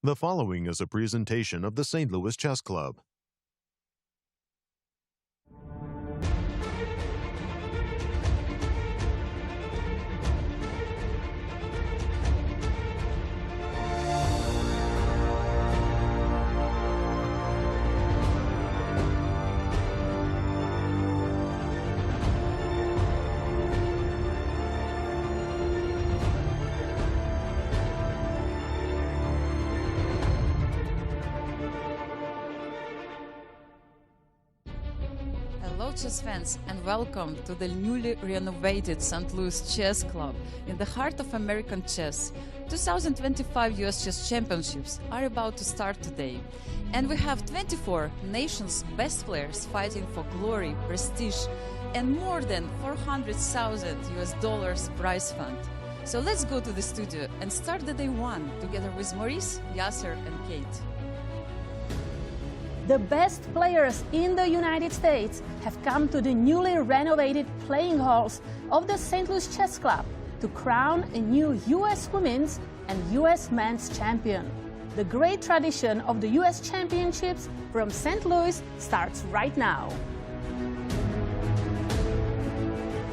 The following is a presentation of the St. Louis Chess Club. Hello chess fans and welcome to the newly renovated St. Louis Chess Club in the heart of American chess. 2025 US Chess Championships are about to start today, and we have 24 nations' best players fighting for glory, prestige and more than $400,000 US prize fund. So let's go to the studio and start the day one together with Maurice, Yasser and Kate. The best players in the United States have come to the newly renovated playing halls of the St. Louis Chess Club to crown a new U.S. Women's and U.S. Men's champion. The great tradition of the U.S. Championships from St. Louis starts right now.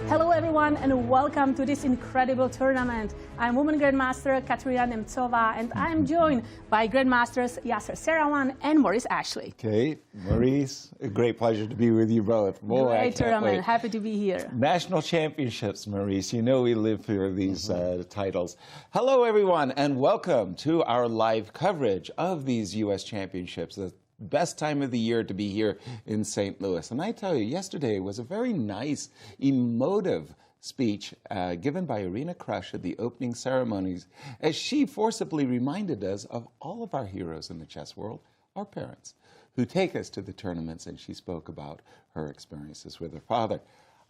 Hello everyone and welcome to this incredible tournament. I'm Women Grandmaster Katerina Nemcova and I'm joined by Grandmasters Yasser Seirawan and Maurice Ashley. Kate, Maurice, a great pleasure to be with you both. Boy, great tournament, happy to be here. National championships, Maurice, you know we live for these titles. Hello everyone and welcome to our live coverage of these U.S. championships. The best time of the year to be here in St. Louis. And I tell you, yesterday was a very nice, emotive speech given by Irina Krush at the opening ceremonies as she forcibly reminded us of all of our heroes in the chess world, our parents, who take us to the tournaments, and she spoke about her experiences with her father.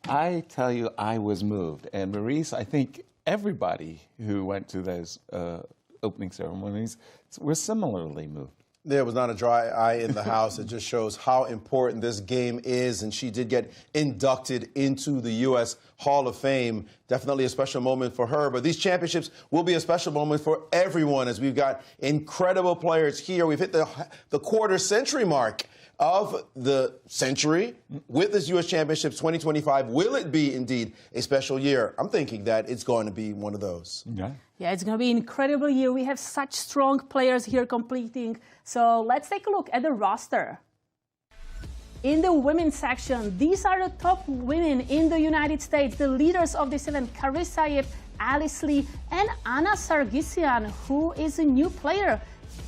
I tell you, I was moved. And Maurice, I think everybody who went to those opening ceremonies were similarly moved. There was not a dry eye in the house. It just shows how important this game is, and she did get inducted into the U.S. Hall of Fame. Definitely a special moment for her, but these championships will be a special moment for everyone as we've got incredible players here. We've hit the quarter-century mark of the century with this U.S. Championships 2025. Will it be indeed a special year? I'm thinking that it's going to be one of those. Yeah, it's going to be an incredible year. We have such strong players here competing. So let's take a look at the roster. In the women's section, these are the top women in the United States, the leaders of this event: Carissa, Alice Lee, and Anna Sargsyan, who is a new player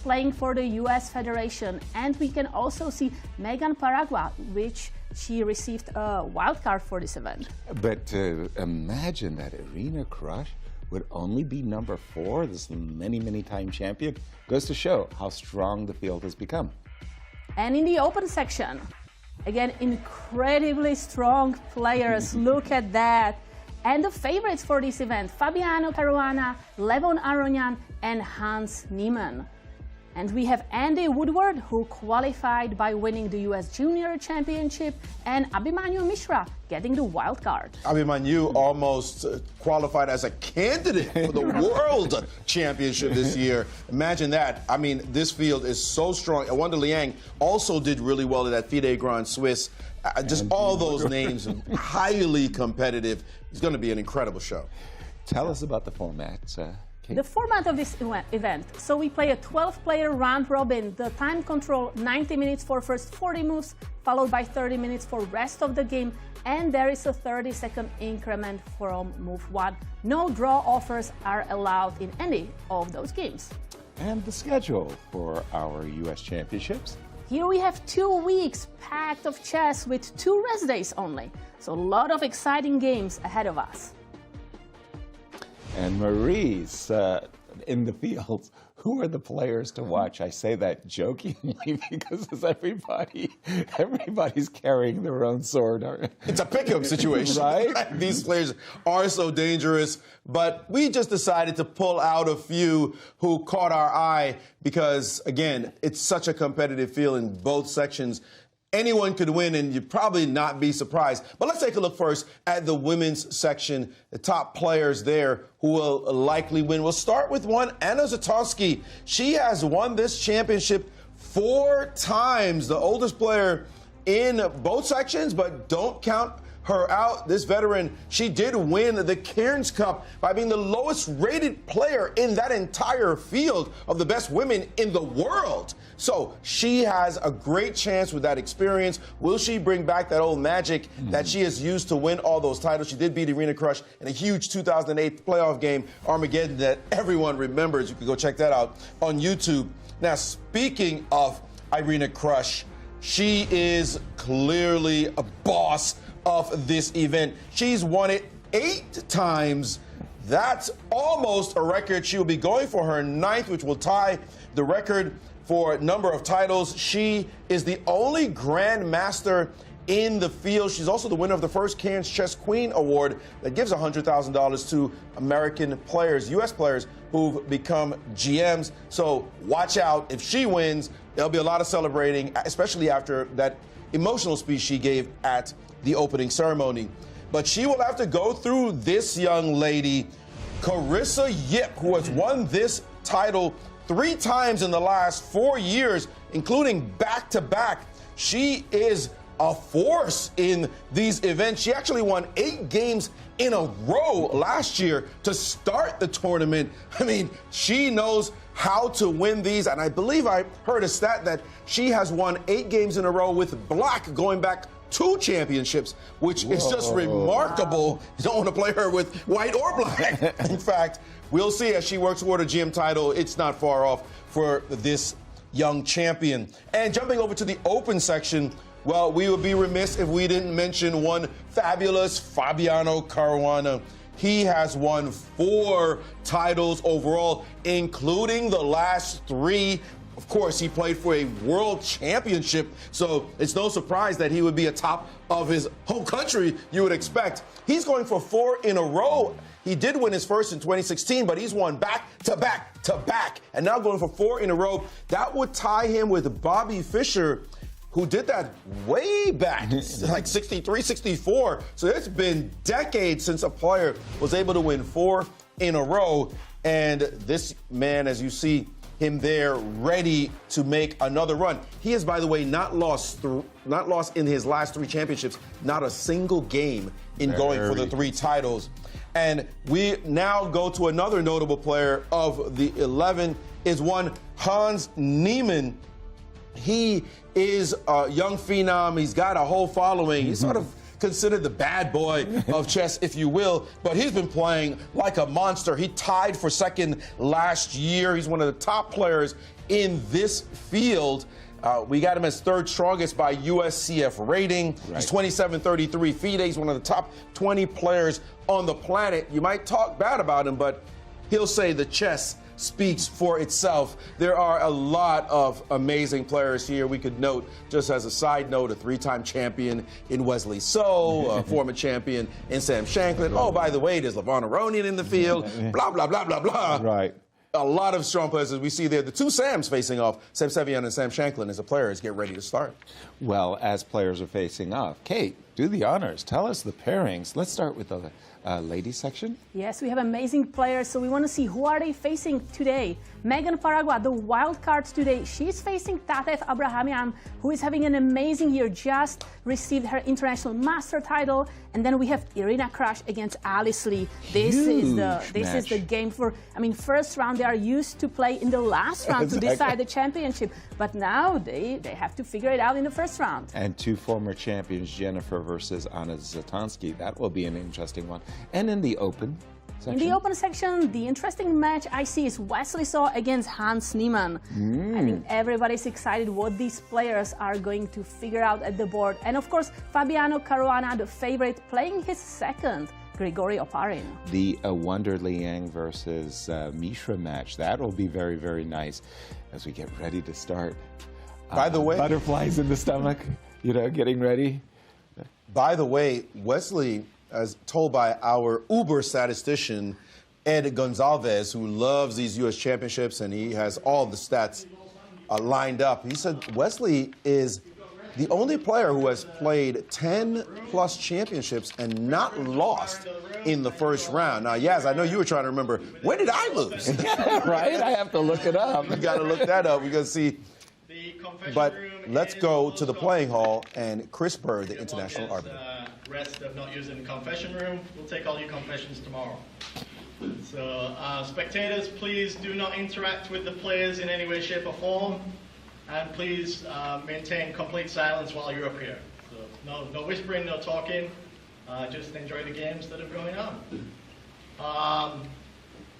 playing for the U.S. Federation. And we can also see Megan Paragua, which she received a wild card for this event. But to imagine that Irina Krush would only be number 4, this many-time champion, goes to show how strong the field has become. And in the open section, again, incredibly strong players. Look at that. And the favorites for this event: Fabiano, Caruana, Levon, Aronian, and Hans Niemann. And we have Andy Woodward, who qualified by winning the U.S. Junior Championship, and Abhimanyu Mishra getting the wild card. Abhimanyu almost qualified as a candidate for the World Championship this year. Imagine that. I mean, this field is so strong. Awonder Liang also did really well at that FIDE Grand Swiss. Just all those names are highly competitive. It's going to be an incredible show. Tell us about the format. The format of this event: so we play a 12-player round robin. The time control, 90 minutes for first 40 moves, followed by 30 minutes for rest of the game, and there is a 30-second increment from move 1. No draw offers are allowed in any of those games. And the schedule for our U.S. championships. Here we have 2 weeks packed of chess with 2 rest days only. So a lot of exciting games ahead of us. And Maurice, in the fields, who are the players to watch? I say that jokingly because everybody's carrying their own sword. It's a pick-up situation. Right? These players are so dangerous, but we just decided to pull out a few who caught our eye because, again, it's such a competitive field in both sections. anyone could win, and you'd probably not be surprised. But let's take a look first at the women's section, the top players there who will likely win. We'll start with one, Anastasiya. She has won this championship 4 times, the oldest player in both sections, but don't count her out. This veteran, she did win the Cairns Cup by being the lowest rated player in that entire field of the best women in the world. So she has a great chance with that experience. Will she bring back that old magic that she has used to win all those titles? She did beat Irina Krush in a huge 2008 playoff game, Armageddon, that everyone remembers. You can go check that out on YouTube. Now, speaking of Irina Krush, she is clearly a boss of this event. She's won it 8 times. That's almost a record. She will be going for her 9th, which will tie the record for number of titles. She is the only grandmaster in the field. She's also the winner of the first Cairns Chess Queen Award that gives $100,000 to American players, U.S. players who've become GMs. So watch out. If she wins, there'll be a lot of celebrating, especially after that emotional speech she gave at the opening ceremony. But she will have to go through this young lady, Carissa Yip, who has won this title 3 times in the last 4 years, including back-to-back. She is a force in these events. She actually won 8 games in a row last year to start the tournament. I mean, she knows how to win these, and I believe I heard a stat that she has won 8 games in a row with black going back 2 championships, which is just remarkable. You don't want to play her with white or black. In fact, we'll see as she works toward a GM title. It's not far off for this young champion. And jumping over to the open section, well, we would be remiss if we didn't mention one fabulous Fabiano Caruana. He has won 4 titles overall, including the last 3. Of course, he played for a world championship, so it's no surprise that he would be atop of his home country, you would expect. He's going for 4 in a row. He did win his first in 2016, but he's won back to back to back, and now going for 4 in a row. That would tie him with Bobby Fischer, who did that way back, like 63, 64. So it's been decades since a player was able to win 4 in a row. And this man, as you see him there, ready to make another run. He has, by the way, not lost in his last 3 championships, not a single game in going for the 3 titles. And we now go to another notable player of the 11 is one Hans Niemann. He is a young phenom. He's got a whole following. He's sort of considered the bad boy of chess, if you will, but he's been playing like a monster. He tied for 2nd last year. He's one of the top players in this field. We got him as 3rd strongest by USCF rating. Right. He's 27-33 FIDE. He's one of the top 20 players on the planet. You might talk bad about him, but he'll say the chess speaks for itself. There are a lot of amazing players here. We could note, just as a side note, a 3-time champion in Wesley, a former champion in Sam Shankland. Oh, by the way, there's Levon Aronian in the field. Blah, blah, blah, blah, blah. Right. A lot of strong players as we see there. The 2 Sams facing off, Sam Sevian and Sam Shankland, as the players get ready to start. Well, as players are facing off, Kate, do the honors. Tell us the pairings. Let's start with the ladies section. Yes, we have amazing players, so we want to see who are they facing today. Megan Paragua, the wild card today, she's facing Tatev Abrahamian, who is having an amazing year, just received her international master title. And then we have Irina Krush against Alice Lee. This is the game for, I mean, first round they are used to play in the last round to decide the championship, but now they have to figure it out in the first round. And 2 former champions, Jennifer versus Anastasiya. That will be an interesting one. And in the open section? In the open section, the interesting match I see is Wesley against Hans Niemann. I think everybody's excited what these players are going to figure out at the board. And of course, Fabiano Caruana, the favorite, playing his 2nd, Grigoriy Oparin. The Awonder Liang versus Mishra match. That will be very, very nice as we get ready to start. By the way, butterflies in the stomach, you know, getting ready. By the way, Wesley, as told by our Uber statistician, Ed Gonzalez, who loves these U.S. championships, and he has all the stats lined up. He said Wesley is the only player who has played 10-plus championships and not lost in the first round. Now, Yaz, I know you were trying to remember, when did I lose? Right? I have to look it up. You got to look that up. We're going to see. But let's go to the playing hall, and Chris Bird, the international arbiter. Rest of not using the confession room. We'll take all your confessions tomorrow. So, spectators, please do not interact with the players in any way, shape, or form. And please maintain complete silence while you're up here. So no whispering, no talking. Just enjoy the games that are going on.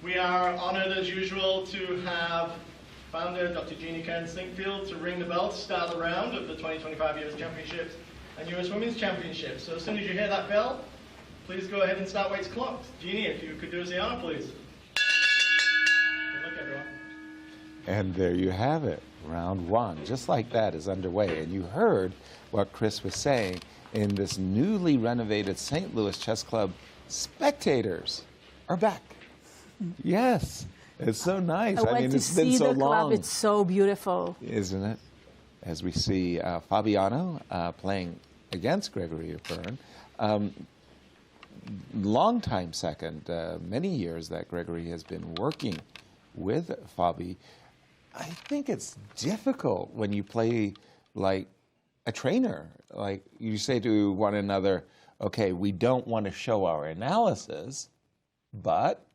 We are honored, as usual, to have founder Dr. Jeannie Kern-Sinkfield to ring the bell to start the round of the 2025 US Championships and US Women's Championships. So as soon as you hear that bell, please go ahead and start weights clocked. Jeannie, if you could do us the honor, please. Good luck, everyone. And there you have it. Round one, just like that, is underway. And you heard what Chris was saying. In this newly renovated St. Louis Chess Club, spectators are back. Yes, it's so nice. I mean, it's been so long. It's so beautiful. Isn't it? As we see Fabiano playing against Grigoriy Oparin. Long time second, many years that Grigoriy has been working with Fabi. I think it's difficult when you play like a trainer. Like you say to one another, okay, we don't want to show our analysis, but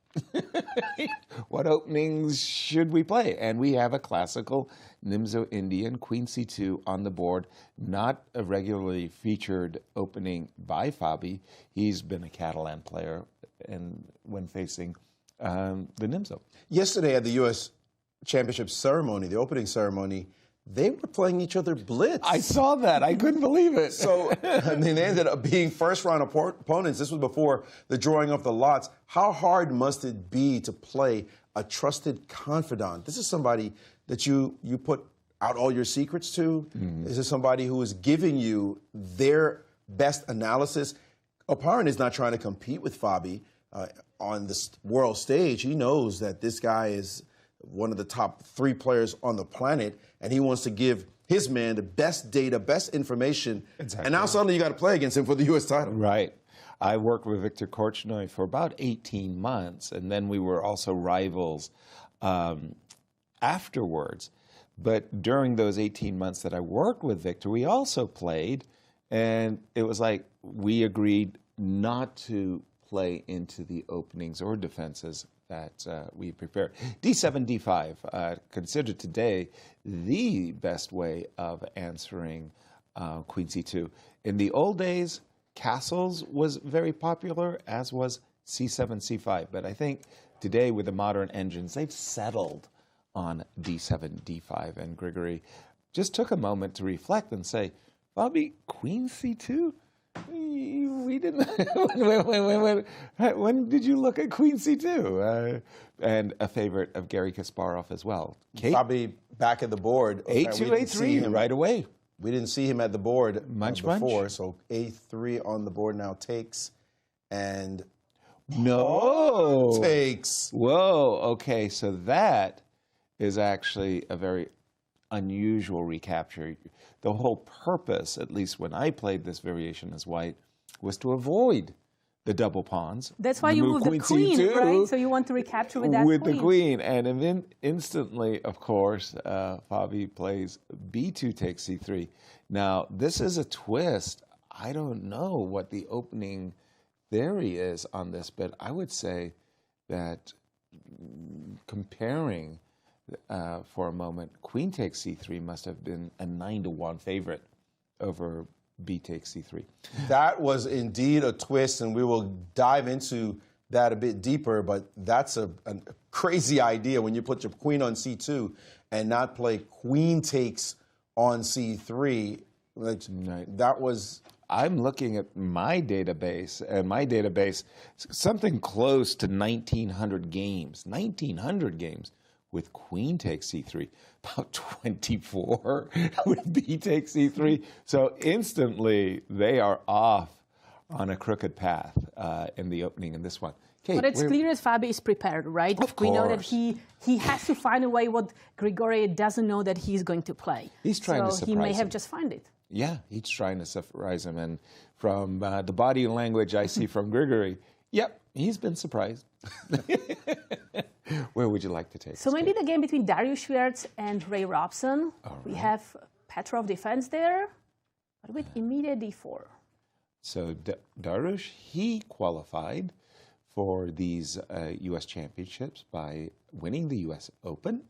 what openings should we play? And we have a classical Nimzo Indian, Queen C2 on the board, not a regularly featured opening by Fabi. He's been a Catalan player and when facing the Nimzo. Yesterday at the U.S. Championship ceremony, the opening ceremony, they were playing each other blitz. I saw that. I couldn't believe it. So, I mean, they ended up being first-round opponents. This was before the drawing of the lots. How hard must it be to play a trusted confidant? This is somebody that you put out all your secrets to. Mm-hmm. This is somebody who is giving you their best analysis. Oparin is not trying to compete with Fabi on the world stage. He knows that this guy is one of the top 3 players on the planet, and he wants to give his man the best data, best information. Exactly. And now suddenly you got to play against him for the U.S. title. Right. I worked with Viktor Korchnoi for about 18 months, and then we were also rivals afterwards. But during those 18 months that I worked with Viktor, we also played, and it was like we agreed not to play into the openings or defenses that we prepared. D7, D5, considered today the best way of answering Queen C2. In the old days, castles was very popular, as was C7, C5. But I think today with the modern engines, they've settled on D7, D5. And Grigoriy just took a moment to reflect and say, Bobby, Queen C2? We didn't. When did you look at Queen C2? And a favorite of Garry Kasparov as well. Bobby back at the board. A2, A3 right away. We didn't see him at the board before, munch. So A3 on the board now takes, and takes. Whoa, okay, so that is actually a very unusual recapture. The whole purpose, at least when I played this variation as white, was to avoid the double pawns. That's why you moved the queen, C2, right? So you want to recapture with that queen. With the queen. And then instantly, of course, Fabi plays B2 takes C3. Now, this is a twist. I don't know what the opening theory is on this, but I would say that comparing for a moment, Queen takes C3 must have been a 9-1 favorite over B takes C3. That was indeed a twist, and we will dive into that a bit deeper, but that's a crazy idea when you put your queen on C2 and not play Queen takes on C3. That was... I'm looking at my database, and my database, something close to 1,900 games. 1,900 games. With Queen takes C3, about 24 with B takes C3. So instantly they are off on a crooked path in the opening in this one. Kate, but it's clear that Fabi is prepared, right? Of course. We know that he has to find a way what Grigoriy doesn't know that he's going to play. He's trying to surprise So he may have him. just found it. Yeah, he's trying to surprise him. And from the body language I see from Grigoriy, yep, he's been surprised. Where would you like to take So us, maybe Kate? the game between Dariusz Swiercz and Ray Robson. We have Petrov defense there, but with immediate d4. So Dariusz, he qualified for these U.S. championships by winning the U.S. Open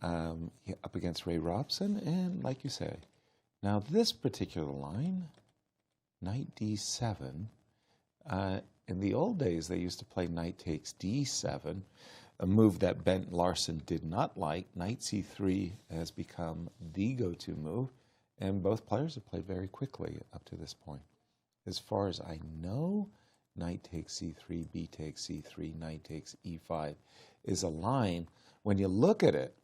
up against Ray Robson. And like you say, now this particular line, knight d7, in the old days they used to play knight takes d7, a move that Bent Larsen did not like. Knight c3 has become the go-to move, and both players have played very quickly up to this point. As far as I know, knight takes c3, b takes c3, knight takes e5 is a line. When you look at it,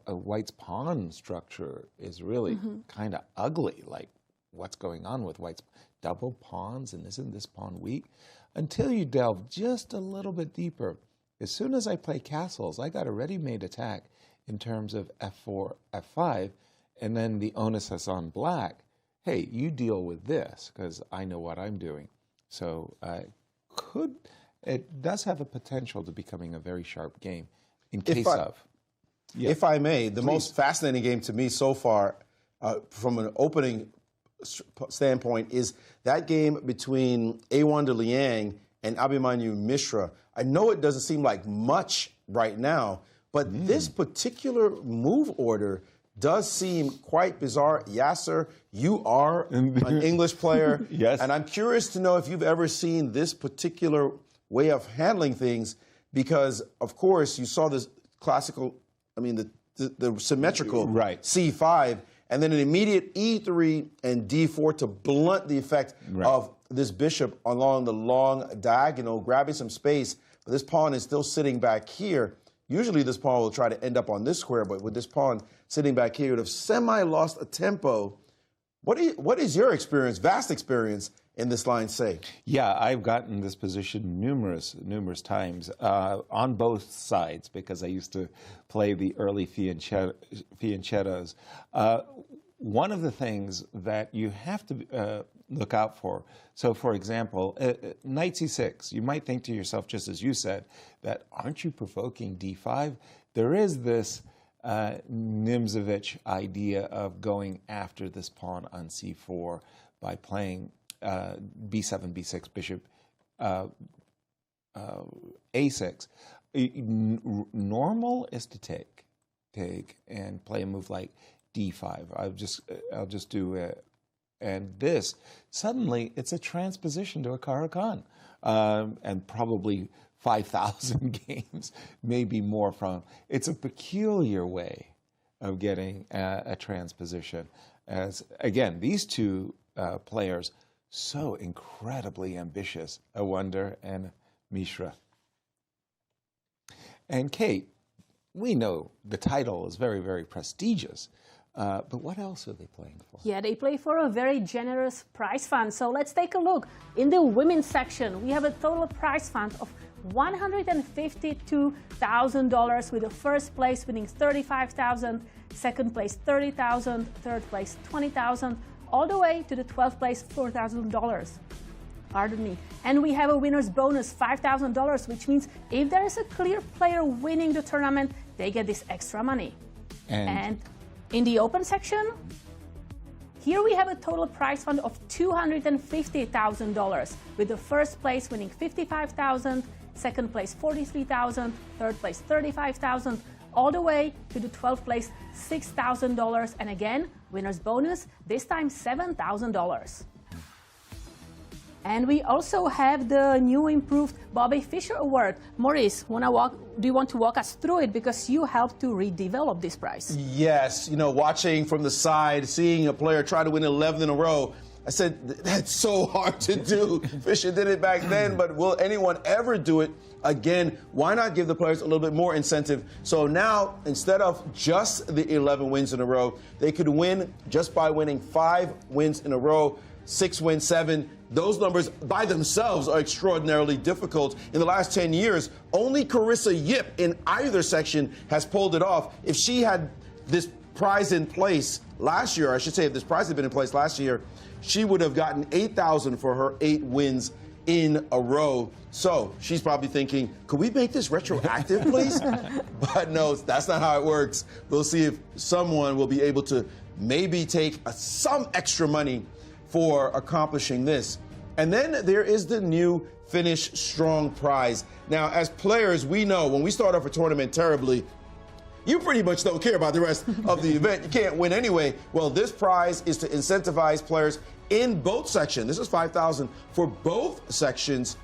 White's pawn structure is really kind of ugly. Like, what's going on with White's double pawns, and isn't this pawn weak? Until you delve just a little bit deeper. As soon as I play castles, I got a ready-made attack in terms of f4, f5, and then the onus is on black. Hey, you deal with this, because I know what I'm doing. So it does have a potential to becoming a very sharp game in case of. Yeah. If I may, the most fascinating game to me so far, from an opening standpoint, is that game between Awonder Liang and Abhimanyu Mishra. I know it doesn't seem like much right now, but this particular move order does seem quite bizarre. Yasser, you are an English player. Yes. And I'm curious to know if you've ever seen this particular way of handling things, because, of course, you saw this classical, I mean, the symmetrical c5, and then an immediate e3 and d4 to blunt the effect of this bishop along the long diagonal, grabbing some space. But this pawn is still sitting back here. Usually this pawn will try to end up on this square, but with this pawn sitting back here, it would have semi-lost a tempo. What is your experience, vast experience, in this line say? Yeah, I've gotten this position numerous times on both sides, because I used to play the early fianchettos. One of the things that you have to look out for, so for example, knight c6, you might think to yourself, just as you said, that aren't you provoking d5? There is this Nimzovich idea of going after this pawn on c4 by playing b7, b6, bishop, a6. Normal is to take and play a move like d5. I'll just do it. And this, suddenly, it's a transposition to a Caro-Kann. And probably 5,000 games, maybe more from. It's a peculiar way of getting a transposition. As, again, these two players, so incredibly ambitious, Awonder and Mishra. And Kate, we know the title is very, very prestigious, but what else are they playing for? Yeah, they play for a very generous prize fund. So let's take a look. In the women's section, we have a total prize fund of $152,000, with the first place winning $35,000, second place $30,000, third place $20,000, all the way to the 12th place $4,000. Pardon me. And we have a winner's bonus, $5,000, which means if there is a clear player winning the tournament, they get this extra money. And in the open section, here we have a total prize fund of $250,000, with the first place winning $55,000, second place $43,000, third place $35,000, all the way to the 12th place $6,000, and again, winner's bonus, this time $7,000. And we also have the new improved Bobby Fischer Award. Maurice, do you want to walk us through it, because you helped to redevelop this prize? Yes, you know, watching from the side, seeing a player try to win 11 in a row, I said, that's so hard to do. Fischer did it back then, but will anyone ever do it again? Why not give the players a little bit more incentive? So now, instead of just the 11 wins in a row, they could win just by winning 5 wins in a row, 6 wins, 7. Those numbers by themselves are extraordinarily difficult. In the last 10 years, only Carissa Yip in either section has pulled it off. If she had this prize in place last year, I should say, if this prize had been in place last year, she would have gotten 8,000 for her 8 wins in a row. So she's probably thinking, could we make this retroactive, please? But no, that's not how it works. We'll see if someone will be able to maybe take some extra money for accomplishing this. And then there is the new Finish Strong prize. Now, as players, we know when we start off a tournament terribly, you pretty much don't care about the rest of the event. You can't win anyway. Well, this prize is to incentivize players in both sections. This is 5,000 for both sections.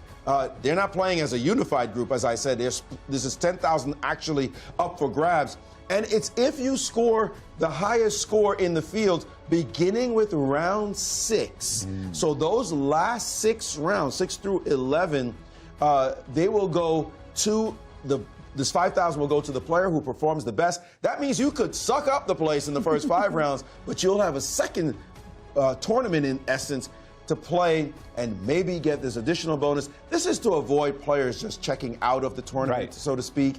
They're not playing as a unified group, as I said. This is 10,000 actually up for grabs. And it's if you score the highest score in the field, beginning with round 6. So those last 6 rounds, 6 through 11, they will go to this 5,000 will go to the player who performs the best. That means you could suck up the place in the first 5 rounds, but you'll have a second tournament in essence to play and maybe get this additional bonus. This is to avoid players just checking out of the tournament, so to speak,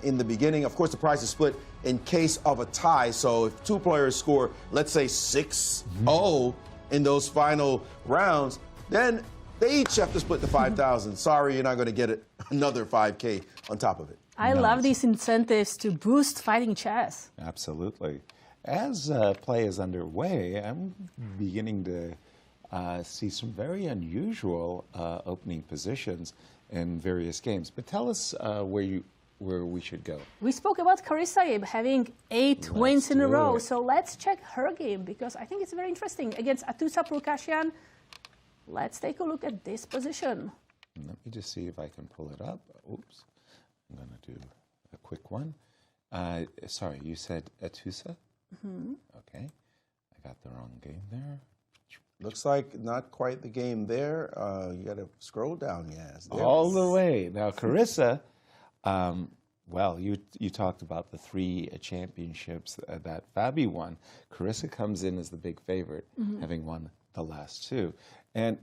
in the beginning. Of course, the prize is split in case of a tie. So if 2 players score, let's say 6-0 in those final rounds, then they each have to split the 5,000. Sorry, you're not going to get another 5K on top of it. I love these incentives to boost fighting chess. Absolutely. As play is underway, I'm beginning to see some very unusual opening positions in various games. But tell us where we should go. We spoke about Carissa having 8 wins in a row. So let's check her game because I think it's very interesting. Against Atusa Prukashian, let's take a look at this position. Let me just see if I can pull it up. Oops. I'm going to do a quick one. Sorry, you said Atusa? Okay. I got the wrong game there. Looks like not quite the game there. You got to scroll down, yes. All the way. Now, Carissa, well, you talked about the 3 championships that Fabi won. Carissa comes in as the big favorite, having won the last 2. And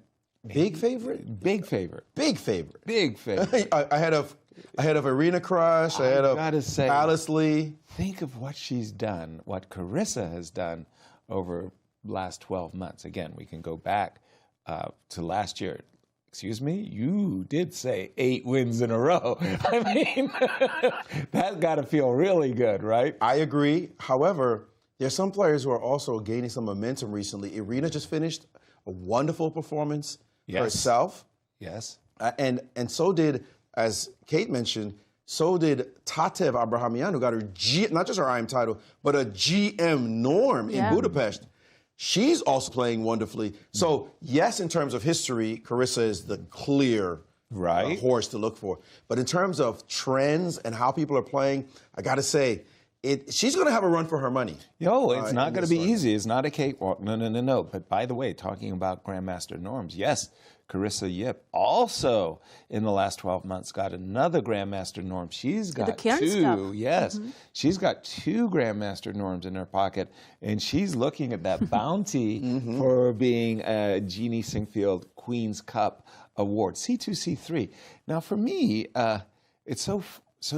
big favorite? Big favorite. Big favorite. Big favorite. ahead of Irina Krush, ahead of Alice Lee. Think of what she's done, what Carissa has done over last 12 months. Again, we can go back to last year. Excuse me, you did say 8 wins in a row. I mean, that's got to feel really good, right? I agree. However, there's some players who are also gaining some momentum recently. Irina just finished a wonderful performance herself. Yes. And so did, as Kate mentioned, so did Tatev Abrahamyan, who got her not just her IM title, but a GM norm in Budapest. She's also playing wonderfully. So, yes, in terms of history, Carissa is the clear horse to look for. But in terms of trends and how people are playing, I got to say, she's going to have a run for her money. It's not going to be easy. It's not a cakewalk. No. But by the way, talking about Grandmaster norms, yes, Carissa Yip also in the last 12 months got another Grandmaster norm. She's got 2. Yes, she's got 2 Grandmaster norms in her pocket, and she's looking at that bounty for being a Jeannie Singfield Queen's Cup Award, C2, C3. Now, for me, it's so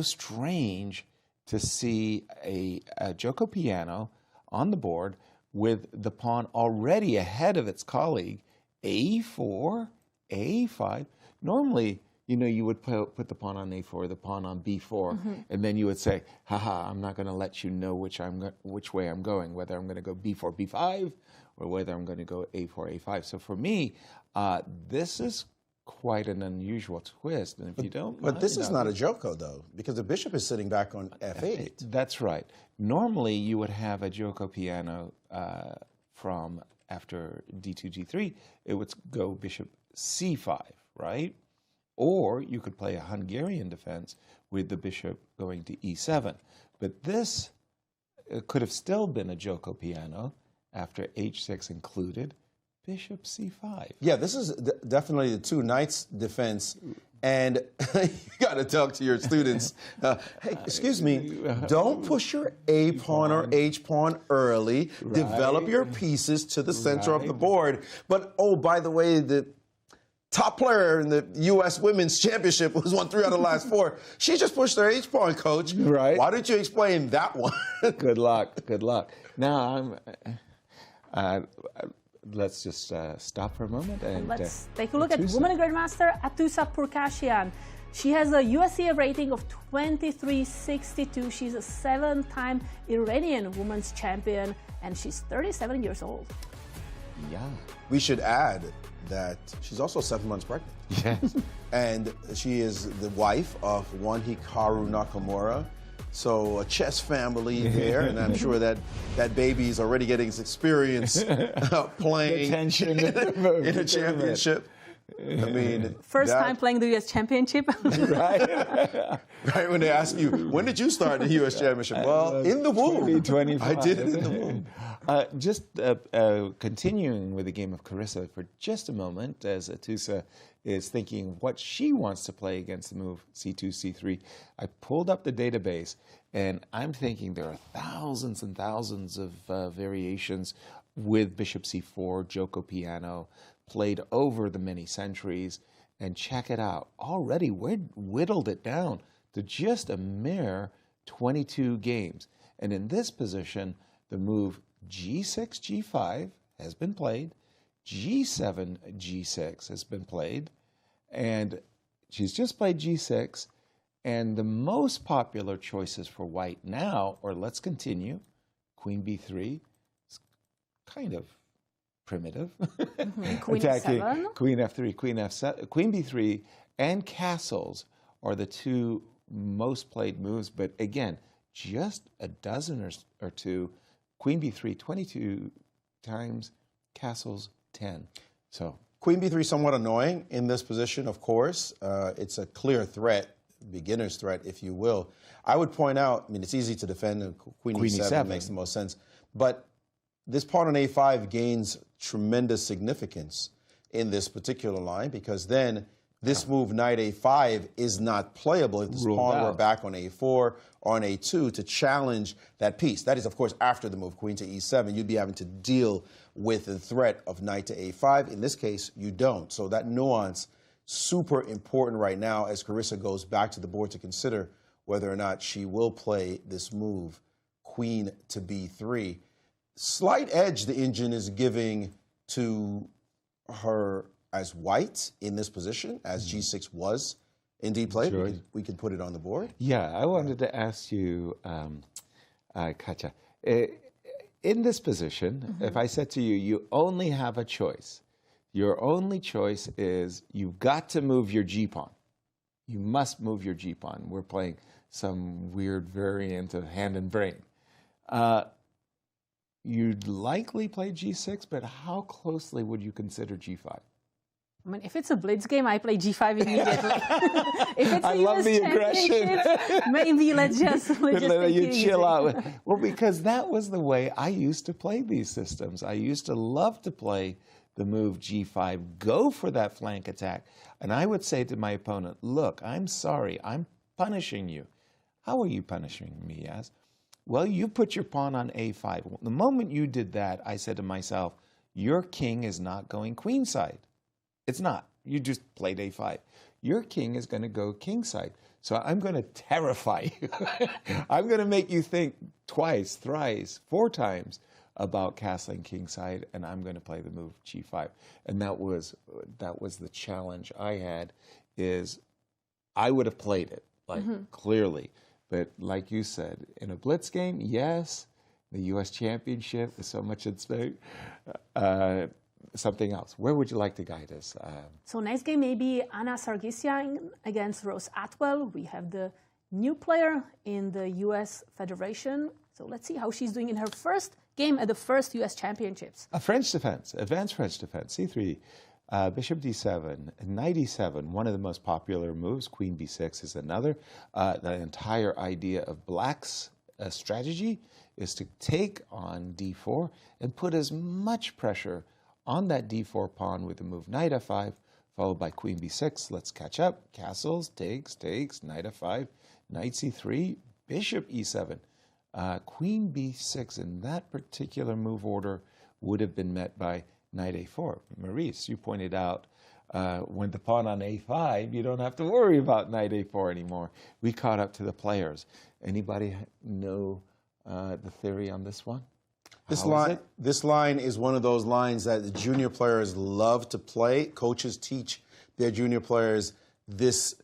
strange to see a Joko piano on the board with the pawn already ahead of its colleague, A4, A5. Normally, you would put the pawn on A4, the pawn on B4, and then you would say, haha, I'm not going to let you know which way I'm going, whether I'm going to go B4, B5, or whether I'm going to go A4, A5. So for me, this is quite an unusual twist. And if you don't But this is not a Joko, though, because the bishop is sitting back on F8. That's right. Normally, you would have a Joko piano from after D2, G3. It would go bishop C5, right? Or you could play a Hungarian defense with the bishop going to E7. But this could have still been a Joko piano after H6 included. Bishop C5. Yeah, this is definitely the 2 knights defense. And you got to talk to your students. Hey, excuse me, don't push your A pawn or H pawn early. Develop your pieces to the center of the board. But, oh, by the way, top player in the U.S. Women's Championship, who's won 3 out of the last 4. She just pushed her H-pawn, coach. Right. Why didn't you explain that one? Good luck. Good luck. Now, let's just stop for a moment. And let's take a look at Atusa. women grandmaster Atusa Purkashian. She has a USCA rating of 2362. She's a 7-time Iranian women's champion, and she's 37 years old. Yeah. We should add that she's also 7 months pregnant. Yes. And she is the wife of one Hikaru Nakamura. So a chess family there, and I'm sure that that baby is already getting his experience playing in a championship. I mean, First time playing the U.S. Championship. Right. Right when they ask you, when did you start the U.S. Championship? Well, in the womb. 2025. I did it in the womb. Just continuing with the game of Carissa for just a moment, as Atusa is thinking what she wants to play against the move C2, C3. I pulled up the database, and I'm thinking there are thousands and thousands of variations with Bishop C4, Joko piano, played over the many centuries. And check it out. Already whittled it down to just a mere 22 games. And in this position, the move G6, G5 has been played. G7, G6 has been played. And she's just played G6. And the most popular choices for white now, or let's continue, Queen B3, is kind of primitive. Queen F7. Queen F3, Queen F7, Queen B3, and castles are the 2 most played moves. But again, just a dozen or 2. Queen B3 22 times, castles 10. So Queen B3 somewhat annoying in this position, of course. It's a clear threat, beginner's threat, if you will. I would point out, I mean, it's easy to defend. Queen E7 makes the most sense. But this pawn on A5 gains tremendous significance in this particular line, because then this move, knight A5, is not playable if this pawn were back on A4 or on A2 to challenge that piece. That is, of course, after the move, queen to E7. You'd be having to deal with the threat of knight to A5. In this case, you don't. So that nuance, super important right now as Carissa goes back to the board to consider whether or not she will play this move, queen to B3. Slight edge the engine is giving to her as white in this position, as G6 was indeed played. Sure. We can put it on the board. yeah, I wanted to ask you, Katja, in this position, if I said to you, you only have a choice, your only choice is you've got to move your G-pawn. You must move your G-pawn. We're playing some weird variant of hand and brain. You'd likely play G6, but how closely would you consider G5? I mean, if it's a blitz game, I play G5 immediately. If it's I love the aggression. Maybe let's just you chill out. Well, because that was the way I used to play these systems. I used to love to play the move G5, go for that flank attack, and I would say to my opponent, look, I'm sorry, I'm punishing you. How are you punishing me, Yas? Well, you put your pawn on A5. The moment you did that, I said to myself, your king is not going queenside. It's not. You just played A5. Your king is going to go kingside. So I'm going to terrify you. I'm going to make you think twice, thrice, 4 times about castling kingside, and I'm going to play the move G5. And that was the challenge I had, is I would have played it, like clearly. But like you said, in a blitz game, yes, the U.S. Championship is so much at stake. Something else. Where would you like to guide us? So next game maybe Anna Sargsyan against Rose Atwell. We have the new player in the U.S. Federation. So let's see how she's doing in her first game at the first U.S. Championships. A French defense, advanced French defense, C3, Bishop D7, Knight E7, one of the most popular moves. Queen B6 is another. The entire idea of Black's strategy is to take on D4 and put as much pressure on that D4 pawn with the move Knight F5, followed by Queen B6. Let's catch up. Castles, takes, Knight F5, Knight C3, Bishop E7. Queen B6 in that particular move order would have been met by Knight A4. Maurice, you pointed out when the pawn on a5, you don't have to worry about knight a4 anymore. We caught up to the players. Anybody know the theory on this one? This line is one of those lines that the junior players love to play. Coaches teach their junior players this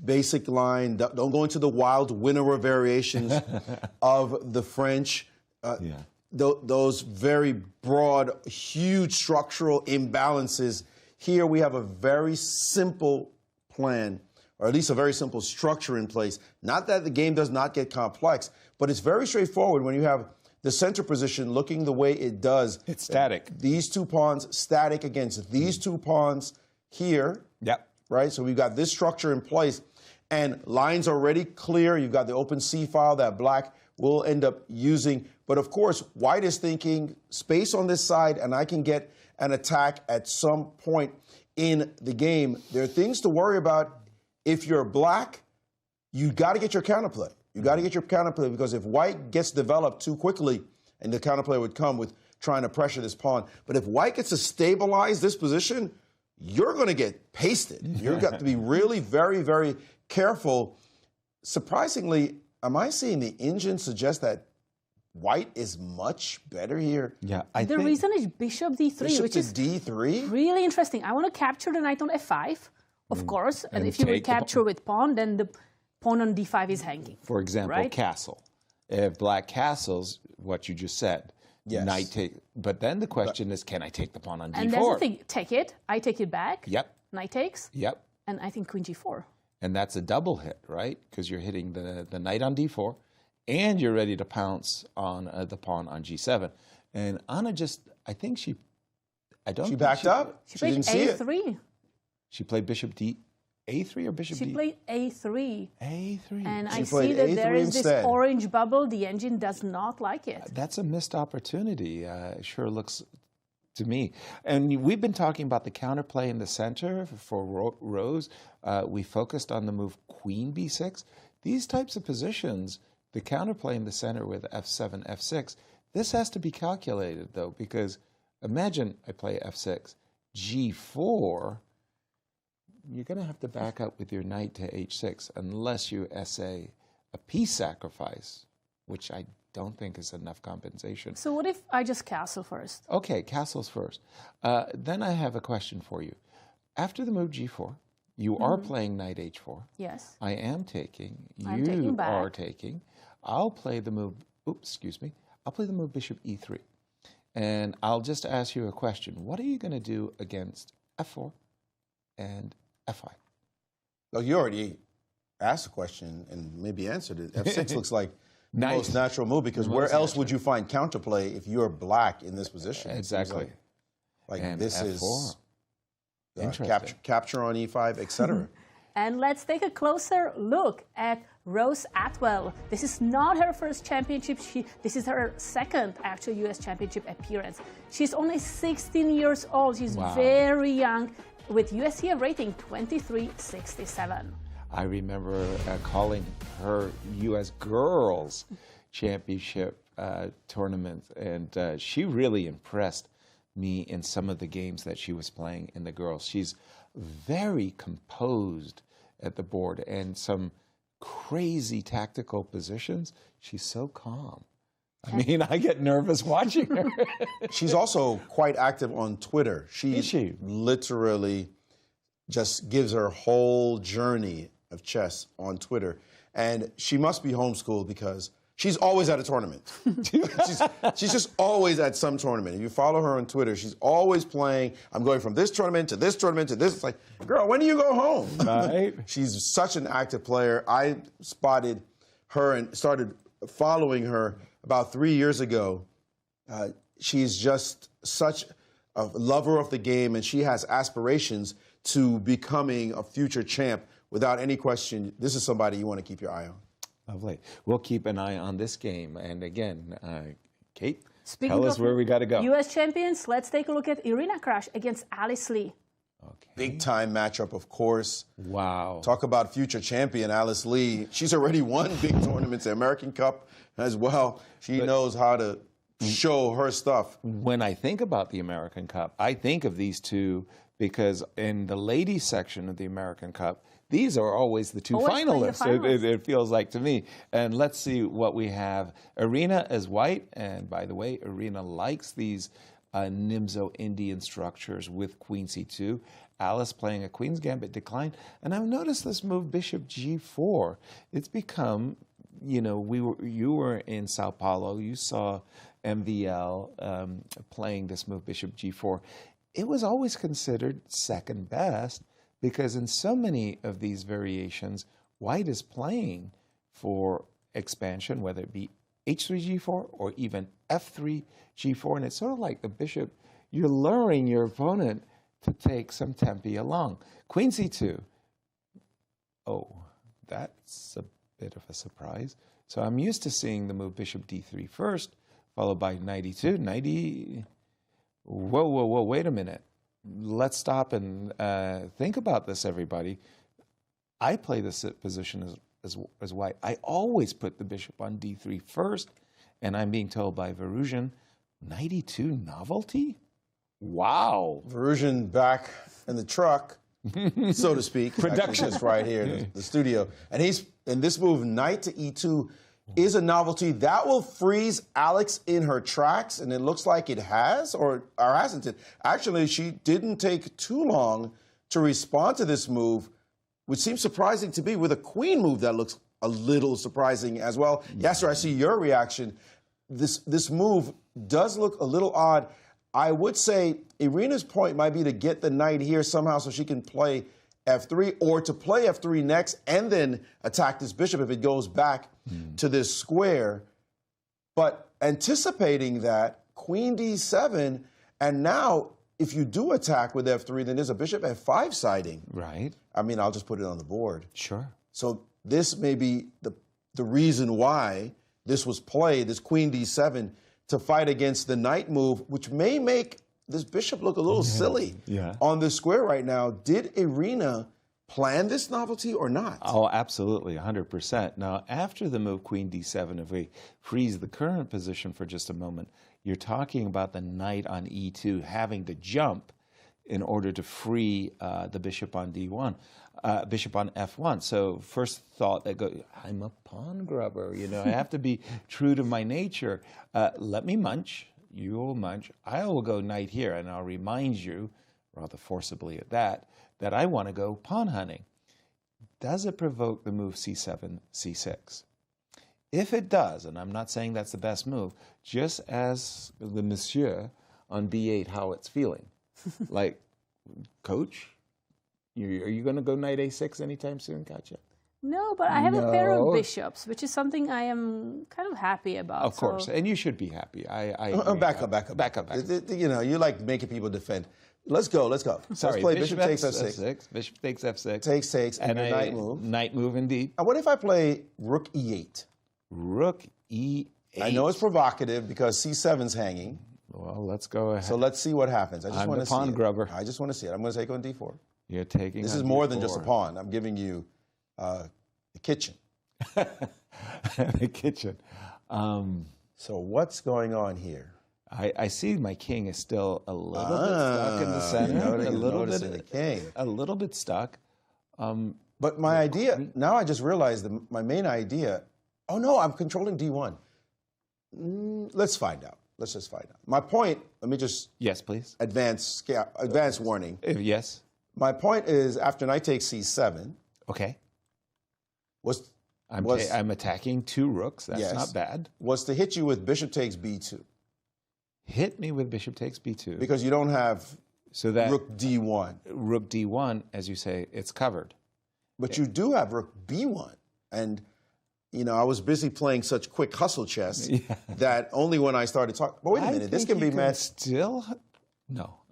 basic line. Don't go into the wild winnower variations of the French. Those very broad, huge structural imbalances. Here we have a very simple plan, or at least a very simple structure in place. Not that the game does not get complex, but it's very straightforward when you have the center position looking the way it does. It's static. These two pawns static against these two pawns here. Yep. Right? So we've got this structure in place, and lines are already clear. You've got the open C file that black will end up using. But of course, white is thinking space on this side, and I can get an attack at some point in the game. There are things to worry about. If you're black, you got to get your counterplay. You got to get your counterplay, because if white gets developed too quickly, and the counterplay would come with trying to pressure this pawn. But if white gets to stabilize this position, you're going to get pasted. You've got to be really very, very careful. Surprisingly, am I seeing the engine suggest that white is much better here? Yeah, the reason is bishop d3, which is d3? Really interesting. I want to capture the knight on f5, of course, and if you would capture with pawn, then the pawn on d5 is hanging. For example, right? castle. If black castles, what you just said, yes. Knight take. But then the question is, can I take the pawn on d4? And that's the thing. Take it. I take it back. Yep. Knight takes. Yep. And I think queen g4. And that's a double hit, right? Because you're hitting the knight on d4, and you're ready to pounce on the pawn on g7. And Anna I think she backed up? She played didn't see a3. it. She played bishop a3 or bishop She played a3. a3. And She I played see that A3 there is instead. this orange bubble. The engine does not like it. That's a missed opportunity. It sure looks to me. And we've been talking about the counterplay in the center for Rose. We focused on the move queen b6. These types of positions, the counterplay in the center with f7, f6, this has to be calculated, though, because imagine I play f6, g4, you're going to have to back up with your knight to h6 unless you essay a piece sacrifice, which I don't think is enough compensation. So what if I just castle first? Okay, castles first. Then I have a question for you. After the move g4, you are playing knight h4. Yes. I am taking. I'm taking back. Are taking. I'll play the move, I'll play the move bishop e3. And I'll just ask you a question. What are you going to do against f4 and f5? Well, you already asked the question and maybe answered it. F6 looks like the most natural move, because where else would you find counterplay if you're black in this position? Exactly. Like and this F4. is capture on e5, etc. And let's take a closer look at Rose Atwell. This is not her first championship. This is her second actual U.S. championship appearance. She's only 16 years old. She's very young, with USCF rating 2367. I remember calling her U.S. Girls Championship tournament, and she really impressed me in some of the games that she was playing in the girls. She's very composed at the board, and some crazy tactical positions. She's so calm. I mean, I get nervous watching her. She's also quite active on Twitter. Is she? Literally just gives her whole journey of chess on Twitter. And she must be homeschooled, because she's always at a tournament. she's just always at some tournament. If you follow her on Twitter, she's always playing. I'm going from this tournament to this tournament to this. It's like, girl, when do you go home? Right. She's such an active player. I spotted her and started following her about 3 years ago. She's just such a lover of the game, and she has aspirations to becoming a future champ. Without any question, this is somebody you want to keep your eye on. Lovely. We'll keep an eye on this game. And again, Kate, Speaking tell us where we got to go. U.S. champions, let's take a look at Irina Krush against Alice Lee. Okay. Big time matchup, of course. Wow. Talk about future champion Alice Lee. She's already won big tournaments, the American Cup as well. She knows how to show her stuff. When I think about the American Cup, I think of these two because in the ladies section of the American Cup, these are always the two Always playing the finalists, it feels like to me. And let's see what we have. Irina is white, and by the way, Irina likes these Nimzo Indian structures with Queen C2. Alice playing a Queen's Gambit decline. And I've noticed this move, Bishop G4. It's become, you know, you were in Sao Paulo, you saw MVL playing this move, Bishop G4. It was always considered second best, because in so many of these variations, white is playing for expansion, whether it be H3, G4, or even F3, G4. And it's sort of like the bishop, you're luring your opponent to take some tempi along. Queen C2. Oh, that's a bit of a surprise. So I'm used to seeing the move Bishop D3 first, followed by knight E2, knight E... Whoa, wait a minute. Let's stop and think about this, everybody. I play this position as white. I always put the bishop on D3 first, and I'm being told by Verusian, knight E2 novelty? Wow. Verusian back in the truck, so to speak. Production. Just right here in the studio. And he's in this move, knight to E2, is a novelty. That will freeze Alex in her tracks, and it looks like it has, or hasn't it? Actually, she didn't take too long to respond to this move, which seems surprising to me, with a queen move that looks a little surprising as well. Yasser, I see your reaction. This move does look a little odd. I would say Irina's point might be to get the knight here somehow so she can play F3, or to play F3 next and then attack this bishop if it goes back to this square. But anticipating that, Queen D7, and now if you do attack with F3, then there's a bishop F5 siding. Right. I mean, I'll just put it on the board. Sure. So this may be the reason why this was played, this Queen D7, to fight against the knight move, which may make this bishop look a little silly on this square right now. Did Irina plan this novelty or not? Oh, absolutely, 100%. Now, after the move Queen D7, if we freeze the current position for just a moment, you're talking about the knight on E2 having to jump in order to free the bishop on D1, bishop on F1. So first thought that goes, I'm a pawn grubber, you know, I have to be true to my nature. Let me munch. You will munch. I will go knight here, and I'll remind you, rather forcibly at that I want to go pawn hunting. Does it provoke the move C7, C6? If it does, and I'm not saying that's the best move, just as the monsieur on B8, how it's feeling. Like, coach, are you going to go knight A6 anytime soon, Katya? No, but I have a pair of bishops, which is something I am kind of happy about. Of course, and you should be happy. Back up. You know, you like making people defend. Let's go. Sorry, let's play bishop takes F6. Bishop takes F6. Takes, and a knight move. Knight move, indeed. And what if I play rook E8? Rook E8. I know it's provocative because C7's hanging. Well, let's go ahead. So let's see what happens. I just want to see pawn grubber. I just want to see it. I'm going to take on D4. You're taking. This is more than just a pawn. I'm giving you the kitchen. The kitchen. So what's going on here? I see my king is still a little bit stuck in the center. A little bit stuck. But my idea, now I just realized that my main idea, oh no, I'm controlling D1. Let's find out. Let's just find out. My point, let me just... Yes, please. Advance warning. Yes. My point is, after knight takes C7... Okay. I'm attacking two rooks. That's not bad. Was to hit you with bishop takes B2. Hit me with bishop takes B2. Because you don't have rook D1. Rook D1, as you say, it's covered. But you do have rook B1. And, you know, I was busy playing such quick hustle chess that only when I started talking... But wait a minute, this can be matched... No,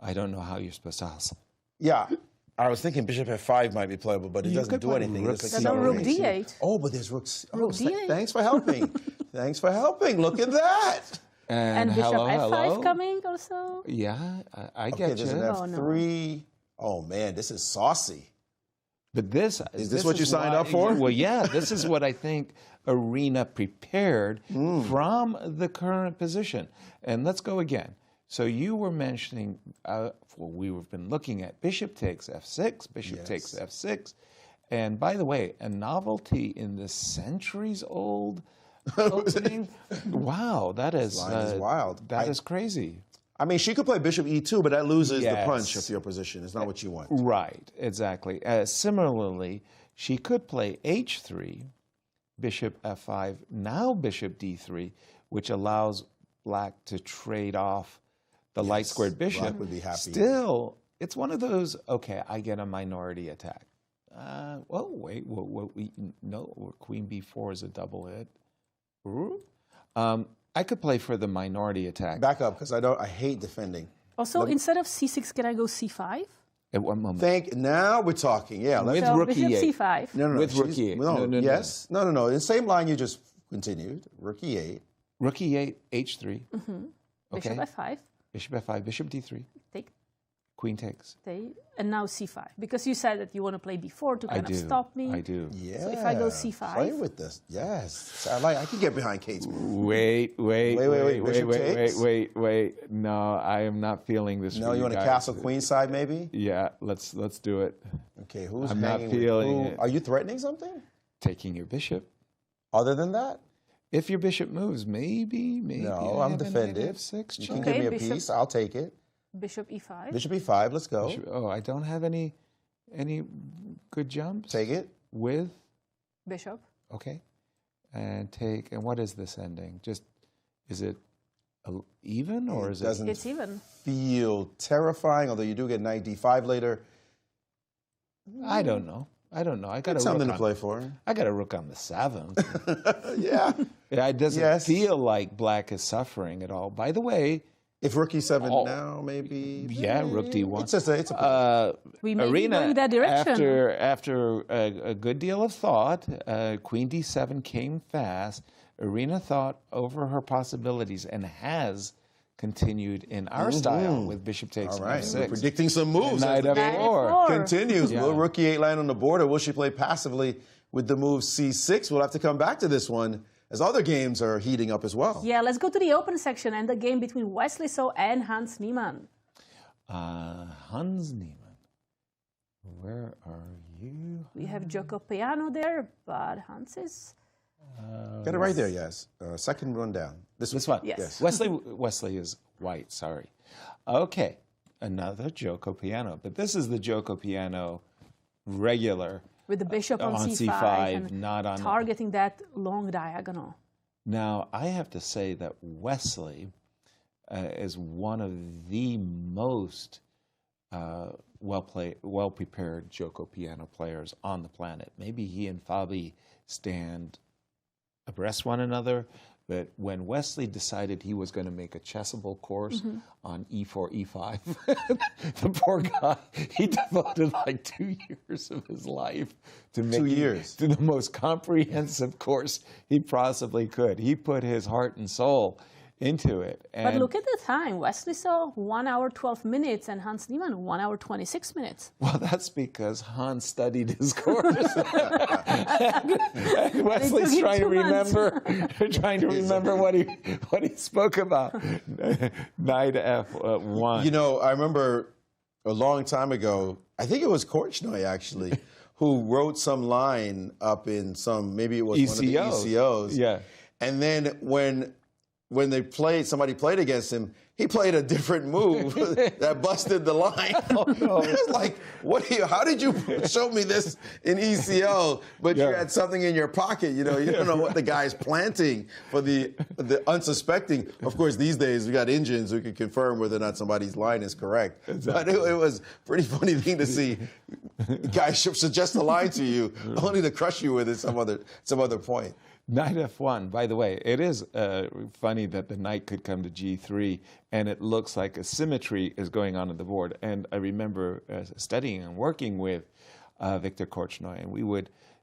I don't know how you're supposed to hustle. Yeah. I was thinking bishop F5 might be playable, but it doesn't do anything. Rook D8. Oh, but there's rook D8. Thanks for helping. Thanks for helping. Look at that. And bishop F5 coming also? Yeah, I get there's you. an F3. Oh, man, this is saucy. But this... Is this what you signed up for? Well, yeah, this is what I think Irina prepared from the current position. And let's go again. So you were mentioning, we've been looking at bishop takes f6, bishop takes f6. And by the way, a novelty in this centuries-old opening. Wow, that is wild. That is crazy. I mean, she could play bishop e2, but that loses the punch of your position. It's not what you want. Right, exactly. Similarly, she could play h3, bishop f5, now bishop d3, which allows black to trade off the light squared bishop. Black would be happy. Still, it's one of those, okay, I get a minority attack. Well, wait, no, queen b4 is a double hit. I could play for the minority attack. Back up, because I hate defending. Also, instead of c6, can I go c5? At one moment. Now we're talking. Yeah, with so rook bishop e8. c5. No, with rook e8. No. Yes. No. In the same line you just continued. Rook e8. Rook e8, h3. Okay. Bishop f5. Bishop f5, bishop d3. Take. Queen takes. And now c5. Because you said that you want to play b4 to kind of stop me. I do. Yeah. So if I go c5. Play with this. Yes. I can get behind Kate's move. Wait. Wait. No, I am not feeling this. No, you want to castle queen side maybe? Yeah, let's do it. Okay, who's I'm not hanging feeling with who? it. Are you threatening something? Taking your bishop. Other than that? If your bishop moves, maybe. No, I'm defended. F6 You can give me a bishop. piece. I'll take it. Bishop e5. Bishop e5. Let's go. I don't have any good jumps. Take it. With? Bishop. Okay. And take, and what is this ending? Is it even or is it? It's even. Feel terrifying, although you do get knight d5 later. I don't know. I got a something rook to play for. I got a rook on the 7th. Yeah. It doesn't feel like black is suffering at all. By the way, if rook e7 now, maybe. Yeah, rook d1. It's just a we may be Irina, going that direction. after a good deal of thought, queen d7 came fast. Irina thought over her possibilities and has continued in our style with bishop takes all right. f6. We're predicting some moves. Knight as the game f4. continues. Yeah. Will rook e8 land on the board, or will she play passively with the move c6? We'll have to come back to this one as other games are heating up as well. Yeah, let's go to the open section and the game between Wesley So and Hans Niemann. Hans Niemann, where are you? We have Joko Piano there, but Hans is... Get it right there, yes. Second one down. This one? Yes. Wesley is white, sorry. Okay, another Joko Piano. But this is the Joko Piano regular. With the bishop on c5 and not on targeting that long diagonal. Now, I have to say that Wesley is one of the most well-prepared Joko Piano players on the planet. Maybe he and Fabi stand abreast one another, but when Wesley decided he was going to make a chessable course on e4, e5, the poor guy, he devoted like 2 years of his life to make to the most comprehensive course he possibly could. He put his heart and soul into it. But look at the time. Wesley saw 1 hour 12 minutes and Hans Niemann 1 hour 26 minutes. Well, that's because Hans studied his course. and Wesley's trying to remember what he spoke about. Knight f1. You know, I remember a long time ago, I think it was Korchnoi actually, who wrote some line up in maybe it was one of the ECOs. Yeah. And then when somebody played against him, he played a different move that busted the line. Oh, no. It was like, how did you show me this in ECO, but you had something in your pocket? You know, you don't know what the guy's planting for the unsuspecting. Of course, these days we got engines who can confirm whether or not somebody's line is correct. Exactly. But it was a pretty funny thing to see. Guys suggest a line to you only to crush you with it some other point. Knight f1. By the way, it is funny that the knight could come to g3, and it looks like a symmetry is going on the board. And I remember studying and working with Victor Korchnoi, and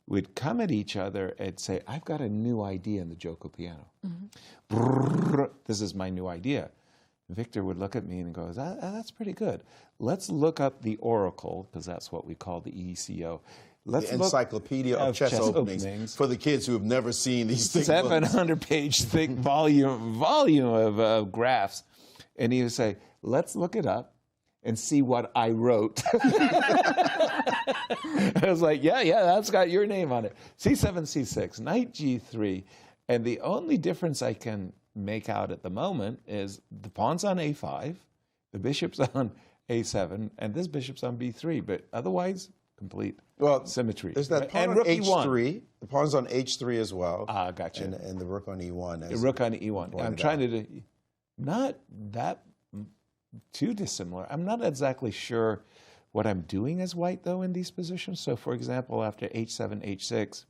we'd come at each other and say, "I've got a new idea in the Joko Piano. This is my new idea." Victor would look at me and goes, "That's pretty good. Let's look up the Oracle," because that's what we call the ECO. The encyclopedia of chess openings for the kids who have never seen these things. 700-page thick volume of graphs. And he would say, let's look it up and see what I wrote. I was like, yeah, that's got your name on it. C7, C6, knight G3. And the only difference I can make out at the moment is the pawn's on A5, the bishop's on A7, and this bishop's on B3. But otherwise, complete symmetry. There's that pawn on H3. The pawn's on H3 as well. Ah, gotcha. And the rook on E1. The rook on E1. I'm trying to do, not that too dissimilar. I'm not exactly sure what I'm doing as white, though, in these positions. So, for example, after H7, H6,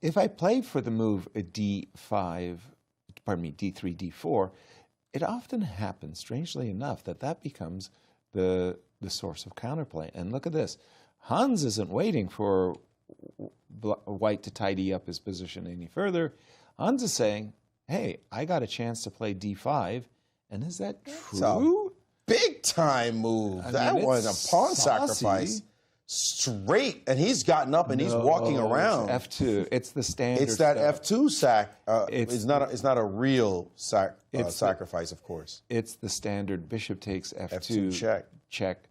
if I play for the move D5, D3, D4, it often happens, strangely enough, that becomes the source of counterplay. And look at this. Hans isn't waiting for white to tidy up his position any further. Hans is saying, hey, I got a chance to play D5, and is that true? Big time move. That was a pawn sacrifice. Straight, and he's gotten up and he's walking around. It's F2. It's the standard. It's that F2 sack. It's not a real sacrifice, of course. It's the standard. Bishop takes F2 check,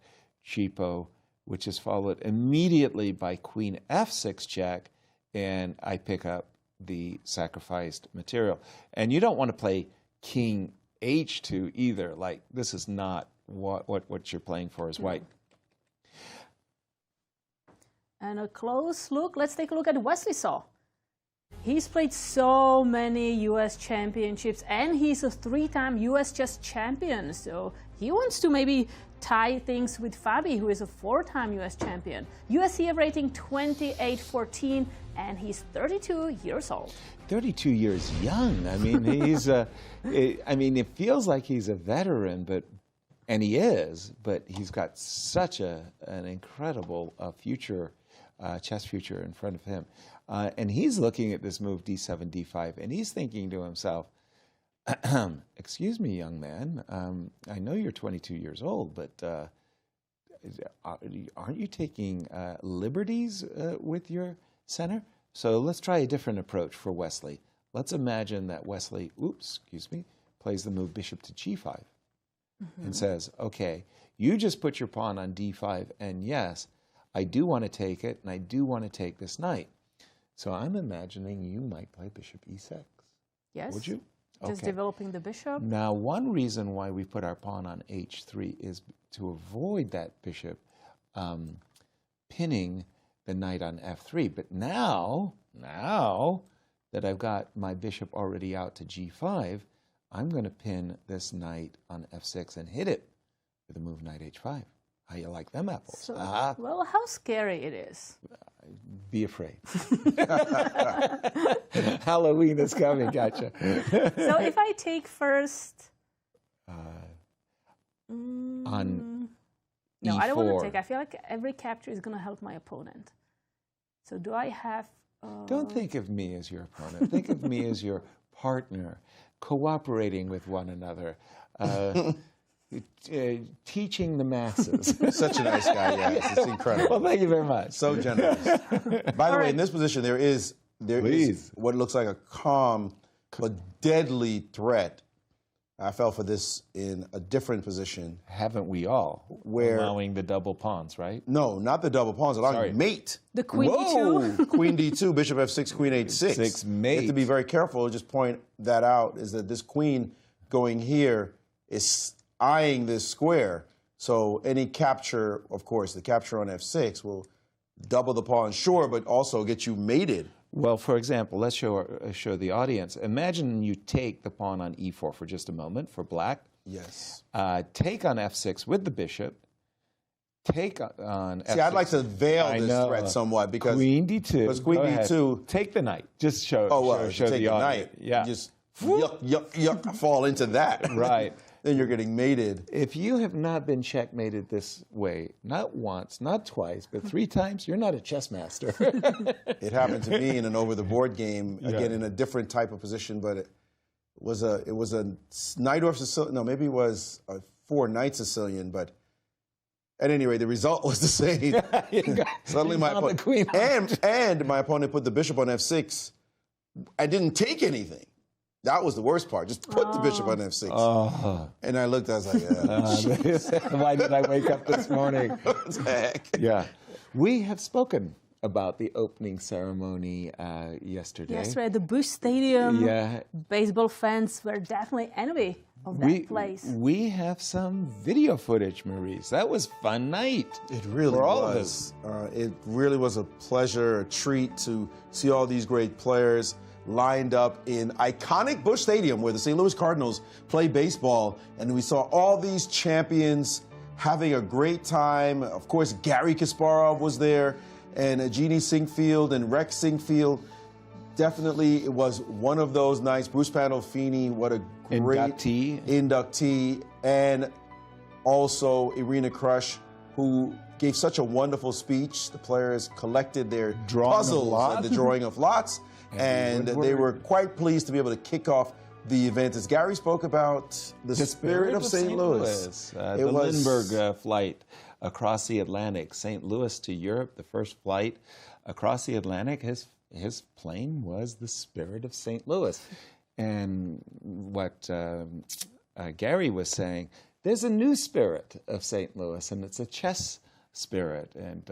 cheapo, which is followed immediately by Queen F6 check, and I pick up the sacrificed material. And you don't want to play King H2 either. Like, this is not what you're playing for as white. And a close look, let's take a look at Wesley Saw. He's played so many US championships, and he's a 3-time US chess champion. So he wants to maybe tie things with Fabi, who is a 4-time US champion. USCF rating 2814, and he's 32 years old. 32 years young. I mean, he's it feels like he's a veteran, and he is, but he's got such an incredible future. Chess future in front of him. And he's looking at this move D7, D5, and he's thinking to himself, excuse me, young man, I know you're 22 years old, but aren't you taking liberties with your center? So let's try a different approach for Wesley. Let's imagine that Wesley, plays the move bishop to G5 and says, okay, you just put your pawn on D5, and yes, I do want to take it, and I do want to take this knight. So I'm imagining you might play bishop E6. Yes. Would you? Just developing the bishop. Now, one reason why we put our pawn on H3 is to avoid that bishop pinning the knight on F3. But now that I've got my bishop already out to G5, I'm going to pin this knight on F6 and hit it with the move knight H5. How you like them apples? So, well, how scary it is. Be afraid. Halloween is coming, gotcha. So if I take first... on No, E4. I don't want to take. I feel like every capture is going to help my opponent. So do I have... Don't think of me as your opponent. Think of me as your partner, cooperating with one another. Teaching the masses. Such a nice guy, yes. It's incredible. Well, thank you very much. So generous. By the way, in this position, there is what looks like a calm but deadly threat. I fell for this in a different position. Haven't we all? Where allowing the double pawns, right? No, not the double pawns. Allowing mate. The queen D2. Queen D2, bishop F6, queen H6. Six mate. You have to be very careful. Just point that out, is that this queen going here is eyeing this square. So any capture, of course, the capture on F6 will double the pawn, sure, but also get you mated. Well, for example, let's show the audience. Imagine you take the pawn on E4 for just a moment for black. Yes. Take on F6 with the bishop. Take on F6. See, I'd like to veil this threat somewhat because Queen D2. Because Queen D2. Take the knight. Just show. Show the audience. Yeah. Just yuck, fall into that. Right. Then you're getting mated. If you have not been checkmated this way, not once, not twice, but 3 times, you're not a chess master. It happened to me in an over-the-board game, again in a different type of position, but it was a knight or Sicilian. No, maybe it was a 4-knight Sicilian, but at any rate, the result was the same. Suddenly my opponent, and my opponent put the bishop on F6. I didn't take anything. That was the worst part. Just put the bishop on f6. And I looked, I was like, why did I wake up this morning? what the heck? Yeah. We have spoken about the opening ceremony yesterday. Yesterday at the Bush Stadium, Yeah. baseball fans were definitely envy of that place. We have some video footage, Maurice. That was fun night. It really for all was. It really was a pleasure, a treat to see all these great players lined up in iconic Busch Stadium where the St. Louis Cardinals play baseball. And we saw all these champions having a great time. Of course, Garry Kasparov was there, and Jeannie Sinkfield and Rex Sinkfield. Definitely, it was one of those nights. Bruce Pandolfini, what a great inductee. And also Irina Krush, who gave such a wonderful speech. The players collected their puzzles and the drawing of lots. And they were quite pleased to be able to kick off the event. As Gary spoke about the spirit of St. Louis. The Lindbergh flight across the Atlantic, St. Louis to Europe, the first flight across the Atlantic. His plane was the spirit of St. Louis. And what Gary was saying, there's a new spirit of St. Louis, and it's a chess spirit. And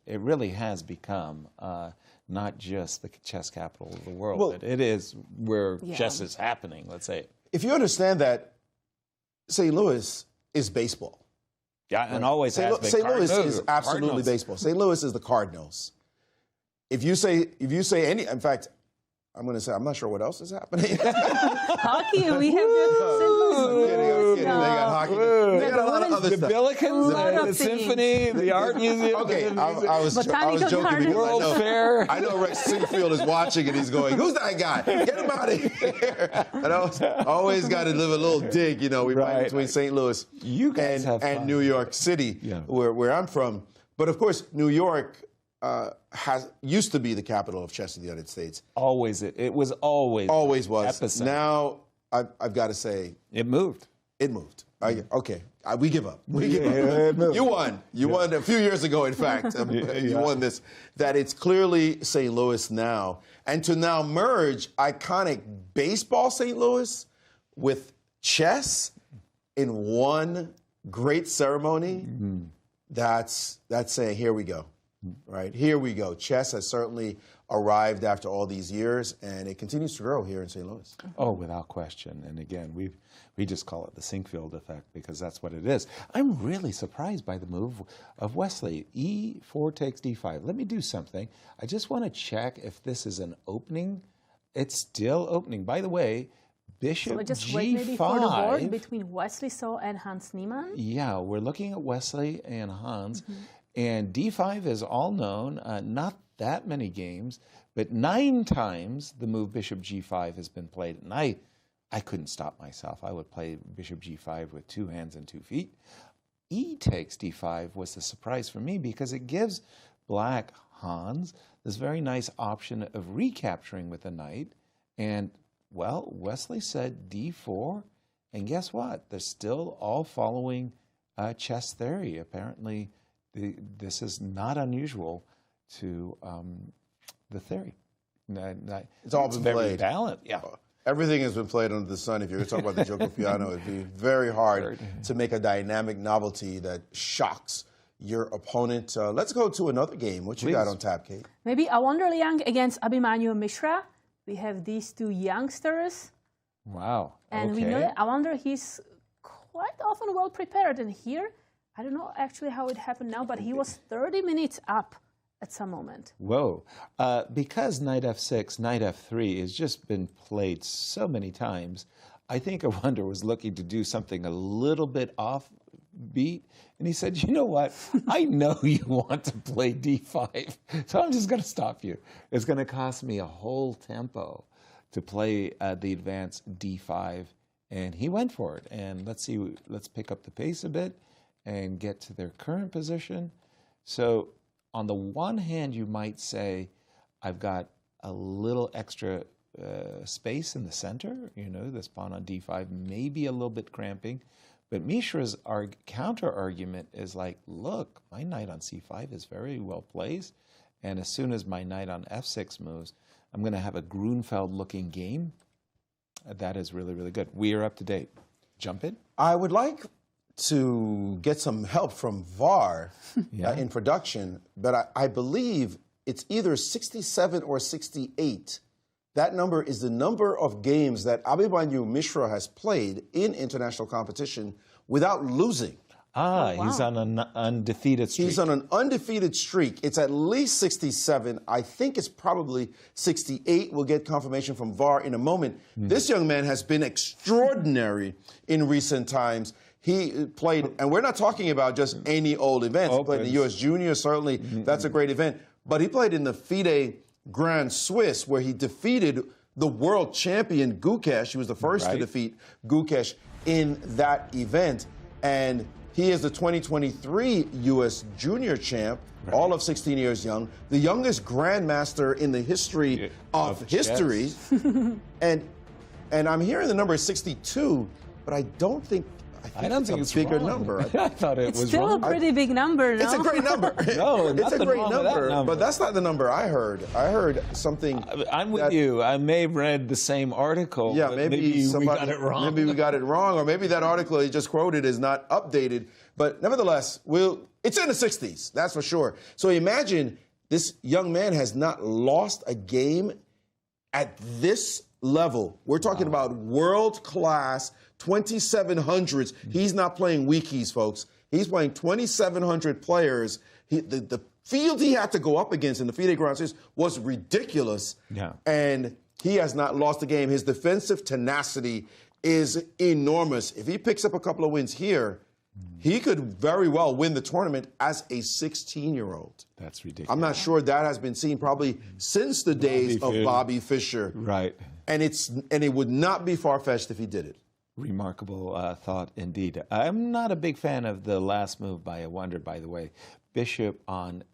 it really has become not just the chess capital of the world. Well, it is where chess is happening, let's say. If you understand that St. Louis is baseball. Yeah, and always has been. St. Louis is absolutely baseball. St. Louis is the Cardinals. If you say any, in fact, I'm going to say, I'm not sure what else is happening. Hockey, we have the St. Louis. I'm kidding. They got hockey. They got a lot of other stuff. The Billikens, the Symphony, the Art Museum. Okay, I was joking because World Fair. I know Rex Sinkfield is watching and he's going, who's that guy? Get him out of here. And I always got to live a little dig, we right between St. Louis and New York City, where I'm from. But of course, New York used to be the capital of chess in the United States. It was always was. Epicenter. Now I've got to say it moved. Okay, we give up. You won. You won a few years ago, in fact. You won this. That it's clearly St. Louis now, and to now merge iconic baseball St. Louis with chess in one great ceremony. That's saying, here we go. Right, here we go. Chess has certainly arrived after all these years, and it continues to grow here in St. Louis. Oh, without question. And again, we just call it the Sinkfield effect because that's what it is. I'm really surprised by the move of Wesley. E4 takes D5. Let me do something. I just want to check if this is an opening. It's still opening. By the way, Bishop so just G5. Wait maybe for the board between Wesley and Hans Niemann? Yeah, we're looking at Wesley and Hans. And D5 is all known, not that many games, but 9 times the move Bishop G5 has been played. And I couldn't stop myself. I would play Bishop G5 with 2 hands and 2 feet. E takes D5 was the surprise for me because it gives Black Hans this very nice option of recapturing with a knight. And, well, Wesley said D4, and guess what? They're still all following chess theory. Apparently, this is not unusual to the theory. It's all been played. Balanced. Yeah. Everything has been played under the sun. If you're going to talk about the Gioco Piano, it'd be very hard to make a dynamic novelty that shocks your opponent. Let's go to another game. What you got on tap, Kate? Maybe Awonder Liang against Abhimanyu and Mishra. We have these 2 youngsters. Wow. And we know that Awonder, he's quite often well prepared. And here, I don't know actually how it happened now, but he was 30 minutes up at some moment. Whoa. Because knight f6, knight f3 has just been played so many times, I think Awonder was looking to do something a little bit offbeat. And he said, you know what? I know you want to play d5, so I'm just going to stop you. It's going to cost me a whole tempo to play the advanced d5. And he went for it. And let's pick up the pace a bit and get to their current position. So on the one hand, you might say, I've got a little extra space in the center. This pawn on d5 may be a little bit cramping. But Mishra's counter-argument is like, look, my knight on c5 is very well placed. And as soon as my knight on f6 moves, I'm going to have a Grunfeld-looking game. That is really, really good. We are up to date. Jump in. I would like to get some help from VAR in production, but I believe it's either 67 or 68. That number is the number of games that Abhimanyu Mishra has played in international competition without losing. He's on an undefeated streak. He's on an undefeated streak. It's at least 67. I think it's probably 68. We'll get confirmation from VAR in a moment. This young man has been extraordinary in recent times. He played, and we're not talking about just any old events. He played in the U.S. Junior, certainly. That's a great event. But he played in the FIDE Grand Swiss, where he defeated the world champion Gukesh. He was the first to defeat Gukesh in that event. And he is the 2023 U.S. Junior champ, all of 16 years young, the youngest grandmaster in the history of history. and I'm hearing the number is 62, but I don't think. I don't think it's a bigger number. I thought it was still wrong. a pretty big number, no? It's a great number. No, it's a great number, number, but that's not the number I heard. I heard something. I'm with you. I may have read the same article. Yeah, but maybe we got it wrong. Maybe we got it wrong, or maybe that article he just quoted is not updated. But nevertheless, it's in the 60s, that's for sure. So imagine this young man has not lost a game at this level. We're talking about world-class 2700s. He's not playing weekies, folks. He's playing 2,700 players. The field he had to go up against in the FIDE Grand Swiss was ridiculous. Yeah. And he has not lost a game. His defensive tenacity is enormous. If he picks up a couple of wins here, he could very well win the tournament as a 16-year-old. That's ridiculous. I'm not sure that has been seen probably since the days of Bobby Fischer. Right. And it would not be far-fetched if he did it. Remarkable thought indeed. I'm not a big fan of the last move by Awonder, by the way. Bishop on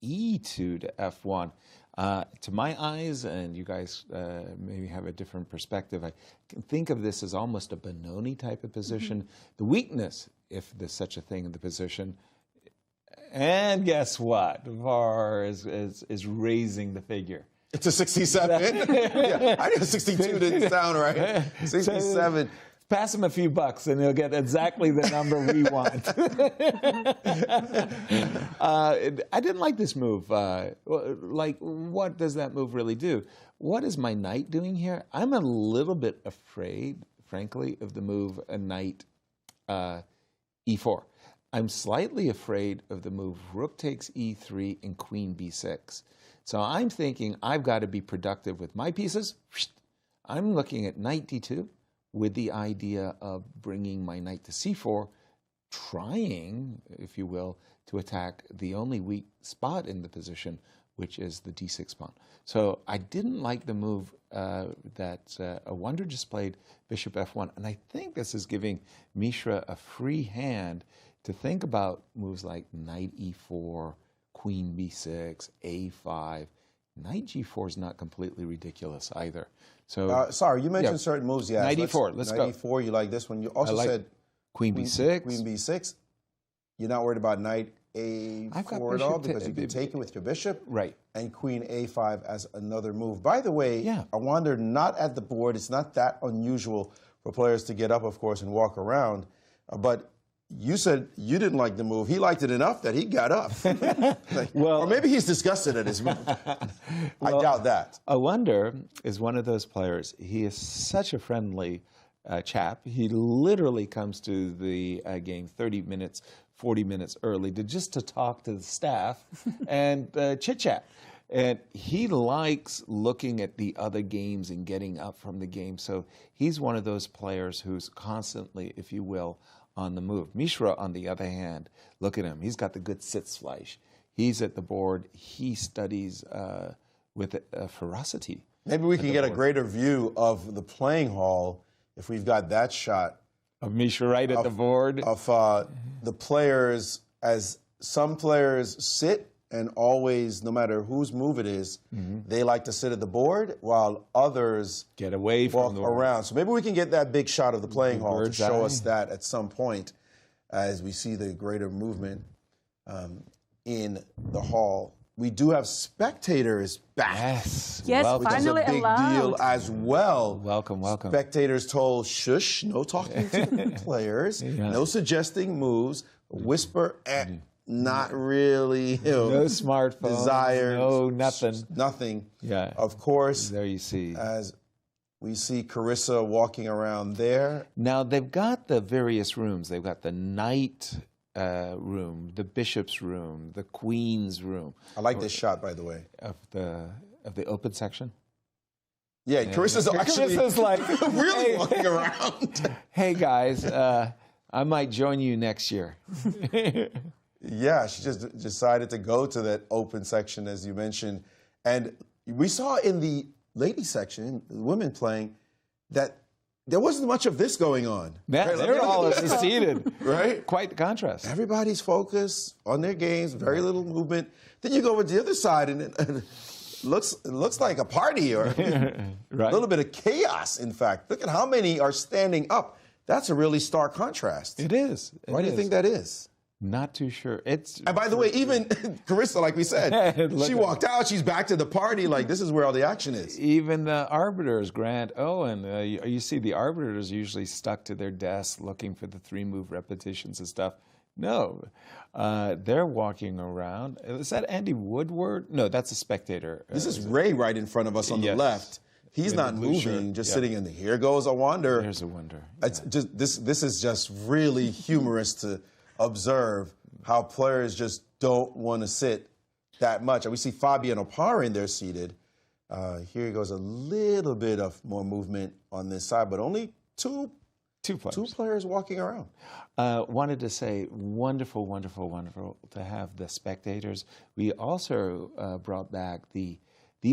E2 to F1. To my eyes, and you guys maybe have a different perspective, I can think of this as almost a Benoni type of position. The weakness, if there's such a thing in the position, and guess what? VAR is raising the figure. It's a 67? Yeah, I knew 62 didn't sound right. 67. Pass him a few bucks and he'll get exactly the number we want. I didn't like this move. Like, what does that move really do? What is my knight doing here? I'm a little bit afraid, frankly, of the move a knight E4. I'm slightly afraid of the move rook takes E3 and queen B6. So I'm thinking I've got to be productive with my pieces. I'm looking at knight D2 with the idea of bringing my knight to C4, trying, if you will, to attack the only weak spot in the position, which is the D6 pawn. So I didn't like the move that Awonder just played, bishop F1, and I think this is giving Mishra a free hand to think about moves like knight E4, queen B6, A5. Knight G4 is not completely ridiculous either. So sorry, you mentioned certain moves. Yeah, knight E4. Let's go. Knight E4. You like this one? You also said queen B6. Queen B6. You're not worried about knight A4 at all because you can take it with your bishop. Right. And queen A5 as another move. By the way, Awonder not at the board. It's not that unusual for players to get up, of course, and walk around. But you said you didn't like the move. He liked it enough that he got up. Or maybe he's disgusted at his move. I doubt that. Awonder is one of those players. He is such a friendly chap. He literally comes to the game 30 minutes, 40 minutes early just to talk to the staff and chit-chat. And he likes looking at the other games and getting up from the game. So he's one of those players who's constantly, if you will, on the move. Mishra, on the other hand, look at him. He's got the good Sitzfleisch. He's at the board. He studies with ferocity. Maybe we can get a greater view of the playing hall if we've got that shot. Of Mishra right at the board. Of the players, as some players sit and always, no matter whose move it is, they like to sit at the board while others get away from walk around. So maybe we can get that big shot of the playing hall to show us that at some point as we see the greater movement in the hall we do have spectators back. Yes. Yes, Welcome. Which is a finally big allowed. deal as well. Welcome, welcome. Spectators told, shush, no talking to the players, no suggesting moves, whisper, not really, No smartphone. desire. No nothing. Nothing. Yeah. Of course, There you see. as we see Carissa walking around there. Now, they've got the various rooms. They've got the knight room, the bishop's room, the queen's room. I like this shot, by the way. Of the open section. Yeah, Carissa's actually Carissa's like, really hey, walking around. hey guys, I might join you next year. Yeah, she just decided to go to that open section, as you mentioned. And we saw in the ladies section, the women playing, that there wasn't much of this going on. Yeah, Right? they're all seated. Right? Quite the contrast. Everybody's focused on their games, very little movement. Then you go over to the other side, and it looks like a party or a little bit of chaos, in fact. Look at how many are standing up. That's a really stark contrast. It is. Why do you think that is? Not too sure. It's. And by the way, even Carissa, like we said, she walked out. She's back to the party. Like, this is where all the action is. Even the arbiters, Grant Owen, you see the arbiters usually stuck to their desks looking for the 3-move repetitions and stuff. No, they're walking around. Is that Andy Woodward? No, that's a spectator. This is Ray right in front of us on the left. He's not moving, just sitting in there. Here goes Awonder. There's Awonder. It's just, this is just really humorous to observe how players just don't want to sit that much. And we see Fabiano and Oparin there seated. Here goes a little bit of more movement on this side, but only two players walking around. Wanted to say wonderful, wonderful, wonderful to have the spectators. We also brought back the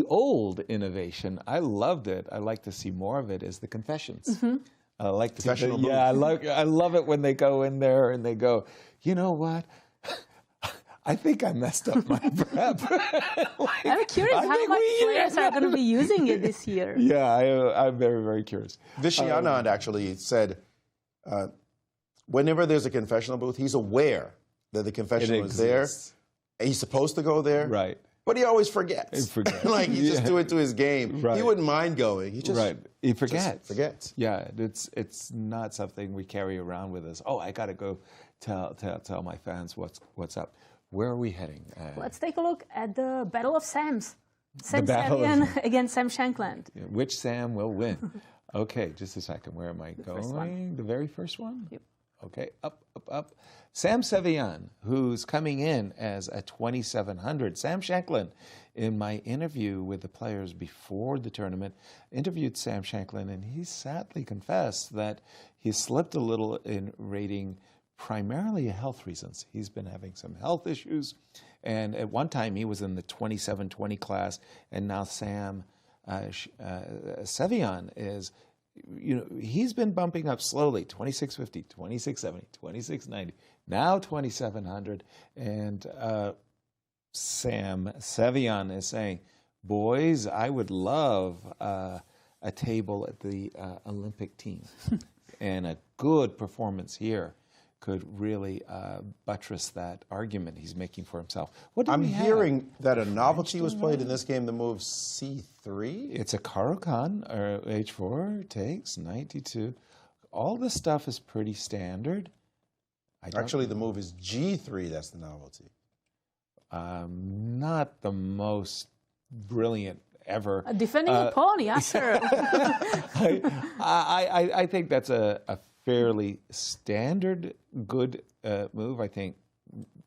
old innovation. I loved it. I like to see more of it. Is the confessions. Mm-hmm. I like to Confessional see. Yeah, I love it when they go in there and they go, you know what? I think I messed up my prep. I'm curious how much players are going to be using it this year. Yeah, I'm very, very curious. Vishayanand actually said, whenever there's a confessional booth, he's aware that the confessional is there. He's supposed to go there. Right. But he always forgets. Like, he just do it to his game. Right. He wouldn't mind going. He just He forgets. Forgets. Yeah, it's not something we carry around with us. Oh, I got to go tell my fans what's up. Where are we heading? Let's take a look at the Battle of Sams. Sam Battle of Sevian against Sam Shankland. Which Sam will win? Okay, just a second. Where am I going? first one. The very first one? Yep. Okay, up, up, up. Sam Sevian, who's coming in as a 2,700. Sam Shankland, in my interview with the players before the tournament, interviewed Sam Shankland, and he sadly confessed that he slipped a little in rating, primarily health reasons. He's been having some health issues, and at one time he was in the 27-20 class, and now Sam Sevian is, he's been bumping up slowly, 2650, 2670, 2690, now 2700, and Sam Sevian is saying, boys, I would love a table at the Olympic team, and a good performance here could really buttress that argument he's making for himself. I'm hearing that a novelty was played in this game, the move C3. It's a Caro-Kann, or H4, takes 92. All this stuff is pretty standard. Actually, the move is G3, that's the novelty. Not the most brilliant ever. Defending the pawn, Yasser. I think that's a fairly standard good move. I think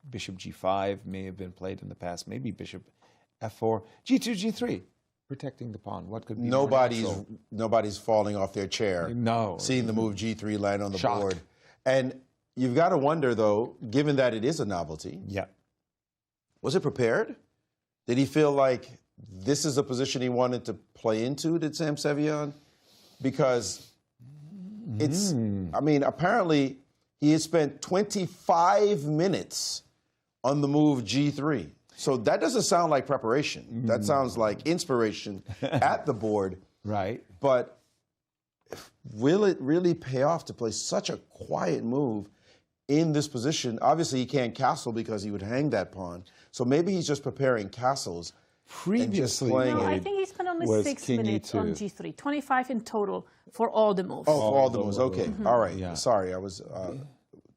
Bishop G5 may have been played in the past. Maybe Bishop F4, G2, G3, protecting the pawn. What could be nobody's falling off their chair. No, seeing the move G3 land on the board. And you've got to wonder, though, given that it is a novelty. Yeah. Was it prepared? Did he feel like this is a position he wanted to play into? Did Sam Sevian? Because it's, I mean, apparently he had spent 25 minutes on the move G3. So that doesn't sound like preparation. That sounds like inspiration at the board. Right. But will it really pay off to play such a quiet move in this position. Obviously, he can't castle because he would hang that pawn. So maybe he's just preparing castles. Previously, No, I think he spent only 6 minutes on G3, 25 in total for all the moves. Oh, for all the moves. Okay. All right. Yeah. Sorry, I was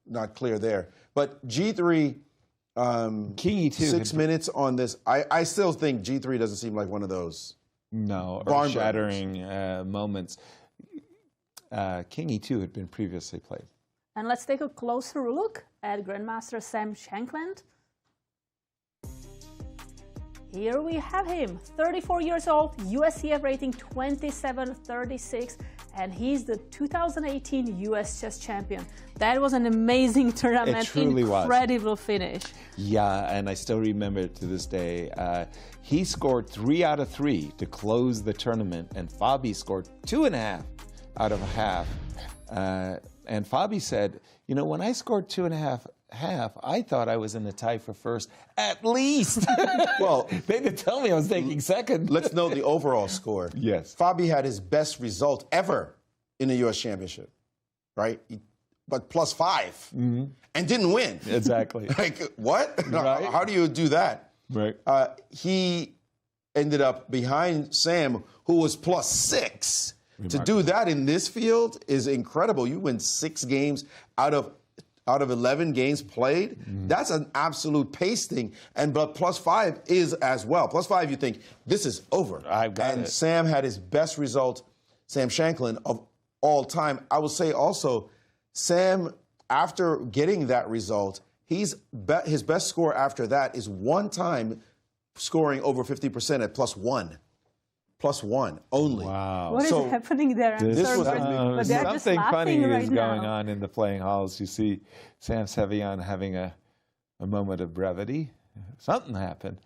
not clear there. But G3, King E2 6 minutes on this. I still think G3 doesn't seem like one of those. No, barn shattering moments. King E2 had been previously played. And let's take a closer look at Grandmaster Sam Shankland. Here we have him, 34 years old, USCF rating 2736, and he's the 2018 US Chess Champion. That was an amazing tournament, It truly incredible finish. Yeah, and I still remember it to this day. He scored 3 out of 3 to close the tournament, and Fabi scored 2.5 out of a half. And Fabi said, you know, when I scored 2.5 half, I thought I was in the tie for first, at least. Well, they didn't tell me I was taking second. let's know the overall score. Yes. Fabi had his best result ever in the U.S. Championship, right? But +5, and didn't win. Exactly. Like, what? Right. How do you do that? Right. He ended up behind Sam, who was +6. To do that in this field is incredible. You win 6 games out of 11 games played. That's an absolute pasting. But +5 is as well. +5, you think, this is over. I've got and it. Sam had his best result, Sam Shankland, of all time. I will say also, Sam, after getting that result, his best score after that is one time scoring over 50% at +1. +1 only. Wow. What is happening there? I'm this sorry, was but they're just something funny laughing right is going now. on in the playing halls. You see Sam Sevian having a moment of brevity. Something happened.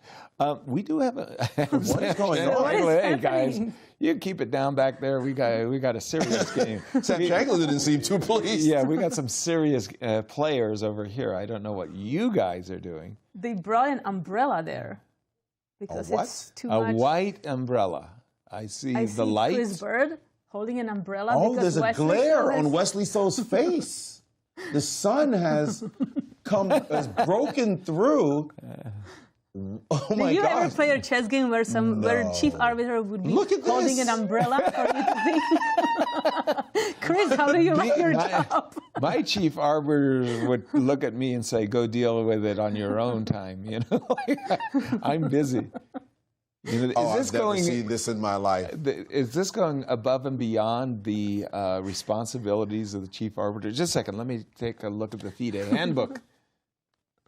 We do have a. What is going on? What is Hey guys, happening? you keep it down back there. We got a serious game. Sam Shankland didn't seem too pleased. Yeah, we got some serious players over here. I don't know what you guys are doing. They brought an umbrella there because what? it's too A much. white umbrella. I see I the see light. Chris Bird holding an umbrella. Oh, because there's a Wesley glare still has- on Wesley So's face. The sun has broken through. Oh my Did you ever gosh. play a chess game where where chief arbiter would be Look at holding this. an umbrella for you to think? Chris, how do you like your job? My chief arbiter would look at me and say, "Go deal with it on your own time." You know, I'm busy. You know, I've never seen this in my life. Is this going above and beyond the responsibilities of the chief arbiter? Just a second, let me take a look at the FIDE handbook.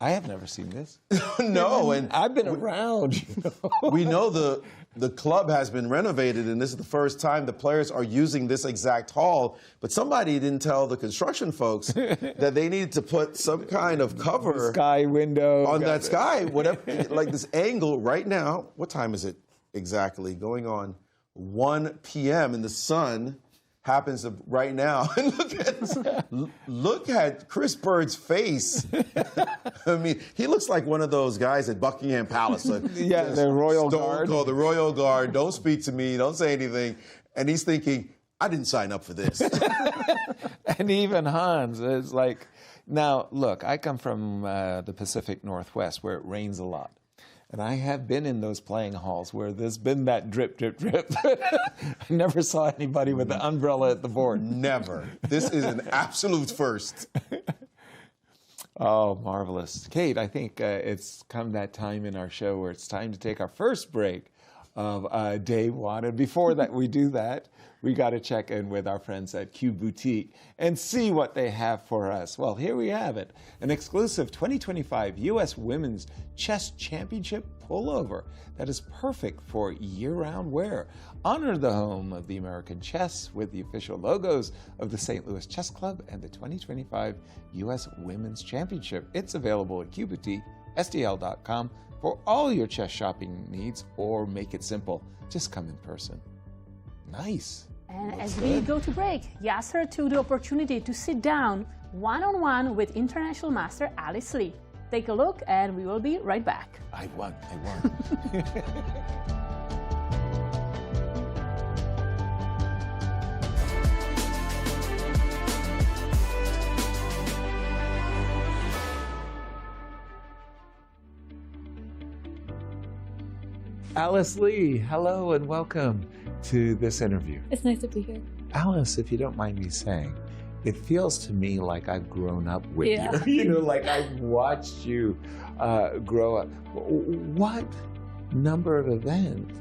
I have never seen this. No, and I've been around. You know? we know the club has been renovated, and this is the first time the players are using this exact hall. But somebody didn't tell the construction folks that they needed to put some kind of cover Sky window on that sky, whatever, like this angle right now. What time is it exactly? Going on 1 p.m. and the sun happens to right now. And look at Chris Bird's face. I mean, he looks like one of those guys at Buckingham Palace. Like, Yeah, the Royal Guard. Called the Royal Guard. Don't speak to me. Don't say anything. And he's thinking, I didn't sign up for this. And even Hans is like, now, look, I come from the Pacific Northwest where it rains a lot. And I have been in those playing halls where there's been that drip, drip, drip. I never saw anybody with an umbrella at the board. Never. This is an absolute first. Oh, marvelous. Kate, I think it's come that time in our show where it's time to take our first break of day one. And before that, we do that, we got to check in with our friends at Q Boutique and see what they have for us. Well, here we have it, an exclusive 2025 U.S. Women's Chess Championship pullover that is perfect for year-round wear. Honor the home of the American chess with the official logos of the St. Louis Chess Club and the 2025 U.S. Women's Championship. It's available at Q Boutique, STL.com for all your chess shopping needs, or make it simple, just come in person. Nice. And as we go to break, Yasser took the opportunity to sit down one-on-one with international master Alice Lee. Take a look and we will be right back. I won. Alice Lee, hello and welcome to this interview. It's nice to be here. Alice, if you don't mind me saying, it feels to me like I've grown up with Yeah. you. You know, like I've watched you grow up. What number of events?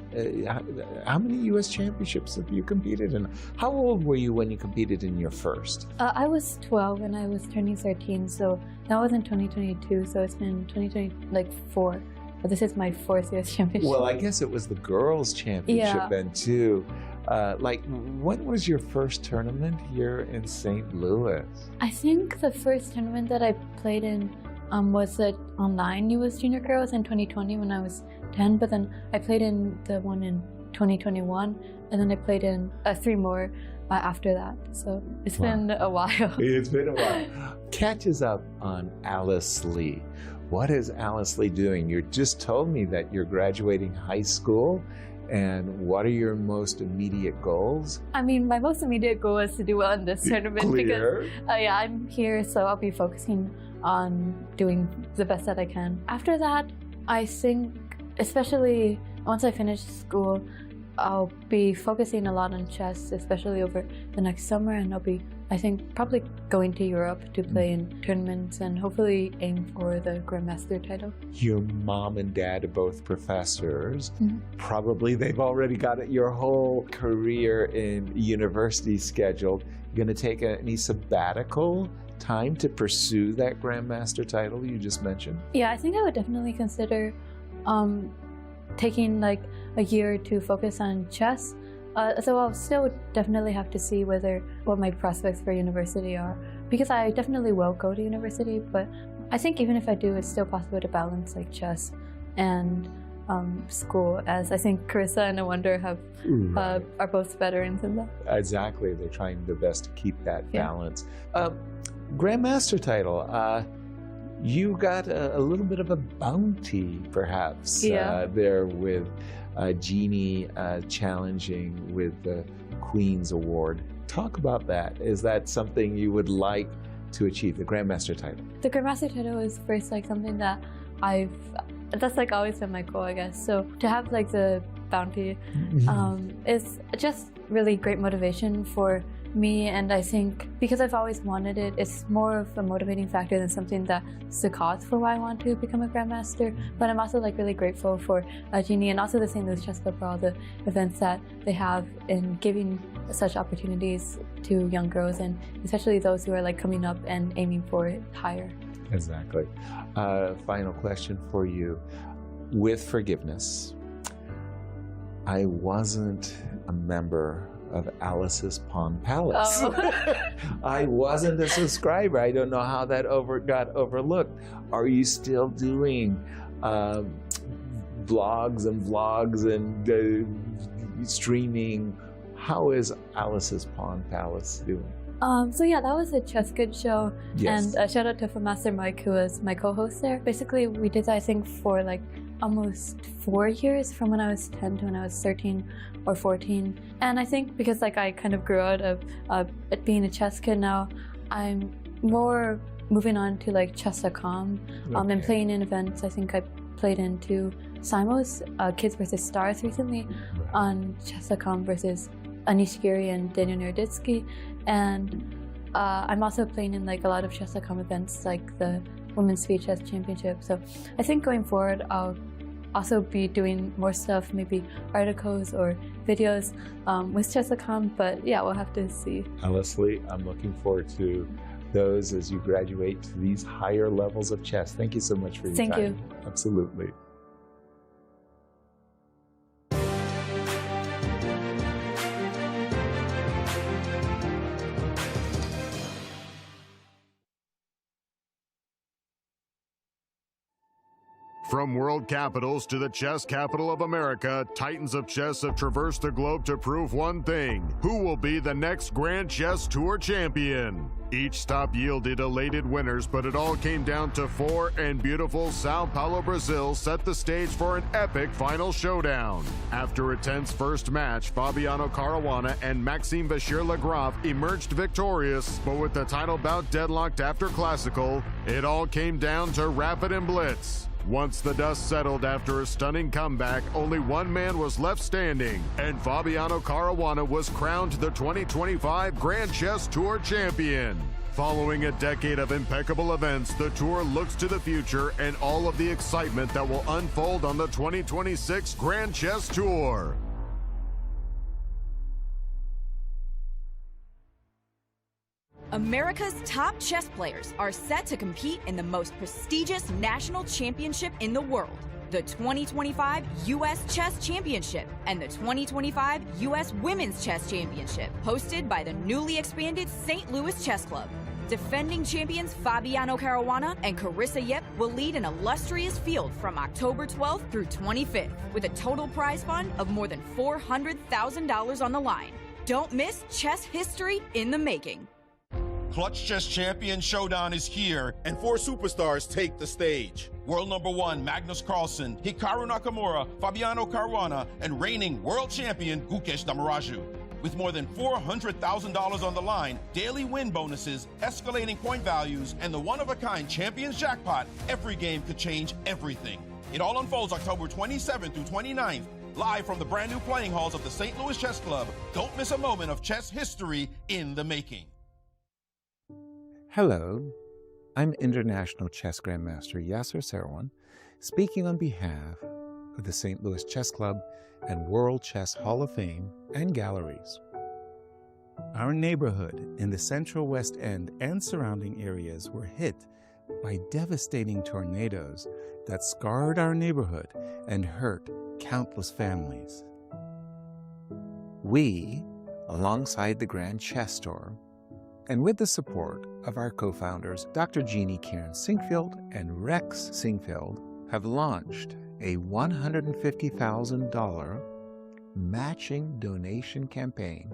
How many U.S. championships have you competed in? How old were you when you competed in your first? I was 12 and I was turning 13, so that was in 2022, so it's been 2024. But this is my 4th U.S. championship. Well, I guess it was the girls' championship then too. When was your first tournament here in St. Louis? I think the first tournament that I played in was the online U.S. Junior Girls in 2020 when I was 10, but then I played in the one in 2021, and then I played in 3 more after that. So it's been a while. It's been a while. Catch us up on Alice Lee. What is Alice Lee doing? You just told me that you're graduating high school, and what are your most immediate goals? I mean, my most immediate goal is to do well in this tournament because I'm here, so I'll be focusing on doing the best that I can. After that, I think, especially once I finish school, I'll be focusing a lot on chess, especially over the next summer, and I'll be, I think, probably going to Europe to play in tournaments and hopefully aim for the Grandmaster title. Your mom and dad are both professors. Probably they've already got your whole career in university scheduled. You're going to take any sabbatical time to pursue that Grandmaster title you just mentioned? Yeah, I think I would definitely consider taking like a year to focus on chess. So I'll still definitely have to see what my prospects for university are, because I definitely will go to university, but I think even if I do, it's still possible to balance like chess and school, as I think Carissa and Awonder are both veterans in that. Exactly, they're trying their best to keep that balance. Grandmaster title, you got a little bit of a bounty perhaps there with Jeannie challenging with the Queen's Award. Talk about that. Is that something you would like to achieve, the Grandmaster title? The Grandmaster title is first like something that that's like always been my goal, I guess. So to have like the bounty is just really great motivation for me, and I think because I've always wanted it, it's more of a motivating factor than something that's the cause for why I want to become a Grandmaster. But I'm also like really grateful for Jeannie and also the St. Louis Chess Club for all the events that they have in giving such opportunities to young girls, and especially those who are like coming up and aiming for it higher. Exactly. Final question for you. With forgiveness, I wasn't a member of Alice's Pawn Palace. I wasn't a subscriber. I don't know how that got overlooked. Are you still doing blogs and vlogs and streaming? How is Alice's Pawn Palace doing? So yeah, that was a Chess Good show, Yes. and shout out to Master Mike, who was my co-host there. Basically, we did that, I think, for like almost 4 years, from when I was 10 to when I was 13 or 14. And I think because like I kind of grew out of being a chess kid now, I'm more moving on to like chess.com and playing in events. I think I played into Simos, Kids vs. Stars recently on chess.com versus Anish Giri and Daniel Naroditsky. And I'm also playing in like a lot of chess.com events like the Women's Speed Chess Championship. So I think going forward, I'll also be doing more stuff, maybe articles or videos with chess.com, but yeah, we'll have to see. Alice Lee, I'm looking forward to those as you graduate to these higher levels of chess. Thank you so much for your time. Thank you. Absolutely. From world capitals to the chess capital of America, titans of chess have traversed the globe to prove one thing: who will be the next Grand Chess Tour champion? Each stop yielded elated winners, but it all came down to 4, and beautiful Sao Paulo, Brazil set the stage for an epic final showdown. After a tense first match, Fabiano Caruana and Maxime Vachier-Lagrave emerged victorious, but with the title bout deadlocked after Classical, it all came down to Rapid and Blitz. Once the dust settled after a stunning comeback, only one man was left standing, and Fabiano Caruana was crowned the 2025 Grand Chess Tour champion. Following a decade of impeccable events, the tour looks to the future and all of the excitement that will unfold on the 2026 Grand Chess Tour. America's top chess players are set to compete in the most prestigious national championship in the world, the 2025 U.S. Chess Championship and the 2025 U.S. Women's Chess Championship, hosted by the newly expanded St. Louis Chess Club. Defending champions Fabiano Caruana and Carissa will lead an illustrious field from October 12th through 25th, with a total prize fund of more than $400,000 on the line. Don't miss chess history in the making. Clutch Chess Champion Showdown is here, And 4 superstars take the stage. world number 1 Magnus Carlsen, Hikaru Nakamura, Fabiano Caruana, and reigning world champion Gukesh Damaraju. With more than $400,000 on the line, daily win bonuses, escalating point values, and the one-of-a-kind Champions Jackpot, every game could change everything. It all unfolds October 27th through 29th, live from the brand new playing halls of the St. Louis Chess Club. Don't miss a moment of chess history in the making. Hello, I'm International Chess Grandmaster Yasser Seirawan, speaking on behalf of the St. Louis Chess Club and World Chess Hall of Fame and Galleries. Our neighborhood in the Central West End and surrounding areas were hit by devastating tornadoes that scarred our neighborhood and hurt countless families. We, alongside the Grand Chess Tour, and with the support of our co-founders, Dr. Jeannie Karen Sinkfield and Rex Sinkfield, have launched a $150,000 matching donation campaign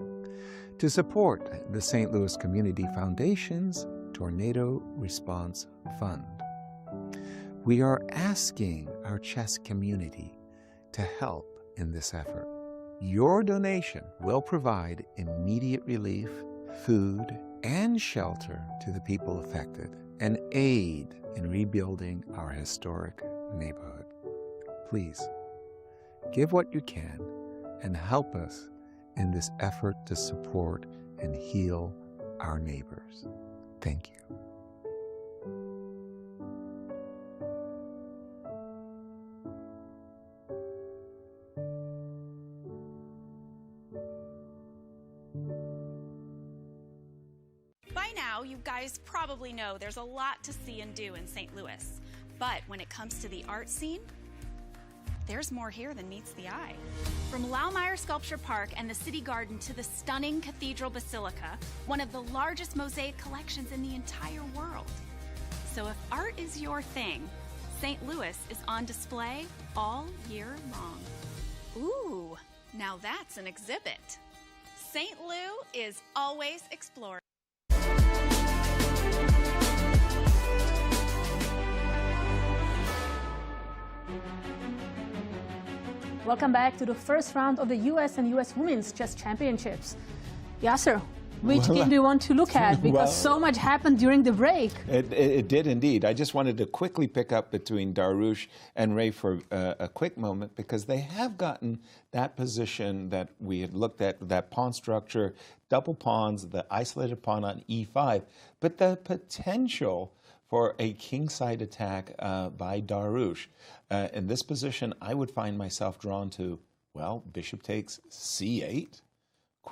to support the St. Louis Community Foundation's Tornado Response Fund. We are asking our chess community to help in this effort. Your donation will provide immediate relief, food, and shelter to the people affected, and aid in rebuilding our historic neighborhood. Please, give what you can and help us in this effort to support and heal our neighbors. Thank you. By now, you guys probably know there's a lot to see and do in St. Louis. But when it comes to the art scene, there's more here than meets the eye. From Laumeier Sculpture Park and the City Garden to the stunning Cathedral Basilica, one of the largest mosaic collections in the entire world. So if art is your thing, St. Louis is on display all year long. Ooh, now that's an exhibit. St. Lou is always exploring. Welcome back to the first round of the U.S. and U.S. Women's Chess Championships. Yasser, which game do you want to look at? Because so much happened during the break. It did indeed. I just wanted to quickly pick up between Dariusz and Ray for a quick moment, because they have gotten that position that we had looked at, that pawn structure, double pawns, the isolated pawn on e5, but the potential for a kingside attack by Dariusz. In this position, I would find myself drawn to, well, bishop takes c8.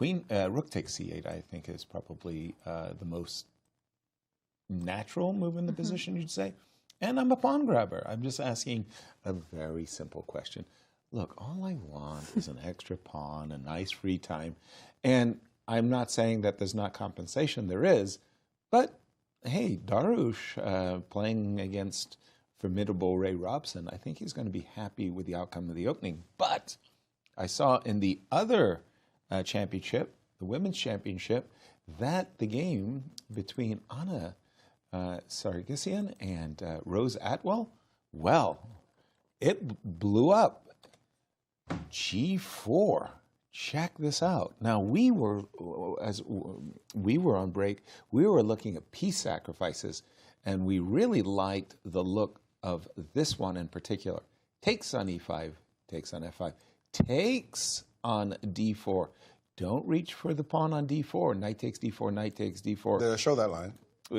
Rook takes c8, I think, is probably the most natural move in the position, you'd say. And I'm a pawn grabber. I'm just asking a very simple question. Look, all I want is an extra pawn, a nice free time. And I'm not saying that there's not compensation. There is. But, hey, Dariusz playing against formidable Ray Robson, I think he's going to be happy with the outcome of the opening. But I saw in the other championship, the women's championship, that the game between Anna Sargsyan and Rose Atwell, well, it blew up. G4. Check this out. Now, as we were on break, we were looking at piece sacrifices, and we really liked the look of this one in particular. Takes on e5, takes on f5, takes on d4. Don't reach for the pawn on d4. Knight takes d4, knight takes d4. Show that line.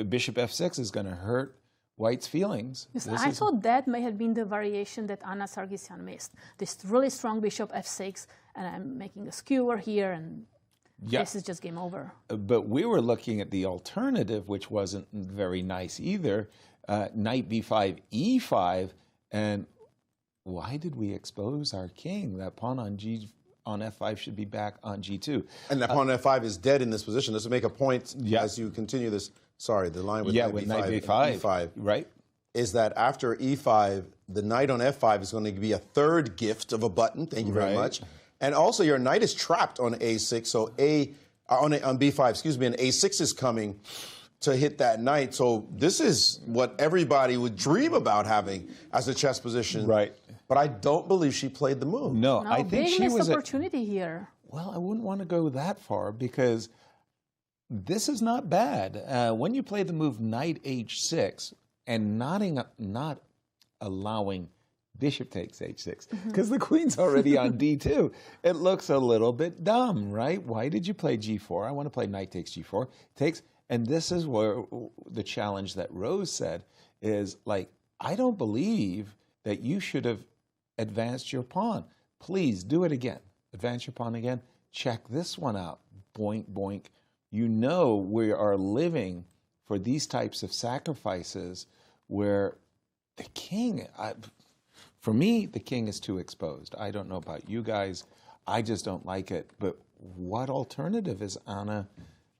Bishop f6 is going to hurt White's feelings. Yes, I thought that may have been the variation that Anna Sargsyan missed. This really strong bishop f6, and I'm making a skewer here, and this is just game over. But we were looking at the alternative, which wasn't very nice either. Knight b5, e5, and why did we expose our king? That pawn on f5 should be back on g2. And that pawn on f5 is dead in this position. This will make a point as you continue this. Sorry, the line with knight b5, e5, right? Is that after e5, the knight on f5 is going to be a third gift of a button. Thank you very much. And also, your knight is trapped on a6, so on b5, excuse me, and a6 is coming to hit that knight. So this is what everybody would dream about having as a chess position. Right. But I don't believe she played the move. No, I think she was opportunity here. Well, I wouldn't want to go that far because this is not bad. When you play the move knight h6 and not allowing bishop takes h6, because the queen's already on d2, it looks a little bit dumb, right? Why did you play g4? I want to play knight takes g4. Takes, and this is where the challenge that Rose said is, like, I don't believe that you should have advanced your pawn. Please do it again. Advance your pawn again. Check this one out. Boink, boink. You know we are living for these types of sacrifices where the king, for me, the king is too exposed. I don't know about you guys. I just don't like it. But what alternative is Anna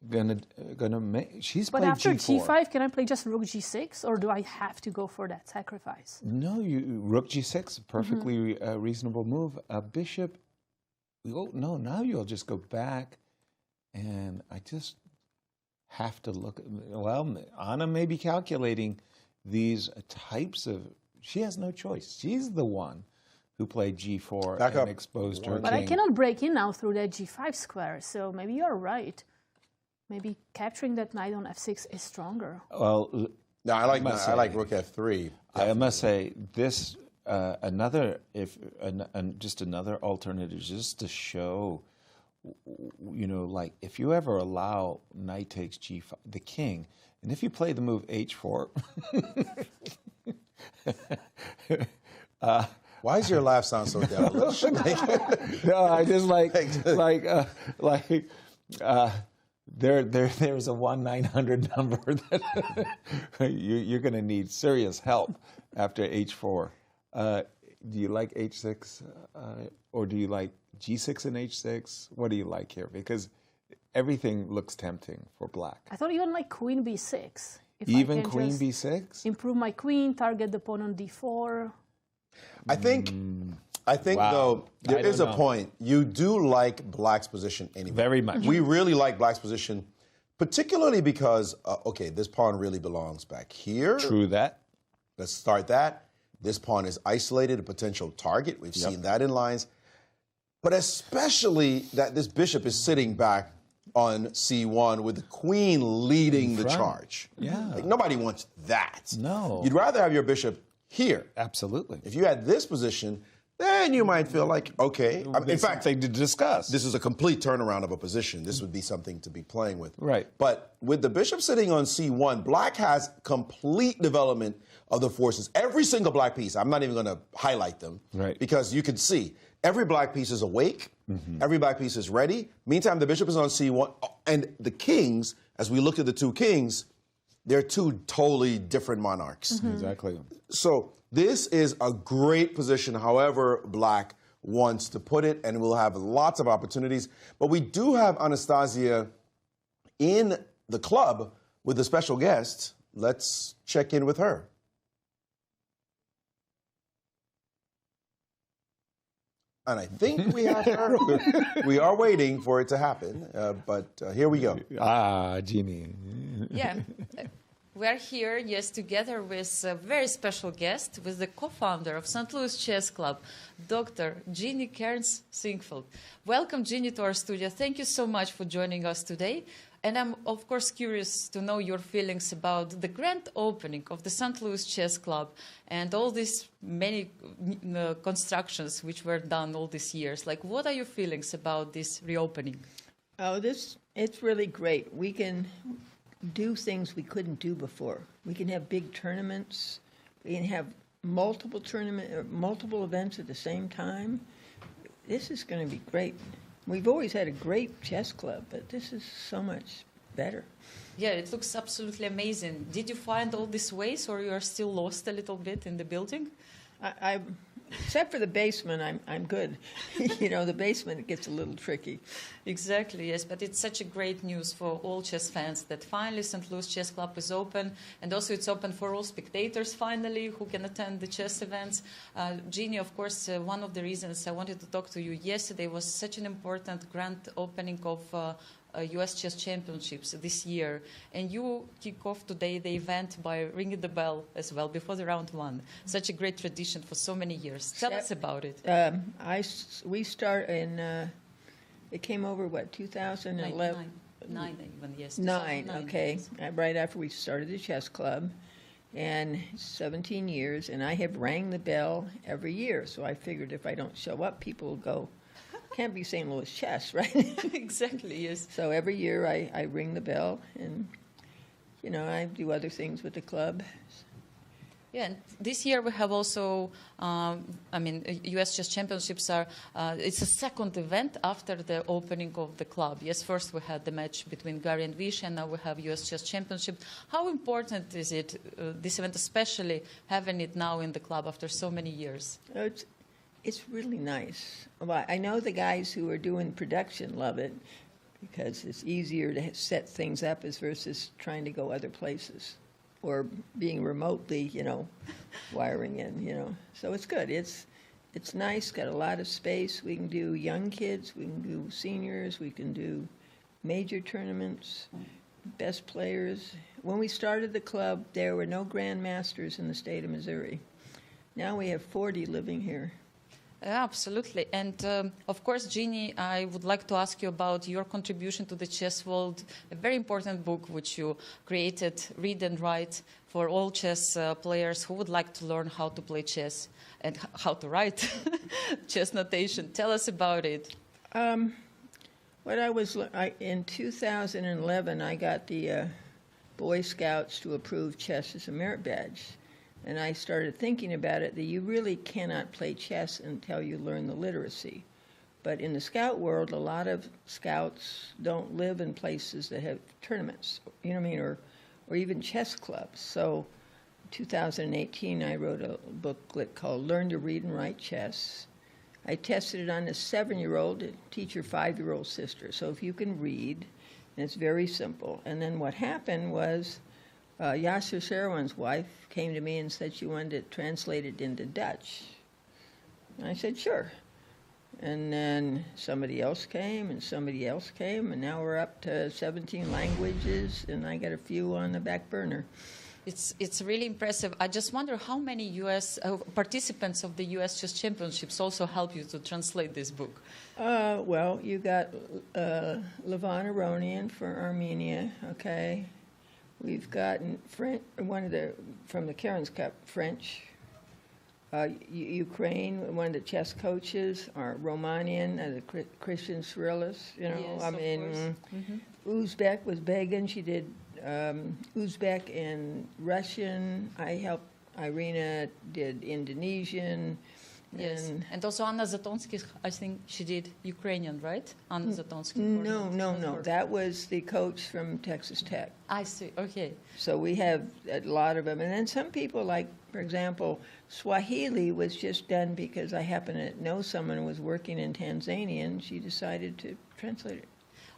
gonna make? She's played after g4. g5, can I play just rook g6, or do I have to go for that sacrifice? No, rook g6, perfectly reasonable move. Bishop, oh, no, now you'll just go back. And I just have to look at, well, Anna may be calculating these types of, she has no choice. She's the one who played g4 and exposed her But king. I cannot break in now through that g5 square, so maybe you're right. Maybe capturing that knight on f6 is stronger. Well, no, I like rook f3. I must say, this, just another alternative, just to show, you know, like if you ever allow knight takes g5, the king, and if you play the move h4. Why does your laugh sound so devilish? No, I just there's a 1-900 number that you're going to need serious help after h4. Do you like h6 or do you like g6 and h6? What do you like here? Because everything looks tempting for black. I thought even like queen b6. Even queen b6? Improve my queen, target the pawn on d4. I think though, there is a point. You do like black's position anyway. Very much. We really like black's position, particularly because, okay, this pawn really belongs back here. True that. Let's start that. This pawn is isolated, a potential target. We've seen that in lines. But especially that this bishop is sitting back on c1 with the queen leading the charge. Yeah. Like, nobody wants that. No. You'd rather have your bishop here. Absolutely. If you had this position, then you might feel like, okay. In fact, something to discuss. This is a complete turnaround of a position. This would be something to be playing with. Right. But with the bishop sitting on c1, black has complete development of the forces. Every single black piece, I'm not even going to highlight them. Right. Because you can see every black piece is awake. Every black piece is ready. Meantime, the bishop is on c1. And the kings, as we look at the two kings, they're two totally different monarchs. Exactly. So this is a great position, however black wants to put it, and we'll have lots of opportunities. But we do have Anastasiya in the club with a special guest. Let's check in with her. And I think we have her. We are waiting for it to happen, but here we go. Jeannie. Yeah. We're here, yes, together with a very special guest, with the co-founder of St. Louis Chess Club, Dr. Jeannie Kearns-Singfield. Welcome, Jeannie, to our studio. Thank you so much for joining us today. And I'm, of course, curious to know your feelings about the grand opening of the St. Louis Chess Club and all these many constructions which were done all these years. Like, what are your feelings about this reopening? Oh, it's really great. We can do things we couldn't do before. We can have big tournaments. We can have multiple events at the same time. This is going to be great. We've always had a great chess club, but this is so much better. Yeah, it looks absolutely amazing. Did you find all these ways, or you are still lost a little bit in the building? Except for the basement, I'm good. You know, the basement, it gets a little tricky. Exactly, yes, but it's such a great news for all chess fans that finally St. Louis Chess Club is open, and also it's open for all spectators finally who can attend the chess events. Jeannie, of course, one of the reasons I wanted to talk to you yesterday was such an important grand opening of U.S. Chess Championships this year, and you kick off today the event by ringing the bell as well before the round one. Such a great tradition for so many years. Tell us about it. We start in, it came over, what, 2011? Nine even, yes. 9, okay. Yes. Right after we started the chess club, and 17 years, and I have rang the bell every year, so I figured if I don't show up, people will go, can't be St. Louis Chess, right? Exactly, yes. So every year I ring the bell, and, you know, I do other things with the club. Yeah, and this year we have also, U.S. Chess Championships are, it's a second event after the opening of the club. Yes, first we had the match between Gary and Vish, and now we have U.S. Chess Championship. How important is it, this event, especially having it now in the club after so many years? It's really nice. Well, I know the guys who are doing production love it because it's easier to set things up as versus trying to go other places or being remotely, you know, wiring in, you know. So it's good. It's nice, got a lot of space. We can do young kids, we can do seniors, we can do major tournaments, best players. When we started the club, there were no grandmasters in the state of Missouri. Now we have 40 living here. Absolutely. And, of course, Jeannie, I would like to ask you about your contribution to the chess world, a very important book which you created, Read and Write, for all chess players who would like to learn how to play chess and how to write chess notation. Tell us about it. In 2011, I got the Boy Scouts to approve chess as a merit badge. And I started thinking about it, that you really cannot play chess until you learn the literacy. But in the scout world, a lot of scouts don't live in places that have tournaments, you know what I mean, or even chess clubs. So in 2018, I wrote a booklet called Learn to Read and Write Chess. I tested it on a 7-year-old to teach her 5-year-old sister. So if you can read, and it's very simple. And then what happened was, Yasser, Seirawan's wife, came to me and said she wanted it translated into Dutch. And I said, sure. And then somebody else came, and now we're up to 17 languages, and I got a few on the back burner. It's really impressive. I just wonder how many U.S. Participants of the U.S. Chess Championships also help you to translate this book. Well, you got Levon Aronian for Armenia, okay. We've gotten from the Karen's Cup, French. Ukraine, one of the chess coaches, or Romanian, the Christian Swiercz, you know. Yes, I mean, Uzbek was Began. She did Uzbek and Russian. I helped Irina did Indonesian. Yes, and also Anna Zatonsky, I think she did Ukrainian, right? Anna Zatonsky. No. That was the coach from Texas Tech. I see, okay. So we have a lot of them. And then some people, like, for example, Swahili was just done because I happen to know someone who was working in Tanzania, and she decided to translate it.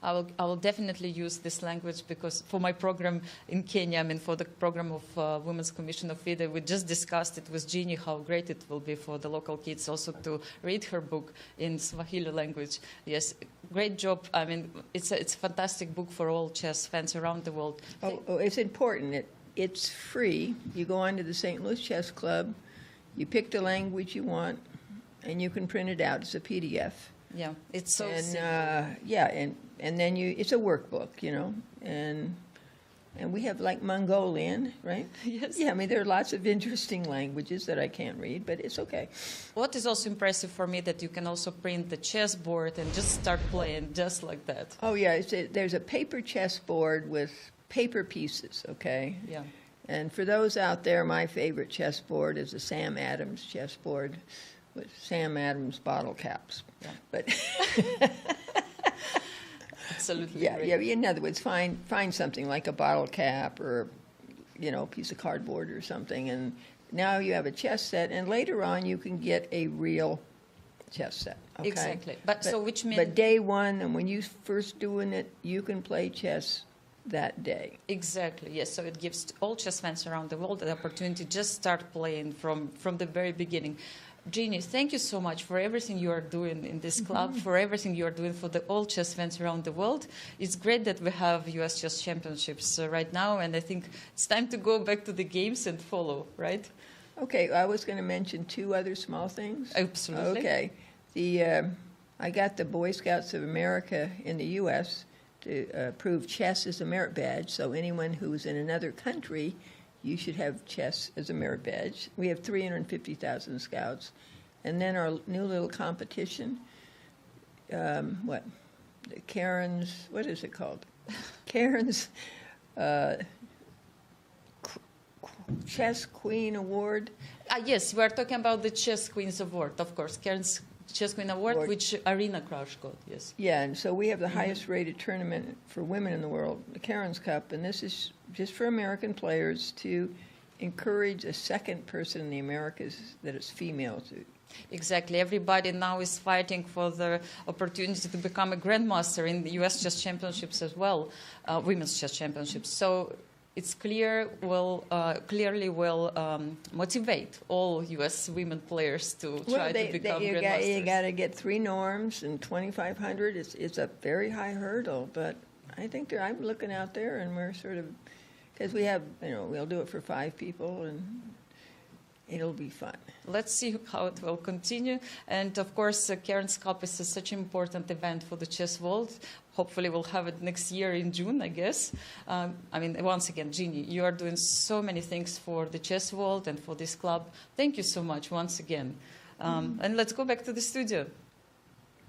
I will definitely use this language because for my program in Kenya, for the program of Women's Commission of FIDE, we just discussed it with Jeannie how great it will be for the local kids also to read her book in Swahili language. Yes, great job. It's a fantastic book for all chess fans around the world. It's important. It's free. You go on to the St. Louis Chess Club, you pick the language you want, and you can print it out. It's a PDF. Yeah, it's so simple. and then it's a workbook, you know, and we have like Mongolian, right? Yes. Yeah, I mean, there are lots of interesting languages that I can't read, but it's okay. What is also impressive for me that you can also print the chessboard and just start playing just like that. Oh, yeah, there's a paper chessboard with paper pieces, okay? Yeah. And for those out there, my favorite chessboard is the Sam Adams chessboard with Sam Adams bottle caps. Yeah. But absolutely. Yeah, great. yeah. In other words, find something like a bottle cap or, you know, a piece of cardboard or something, and now you have a chess set. And later on, you can get a real chess set. Okay? Exactly. But so which means. But day one, and when you first doing it, you can play chess that day. Exactly, yes. So it gives all chess fans around the world the opportunity to just start playing from the very beginning. Jeannie, thank you so much for everything you are doing in this club, for everything you are doing for the all chess fans around the world. It's great that we have U.S. Chess Championships right now, and I think it's time to go back to the games and follow, right? Okay, I was going to mention two other small things. Absolutely. Okay. I got the Boy Scouts of America in the U.S. to approve chess as a merit badge, so anyone who's in another country, you should have chess as a merit badge. We have 350,000 scouts. And then our new little competition, Karen's, what is it called? Karen's Chess Queen Award. Yes, we are talking about the Chess Queens Award, of course. Karen's Chess Queen Award, which Irina Krush got, yes. Yeah, and so we have the highest rated tournament for women in the world, the Karen's Cup, and this is just for American players to encourage a second person in the Americas that is female to. Exactly. Everybody now is fighting for the opportunity to become a grandmaster in the U.S. Chess Championships as well, Women's Chess Championships. So it's clearly will motivate all U.S. women players to try to become grandmasters. You got to get 3 norms and 2,500. It's a very high hurdle, but I think I'm looking out there, and we're sort of, because we have, you know, we'll do it for 5 people, and it'll be fun. Let's see how it will continue. And of course, Karen's Cup is such an important event for the chess world. Hopefully we'll have it next year in June, I guess. I mean, once again, Jeannie, you are doing so many things for the chess world and for this club. Thank you so much once again. And let's go back to the studio.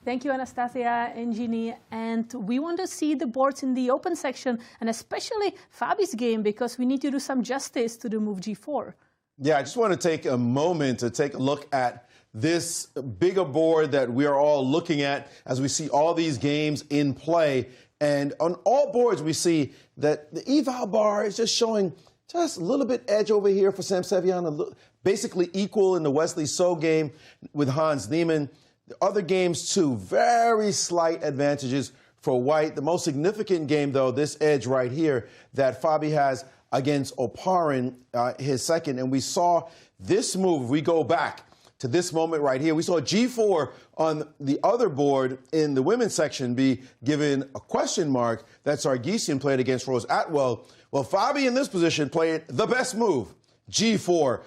Thank you, Anastasiya and Jeannie. And we want to see the boards in the open section, and especially Fabi's game, because we need to do some justice to the move G4. Yeah, I just want to take a moment to take a look at this bigger board that we are all looking at as we see all these games in play. And on all boards, we see that the eval bar is just showing just a little bit edge over here for Sam Sevian, basically equal in the Wesley So game with Hans Niemann. The other games, too, very slight advantages for White. The most significant game, though, this edge right here that Fabi has against Oparin, his second. And we saw this move. We go back to this moment right here. We saw G4 on the other board in the women's section be given a question mark that Sargsyan played against Rose Atwell. Well, Fabi in this position played the best move, G4.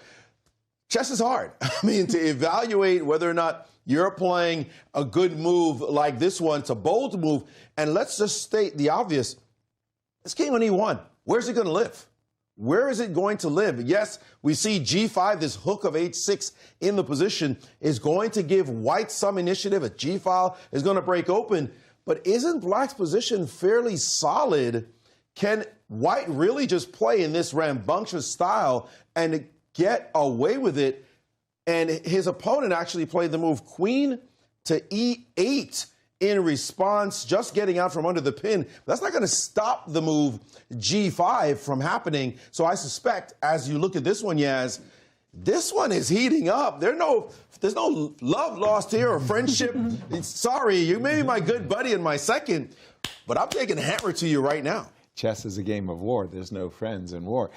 Chess is hard. I mean, to evaluate whether or not you're playing a good move like this one, it's a bold move. And let's just state the obvious. This game on E1, where's it going to live? Where is it going to live? Yes, we see G5, this hook of H6 in the position, is going to give White some initiative. A G file is going to break open. But isn't Black's position fairly solid? Can White really just play in this rambunctious style and get away with it? And his opponent actually played the move Queen to E8 in response, just getting out from under the pin. That's not going to stop the move G5 from happening. So I suspect, as you look at this one, Yaz, this one is heating up. There's no love lost here or friendship. Sorry, you may be my good buddy in my second, but I'm taking a hammer to you right now. Chess is a game of war. There's no friends in war.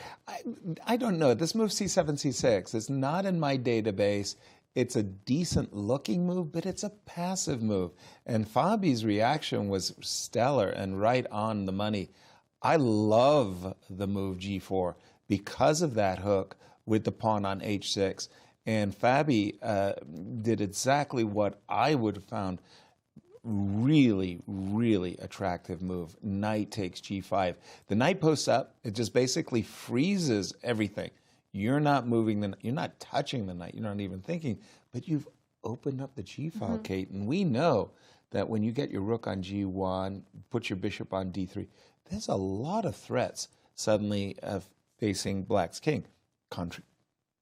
I don't know. This move C7, C6, it's not in my database. It's a decent-looking move, but it's a passive move. And Fabi's reaction was stellar and right on the money. I love the move G4 because of that hook with the pawn on H6. And Fabi did exactly what I would have found really, really attractive move. Knight takes g5. The knight posts up. It just basically freezes everything. You're not moving you're not touching the knight. You're not even thinking, but you've opened up the g file, Kate. And we know that when you get your rook on g1, put your bishop on d3, there's a lot of threats suddenly facing black's king.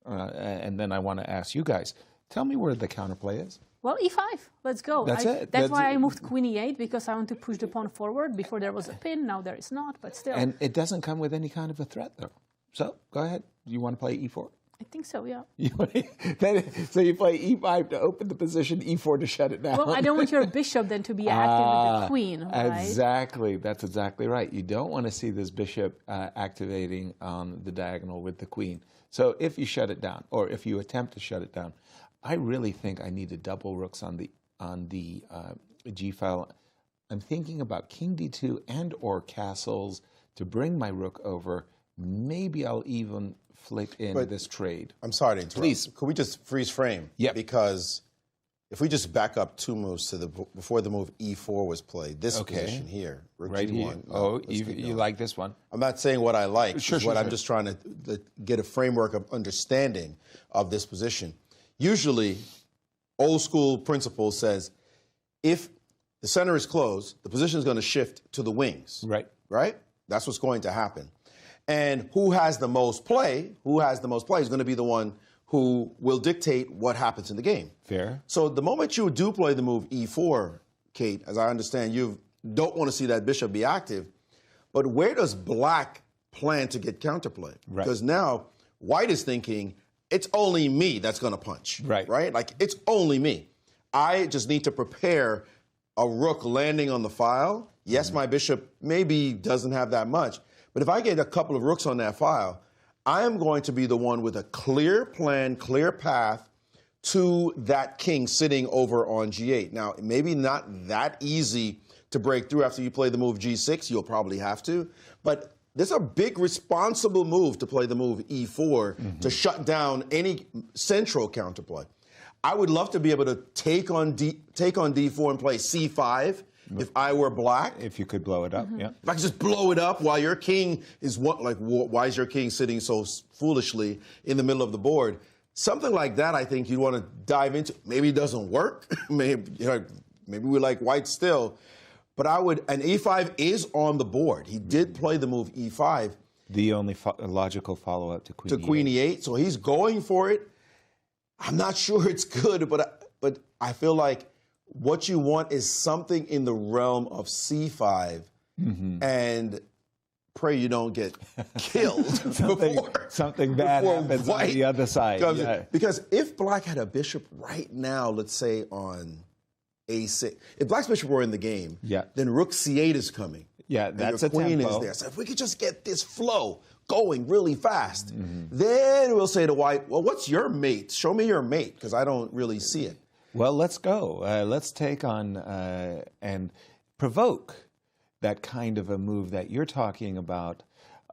And then I want to ask you guys, tell me where the counterplay is. Well, e5. Let's go. That's it. That's why I moved queen e8, because I want to push the pawn forward. Before there was a pin, now there is not, but still. And it doesn't come with any kind of a threat, though. So, go ahead. You want to play e4? I think so, yeah. So you play e5 to open the position, e4 to shut it down. Well, I don't want your bishop then to be active with the queen, right? Exactly. That's exactly right. You don't want to see this bishop activating on the diagonal with the queen. So if you shut it down, or if you attempt to shut it down, I really think I need to double rooks on the g file. I'm thinking about king d2 and or castles to bring my rook over. Maybe I'll even flick in this trade. I'm sorry to interrupt. Please. Could we just freeze frame? Yeah. Because if we just back up 2 moves to before the move e4 was played, this position here, rook right g1. here. No, You like this one? I'm not saying what I like. Sure, I'm just trying to get a framework of understanding of this position. Usually, old school principle says, if the center is closed, the position is going to shift to the wings. Right. Right? That's what's going to happen. And who has the most play is going to be the one who will dictate what happens in the game. Fair. So the moment you do play the move e4, Kate, as I understand, you don't want to see that bishop be active. But where does black plan to get counterplay? Right. Because now white is thinking, it's only me that's going to punch. Right. Right? Like, it's only me. I just need to prepare a rook landing on the file. Yes, my bishop maybe doesn't have that much. But if I get a couple of rooks on that file, I am going to be the one with a clear plan, clear path to that king sitting over on g8. Now, maybe not that easy to break through after you play the move g6. You'll probably have to. But there's a big responsible move to play the move e4 to shut down any central counterplay. I would love to be able to take on d4 and play c5 if I were black. If you could blow it up, yeah. If I could just blow it up while your king is why is your king sitting so foolishly in the middle of the board? Something like that, I think you'd want to dive into. Maybe it doesn't work. maybe we like white still. But and e5 is on the board. He did play the move e5. The only logical follow-up to queen e8. To queen e8, so he's going for it. I'm not sure it's good, but I feel like what you want is something in the realm of c5, and pray you don't get killed something bad happens on the other side. Because if black had a bishop right now, let's say on a6, if black's bishop were in the game, then rook c8 is coming. Yeah, that's a queen tempo. is there. So if we could just get this flow going really fast, then we'll say to white, well, what's your mate? Show me your mate, because I don't really see it. Well, let's go. Let's take on and provoke that kind of a move that you're talking about,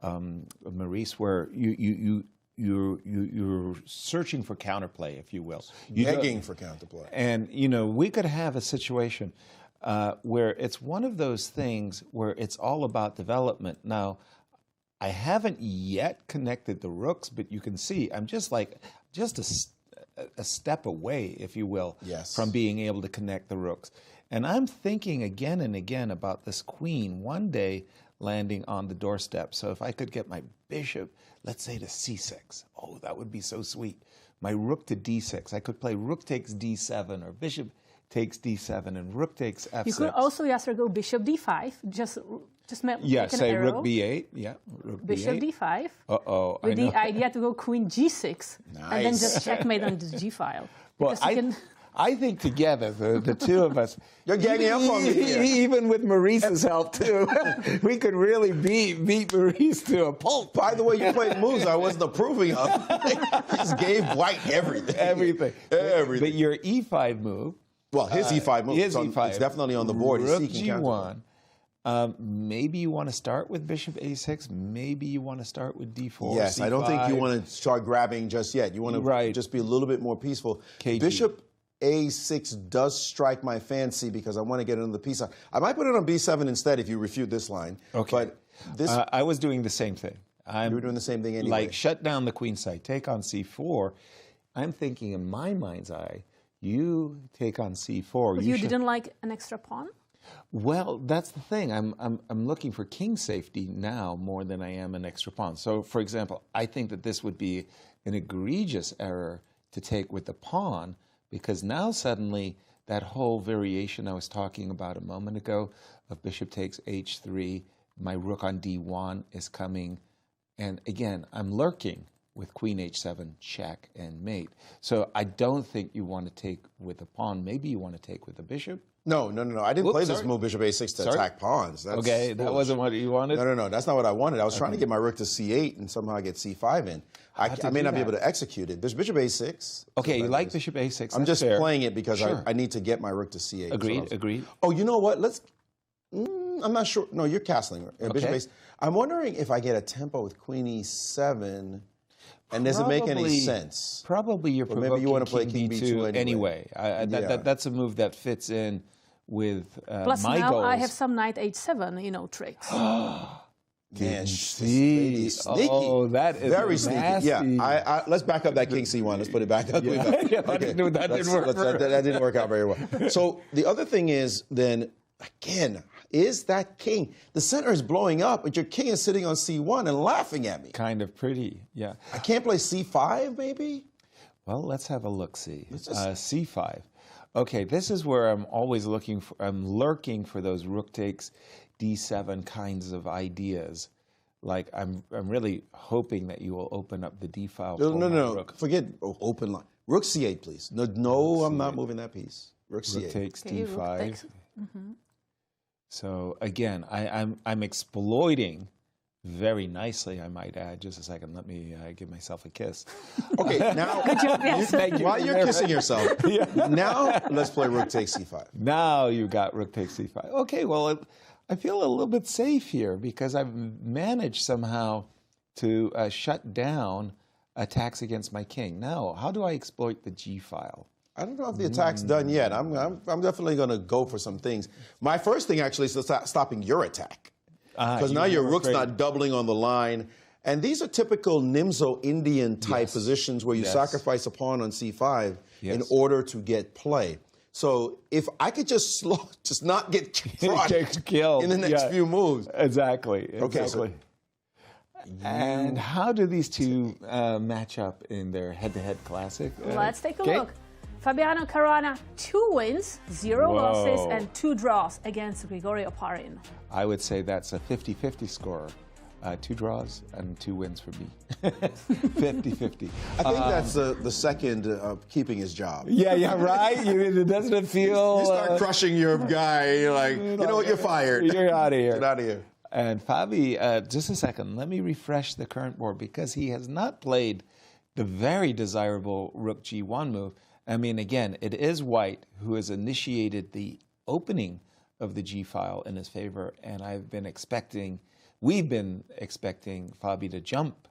Maurice, where you're searching for counterplay, if you will. Begging for counterplay. And, we could have a situation where it's one of those things where it's all about development. Now, I haven't yet connected the rooks, but you can see I'm just a step away, if you will, from being able to connect the rooks. And I'm thinking again and again about this queen one day landing on the doorstep. So if I could get my bishop, let's say to c6, oh, that would be so sweet. My rook to d6, I could play rook takes d7 or bishop takes d7 and rook takes f6. You could also, Yasser, go bishop d5, just make say an arrow. rook b8, rook bishop b8. d5. Uh-oh, with the idea to go queen g6, and then just checkmate on the g file. Well, I think together, the two of us, you're ganging up on me here. Even with Maurice's help too, we could really beat Maurice to a pulp. By the way, you played moves I wasn't approving of. Just gave white everything. But your e5 move. Well, his e5 move. E5. It's definitely on the board. Rook He's seeking g1. Maybe you want to start with bishop a6. Maybe you want to start with d4. Yes, c5. I don't think you want to start grabbing just yet. You want to just be a little bit more peaceful. KG. Bishop A6 does strike my fancy because I want to get another piece. I might put it on B7 instead if you refute this line. Okay. But this, I was doing the same thing. you were doing the same thing anyway. Like, shut down the queen side, take on C4. I'm thinking in my mind's eye, you take on C4. But you didn't like an extra pawn? Well, that's the thing. I'm looking for king safety now more than I am an extra pawn. So, for example, I think that this would be an egregious error to take with the pawn, because now suddenly that whole variation I was talking about a moment ago of bishop takes H3, my rook on D1 is coming, and again, I'm lurking with queen H7, check, and mate. So I don't think you want to take with a pawn. Maybe you want to take with a bishop. No. I didn't play this move, bishop A6, to attack pawns. That's okay, that wasn't what you wanted? No, that's not what I wanted. I was trying to get my rook to C8 and somehow get C5 in. I may not be able to execute it. There's bishop A6. Okay, you like bishop A6. I'm just fair. playing it because Sure. I need to get my rook to C8. Agreed. Oh, you know what? I'm not sure. No, you're castling. Bishop A6. I'm wondering if I get a tempo with queen E7. And does it make any sense? Probably you're provoking maybe you want to play king B2 anyway. That's a move that fits in with Plus my now goals. I have some knight H7, tricks. Man, see. Sneaky. Oh, that is very nasty. sneaky. Yeah, let's back up that king C1. Let's put it back up. That didn't work. That didn't work out very well. So the other thing is then, again, is that king? The center is blowing up, but your king is sitting on C1 and laughing at me. Kind of pretty, yeah. I can't play C5, maybe? Well, let's have a look-see. C5. Okay, this is where I'm always looking for, I'm lurking for those rook takes D7 kinds of ideas. Like, I'm really hoping that you will open up the D file. No. Forget open line. Rook C8, please. No, I'm not moving that piece. Rook C8. Rook takes Okay, D5. rook takes. So again, I'm exploiting very nicely, I might add. Just a second, let me give myself a kiss. Okay, now while you're kissing yourself, now let's play rook takes C5. Now you got rook takes C5. Okay, well, I feel a little bit safe here because I've managed somehow to shut down attacks against my king. Now, how do I exploit the G file? I don't know if the attack's done yet. I'm definitely going to go for some things. My first thing actually is stopping your attack. Because now your rook's not doubling on the line. And these are typical Nimzo Indian type positions where you sacrifice a pawn on C5 in order to get play. So if I could just not get killed in the next few moves. Exactly. Okay, so and how do these two match up in their head-to-head classic? Let's take a look. Fabiano Caruana, 2 wins, 0 losses, and 2 draws against Grigoriy Oparin. I would say that's a 50-50 score. 2 draws and 2 wins for me. 50-50. I think that's the second of keeping his job. Yeah, right? Doesn't it feel... You start crushing your guy, you're like, you know what, you're fired. You're out of here. Get out of here. And Fabi, just a second, let me refresh the current board because he has not played the very desirable rook G1 move. I mean, again, it is white who has initiated the opening of the G file in his favor, and we've been expecting Fabi to jump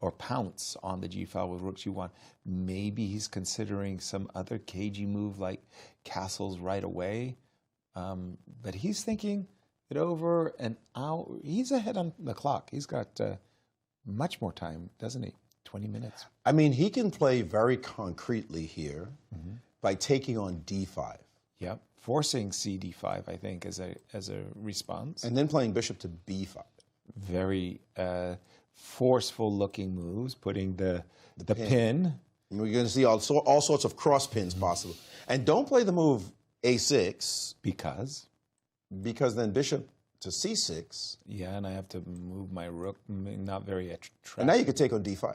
or pounce on the G file with rook G1. Maybe he's considering some other cagey move like castles right away, but he's thinking it over an hour. He's ahead on the clock. He's got much more time, doesn't he? 20 minutes. I mean, he can play very concretely here by taking on D5. Yep, forcing CD5, I think, as a response. And then playing bishop to B5. Very forceful-looking moves, putting the pin. And we're going to see all sorts of cross pins possible. And don't play the move A6. Because? Because then bishop to C6. Yeah, and I have to move my rook, not very attractive. And now you could take on D5.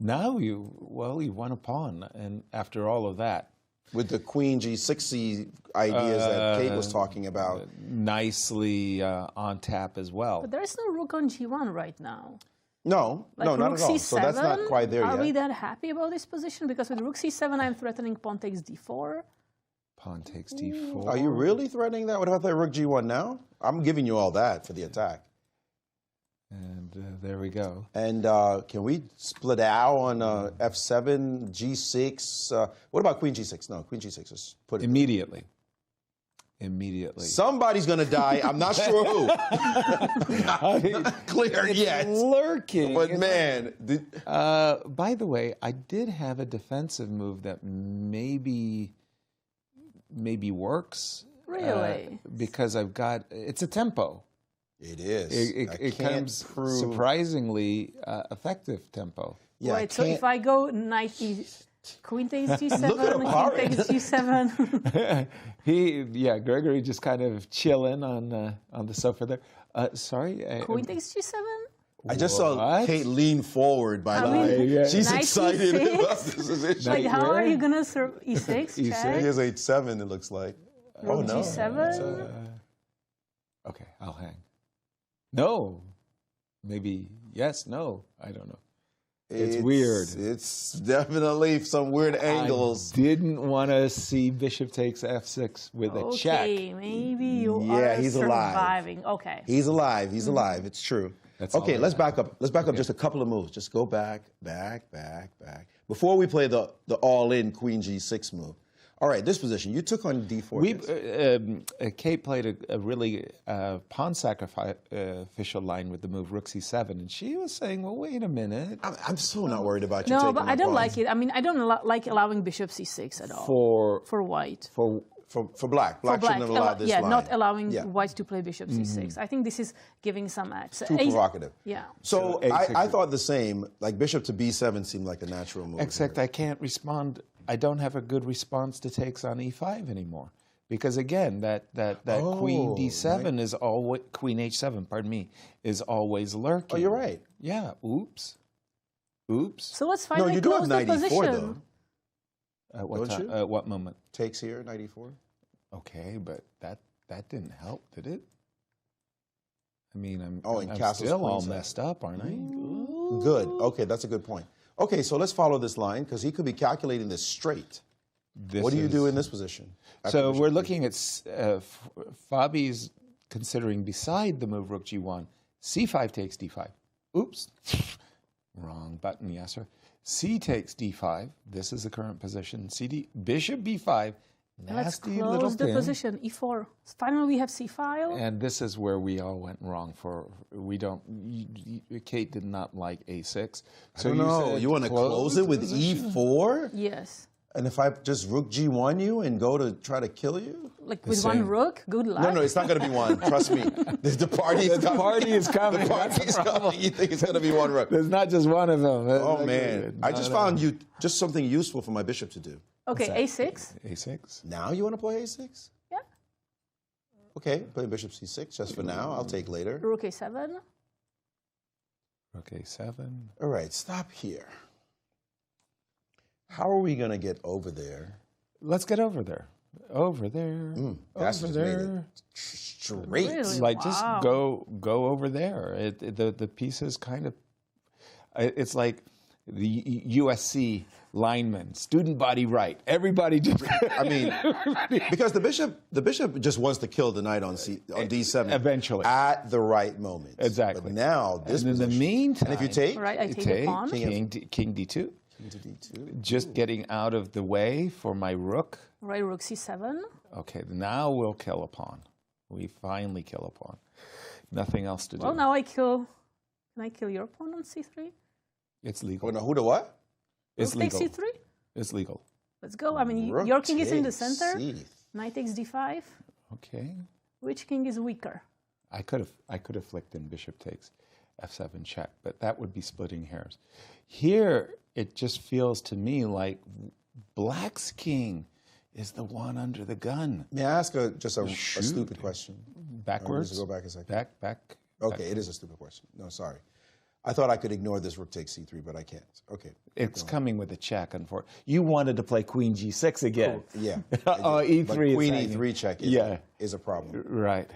Now you want a pawn, and after all of that. With the queen G6 ideas that Kate was talking about. Nicely on tap as well. But there is no rook on G1 right now. No, not at all. C7, so that's not quite there yet. Are we that happy about this position? Because with rook C7, I'm threatening pawn takes D4. Pawn takes D4. Are you really threatening that? What if I play rook G1 now? I'm giving you all that for the attack. And there we go. And can we split out on F7, G6? What about Queen G6? No, Queen G6. Just put it immediately. Immediately. Somebody's going to die. I'm not sure who. Not clear yet. It's lurking. But man. By the way, I did have a defensive move that maybe works. Really? Because I've got, it's a tempo. It is. It comes surprisingly effective tempo. Yeah, right, so if I go knight Queen takes G7, King takes G7. Grigoriy just kind of chilling on the sofa there. Sorry? Queen takes G7? I just saw Kate lean forward, by the way. She's excited about this position. Like, how are you going to serve E6? He has H7, it looks like. Rook G7? Okay, I'll hang. No. Maybe yes, no. I don't know. It's weird. It's definitely some weird angles. I didn't want to see bishop takes F6 with a check. Okay, maybe you are he's surviving. Alive. Okay. He's alive. He's alive. It's true. Okay, let's back up. Let's back up just a couple of moves. Just go back. Before we play the all-in Queen G6 move. All right, this position. You took on D4. Kate played a really pawn sacrificial line with the move Rook C7, and she was saying, well, wait a minute. I'm so not worried about you taking No, but I don't like it. I mean, I don't like allowing bishop C6 at all. For white. For black. Black shouldn't allow this line. Not allowing white to play bishop C6. I think this is giving some edge. Too provocative. Yeah. So I thought the same. Like bishop to B7 seemed like a natural move. Except I can't respond. I don't have a good response to takes on E5 anymore. Because again, that Queen D7 is always, Queen H7, pardon me, is always lurking. Oh, you're right. Yeah, oops. So let's finally close the position. At what moment? Takes here, knight E4. Okay, but that didn't help, did it? I mean, I'm still all messed up, aren't I? Ooh. Good. Okay, that's a good point. Okay, so let's follow this line because he could be calculating this straight. What do you do in this position? So we're looking at Fabi's considering beside the move Rook G1, C5 takes D5. Oops, wrong button, Yasser. C takes D5. This is the current position. CD Bishop B5. Let's little close the pin. position. E4. Finally, we have C file. And this is where we all went wrong. Kate did not like A6. So you want to close it with E4? Yes. And if I just Rook G1 you and go to try to kill you? Like with one rook? Good luck. No, it's not going to be one. Trust me. The party is coming. The party is coming. You think it's going to be one rook. There's not just one of them. Oh, man. I just found you just something useful for my bishop to do. Okay, A6. A6. Now you want to play A6? Yeah. Okay, play bishop C6 just for now. I'll take later. Rook A7. Rook A7. All right, stop here. How are we going to get over there? Let's get over there. Over there. That's over there. Straight. Really? Like just go over there. The pieces kind of. It's like the USC lineman, student body right. Everybody just. I mean, because the bishop just wants to kill the knight on D7 eventually at the right moment. Exactly. But now this. And in the meantime, and if you take, right, I take the pawn. King D2. Just getting out of the way for my rook. Right, Rook C7. Okay, now we'll kill a pawn. We finally kill a pawn. Nothing else to do. Well, now Can I kill your pawn on C3? It's legal. Oh, no, who to what? It's Rook legal. takes C3? It's legal. Let's go. I mean, your king is in the center. Knight takes D5. Okay. Which king is weaker? I could have flicked in bishop takes F7 check, but that would be splitting hairs. Here, it just feels to me like black's king is the one under the gun. May I ask just a stupid question? Backwards? Go back a second. Back. Okay, it is a stupid question. No, sorry. I thought I could ignore this rook takes C3, but I can't. Okay. It's coming with a check, unfortunately. You wanted to play Queen G6 again. Oh, yeah. E3 but Queen E3 check is a problem. Right.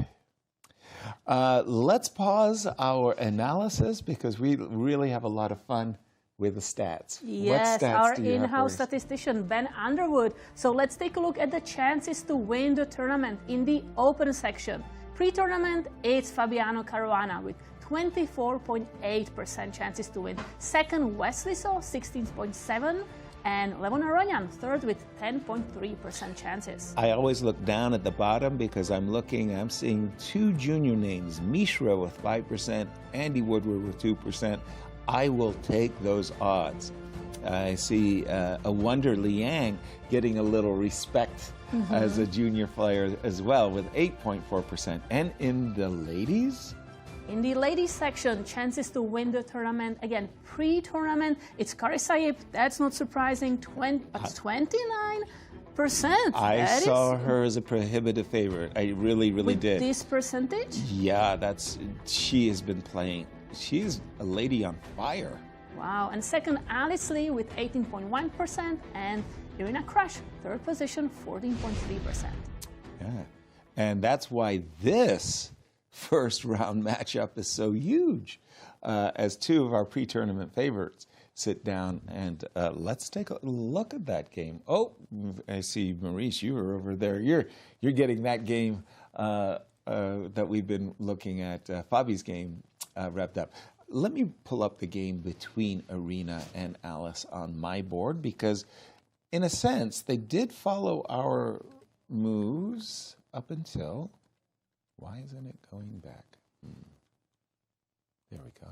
Let's pause our analysis because we really have a lot of fun with the stats. Yes, what stats our do you have, in-house Maurice? statistician, Ben Underwood. So let's take a look at the chances to win the tournament in the open section. Pre-tournament, it's Fabiano Caruana with 24.8% chances to win. Second, Wesley saw 16.7%. And Levon Aronian, third with 10.3% chances. I always look down at the bottom because I'm seeing two junior names, Mishra with 5%, Andy Woodward with 2%. I will take those odds. I see Awonder Liang getting a little respect as a junior player as well with 8.4%. And in the ladies? In the ladies section, chances to win the tournament, again, pre-tournament, it's Carissa, that's not surprising, 29%. I saw her as a prohibitive favorite. I really did. This percentage? Yeah, she has been playing. She's a lady on fire. Wow, and second, Alice Lee with 18.1%, and Irina Krush, third position, 14.3%. Yeah, and that's why this first round matchup is so huge, as two of our pre-tournament favorites sit down and let's take a look at that game. Oh, I see, Maurice, you were over there. You're getting that game that we've been looking at, Fabi's game, wrapped up. Let me pull up the game between Irina and Alice on my board because, in a sense, they did follow our moves up until. Why isn't it going back? There we go.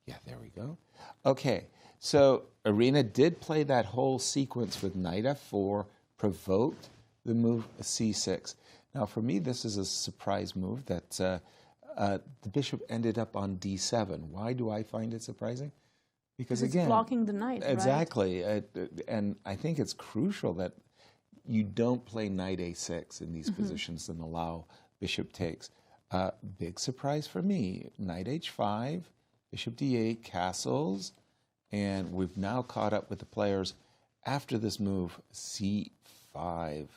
Yeah, there we go. Okay, so Irina did play that whole sequence with knight f4, provoked the move c6. Now, for me, this is a surprise move that the bishop ended up on d7. Why do I find it surprising? Because it's again, blocking the knight, exactly. Right? And I think it's crucial that you don't play knight a6 in these positions and allow bishop takes. Big surprise for me, knight h5, bishop d8, castles, and we've now caught up with the players after this move, c5.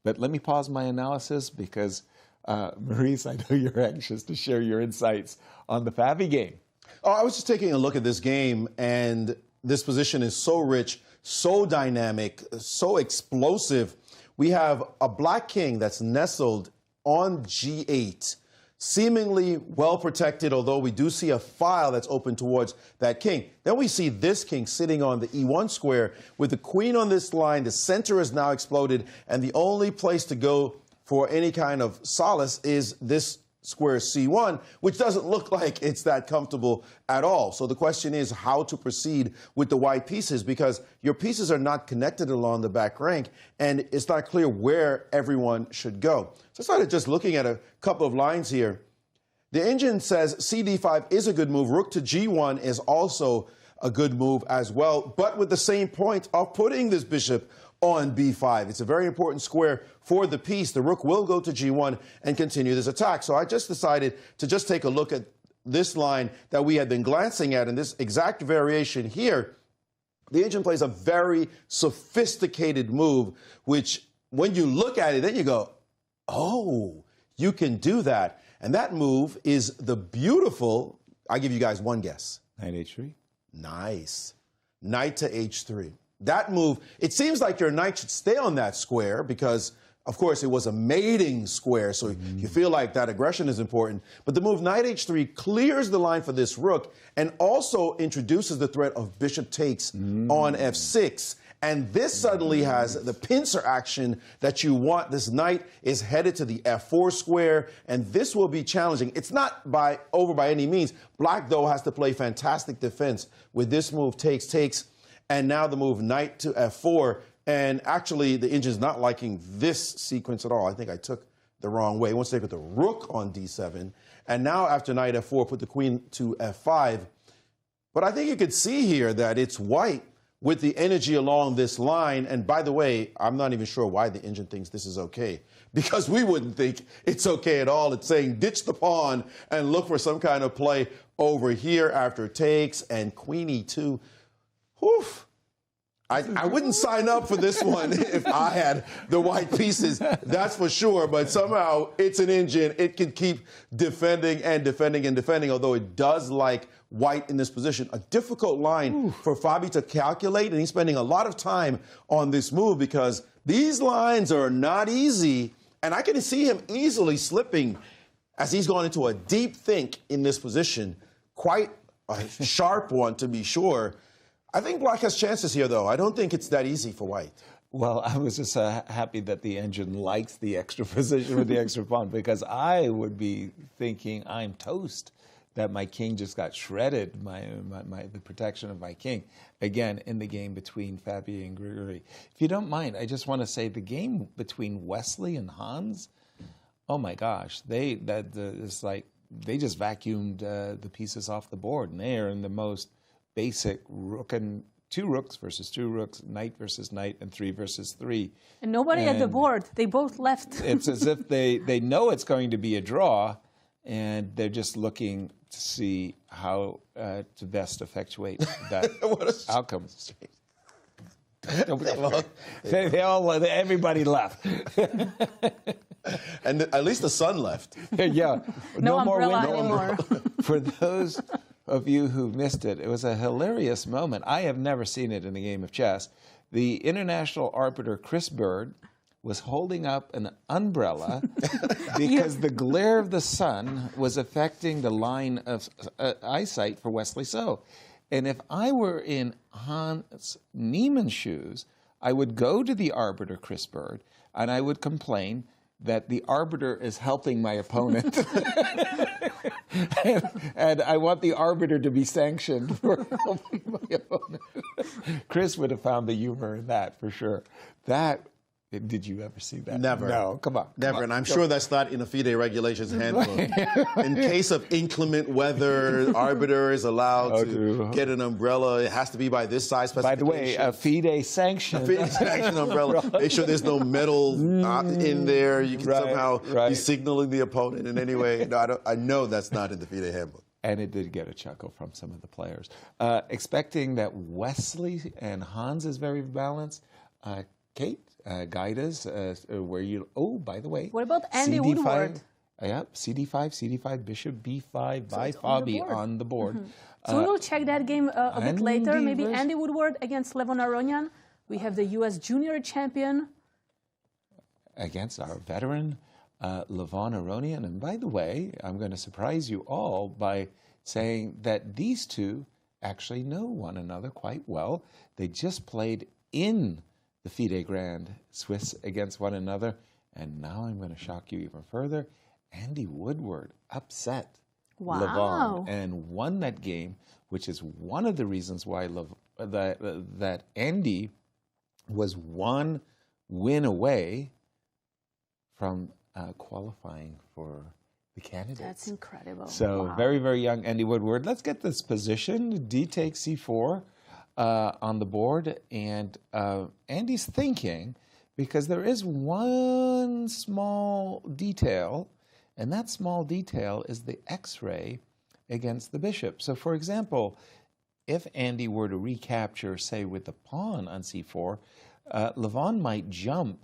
But let me pause my analysis because, Maurice, I know you're anxious to share your insights on the Fabi game. Oh, I was just taking a look at this game, and this position is so rich, so dynamic, so explosive. We have a black king that's nestled on g8, seemingly well protected, although we do see a file that's open towards that king. Then we see this king sitting on the e1 square with the queen on this line. The center is now exploded, and the only place to go for any kind of solace is this square c1, which doesn't look like it's that comfortable at all. So the question is how to proceed with the white pieces, because your pieces are not connected along the back rank, and it's not clear where everyone should go. So I started just looking at a couple of lines here. The engine says cd5 is a good move. Rook to g1 is also a good move as well, but with the same point of putting this bishop on b5. It's a very important square for the piece. The rook will go to g1 and continue this attack. So I just decided to just take a look at this line that we had been glancing at in this exact variation here. The agent plays a very sophisticated move, which when you look at it, then you go, oh, you can do that. And that move is the beautiful, I'll give you guys one guess. Knight h3. Nice. Knight to h3. That move, it seems like your knight should stay on that square because, of course, it was a mating square, so you feel like that aggression is important. But the move knight h3 clears the line for this rook and also introduces the threat of bishop takes on f6. And this suddenly has the pincer action that you want. This knight is headed to the f4 square, and this will be challenging. It's not over by any means. Black, though, has to play fantastic defense with this move takes. And now the move knight to f4. And actually, the engine's not liking this sequence at all. I think I took the wrong way. It wants to take with the rook on d7. And now after knight f4, put the queen to f5. But I think you could see here that it's white with the energy along this line. And by the way, I'm not even sure why the engine thinks this is okay, because we wouldn't think it's okay at all. It's saying ditch the pawn and look for some kind of play over here after takes and queen e2. Oof. I wouldn't sign up for this one if I had the white pieces, that's for sure. But somehow it's an engine. It can keep defending and defending and defending, although it does like white in this position. A difficult line for Fabi to calculate, and he's spending a lot of time on this move because these lines are not easy. And I can see him easily slipping as he's gone into a deep think in this position. quite a sharp one, to be sure. I think black has chances here, though. I don't think it's that easy for white. Well, I was just happy that the engine likes the extra position with the extra pawn, because I would be thinking I'm toast that my king just got shredded, the protection of my king, again, in the game between Fabi and Grigoriy. If you don't mind, I just want to say the game between Wesley and Hans, oh my gosh, it's like they just vacuumed the pieces off the board, and they are in the most basic rook and 2 rooks versus 2 rooks, knight versus knight, and 3 versus 3. And nobody at the board. They both left. It's as if they know it's going to be a draw, and they're just looking to see how to best effectuate that outcome. Everybody left. And at least the sun left. Yeah. No more umbrella window. anymore. For those of you who missed it, it was a hilarious moment. I have never seen it in a game of chess. The international arbiter Chris Bird was holding up an umbrella because the glare of the sun was affecting the line of eyesight for Wesley So. And if I were in Hans Niemann's shoes, I would go to the arbiter, Chris Bird, and I would complain that the arbiter is helping my opponent. and I want the arbiter to be sanctioned for helping my opponent. Chris would have found the humor in that, for sure. Did you ever see that? Never. No, come on. Never, and I'm sure that's not in the FIDE regulations handbook. In case of inclement weather, arbiter is allowed to get an umbrella. It has to be by this size specification. By the way, a FIDE sanctioned. A FIDE sanctioned umbrella. Make sure there's no metal in there. You can somehow be signaling the opponent in any way. No, I know that's not in the FIDE handbook. And it did get a chuckle from some of the players. Expecting that Wesley and Hans is very balanced. Kate? Guide us where you. Oh, by the way. What about Andy CD5, Woodward? Yep, CD5, Bishop B5 by Fabi on the board. So we will check that game a bit later. Maybe Andy Woodward against Levon Aronian. We have the U.S. junior champion against our veteran Levon Aronian. And by the way, I'm going to surprise you all by saying that these two actually know one another quite well. They just played in the FIDE Grand Swiss against one another. And now I'm going to shock you even further. Andy Woodward upset Levon and won that game, which is one of the reasons why that Andy was 1 win away from qualifying for the candidates. That's incredible. So very, very young Andy Woodward. Let's get this position. D takes C4. On the board, and Andy's thinking, because there is one small detail, and that small detail is the X-ray against the bishop. So, for example, if Andy were to recapture, say, with the pawn on C4, Levon might jump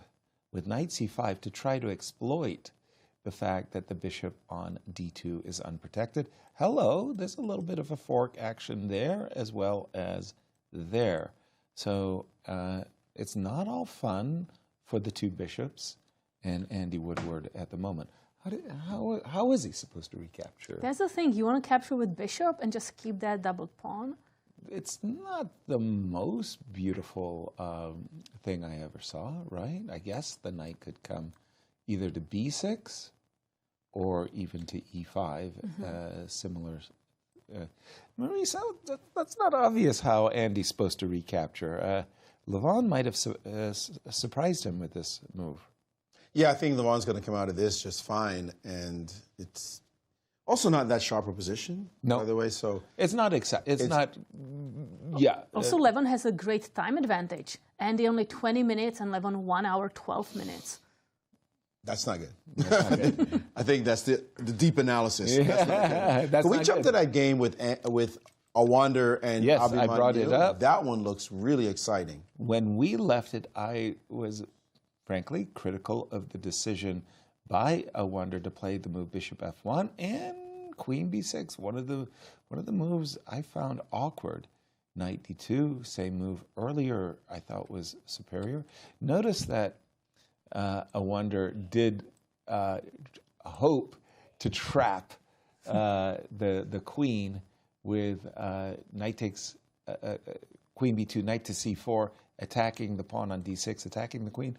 with knight C5 to try to exploit the fact that the bishop on D2 is unprotected. Hello, there's a little bit of a fork action there as well as there. So it's not all for the two bishops and Andy Woodward at the moment. How is he supposed to recapture? That's the thing. You want to capture with bishop and just keep that double pawn? It's not the most beautiful thing I ever saw, right? I guess the knight could come either to B6 or even to E5, similar. Maurice, that's not obvious how Andy's supposed to recapture. Levon might have surprised him with this move. Yeah, I think Levon's going to come out of this just fine, and it's also not that sharp a position, by the way. So it's not. Yeah. Also, Levon has a great time advantage. Andy only 20 minutes, and Levon 1 hour 12 minutes. That's not good. I think that's the deep analysis. Yeah. Can we jump to that game with Awonder and Yes, Abhimanyu? I brought it up. That one looks really exciting. When we left it, I was, frankly, critical of the decision by Awonder to play the move Bishop F1 and Queen B6. One of the moves I found awkward. Knight D2, same move earlier, I thought was superior. Notice that Awonder did hope to trap the queen with knight takes queen b2, knight to c4, attacking the pawn on d6, attacking the queen.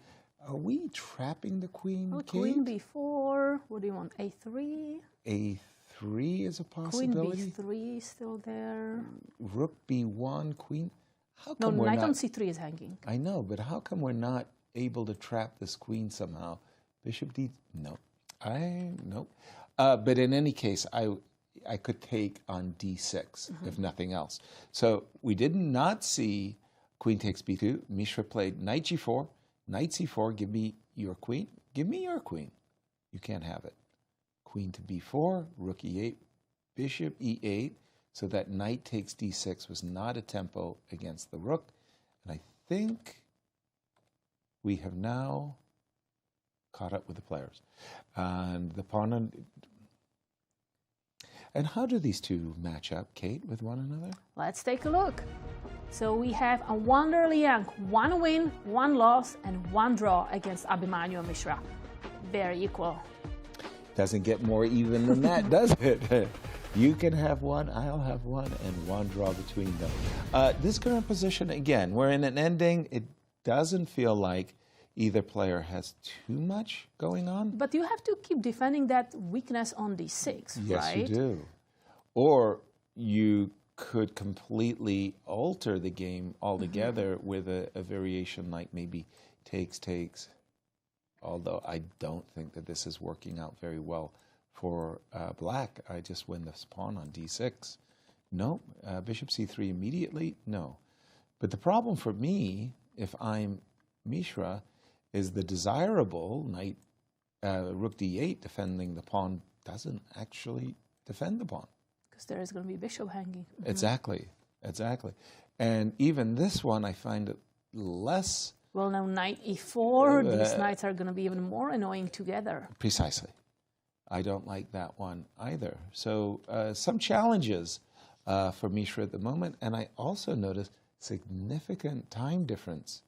Are we trapping the queen, Oh, Kate? queen b4. What do you want? a3? a3 is a possibility. Queen b3 is still there. Rook b1, queen. How No, come we're knight not, on c3 is hanging. I know, but how come we're not able to trap this queen somehow? Bishop d, no. No. But in any case, I could take on d6, if nothing else. So we did not see queen takes b2. Mishra played knight g4, knight c4, give me your queen. Give me your queen. You can't have it. Queen to b4, rook e8, bishop e8. So that knight takes d6 was not a tempo against the rook. And I think we have now caught up with the players. And the pawn on... And how do these two match up, Kate, with one another? Let's take a look. So we have Awonder Liang, 1 win, 1 loss, and 1 draw against Abhimanyu and Mishra. Very equal. Doesn't get more even than that, does it? You can have one, I'll have one, and 1 draw between them. This current position, again, we're in an ending. It doesn't feel like either player has too much going on. But you have to keep defending that weakness on d6, yes, right? Yes, you do. Or you could completely alter the game altogether with a variation like maybe takes, although I don't think that this is working out very well for black. I just win this pawn on d6. No. Bishop c3 immediately? No. But the problem for me, if I'm Mishra, is the desirable knight, rook d8 defending the pawn doesn't actually defend the pawn. Because there is going to be bishop hanging. Exactly. And even this one, I find it less... Well, now knight e4, these knights are going to be even more annoying together. Precisely. I don't like that one either. So some challenges for Mishra at the moment, and I also notice significant time difference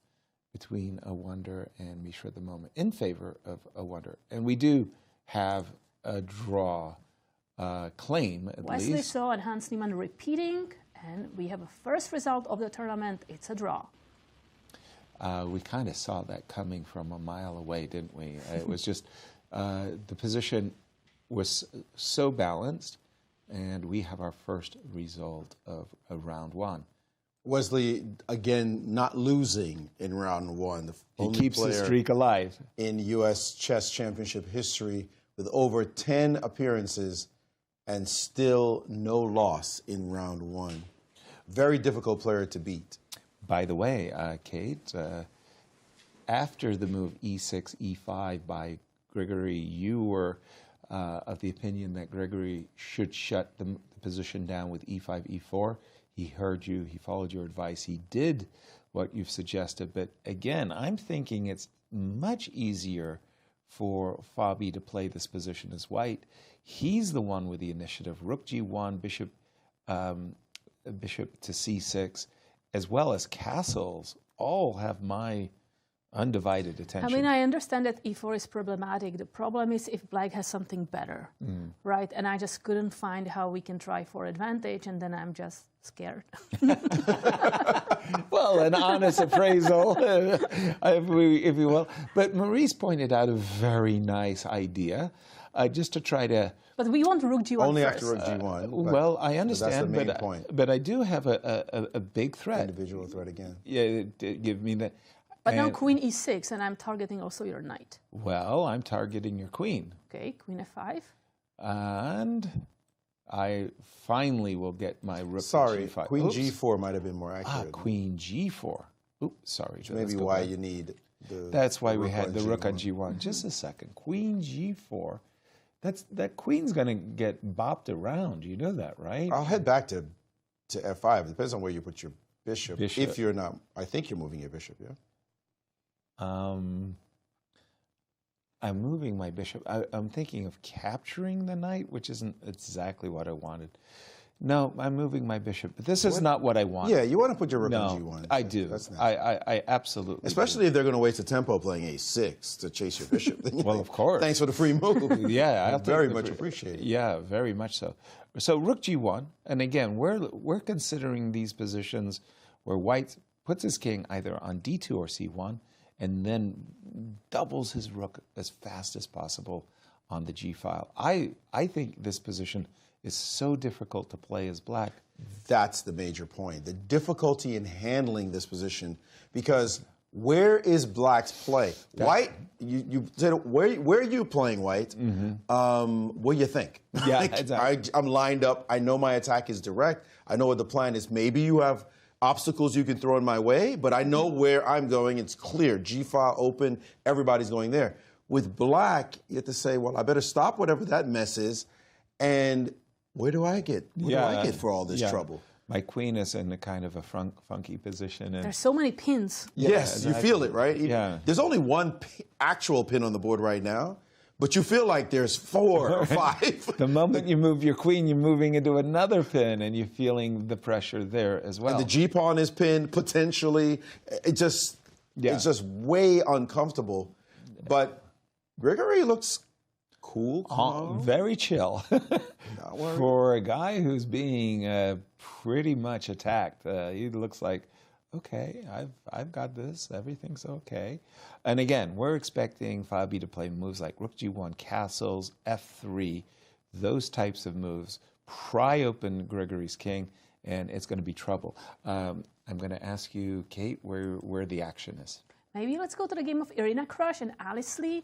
between Awonder and Mishra at the moment, in favor of Awonder. And we do have a draw claim, at Wesley least. saw and Hans Niemann repeating, and we have a first result of the tournament. It's a draw. We kind of saw that coming from a mile away, didn't we? It was just, the position was so balanced, and we have our first result of round 1. Wesley, again, not losing in round 1. The He only keeps the player streak alive in U.S. chess championship history with over 10 appearances and still no loss in round 1. Very difficult player to beat. By the way, Kate, after the move e6, e5 by Grigoriy, you were of the opinion that Grigoriy should shut the position down with e5, e4. He heard you, he followed your advice, he did what you've suggested. But again, I'm thinking it's much easier for Fabi to play this position as white. He's the one with the initiative. Rook g1, bishop to c6, as well as castles, all have my undivided attention. I mean, I understand that e4 is problematic. The problem is if black has something better, right? And I just couldn't find how we can try for advantage, and then I'm just scared. Well, an honest appraisal, if you will. But Maurice pointed out a very nice idea, just to try to... But we want rook g1 Only first. after rook g1. Well, I understand, that's the main point. But I do have a big threat. Individual threat again. Yeah, give me that. But now queen e6, and I'm targeting also your knight. Well, I'm targeting your queen. Okay, queen f5. And I finally will get my rook Sorry, g5. queen Oops. g4 might have been more accurate. Queen g4. Oops, sorry. Maybe why you need the That's why we rook had on the rook on g1. g1. Just a second. Queen g4. That queen's going to get bopped around. You know that, right? I'll head back to f5. It depends on where you put your bishop. Bishop. If you're not, I think you're moving your bishop, yeah? I'm moving my bishop. I'm thinking of capturing the knight, which isn't exactly what I wanted. No, I'm moving my bishop, but this is not what I want. Yeah, you want to put your rook on No, g1. I do. That's not. I absolutely Especially if they're going to waste the tempo playing a6 to chase your bishop. Well, of course. Thanks for the free move. Yeah, I'll very take much appreciate it. Yeah, very much so. So rook g1, and again, we're considering these positions where white puts his king either on d2 or c1, and then doubles his rook as fast as possible on the g file. I think this position is so difficult to play as black. That's the major point. The difficulty in handling this position, because where is black's play? White, you said, where are you playing, white? What do you think? Yeah, exactly. I'm lined up. I know my attack is direct. I know what the plan is. Maybe you have obstacles you can throw in my way, but I know where I'm going. It's clear. G-file open. Everybody's going there. With black, you have to say, well, I better stop whatever that mess is, and where do I get? What do I get for all this trouble? My queen is in a kind of a funky position. And There's so many pins. Yes, exactly. you feel it, right? Yeah. There's only one actual pin on the board right now, but you feel like there's 4 or 5. The moment you move your queen, you're moving into another pin, and you're feeling the pressure there as well. And the G-pawn is pinned, potentially. It's just way uncomfortable. But Grigoriy looks cool, calm. Very chill. For a guy who's being pretty much attacked, he looks like, okay, I've got this. Everything's okay. And again, we're expecting Fabi to play moves like rook g1, castles, f3, those types of moves. Pry open Grigori's king, and it's going to be trouble. I'm going to ask you, Kate, where the action is. Maybe let's go to the game of Irina Krush and Alice Lee.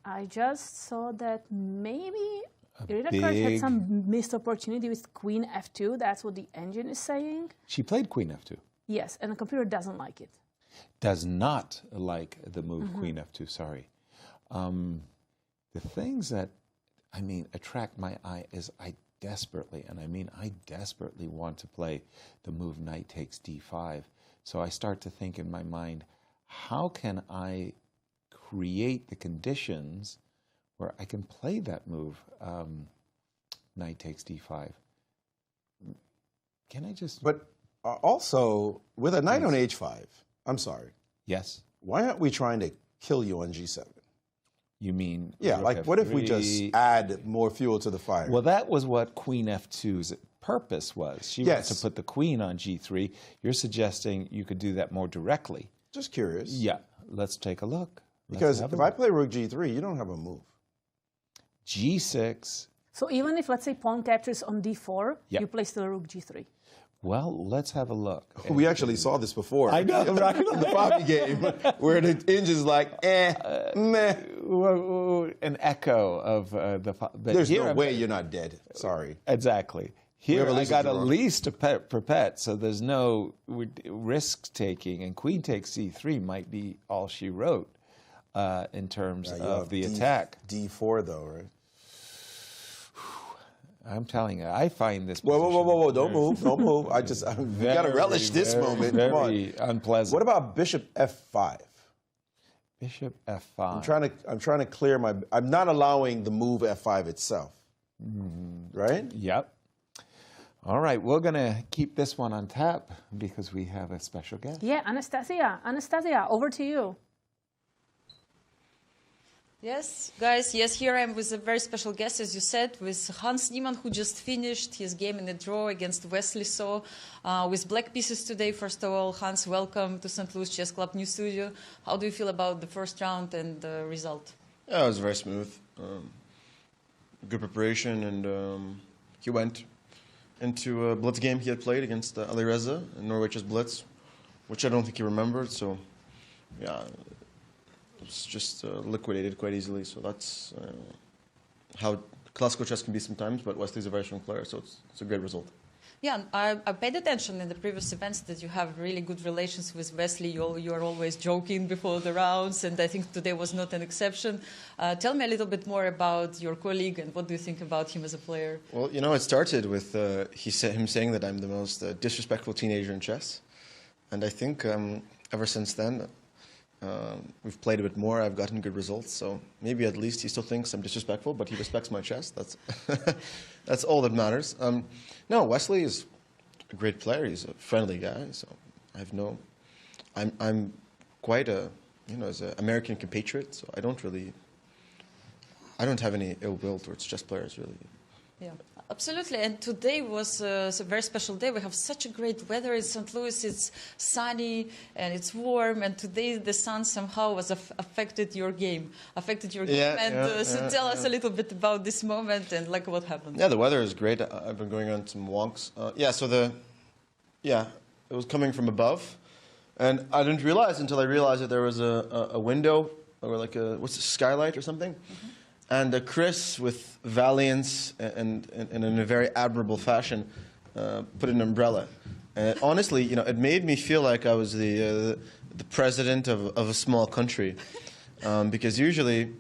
I just saw that maybe Irina Krush had some missed opportunity with queen f2. That's what the engine is saying. She played queen f2. Yes, and the computer doesn't like it. Does not like the move queen f2, sorry. The things that, attract my eye is I desperately want to play the move knight takes d5. So I start to think in my mind, how can I create the conditions where I can play that move, knight takes d5? Can I just... But also, with a knight on h5, I'm sorry. Yes? Why aren't we trying to kill you on g7? You mean... Yeah, like what if we just add more fuel to the fire? Well, that was what queen f2's purpose was. She wants to put the queen on g3. You're suggesting you could do that more directly. Just curious. Yeah, let's take a look. Because if I play rook g3, you don't have a move. g6. So even if, let's say, pawn captures on d4, you play still rook g3. Well, let's have a look. We actually saw this before. I know, right? On the Fabi game, where the engine's like, meh. An echo of the... There's no way you're not dead. Sorry. Exactly. Here I got at least a pet per pet, so there's no risk-taking, and queen takes c3 might be all she wrote in terms of the attack. d4, though, right? I'm telling you, I find this. Whoa! Don't move! We got to relish this moment. Very unpleasant. What about bishop f5? Bishop f5. I'm trying to clear my. I'm not allowing the move f5 itself. Right? Yep. All right, we're gonna keep this one on tap because we have a special guest. Yeah, Anastasiya, over to you. Yes, guys, yes, here I am with a very special guest, as you said, with Hans Niemann, who just finished his game in a draw against Wesley. So, with black pieces today, first of all, Hans, welcome to St. Louis Chess Club new studio. How do you feel about the first round and the result? Yeah, it was very smooth. Good preparation, and he went into a blitz game he had played against Ali Reza in Norway Chess Blitz, which I don't think he remembered, so, yeah. It's just liquidated quite easily, so that's how classical chess can be sometimes, but Wesley's a very strong player, so it's a great result. Yeah, I paid attention in the previous events that you have really good relations with Wesley. You are always joking before the rounds, and I think today was not an exception. Tell me a little bit more about your colleague, and what do you think about him as a player? Well, you know, it started with him saying that I'm the most disrespectful teenager in chess, and I think ever since then, we've played a bit more. I've gotten good results, so maybe at least he still thinks I'm disrespectful, but he respects my chess. That's that's all that matters. No, Wesley is a great player. He's a friendly guy, so I have no. I'm quite a as an American compatriot, so I don't have any ill will towards chess players really. Yeah, absolutely. And today was a very special day. We have such a great weather in St. Louis. It's sunny and it's warm. And today the sun somehow was affected your game. So tell us a little bit about this moment and like what happened. Yeah, the weather is great. I've been going on some walks. It was coming from above. And I didn't realize until I realized that there was a window or like skylight or something. Mm-hmm. And Chris, with valiance and in a very admirable fashion, put an umbrella. And honestly, it made me feel like I was the president of a small country, because usually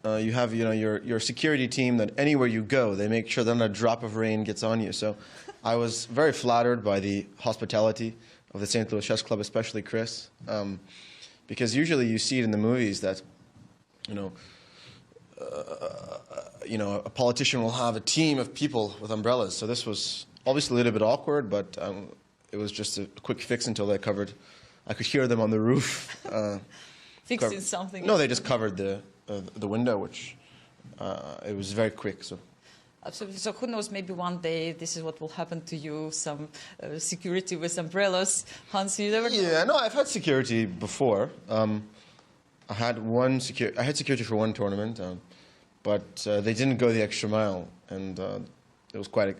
you have your security team that anywhere you go, they make sure that not a drop of rain gets on you. So I was very flattered by the hospitality of the St. Louis Chess Club, especially Chris, because usually you see it in the movies that a politician will have a team of people with umbrellas. So this was obviously a little bit awkward, but it was just a quick fix until I could hear them on the roof. Fixing something. No, they just covered the window, which it was very quick. So. Absolutely. So who knows, maybe one day this is what will happen to you, some security with umbrellas. Hans, you never know. Yeah, no, I've had security before. I had security for one tournament, but they didn't go the extra mile, and it was quite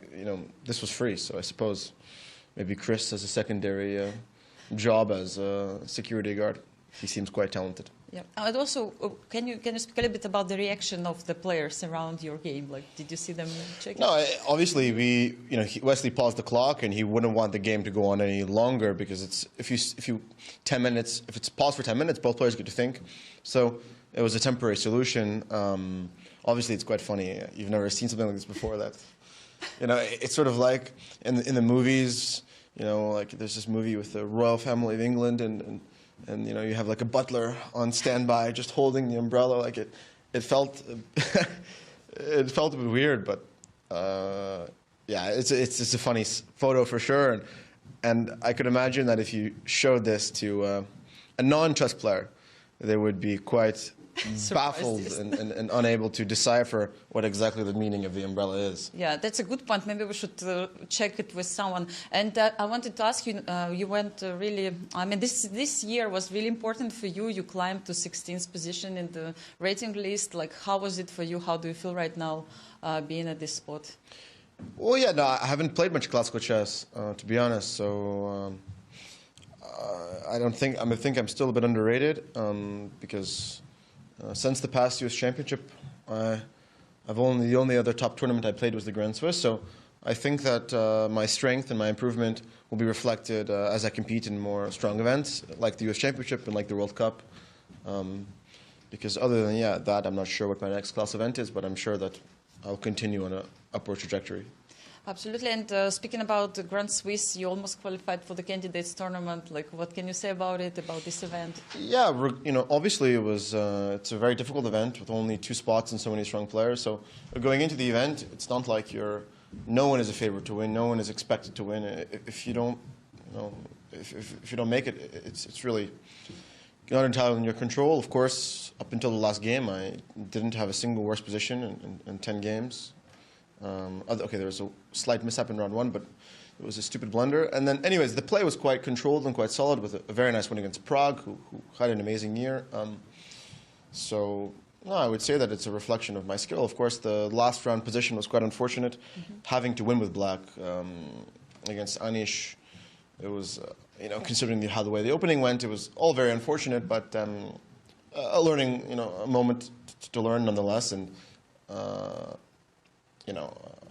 this was free, so I suppose maybe Chris has a secondary job as a security guard. He seems quite talented. Yeah, and also, can you speak a little bit about the reaction of the players around your game? Like, did you see them checking? No, obviously Wesley paused the clock, and he wouldn't want the game to go on any longer because if it's paused for 10 minutes, both players get to think. So it was a temporary solution. Obviously, it's quite funny. You've never seen something like this before. That it's sort of like in the movies. Like there's this movie with the royal family of England and you have like a butler on standby just holding the umbrella. Like it felt it felt a bit weird, but it's a funny photo for sure. And I could imagine that if you showed this to a non-chess player, they would be quite baffled and unable to decipher what exactly the meaning of the umbrella is. Yeah, that's a good point. Maybe we should check it with someone. And I wanted to ask you, you went really, this year was really important for you. You climbed to 16th position in the rating list. Like, how was it for you? How do you feel right now being at this spot? Well, yeah, no, I haven't played much classical chess, to be honest. So I think I'm still a bit underrated because since the past U.S. Championship, the only other top tournament I played was the Grand Swiss. So I think that my strength and my improvement will be reflected as I compete in more strong events like the U.S. Championship and like the World Cup. Because other than that, I'm not sure what my next class event is, but I'm sure that I'll continue on an upward trajectory. Absolutely. And speaking about the Grand Swiss, you almost qualified for the candidates tournament. Like, what can you say about it, about this event? Yeah, obviously it was. It's a very difficult event with only 2 spots and so many strong players. So going into the event, it's not like no one is a favorite to win. No one is expected to win. If you don't, if you don't make it, it's really not entirely in your control. Of course, up until the last game, I didn't have a single worse position in 10 games. There was a slight mishap in round 1, but it was a stupid blunder. And then, anyways, the play was quite controlled and quite solid with a very nice win against Prague, who had an amazing year. I would say that it's a reflection of my skill. Of course, the last round position was quite unfortunate, having to win with black against Anish. It was, considering how the way the opening went, it was all very unfortunate, but a learning, a moment to learn nonetheless. And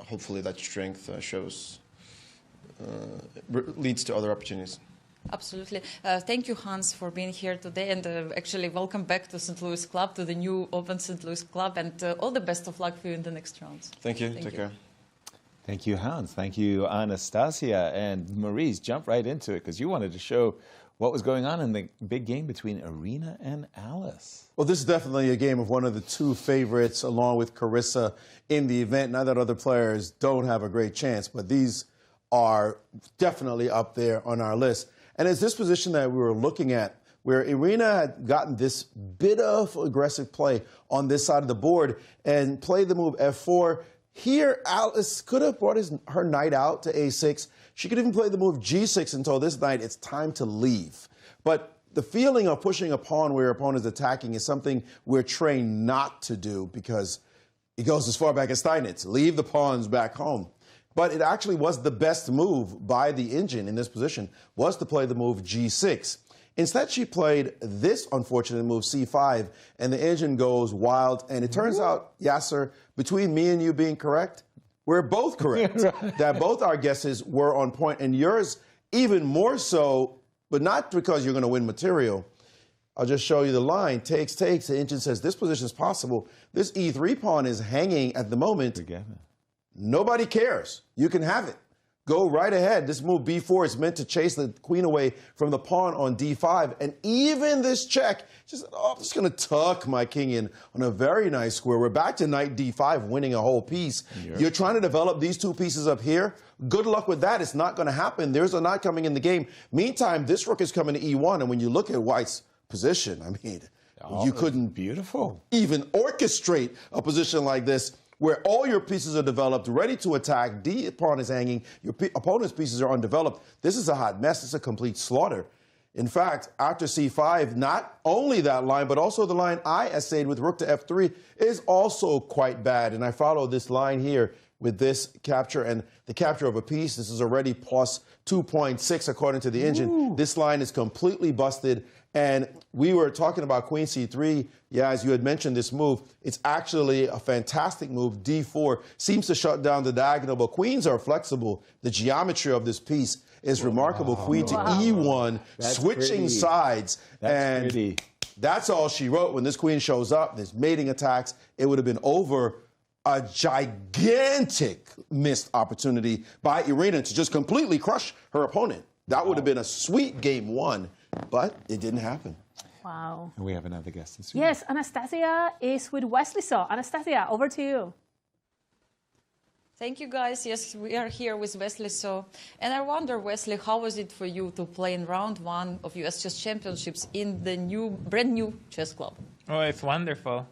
hopefully that strength leads to other opportunities. Absolutely. Thank you, Hans, for being here today, and actually welcome back to St. Louis Club, to the new Open St. Louis Club, and all the best of luck for you in the next rounds. Thank you. Take care. Thank you, Hans. Thank you, Anastasiya. And Maurice, jump right into it, because you wanted to show what was going on in the big game between Irina and Alice. Well, this is definitely a game of one of the two favorites, along with Carissa, in the event. Not that other players don't have a great chance, but these are definitely up there on our list. And it's this position that we were looking at, where Irina had gotten this bit of aggressive play on this side of the board and played the move F4. Here, Alice could have brought her knight out to A6. She could even play the move G6 and told this knight it's time to leave. But the feeling of pushing a pawn where your opponent is attacking is something we're trained not to do, because it goes as far back as Steinitz. Leave the pawns back home. But it actually was the best move by the engine in this position, was to play the move G6. Instead, she played this unfortunate move, C5, and the engine goes wild. And it turns out, Yasser, between me and you being correct, we're both correct. That both our guesses were on point, and yours even more so, but not because you're going to win material. I'll just show you the line. Takes, takes. The engine says this position is possible. This E3 pawn is hanging at the moment. Nobody cares. You can have it. Go right ahead. This move B4 is meant to chase the queen away from the pawn on D5. And even this check, just, I'm just going to tuck my king in on a very nice square. We're back to knight D5, winning a whole piece. You're trying to develop these two pieces up here. Good luck with that. It's not going to happen. There's a knight coming in the game. Meantime, this rook is coming to E1. And when you look at White's position, I mean, you couldn't even orchestrate a position like this, where all your pieces are developed, ready to attack, D pawn is hanging, your opponent's pieces are undeveloped. This is a hot mess. It's a complete slaughter. In fact, after C5, not only that line, but also the line I essayed with rook to F3 is also quite bad. And I follow this line here with this capture and the capture of a piece. This is already plus 2.6 according to the engine. This line is completely busted. And we were talking about queen C3. Yeah, as you had mentioned this move, it's actually a fantastic move. D4 seems to shut down the diagonal, but queens are flexible. The geometry of this piece is remarkable. Queen to E1, switching sides. That's all she wrote. When this queen shows up, there's mating attacks. It would have been over. A gigantic missed opportunity by Irina to just completely crush her opponent. That would have been a sweet game one, but it didn't happen. Wow. And we have another guest in Yes, Anastasiya is with Wesley. So, Anastasiya, over to you. Thank you, guys. Yes, we are here with Wesley. So, and I wonder, Wesley, how was it for you to play in round one of U.S. Chess Championships in the brand new chess club? Oh, it's wonderful.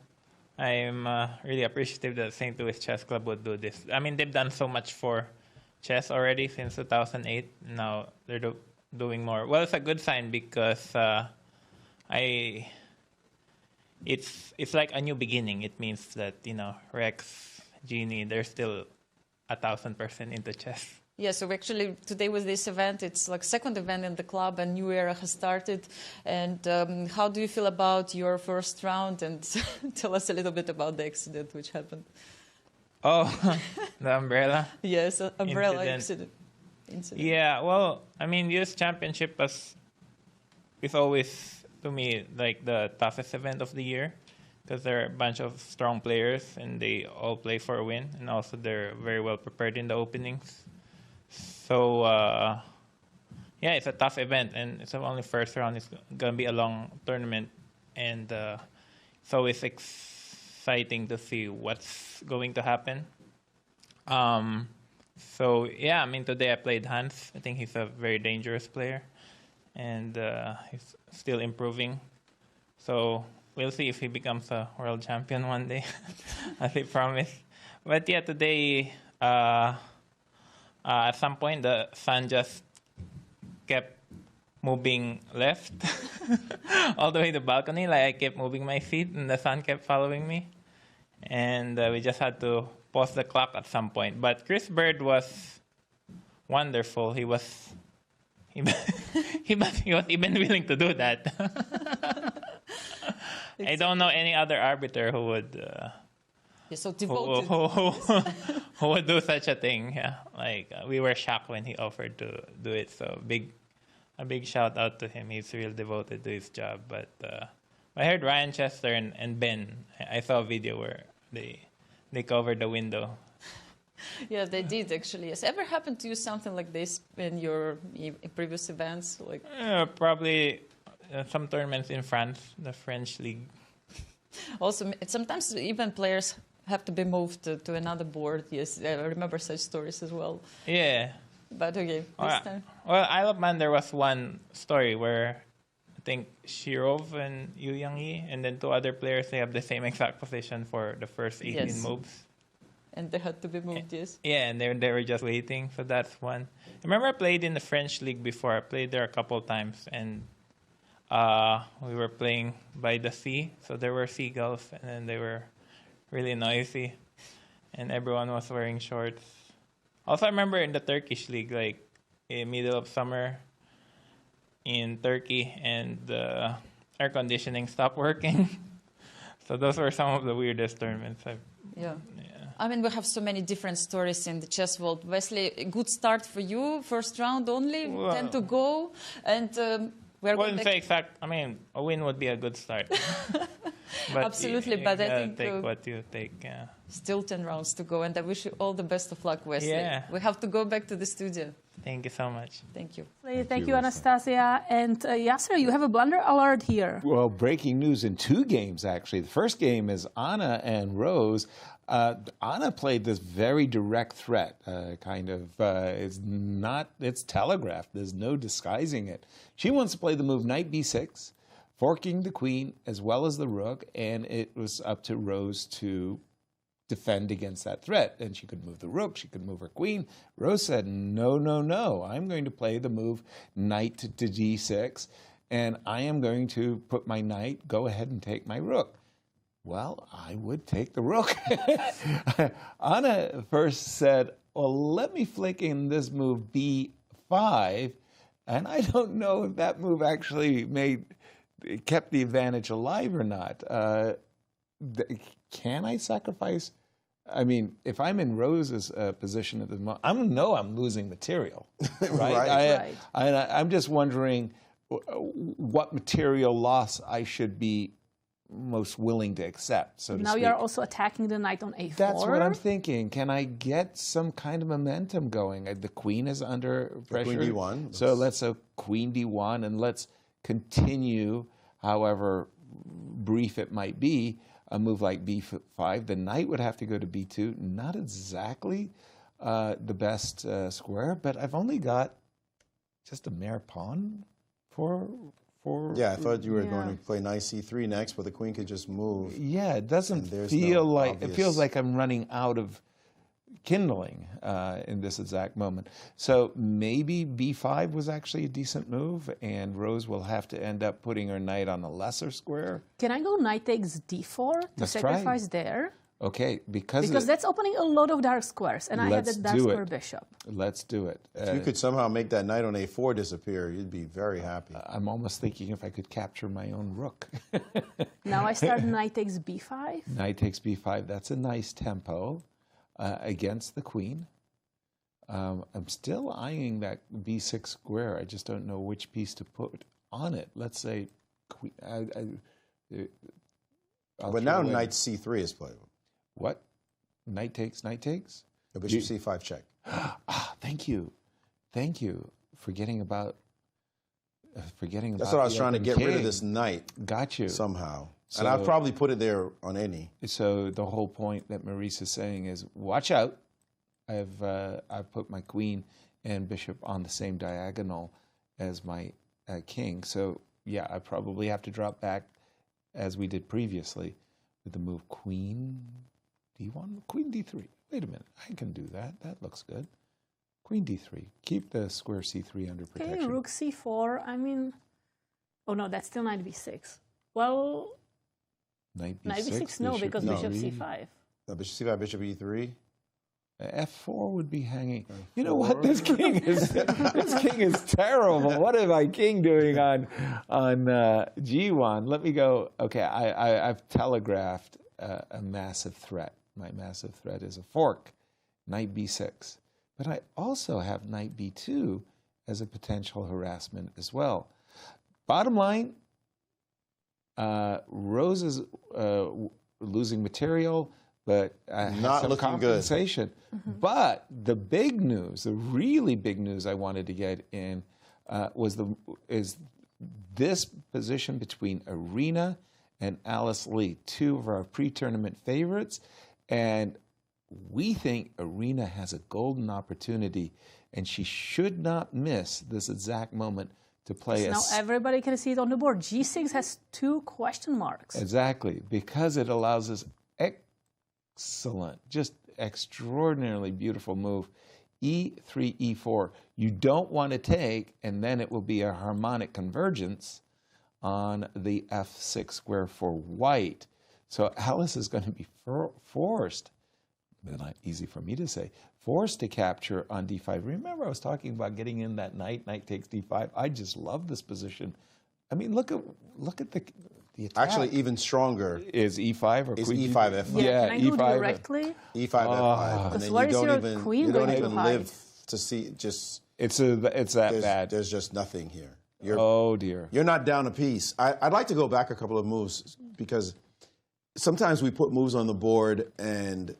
I'm really appreciative that St. Louis Chess Club would do this. I mean, they've done so much for chess already since 2008. Now they're doing more. Well, it's a good sign because it's like a new beginning. It means that, you know, Rex, Jeannie, they're still 1,000% into chess. Yeah, so actually today with this event, it's like second event in the club, a new era has started. And how do you feel about your first round? And tell us a little bit about the accident which happened. Oh, the umbrella? Yes, umbrella incident. Yeah, well, I mean, US Championship is always, to me, like the toughest event of the year, because there are a bunch of strong players and they all play for a win, and also they're very well prepared in the openings. So, yeah, it's a tough event, and it's only first round. It's going to be a long tournament, and it's always exciting to see what's going to happen. So, yeah, I mean, today I played Hans. I think he's a very dangerous player, and he's still improving. So we'll see if he becomes a world champion one day, as he promised. But, yeah, today... at some point, the sun just kept moving left all the way to the balcony. Like, I kept moving my feet, and the sun kept following me. And we just had to pause the clock at some point. But Chris Bird was wonderful. He was even willing to do that. I don't know any other arbiter who would... so devoted. Who would do such a thing? Yeah, like we were shocked when he offered to do it. So a big shout out to him. He's real devoted to his job. But I heard Ryan Chester and Ben. I saw a video where they covered the window. Yeah, they did actually. Has ever happened to you something like this in your previous events? Like probably some tournaments in France, the French league. Also, sometimes even players have to be moved to another board. Yes, I remember such stories as well. Yeah. But okay, this time. Well, Isle of Man, there was one story where I think Shirov and Yu Yang-yi, and then 2 other players, they have the same exact position for the first 18 moves. And they had to be moved, yes. Yeah, and they were just waiting. So that's one. I remember I played in the French league before. I played there a couple times, and we were playing by the sea. So there were seagulls, and then they were really noisy, and everyone was wearing shorts. Also, I remember in the Turkish league, like in middle of summer in Turkey, and the air conditioning stopped working. So those were some of the weirdest tournaments. Yeah. I mean, we have so many different stories in the chess world. Wesley, a good start for you, first round only, 10 to go, and we're going wouldn't say exact. I mean, a win would be a good start. But absolutely, you but I think take what you take. Yeah. Still 10 rounds to go, and I wish you all the best of luck, Wesley. Yeah. We have to go back to the studio. Thank you so much. Thank you. Thank you, Anastasiya. And Yasser, you have a blunder alert here. Well, breaking news in 2 games, actually. The first game is Anna and Rose. Anna played this very direct threat, it's telegraphed. There's no disguising it. She wants to play the move knight b6, forking the queen as well as the rook, and it was up to Rose to defend against that threat. And she could move the rook, she could move her queen. Rose said, no, no, no, I'm going to play the move knight to d6, and I am going to put my knight, go ahead and take my rook. Well, I would take the rook. Anna first said, well, let me flick in this move b5, and I don't know if that move actually kept the advantage alive or not. Can I sacrifice? I mean, if I'm in Rose's position at the moment, I know I'm losing material, right? I'm just wondering what material loss I should be most willing to accept, so to now speak. you're also attacking the knight on a4. That's what I'm thinking. Can I get some kind of momentum going? The queen is under pressure. Queen d1. So let's queen d1, and let's continue, however brief it might be, a move like b5. The knight would have to go to b2. Not exactly the best square, but I've only got just a mere pawn for... Yeah, I thought you were going to play knight c3 next, but the queen could just move. Yeah, it doesn't feel like, it feels like I'm running out of kindling in this exact moment. So maybe b5 was actually a decent move, and Rose will have to end up putting her knight on a lesser square. Can I go knight takes d4 to sacrifice there? Okay, because that's opening a lot of dark squares, and I had the dark square bishop. Let's do it. If you could somehow make that knight on a4 disappear, you'd be very happy. I'm almost thinking if I could capture my own rook. Now I start knight takes b5. Knight takes b5. That's a nice tempo against the queen. I'm still eyeing that b6 square. I just don't know which piece to put on it. Let's say queen. But now knight c3 is playable. What? Knight takes, knight takes? No, bishop c5 check. Thank you. Thank you. Forgetting about That's what I was trying to get rid of this knight. Got you. Somehow. So, and I'll probably put it there on any. So the whole point that Maurice is saying is, watch out. I've put my queen and bishop on the same diagonal as my king. So yeah, I probably have to drop back as we did previously with the move queen d1, queen d3. Wait a minute, I can do that. That looks good. Queen d3. Keep the square c3 under protection. Okay, rook c4. I mean, oh no, that's still knight b6. Well, knight b6 no, because bishop c5. No, bishop c5, bishop e3. F4 would be hanging. You know what? This king is terrible. What is my king doing on G1? Let me go. Okay, I've telegraphed a massive threat. My massive threat is a fork, knight b6. But I also have knight b2 as a potential harassment as well. Bottom line, Rose is losing material. but had Not some looking compensation. Mm-hmm. But the big news, the really big news I wanted to get in is this position between Irina and Alice Lee, two of our pre-tournament favorites, and we think Irina has a golden opportunity, and she should not miss this exact moment to play. Now everybody can see it on the board. G6 has 2 question marks. Exactly, because it allows us excellent, just extraordinarily beautiful move. E3, E4. You don't want to take, and then it will be a harmonic convergence on the F6 square for white. So Alice is going to be forced, not easy for me to say, forced to capture on D5. Remember I was talking about getting in that knight takes D5? I just love this position. I mean, look at the attack. Actually, even stronger is E5 or is queen E5 F5. Yeah, can I E5 go directly? E5 F5, and then you don't even live to see just. It's that bad. There's just nothing here. Oh dear. You're not down a piece. I'd like to go back a couple of moves because sometimes we put moves on the board and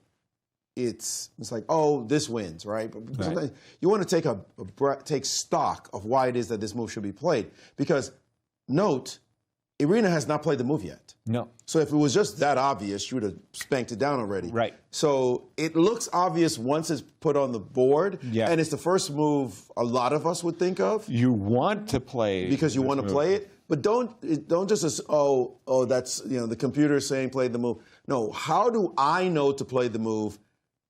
it's like, oh, this wins, right? But sometimes you want to take stock of why it is that this move should be played. Because note, Irina has not played the move yet. No. So if it was just that obvious, she would have spanked it down already. Right. So it looks obvious once it's put on the board. Yeah. And it's the first move a lot of us would think of. You want to play because you want to play it, but don't just as that's the computer is saying play the move. No, how do I know to play the move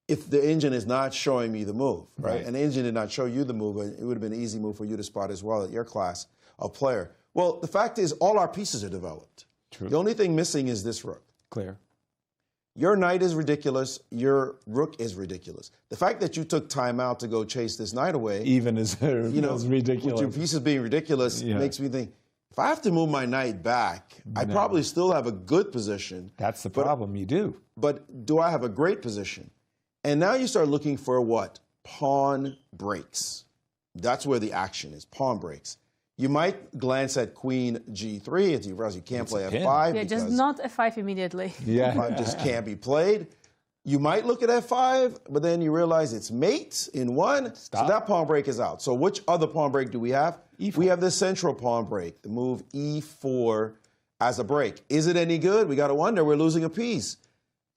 if the engine is not showing me the move, right? And the engine did not show you the move, it would have been an easy move for you to spot as well at your class of player. Well, the fact is all our pieces are developed. True. The only thing missing is this rook. Clear. Your knight is ridiculous. Your rook is ridiculous. The fact that you took time out to go chase this knight away, even is ridiculous. With your pieces being ridiculous, makes me think, if I have to move my knight back, I probably still have a good position. That's the problem. You do. But do I have a great position? And now you start looking for what? Pawn breaks. That's where the action is, pawn breaks. You might glance at queen G3 as you realize you can't play F5. Yeah, just not F5 immediately. Yeah. F5 just can't be played. You might look at F5, but then you realize it's mate in 1. So that pawn break is out. So which other pawn break do we have? E4. We have the central pawn break, the move E4 as a break. Is it any good? We got to wonder. We're losing a piece.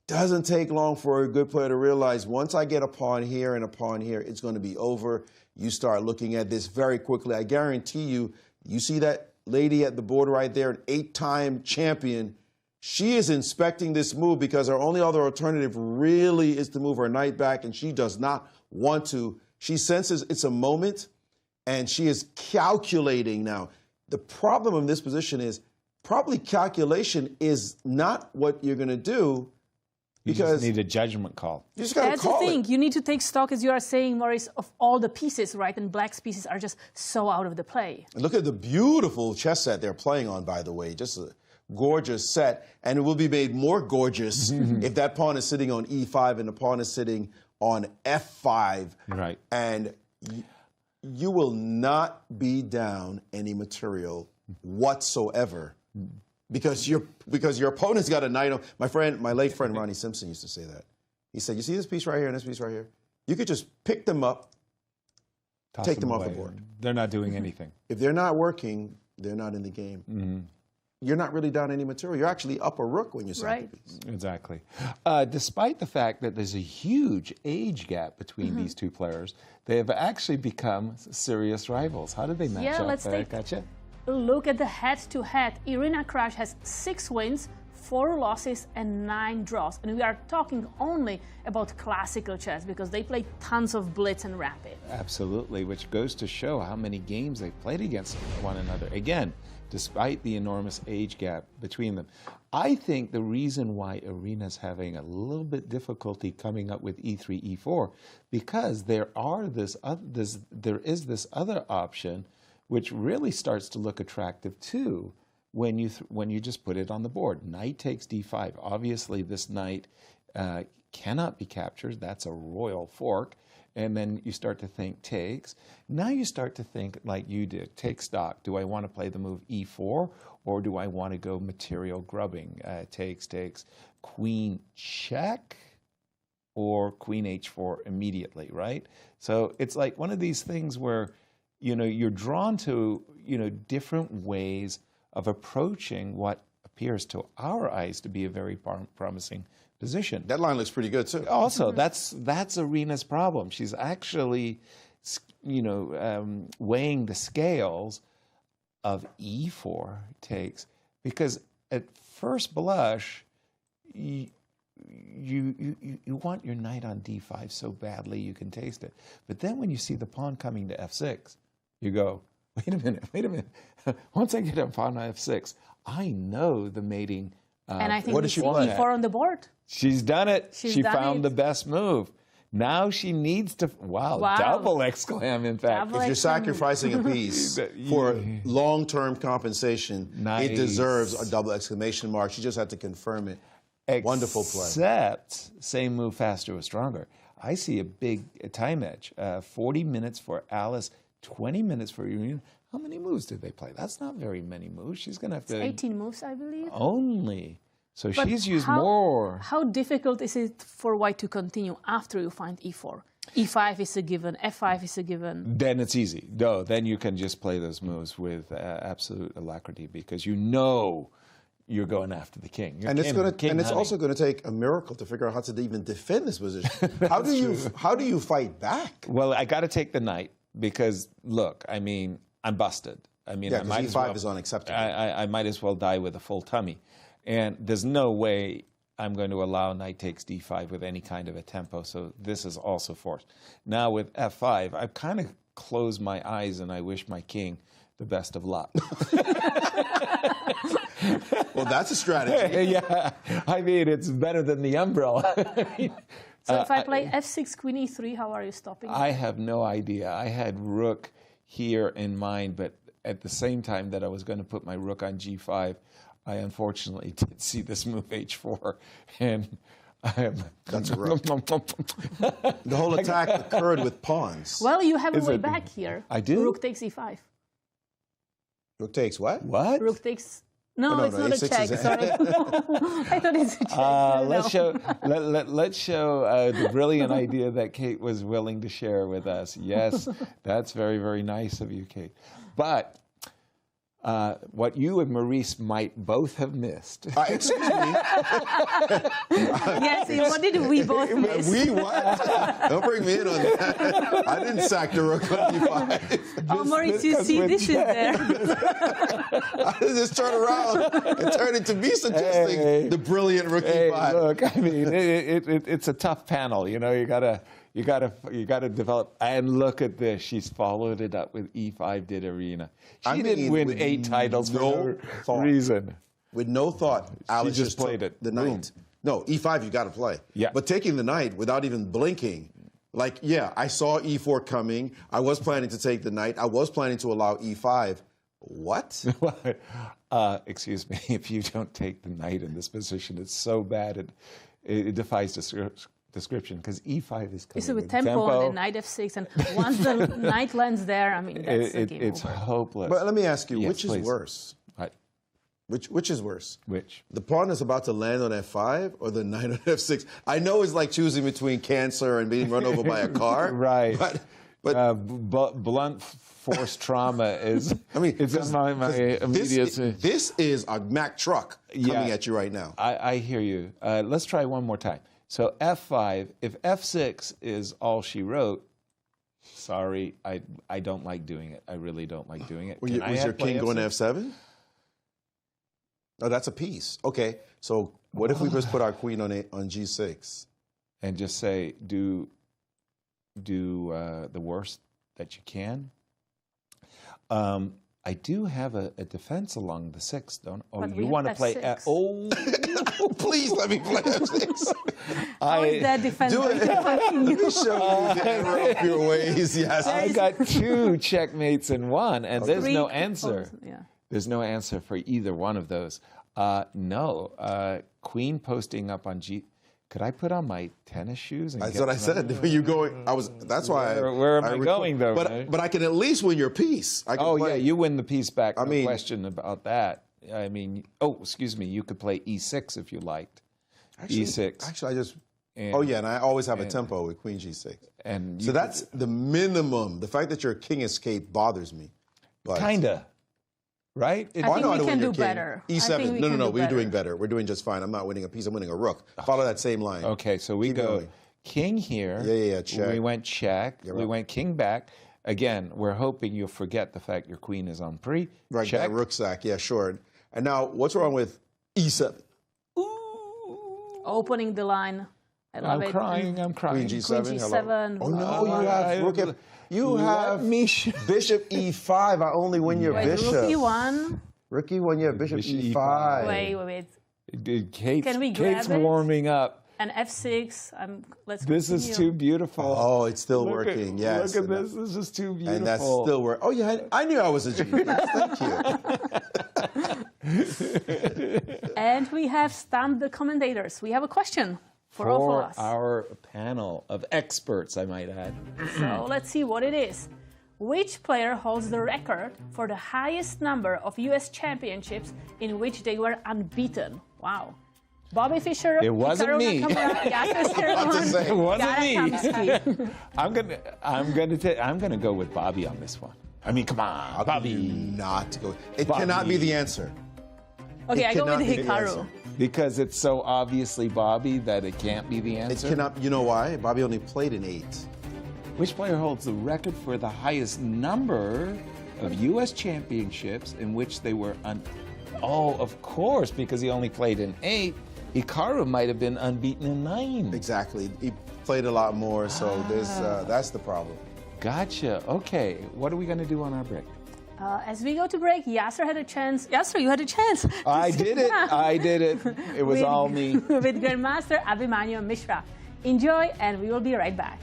Doesn't take long for a good player to realize once I get a pawn here and a pawn here, it's going to be over. You start looking at this very quickly. I guarantee you, you see that lady at the board right there, an 8-time champion. She is inspecting this move because her only other alternative really is to move her knight back, and she does not want to. She senses it's a moment, and she is calculating now. The problem in this position is probably calculation is not what you're going to do. You just need a judgment call. You just got to call That's the thing. it. You need to take stock, as you are saying, Maurice, of all the pieces, right? And black's pieces are just so out of the play. And look at the beautiful chess set they're playing on, by the way. Just a gorgeous set. And it will be made more gorgeous if that pawn is sitting on E5 and the pawn is sitting on F5. Right. And you will not be down any material whatsoever. Because your opponent's got a knight on. My late friend Ronnie Simpson used to say that. He said, you see this piece right here and this piece right here? You could just pick them up, take them off the board. They're not doing anything. If they're not working, they're not in the game. You're not really down any material. You're actually up a rook when you sack the piece. Exactly. Despite the fact that there's a huge age gap between these two players, they have actually become serious rivals. How did they match up? Let's take Katja? Look at the head-to-head. Irina Krush has 6 wins, 4 losses, and 9 draws. And we are talking only about classical chess because they play tons of blitz and rapid. Absolutely, which goes to show how many games they've played against one another. Again, despite the enormous age gap between them. I think the reason why Irina's having a little bit difficulty coming up with E3, E4, because there is this other option which really starts to look attractive too when you just put it on the board. Knight takes D5. Obviously, this knight cannot be captured. That's a royal fork. And then you start to think takes. Now you start to think like you did, take stock. Do I want to play the move e4, or do I want to go material grubbing? Takes, queen check, or queen h4 immediately, right? So it's like one of these things where, you know, you're drawn to, you know, different ways of approaching what appears to our eyes to be a very promising position. That line looks pretty good too. Also, that's Irina's problem. She's actually, you know, weighing the scales of e4 takes, because at first blush, you want your knight on d5 so badly you can taste it. But then when you see the pawn coming to f6, you go, wait a minute. Once I get a pawn on f6, I know the mating. And I think we see e4 on the board. She's done it. She done found it. the best move. Now she needs to, wow. Double exclam, in fact. Double If you're sacrificing a piece for long-term compensation, it deserves a double exclamation mark. She just had to confirm it. Wonderful play. Except, same move, faster or stronger. I see a big time edge. 40 minutes for Alice, 20 minutes for Irina. How many moves did they play? That's not very many moves. She's going to have to... 18 moves, I believe. Only. So But she's used more. How difficult is it for white to continue after you find e4? e5 is a given, f5 is a given. Then it's easy. No, then you can just play those moves with absolute alacrity, because you know you're going after the king. And it's also going to take a miracle to figure out how to even defend this position. How do you fight back? Well, I got to take the knight, because look, I mean, I'm busted. I mean, Yeah, I might e5 is unacceptable. I might as well die with a full tummy. And there's no way I'm going to allow knight takes d5 with any kind of a tempo, so this is also forced. Now with f5, I've kind of closed my eyes and I wish my king the best of luck. Well, that's a strategy. Yeah, I mean, it's better than the umbrella. So if I play f6, queen e3, how are you stopping I have no idea. I had rook here in mind, but at the same time that I was going to put my rook on g5, I unfortunately did see this move h4, and that's a rook. The whole attack occurred with pawns. Well, you have a way back here. I do? Rook takes e5. Rook takes what? What? Rook takes... No, it's not a check. Sorry. I thought it's a check. Let's show the brilliant idea that Kate was willing to share with us. Yes, that's very, very nice of you, Kate. But what you and Maurice might both have missed. Excuse me. Yes, what did we both miss? We what? Don't bring me in on that. I didn't sack the rook on e5. Oh, Maurice, you see, this is there. I just turn around and turn it to me suggesting the brilliant rook e5. Look, I mean, it's a tough panel. You know, you gotta develop. And look at this. She's followed it up with e5. Did Irina? She didn't win 8 titles for no reason. With no thought, Alice just played it. The knight. No, e5 you got to play. Yeah. But taking the knight without even blinking, like, yeah, I saw e4 coming. I was planning to take the knight. I was planning to allow e5. What? Excuse me. If you don't take the knight in this position, it's so bad it defies description, because e5 is coming Is it with tempo and knight f6, and once the knight lands there, I mean, that's a game it's over. hopeless. But let me ask you, Yes, which is please. worse? Which is worse? Which? The pawn is about to land on f5 or the knight on f6? I know it's like choosing between cancer and being run over by a car. Right. But blunt force trauma is. I mean, it's my immediate. This is a Mack truck coming at you right now. I hear you. Let's try one more time. So f5. If f6 is all she wrote, sorry, I don't like doing it. I really don't like doing it. Was your king going to f7? Oh, that's a piece. Okay, so what if we just put our queen on g6? And just say, do the worst that you can. I do have a defense along the 6th, don't? Oh, you want to play? Please let me play f6. How is that defense? Let me show you the error of your ways. Yes, I got 2 checkmates in 1, and there's no 3 answer. Yeah. There's no answer for either one of those. No, queen posting up on G, could I put on my tennis shoes? And That's get what I said. Where you going? That's why. Where am I going, though? But I can at least win your piece. I can play. Yeah, you win the piece back. No question about that. I mean, excuse me. You could play e6 if you liked. E6. Actually, I just. And I always have a tempo with Queen G6. And so that's the minimum. The fact that your king escaped bothers me. Kinda. Right? I think we can do better. E7. No. We're doing better. We're doing just fine. I'm not winning a piece. I'm winning a rook. Follow that same line. Okay, so we go king here. Yeah, check. We went check. Yeah, we went king back. Again, we're hoping you'll forget the fact your queen is on pre. Right, check. that rook sack. Yeah, sure. And now, what's wrong with E7? Opening the line. I love it. I'm crying. Queen G7. Queen G7. Oh, no, you have rook. You have bishop E5. I only win your bishop. Rook E1. Rook E1, you have bishop E5. Wait. Can we grab Kate's it? warming up. And F6. Let's This continue. is too beautiful. Oh, it's still working. Yes. Look at this. This is too beautiful. And that's still working. Oh, yeah. I knew I was a genius. Thank you. And we have stumped the commentators. We have a question for all of us. Our panel of experts, I might add. So let's see what it is. Which player holds the record for the highest number of US championships in which they were unbeaten? Wow. Bobby Fischer, it wasn't me. Yasser, Seirawan, it wasn't me. I'm gonna go with Bobby on this one. I mean, come on, Bobby. Not go. It cannot be the answer. Okay, I go with Hikaru. Because it's so obviously Bobby that it can't be the answer? It cannot. You know why? Bobby only played in 8. Which player holds the record for the highest number of U.S. championships in which they were Oh, of course, because he only played in 8. Hikaru might have been unbeaten in 9. Exactly. He played a lot more, so that's the problem. Gotcha. Okay, what are we going to do on our break? As we go to break, Yasser had a chance. Yasser, you had a chance. I did it. I did it. It was all me. With Grandmaster Abhimanyu and Mishra. Enjoy, and we will be right back.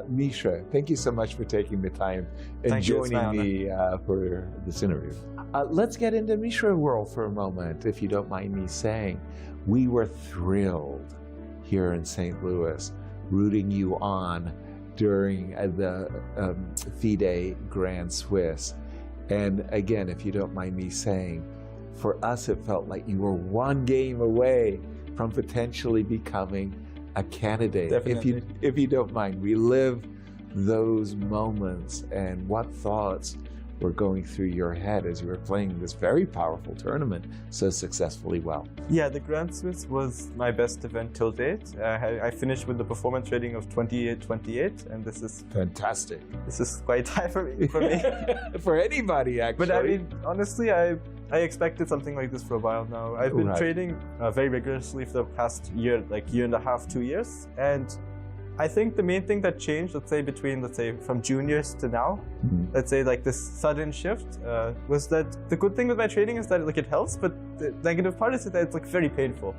Mishra, thank you so much for taking the time and joining me for this interview. Let's get into Mishra world for a moment, if you don't mind me saying. We were thrilled here in St. Louis, rooting you on during the FIDE Grand Swiss. And again, if you don't mind me saying, for us it felt like you were one game away from potentially becoming a candidate. Definitely. If you don't mind, relive those moments and what thoughts were going through your head as you were playing this very powerful tournament so successfully well. Yeah, the Grand Swiss was my best event till date. I finished with the performance rating of 28-28, and this is fantastic. This is quite high for me. For anybody, actually. But I mean, honestly, I expected something like this for a while now. I've been trading very rigorously for the past year, like year and a half, 2 years, and I think the main thing that changed, let's say from juniors to now, let's say like this sudden shift, was that the good thing with my trading is that like it helps, but the negative part is that it's like very painful.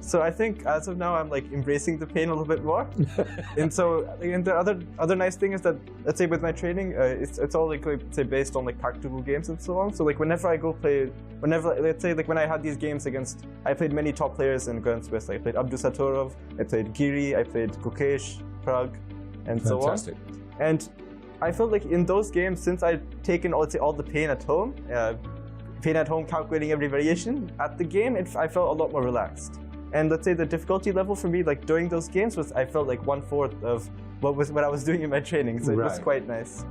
So I think as of now I'm like embracing the pain a little bit more. And the other nice thing is that, let's say with my trading, it's all like say based on like tactical games and so on. So like whenever I go play, let's say like when I had these games I played many top players in Grand Swiss. I played Abdusatorov, I played Giri, I played Gukesh, Prague, and Fantastic. So on. And I felt like in those games, since I'd taken all the pain at home, calculating every variation at the game, I felt a lot more relaxed. And let's say the difficulty level for me, like during those games, I felt like 1/4 of what I was doing in my training. So it was quite nice.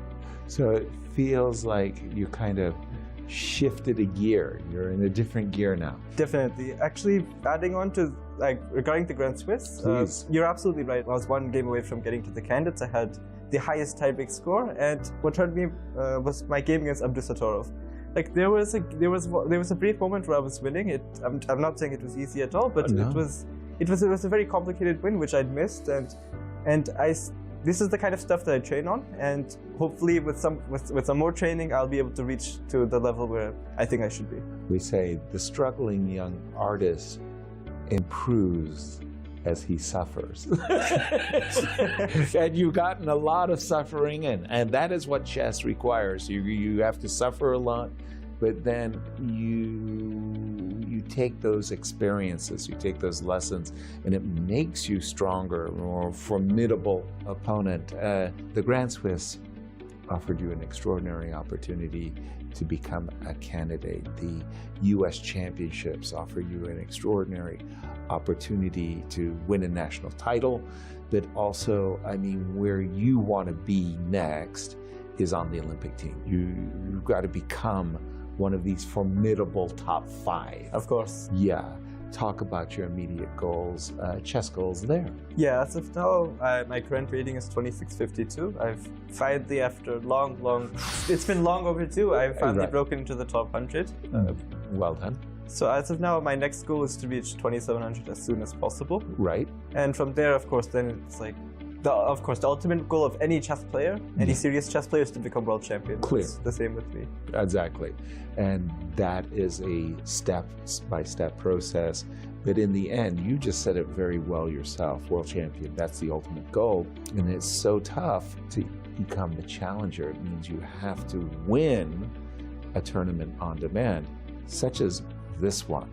So it feels like you kind of shifted a gear. You're in a different gear now. Definitely. Actually, adding on to regarding the Grand Swiss, you're absolutely right. I was one game away from getting to the candidates. I had the highest tiebreak score, and what hurt me was my game against Abdusatorov. Like there was a brief moment where I was winning. I'm not saying it was easy at all, but it was a very complicated win, which I'd missed, and this is the kind of stuff that I train on, and hopefully with some more training, I'll be able to reach to the level where I think I should be. We say the struggling young artist improves as he suffers. And you've gotten a lot of suffering in, and that is what chess requires. You have to suffer a lot, but then you take those experiences, you take those lessons, and it makes you stronger, more formidable opponent. The Grand Swiss offered you an extraordinary opportunity to become a candidate. The U.S. Championships offer you an extraordinary opportunity to win a national title, but also, I mean, where you want to be next is on the Olympic team. You've got to become one of these formidable top 5. Of course. Yeah. Talk about your immediate goals, chess goals there. Yeah, as of now, my current rating is 2652. I've finally, after it's been long overdue, I've finally broken into the top 100. Well done. So as of now, my next goal is to reach 2700 as soon as possible. Right. And from there, of course, then it's like, of course, the ultimate goal of any chess player, any serious chess player, is to become world champion. Clear. It's the same with me. Exactly. And that is a step-by-step process. But in the end, you just said it very well yourself, world champion. That's the ultimate goal. And it's so tough to become the challenger. It means you have to win a tournament on demand, such as this one.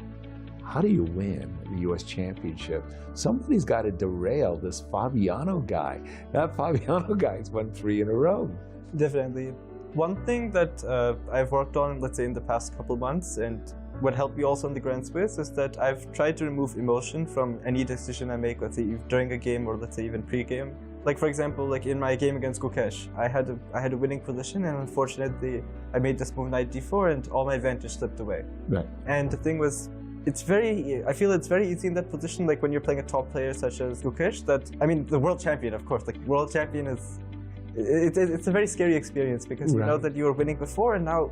How do you win the U.S. Championship? Somebody's got to derail this Fabiano guy. That Fabiano guy's won 3 in a row. Definitely. One thing that I've worked on, let's say, in the past couple months, and what helped me also in the Grand Swiss, is that I've tried to remove emotion from any decision I make, let's say, during a game or let's say even pre-game. Like, for example, like in my game against Krush, I had a winning position, and unfortunately, I made this move knight d4, and all my advantage slipped away. Right. And the thing was, I feel it's very easy in that position, like when you're playing a top player such as Krush, that, I mean, the world champion, of course, like world champion is, it's a very scary experience because you know that you were winning before, and now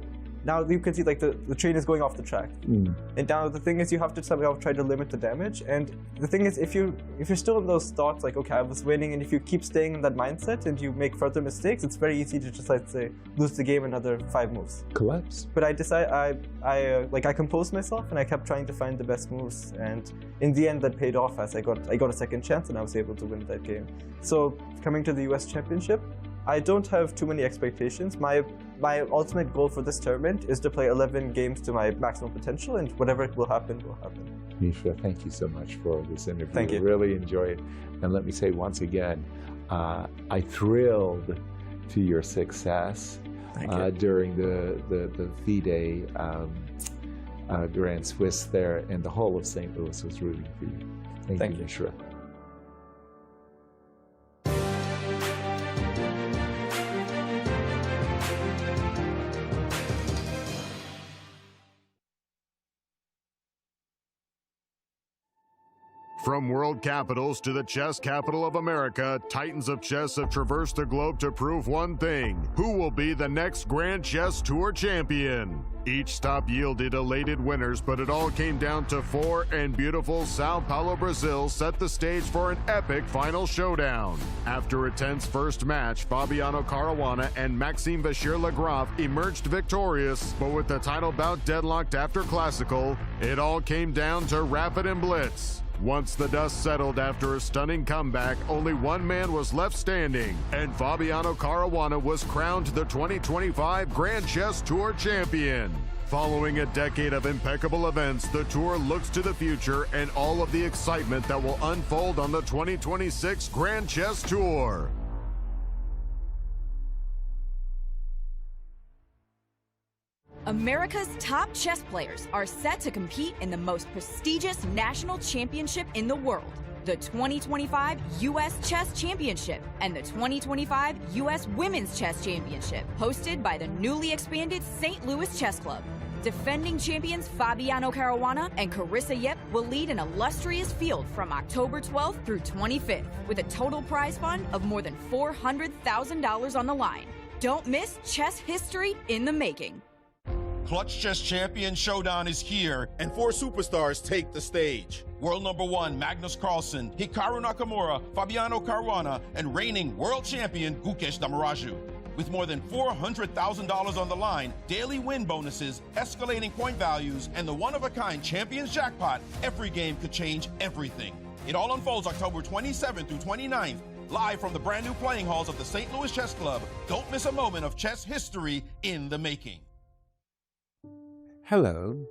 you can see like the train is going off the track. And now the thing is, you have to somehow try to limit the damage. And the thing is, if you're still in those thoughts like, okay, I was winning, and if you keep staying in that mindset and you make further mistakes, it's very easy to just, let's say, lose the game another 5 moves. Collapse. But I composed myself, and I kept trying to find the best moves, and in the end that paid off, as I got a second chance and I was able to win that game. So coming to the US Championship, I don't have too many expectations. My ultimate goal for this tournament is to play 11 games to my maximum potential, and whatever will happen, will happen. Mishra, thank you so much for this interview. Thank you. I really enjoy it. And let me say once again, I thrilled to your success during the FIDE Grand Swiss there, and the whole of St. Louis was rooting for you. Thank you, Mishra. From world capitals to the chess capital of America, titans of chess have traversed the globe to prove one thing: who will be the next Grand Chess Tour champion? Each stop yielded elated winners, but it all came down to 4, and beautiful Sao Paulo, Brazil set the stage for an epic final showdown. After a tense first match, Fabiano Caruana and Maxime Vachier-Lagrave emerged victorious, but with the title bout deadlocked after classical, it all came down to rapid and blitz. Once the dust settled after a stunning comeback, only one man was left standing, and Fabiano Caruana was crowned the 2025 Grand Chess Tour champion. Following a decade of impeccable events, the tour looks to the future and all of the excitement that will unfold on the 2026 Grand Chess Tour. America's top chess players are set to compete in the most prestigious national championship in the world, the 2025 U.S. Chess Championship and the 2025 U.S. Women's Chess Championship, hosted by the newly expanded St. Louis Chess Club. Defending champions Fabiano Caruana and Carissa will lead an illustrious field from October 12th through 25th, with a total prize fund of more than $400,000 on the line. Don't miss chess history in the making. Clutch Chess Champion Showdown is here, And 4 superstars take the stage. World number 1 Magnus Carlsen, Hikaru Nakamura, Fabiano Caruana, and reigning world champion Gukesh Damaraju. With more than $400,000 on the line, daily win bonuses, escalating point values, and the one-of-a-kind Champions Jackpot, every game could change everything. It all unfolds October 27th through 29th, live from the brand new playing halls of the St. Louis Chess Club. Don't miss a moment of chess history in the making. Hello,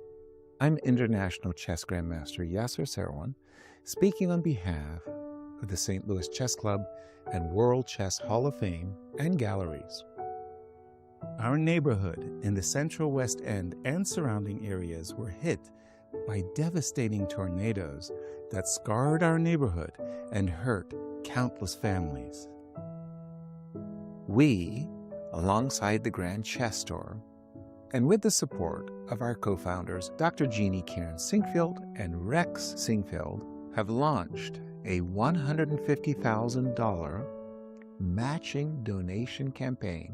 I'm International Chess Grandmaster Yasser Seirawan, speaking on behalf of the St. Louis Chess Club and World Chess Hall of Fame and galleries. Our neighborhood in the Central West End and surrounding areas were hit by devastating tornadoes that scarred our neighborhood and hurt countless families. We, alongside the Grand Chess Store, and with the support of our co-founders, Dr. Jeannie Karen Sinkfield and Rex Sinkfield, have launched a $150,000 matching donation campaign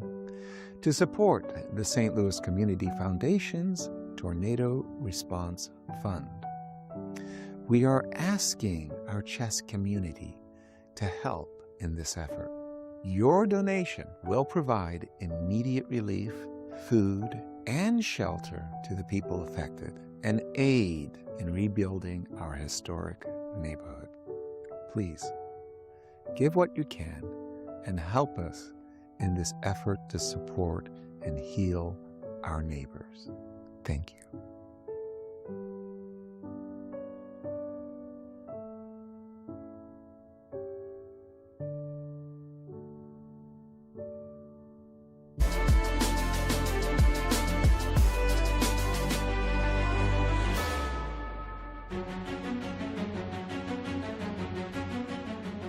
to support the St. Louis Community Foundation's Tornado Response Fund. We are asking our chess community to help in this effort. Your donation will provide immediate relief, food, and shelter to the people affected, and aid in rebuilding our historic neighborhood. Please, give what you can and help us in this effort to support and heal our neighbors. Thank you.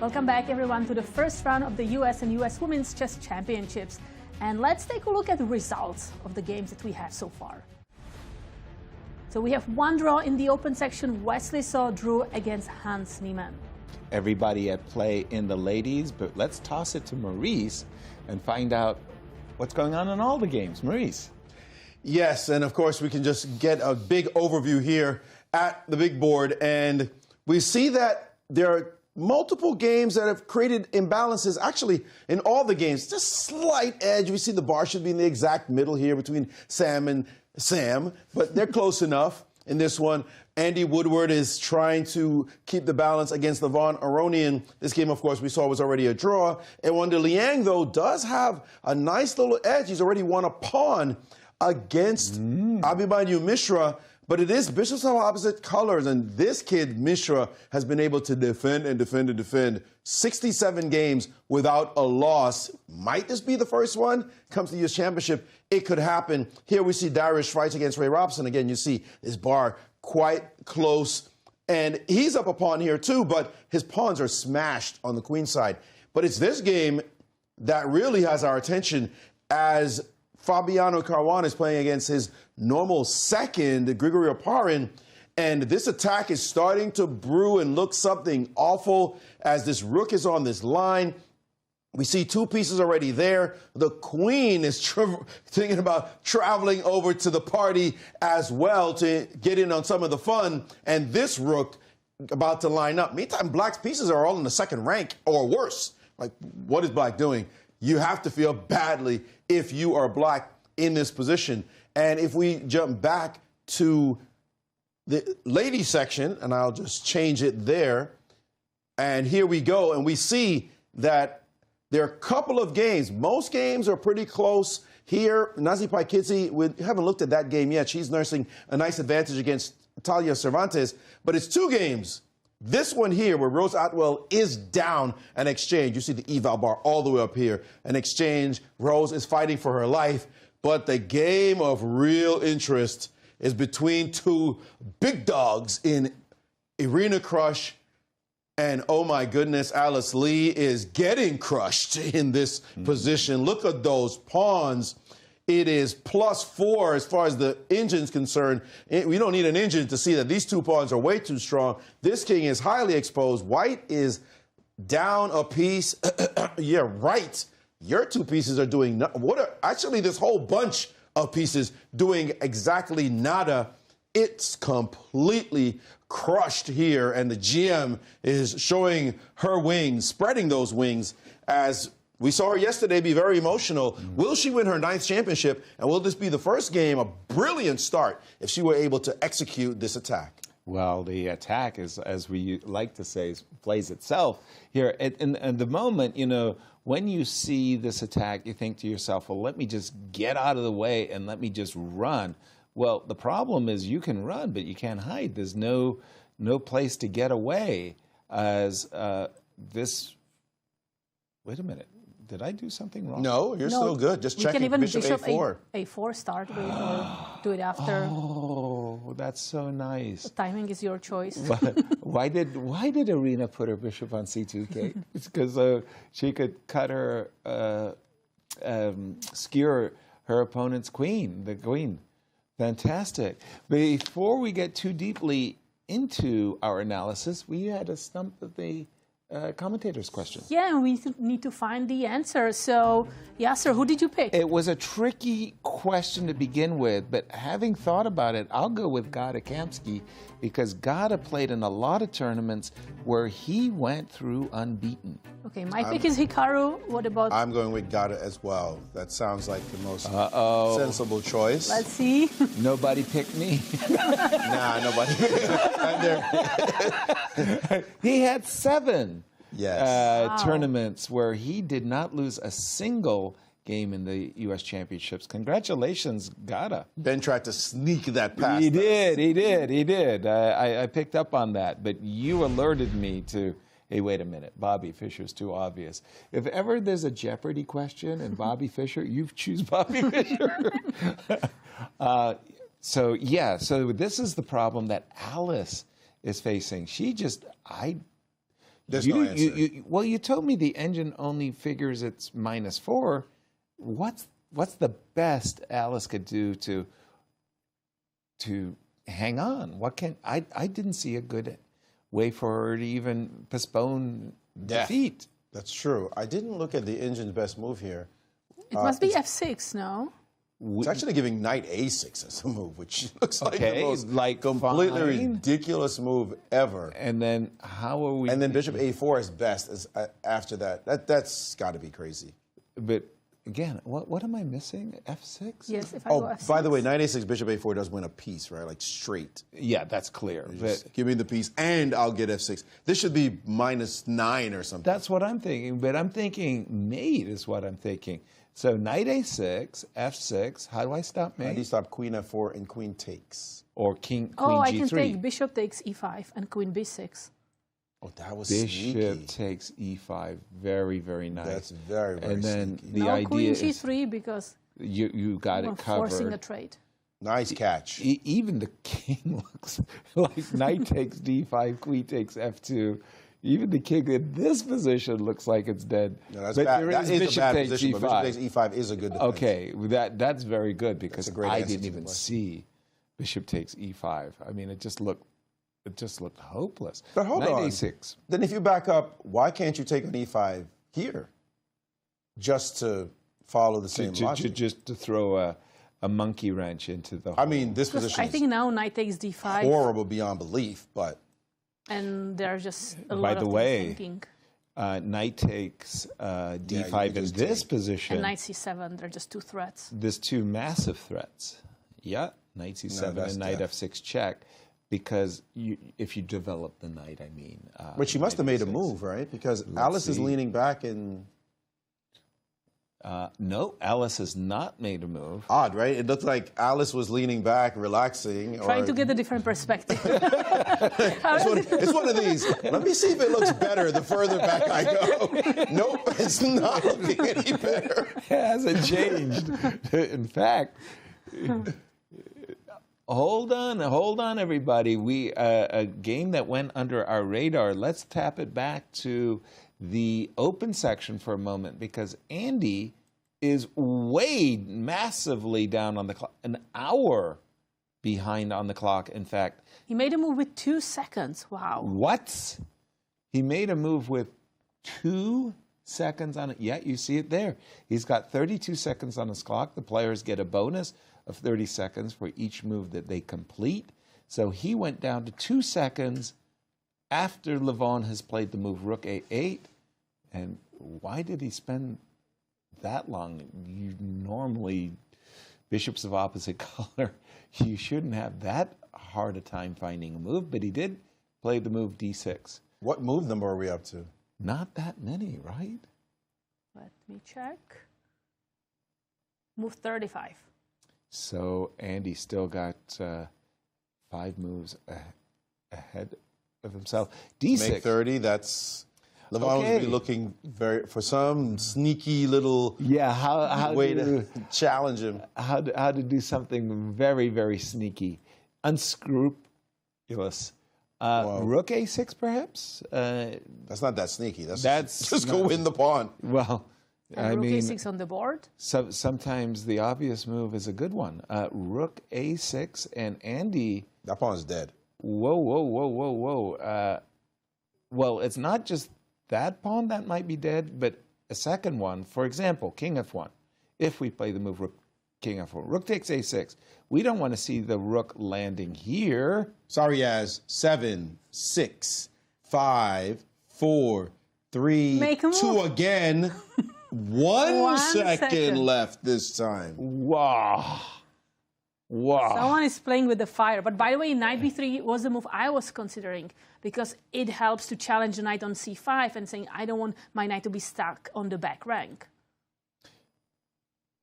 Welcome back, everyone, to the first round of the US and US Women's Chess Championships. And let's take a look at the results of the games that we have so far. So we have one draw in the open section. Wesley drew against Hans Niemann. Everybody at play in the ladies, but let's toss it to Maurice and find out what's going on in all the games. Maurice. Yes, and of course we can just get a big overview here at the big board, and we see that there are multiple games that have created imbalances, actually, in all the games. Just slight edge. We see the bar should be in the exact middle here between Sam and Sam, but they're close enough in this one. Andy Woodward is trying to keep the balance against Levon Aronian. This game, of course, we saw was already a draw. And Awonder Liang, though, does have a nice little edge. He's already won a pawn against Abhimanyu Mishra. But it is bishops of opposite colors, and this kid, Mishra, has been able to defend and defend and defend 67 games without a loss. Might this be the first one? Comes to the U.S. Championship, it could happen. Here we see Dariusz fights against Robson. Again, you see his bar quite close, and he's up a pawn here too, but his pawns are smashed on the queen side. But it's this game that really has our attention as Fabiano Caruana is playing against his normal second, Grigoriy Oparin, and this attack is starting to brew and look something awful as this rook is on this line. We see 2 pieces already there. The queen is thinking about traveling over to the party as well to get in on some of the fun, and this rook about to line up. Meantime, black's pieces are all in the second rank or worse. Like, what is black doing? You have to feel badly if you are black in this position. And if we jump back to the ladies section, and I'll just change it there, and here we go, and we see that there are a couple of games. Most games are pretty close. Here, Nazi Paikidze, we haven't looked at that game yet. She's nursing a nice advantage against Talia Cervantes, but it's 2 games. This one here, where Rose Atwell is down an exchange. You see the eval bar all the way up here. An exchange. Rose is fighting for her life. But the game of real interest is between 2 big dogs in Irina Krush and, oh my goodness, Alice Lee is getting crushed in this position. Look at those pawns. It is +4 as far as the engine's concerned. We don't need an engine to see that these 2 pawns are way too strong. This king is highly exposed. White is down a piece. Yeah, right. Your 2 pieces are doing nothing. Actually, this whole bunch of pieces, doing exactly nada. It's completely crushed here, and the GM is showing her wings, spreading those wings, as we saw her yesterday be very emotional. Will she win her 9th championship, and will this be the first game, a brilliant start, if she were able to execute this attack? Well, the attack is, as we like to say, plays itself here. In the moment, you know, when you see this attack, you think to yourself, well, let me just get out of the way and let me just run. Well, the problem is you can run, but you can't hide. There's no place to get away as this... Wait a minute. Did I do something wrong? No, you're still good. Just checking Bishop A4. A4 start with, or do it after. Oh, that's so nice. The timing is your choice. Why did Irina put her bishop on C2, Kate? It's because she could cut her, skewer her opponent's queen, the queen. Fantastic. Before we get too deeply into our analysis, we had a stump of the commentator's question. Yeah, and we need to find the answer. So, Yasser, who did you pick? It was a tricky question to begin with, but having thought about it, I'll go with Gada Kamsky because Gada played in a lot of tournaments where he went through unbeaten. Okay, my pick is Hikaru. What about... I'm going with Gada as well. That sounds like the most sensible choice. Let's see. Nobody picked me. Nah, nobody. He had 7 wow. tournaments where he did not lose a single game in the U.S. Championships. Congratulations, Gada. Ben tried to sneak that past. He did. I picked up on that, but you alerted me to, hey, wait a minute, Bobby Fischer's too obvious. If ever there's a Jeopardy question and Bobby Fischer, you choose Bobby Fischer. So this is the problem that Alice is facing. She just, There's no answer. Well, you told me the engine only figures it's -4. What's the best Alice could do to hang on? I didn't see a good way for her to even postpone defeat. That's true. I didn't look at the engine's best move here. It must be F6, no? It's actually giving knight A6 as a move, which looks like the most completely ridiculous move ever. And then how are we? And then Bishop A4 is best after that. That's got to be crazy. But again, what am I missing? F6? Yes, if I go F6. By the way, knight A6, Bishop A4 does win a piece, right? Like straight. Yeah, that's clear. But give me the piece, and I'll get F6. This should be -9 or something. That's what I'm thinking. But I'm thinking mate is what I'm thinking. So knight A6, F6. How do I stop mate? How do you stop queen F4 and queen takes? Or queen G3. I can take bishop takes E5 and queen B6. Oh, that was Bishop sneaky. takes E5. Very, very nice. That's very, very And then sneaky. the idea queen is G3 because you got it covered. Forcing a trade. Nice catch. Even the king looks like knight takes D5, queen takes F2. Even the king in this position looks like it's dead. No, that's but bad. there That is is bishop a bad takes position, E5. but bishop takes E5 is a good defense. Okay, that's very good because That's a great I answer didn't to the even question. see bishop takes E5. I mean, it just looked hopeless. But hold knight on. A6. Then if you back up, why can't you take on E5 here? Just to follow the same logic. Just to throw a monkey wrench into the. I mean, this position I think now knight takes D5. horrible beyond belief, but. And there's just a lot By of the things way, thinking. Knight takes D5 in this position. And knight C7, they're just 2 threats. There's 2 massive threats. Yeah, knight C7 and knight F6 check. Because if you develop the knight, I mean. But she must have made a move, right? Because Alice is leaning back and. No, Alice has not made a move. Odd, right? It looked like Alice was leaning back, relaxing. Trying to get a different perspective. It's one of these. Let me see if it looks better the further back I go. Nope, it's not looking any better. It hasn't changed. In fact, hold on, everybody. A game that went under our radar. Let's tap it back to the open section for a moment because Andy is way massively down on the clock, an hour behind on the clock. In fact, he made a move with 2 seconds. Wow. What? He made a move with 2 seconds on it. Yeah, you see it there. He's got 32 seconds on his clock. The players get a bonus of 30 seconds for each move that they complete. So he went down to 2 seconds after Levon has played the move Rook A8. And why did he spend that long? You normally, bishops of opposite color, you shouldn't have that hard a time finding a move, but he did play the move D6. What move number are we up to? Not that many, right? Let me check. Move 35. So Andy still got 5 moves ahead of himself. D6. Make 30, that's... Levon would be looking for some sneaky little way to challenge him. How to do something very, very sneaky. Unscrupulous. Rook A6, perhaps? That's not that sneaky. That's just go win the pawn. Well, and Rook A6 on the board? Sometimes the obvious move is a good one. Rook A6 and Andy... That pawn's dead. Whoa, whoa, whoa, whoa, whoa. Well, it's not just that pawn that might be dead, but a second one. For example, King F1. If we play the move Rook King F4, Rook takes A6. We don't want to see the Rook landing here. Sorry, Yaz. 7, 6, 5, 4, 3, 2 again. One second left this time. Wow. Wow. Someone is playing with the fire. But by the way, knight b3 was the move I was considering because it helps to challenge the knight on c5 and saying, I don't want my knight to be stuck on the back rank.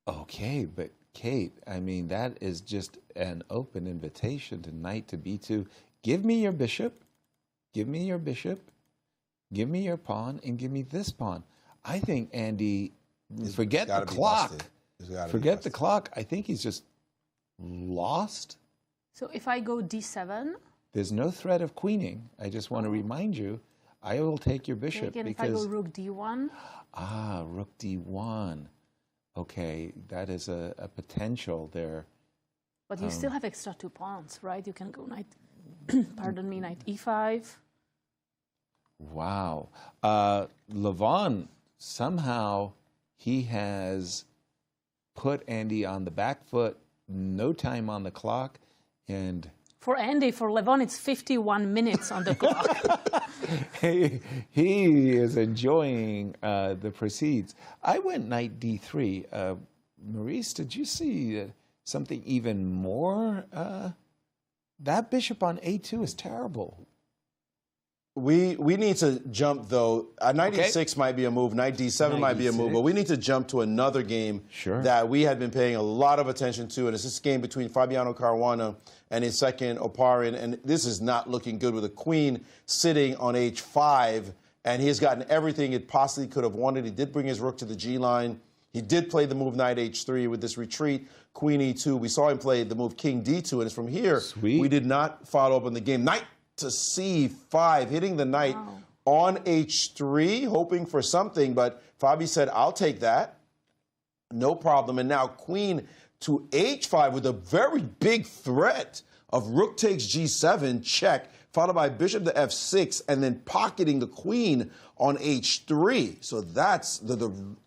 Okay, but Kate, I mean, that is just an open invitation to knight to b2. Give me your bishop. Give me your bishop. Give me your pawn and give me this pawn. I think Andy, forget the clock. Forget the clock. I think he's just lost. So if I go d7, there's no threat of queening. I just want to remind you, I will take your bishop. Again, because if I go rook d1. Ah, rook d1. Okay, that is a potential there. But you still have extra 2 pawns, right? You can go knight, pardon me, knight e5. Wow. Levon, somehow he has put Andy on the back foot. No time on the clock, and for Andy, for Levon, it's 51 minutes on the clock. he is enjoying the proceeds. I went knight d3. Maurice, did you see something even more? That bishop on a2 is terrible. We need to jump, though. Knight e6 might be a move. Knight d7 might be a move. But we need to jump to another game that we had been paying a lot of attention to. And it's this game between Fabiano Caruana and his second Oparin. And this is not looking good with a queen sitting on h5. And he has gotten everything it possibly could have wanted. He did bring his rook to the g line. He did play the move knight h3 with this retreat, queen e2. We saw him play the move king d2. And it's from here we did not follow up on the game. Knight to c5, hitting the knight on h3, hoping for something, but Fabi said, I'll take that. No problem. And now queen to h5 with a very big threat of rook takes g7, check, followed by bishop to f6, and then pocketing the queen on h3. So that's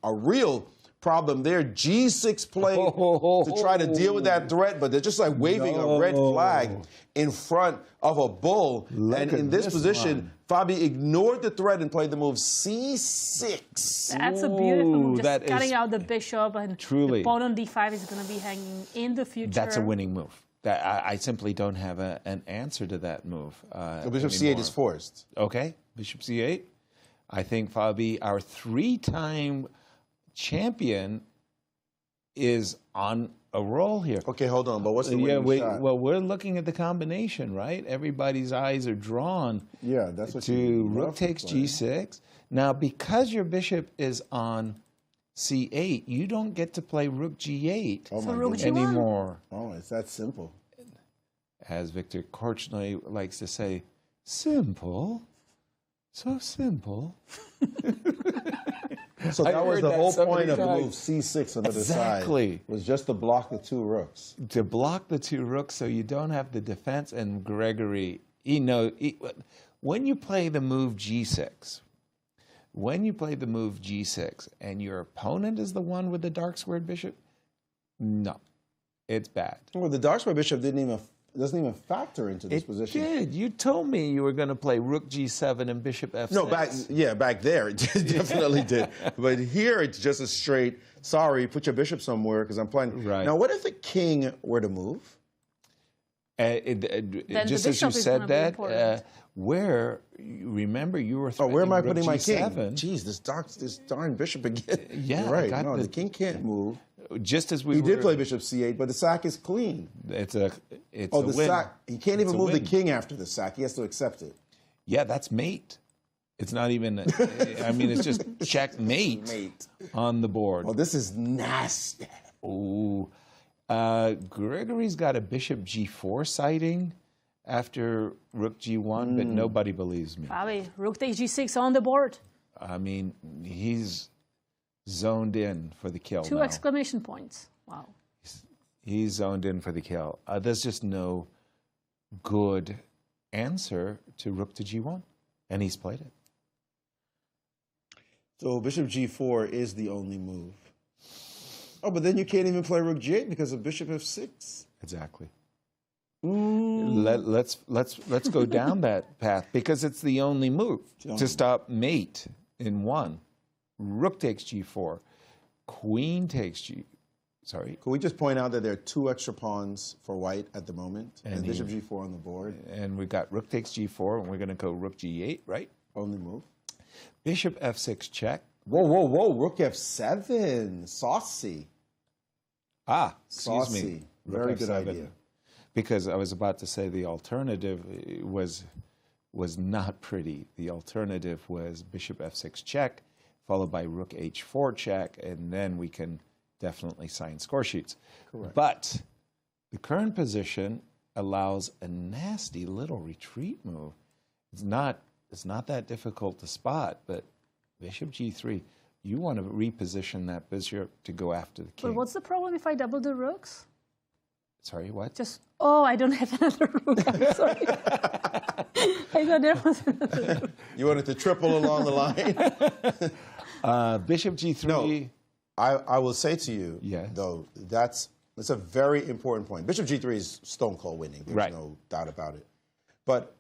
a real problem there. G6 playing to try to deal with that threat, but they're just like waving a red flag in front of a bull. And in this position, Fabi ignored the threat and played the move c6. That's a beautiful move, just cutting out the bishop, and the pawn on d5 is going to be hanging in the future. That's a winning move. I simply don't have an answer to that move. So bishop c8 is forced. Okay, bishop c8. I think Fabi, our 3-time champion, is on a roll here. Okay, hold on, but what's the winning shot? Well, we're looking at the combination, right? Everybody's eyes are drawn that's what to rook takes g6. Now, because your bishop is on c8, you don't get to play rook g8 anymore. Oh, it's that simple. As Victor Korchnoi likes to say, simple. So simple. So that was the whole point of the move c6 on the other side. Was just to block the 2 rooks. To block the 2 rooks so you don't have the defense. And Grigoriy, when you play the move g6, when you play the move G6 and your opponent is the one with the dark squared bishop, no, it's bad. Well, the dark square bishop doesn't even factor into this position. It did. You told me you were going to play rook G7 and bishop F6. No, back there it definitely did. But here it's just a straight, sorry, put your bishop somewhere because I'm playing. Right. Now, what if the king were to move? Just as you said that, remember you were where am I rook putting my G7. king? Jeez, this darn bishop again. Yeah, you're right. No, the king can't move. Just as he did play bishop c8, but the sack is clean. It's a the win. sack. He can't even move the win. king after the sack. He has to accept it. Yeah, that's mate. It's not even. I mean, it's just checkmate on the board. Oh, this is nasty. Ooh. Grigory's got a bishop G4 sighting after rook G1, but nobody believes me. Fabi, rook takes G6 on the board. I mean, he's zoned in for the kill. Two now. exclamation points. Wow. He's zoned in for the kill. There's just no good answer to rook to G1, and he's played it. So bishop G4 is the only move. Oh, but then you can't even play rook G8 because of bishop F6. Exactly. Let's go down that path because it's the only move to stop mate in one. Rook takes G4, queen takes G. Sorry. Could we just point out that there are 2 extra pawns for white at the moment, and bishop G4 on the board? And we got rook takes G4, and we're going to go rook G8, right? Only move. Bishop F6 check. Whoa! Rook F7, saucy. Excuse me. Very good idea. Because I was about to say the alternative was not pretty. The alternative was bishop F6 check, followed by rook H4 check, and then we can definitely sign score sheets. Correct. But the current position allows a nasty little retreat move. It's not that difficult to spot, but bishop G3, you want to reposition that bishop to go after the king. But what's the problem if I double the rooks? Sorry, what? I don't have another rook. I'm sorry. I thought there was another rook. You wanted to triple along the line? Bishop G3. No, I will say to you, though, that's a very important point. Bishop G3 is stone cold winning. There's no doubt about it. But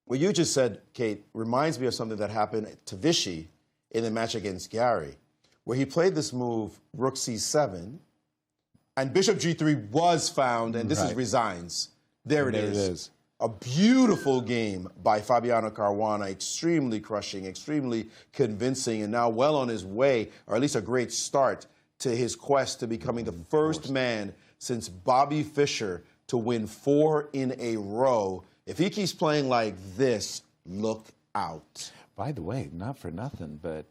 what you just said, Kate, reminds me of something that happened to Vichy in the match against Gary, where he played this move, rook C7, and bishop G3 was found, and this is resigns. There it is. A beautiful game by Fabiano Caruana, extremely crushing, extremely convincing, and now well on his way, or at least a great start to his quest to becoming the first man since Bobby Fischer to win 4 in a row. If he keeps playing like this, look out. By the way, not for nothing, but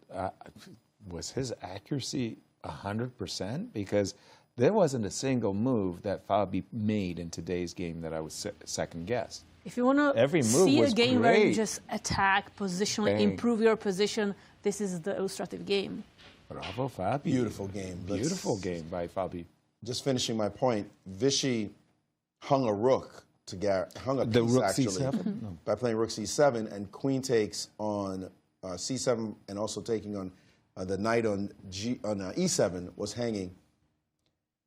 was his accuracy 100%? Because there wasn't a single move that Fabi made in today's game that I was second guessed. If you want to see a game where you just attack, positionally, improve your position, this is the illustrative game. Bravo, Fabi. Beautiful game. Beautiful game by Fabi. Just finishing my point, Vichy hung a rook to hung a piece rook actually C7? by playing rook C7, and queen takes on C7, and also taking on the knight on E7 was hanging.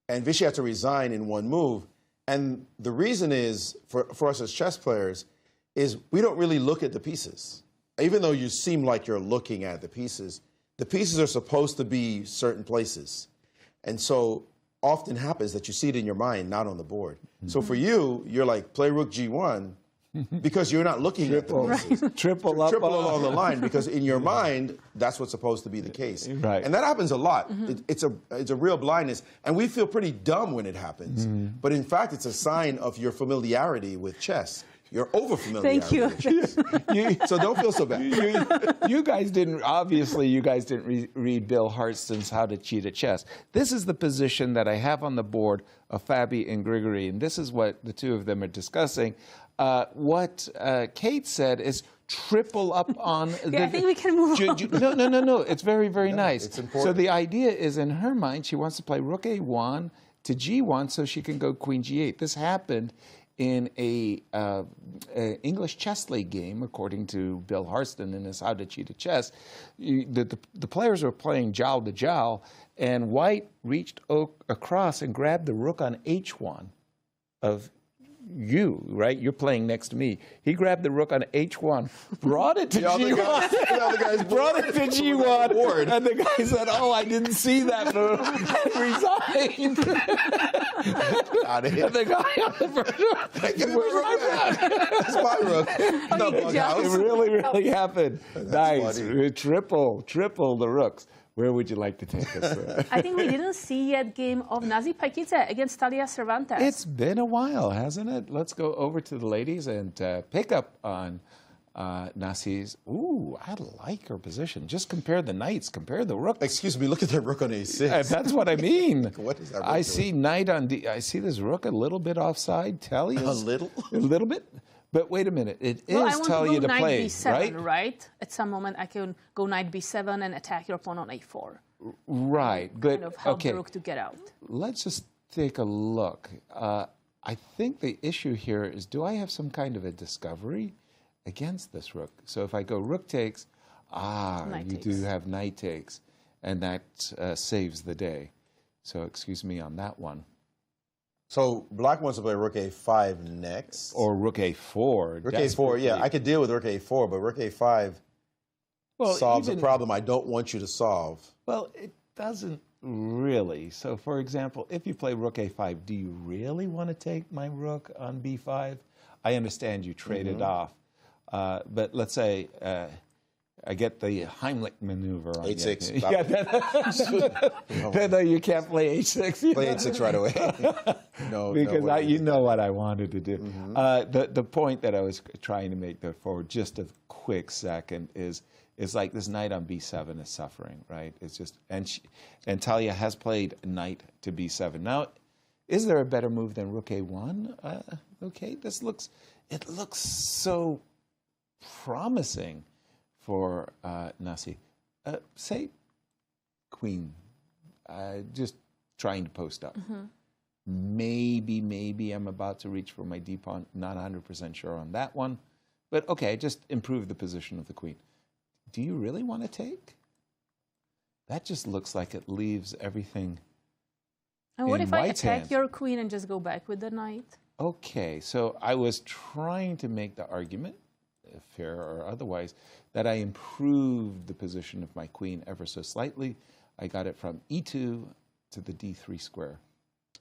And Vichy had to resign in one move. And the reason is, for us as chess players, is we don't really look at the pieces. Even though you seem like you're looking at the pieces are supposed to be certain places. And so often happens that you see it in your mind, not on the board. So for you, you're like, play rook G1, because you're not looking at the pieces. Triple along the line, because in your mind, that's what's supposed to be the case. Right. And that happens a lot. It's a real blindness. And we feel pretty dumb when it happens. But in fact, it's a sign of your familiarity with chess. You're over-familiar. Thank you. So don't feel so bad. You guys didn't read Bill Hartston's How to Cheat at Chess. This is the position that I have on the board of Fabi and Grigoriy, and this is what the two of them are discussing. What Kate said is triple up on... I think we can move on. No. It's very, very nice. It's important. So the idea is, in her mind, she wants to play rook A1 to G1 so she can go queen G8. This happened in a English chess league game, according to Bill Harston in his How to Cheat at Chess, the players were playing jowl to jowl, and White reached across and grabbed the rook on h1 of you, right? You're playing next to me. He grabbed the rook on h1, brought it to g1, brought it to g1, and the guy said, "Oh, I didn't see that move," and resigned. And the guy on the first rook was right back. That's my rook. No, it really happened. Nice. funny. Triple the rooks. Where would you like to take us? I think we didn't see yet game of Nazi Paikidze against Talia Cervantes. It's been a while, hasn't it? Let's go over to the ladies and pick up on Nasi's. Ooh, I like her position. Just compare the knights, compare the rooks. Excuse me, look at that rook on a6. That's what I mean. What is that rook I doing? see knight on D. I see this rook a little bit offside. Talia. A little? A little bit. But wait a minute. It is I want Talia to to go knight play, b7, right? At some moment, I can go knight b7 and attack your pawn on a4. Right, but Kind of help okay. the rook to get out. Let's just take a look. I think the issue here is, do I have some kind of a discovery against this rook? So if I go rook takes, you do have knight takes, and that saves the day. So excuse me on that one. So black wants to play rook a5 next. Or rook a4. Rook a4, yeah, I could deal with rook a4, but rook a5 solves a problem I don't want you to solve. Well, it doesn't really. So, for example, if you play rook a5, do you really want to take my rook on b5? I understand you trade it off. But let's say I get the Heimlich maneuver on h6. No, you can't play h6. Play h6 right away. Because you know what I wanted to do. The point that I was trying to make there for just a quick second is like this knight on b7 is suffering, right? It's just, and Talia has played knight to b7. Now, is there a better move than rook a1? Okay, it looks so promising for Nasi. Say queen, just trying to post up. Maybe I'm about to reach for my d-pawn. Not 100% sure on that one. But okay, just improve the position of the queen. Do you really want to take? That just looks like it leaves everything And what in if I White's attack hands. your queen and just go back with the knight? Okay, so I was trying to make the argument, fair or otherwise, that I improved the position of my queen ever so slightly. I got it from e2 to the d3 square.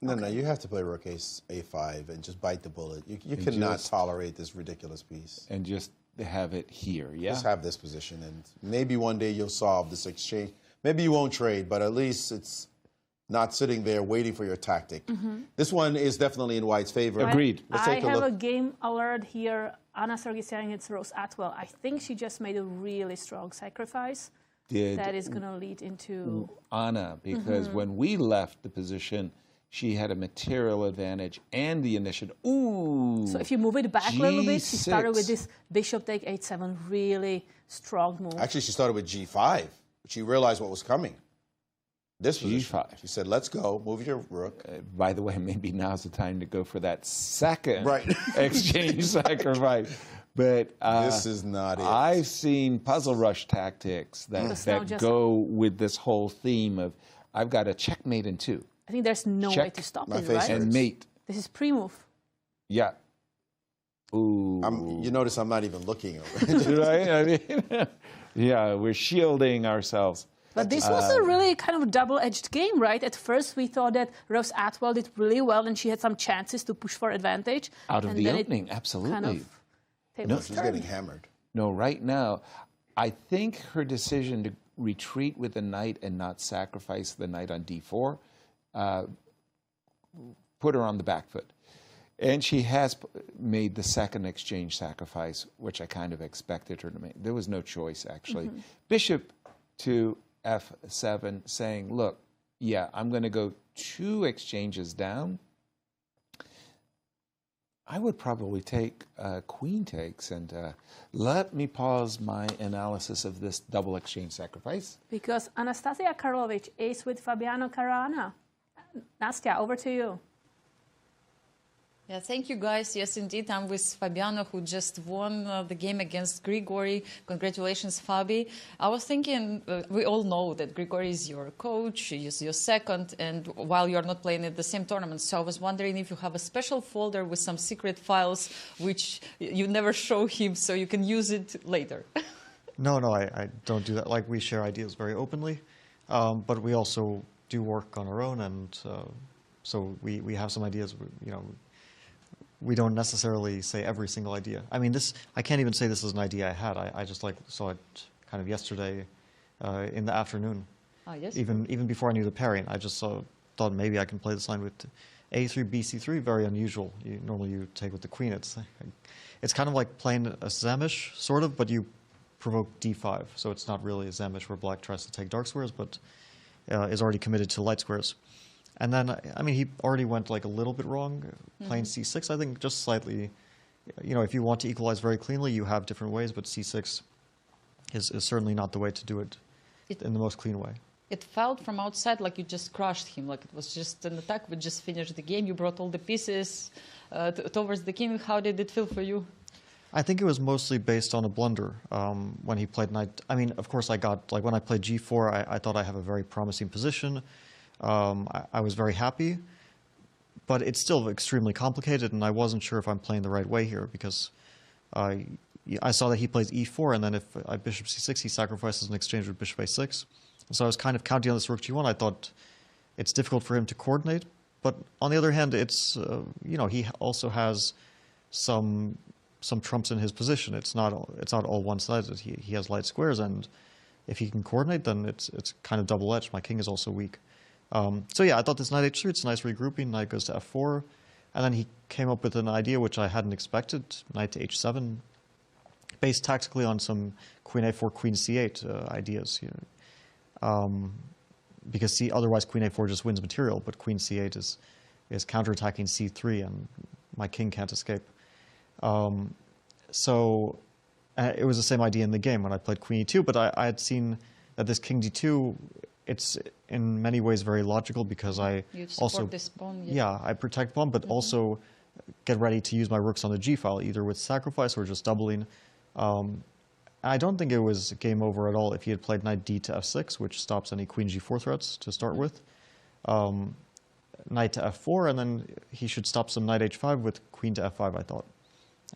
No, you have to play rook a5 and just bite the bullet. You cannot tolerate this ridiculous piece. And just have it here, yeah? Just have this position, and maybe one day you'll solve this exchange. Maybe you won't trade, but at least it's not sitting there waiting for your tactic. This one is definitely in White's favor. Agreed. Let's take a I look. have a game alert here. Anna Sargsyan against Rose Atwell. I think she just made a really strong sacrifice. That is going to lead into Anna, because when we left the position, she had a material advantage and the initiative. Ooh! So if you move it back a little bit, she started with G6. this bishop take h7, really strong move. Actually, she started with g5. She realized what was coming. This position. G5. She said, let's go, move your rook. By the way, maybe now's the time to go for that second Right. exchange sacrifice. But This is not it. I've seen puzzle rush tactics that go with this whole theme of, I've got a checkmate in two. I think there's no way Check. to stop My it, face right? And mate. This is pre-move. Yeah. Ooh. You notice I'm not even looking over. Right? I mean, yeah, we're shielding ourselves. But this was a really kind of double-edged game, right? At first, we thought that Rose Atwell did really well, and she had some chances to push for advantage. Out of and the then opening, it absolutely. Kind of No, she's getting hammered. No, right now, I think her decision to retreat with the knight and not sacrifice the knight on d4 put her on the back foot. And she has made the second exchange sacrifice, which I kind of expected her to make. There was no choice, actually. Bishop to f7, saying, look, yeah, I'm going to go 2 exchanges down. I would probably take queen takes, and let me pause my analysis of this double exchange sacrifice. Because Anastasiya Karlovich ace with Fabiano Caruana. Nastya, over to you. Yeah, thank you guys. Yes, indeed, I'm with Fabiano, who just won the game against Grigoriy. Congratulations, Fabi. I was thinking, we all know that Grigoriy is your coach, he's your second, and while you're not playing at the same tournament, so I was wondering if you have a special folder with some secret files which you never show him, so you can use it later. No, I don't do that. Like, we share ideas very openly, but we also do work on our own, and so we have some ideas, you know. We don't necessarily say every single idea. I mean, I can't even say this is an idea I had. I just saw it kind of yesterday in the afternoon. Yes. Even before I knew the pairing, I just thought maybe I can play this line with A3, BC3. Very unusual. Normally you take with the queen. It's kind of like playing a Zamish, sort of, but you provoke D5. So it's not really a Zamish where black tries to take dark squares, but is already committed to light squares. And then, I mean, he already went like a little bit wrong, playing C6, I think, just slightly. You know, if you want to equalize very cleanly, you have different ways, but C6 is certainly not the way to do it in the most clean way. It felt from outside like you just crushed him, like it was just an attack. We just finished the game. You brought all the pieces towards the king. How did it feel for you? I think it was mostly based on a blunder when he played knight. I mean, of course, when I played G4, I thought I have a very promising position. I was very happy, but it's still extremely complicated, and I wasn't sure if I'm playing the right way here, because I saw that he plays E4, and then if I bishop C6, he sacrifices an exchange with bishop A6. So I was kind of counting on this rook G1. I thought it's difficult for him to coordinate, but on the other hand, it's you know, he also has some trumps in his position. It's not all one-sided. He has light squares, and if he can coordinate, then it's kind of double-edged. My king is also weak. So yeah, I thought this knight h3, it's a nice regrouping. Knight goes to f4, and then he came up with an idea which I hadn't expected, knight to h7, based tactically on some queen a4, queen c8 ideas. You know. Because otherwise queen a4 just wins material, but queen c8 is counterattacking c3, and my king can't escape. So it was the same idea in the game when I played queen e2, but I had seen that this king d2, it's in many ways very logical, because I also this pawn, yeah, I protect pawn, but also get ready to use my rooks on the g file, either with sacrifice or just doubling. I don't think it was game over at all if he had played knight d to f6, which stops any queen g4 threats to start with. Knight to f4, and then he should stop some knight h5 with queen to f5, I thought.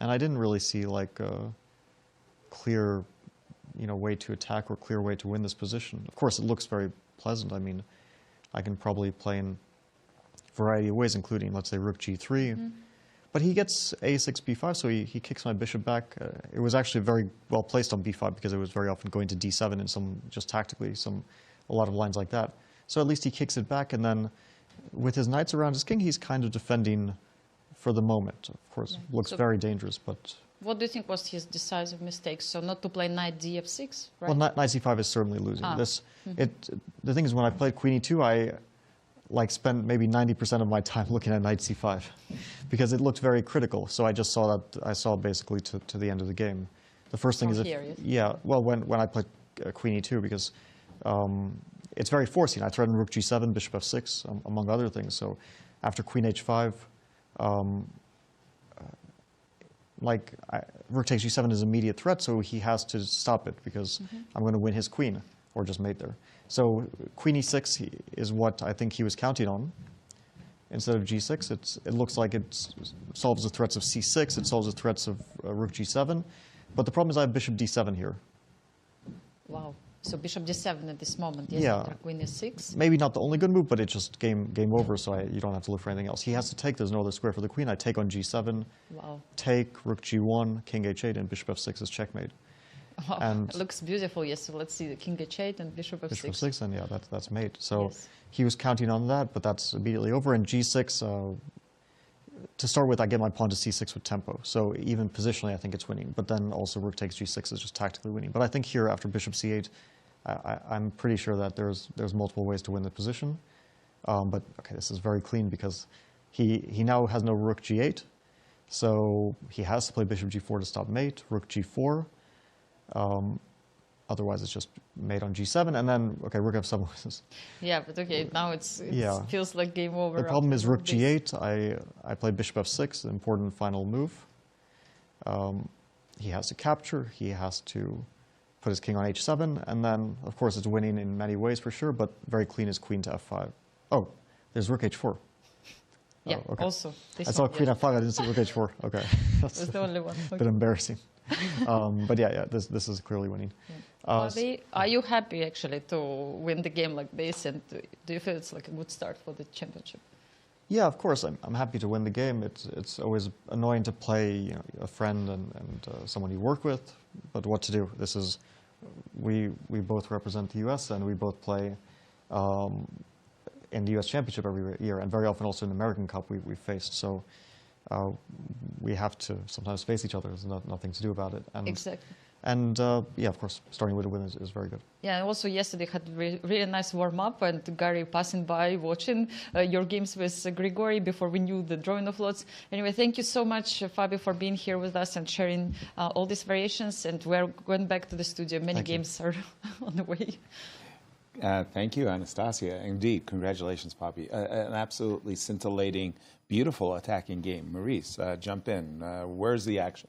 And I didn't really see like a clear, you know, way to attack or clear way to win this position. Of course, it looks very pleasant. I mean, I can probably play in a variety of ways, including, let's say, rook g3. But he gets a6, b5, so he kicks my bishop back. It was actually very well placed on b5, because it was very often going to d7 in some, just tactically, a lot of lines like that. So at least he kicks it back, and then with his knights around his king, he's kind of defending for the moment. Of course, looks very dangerous, but... What do you think was his decisive mistake? So not to play knight df6, right? Well, knight c5 is certainly losing. The thing is, when I played queen e2, I spent maybe 90% of my time looking at knight c5, because it looked very critical. So I just saw that, I saw basically to the end of the game. The first thing is, well, when I played queen e2, because it's very forcing. I threatened rook g7, bishop f6, among other things. So after queen h5, rook takes g7 is an immediate threat, so he has to stop it, because I'm going to win his queen, or just mate there. So queen e6 is what I think he was counting on. Instead of g6, it looks like it solves the threats of c6, it solves the threats of rook g7, but the problem is I have bishop d7 here. Wow. So bishop d7 at this moment, yes, yeah. After queen e6. Maybe not the only good move, but it's just game over, so you don't have to look for anything else. He has to take, there's no other square for the queen. I take on g7, take, rook g1, king h8, and bishop f6 is checkmate. Wow, and it looks beautiful, yes. So let's see the king h8 and bishop f6. Bishop f6, and yeah, that's mate. So he was counting on that, but that's immediately over. And g6, to start with, I get my pawn to c6 with tempo. So even positionally, I think it's winning. But then also rook takes g6 is just tactically winning. But I think here, after bishop c8, I'm pretty sure that there's multiple ways to win the position. But okay, this is very clean, because he now has no rook g8. So he has to play bishop g4 to stop mate, rook g4. otherwise, it's just mate on g7, and then, okay, rook f7. Yeah, but okay, now it Yeah. feels like game over. The problem is rook after g8. I played bishop f6, an important final move. He has to capture, he has to put his king on h7, and then, of course, it's winning in many ways for sure, but very clean is queen to f5. Oh, there's rook h4. Yeah, okay. also. I saw queen f5, I didn't see rook h4. Okay. That's the only one. a bit embarrassing. But yeah, this is clearly winning. Are you happy, actually, to win the game like this, and do you feel it's like a good start for the championship? Yeah, of course. I'm happy to win the game. It's always annoying to play a friend and someone you work with, but what to do? This is we both represent the U.S. and we both play in the U.S. Championship every year, and very often also in the American Cup we faced. So we have to sometimes face each other. There's nothing to do about it. And, exactly. And yeah, of course, starting with a win is very good. Yeah, and also yesterday had really nice warm-up, and Gary passing by, watching your games with Grigoriy before we knew the drawing of lots. Anyway, thank you so much, Fabio, for being here with us and sharing all these variations, and we're going back to the studio. Many games are on the way. Thank you, Anastasiya. Indeed, congratulations, Poppy. An absolutely scintillating, beautiful attacking game. Maurice, jump in. Where's the action?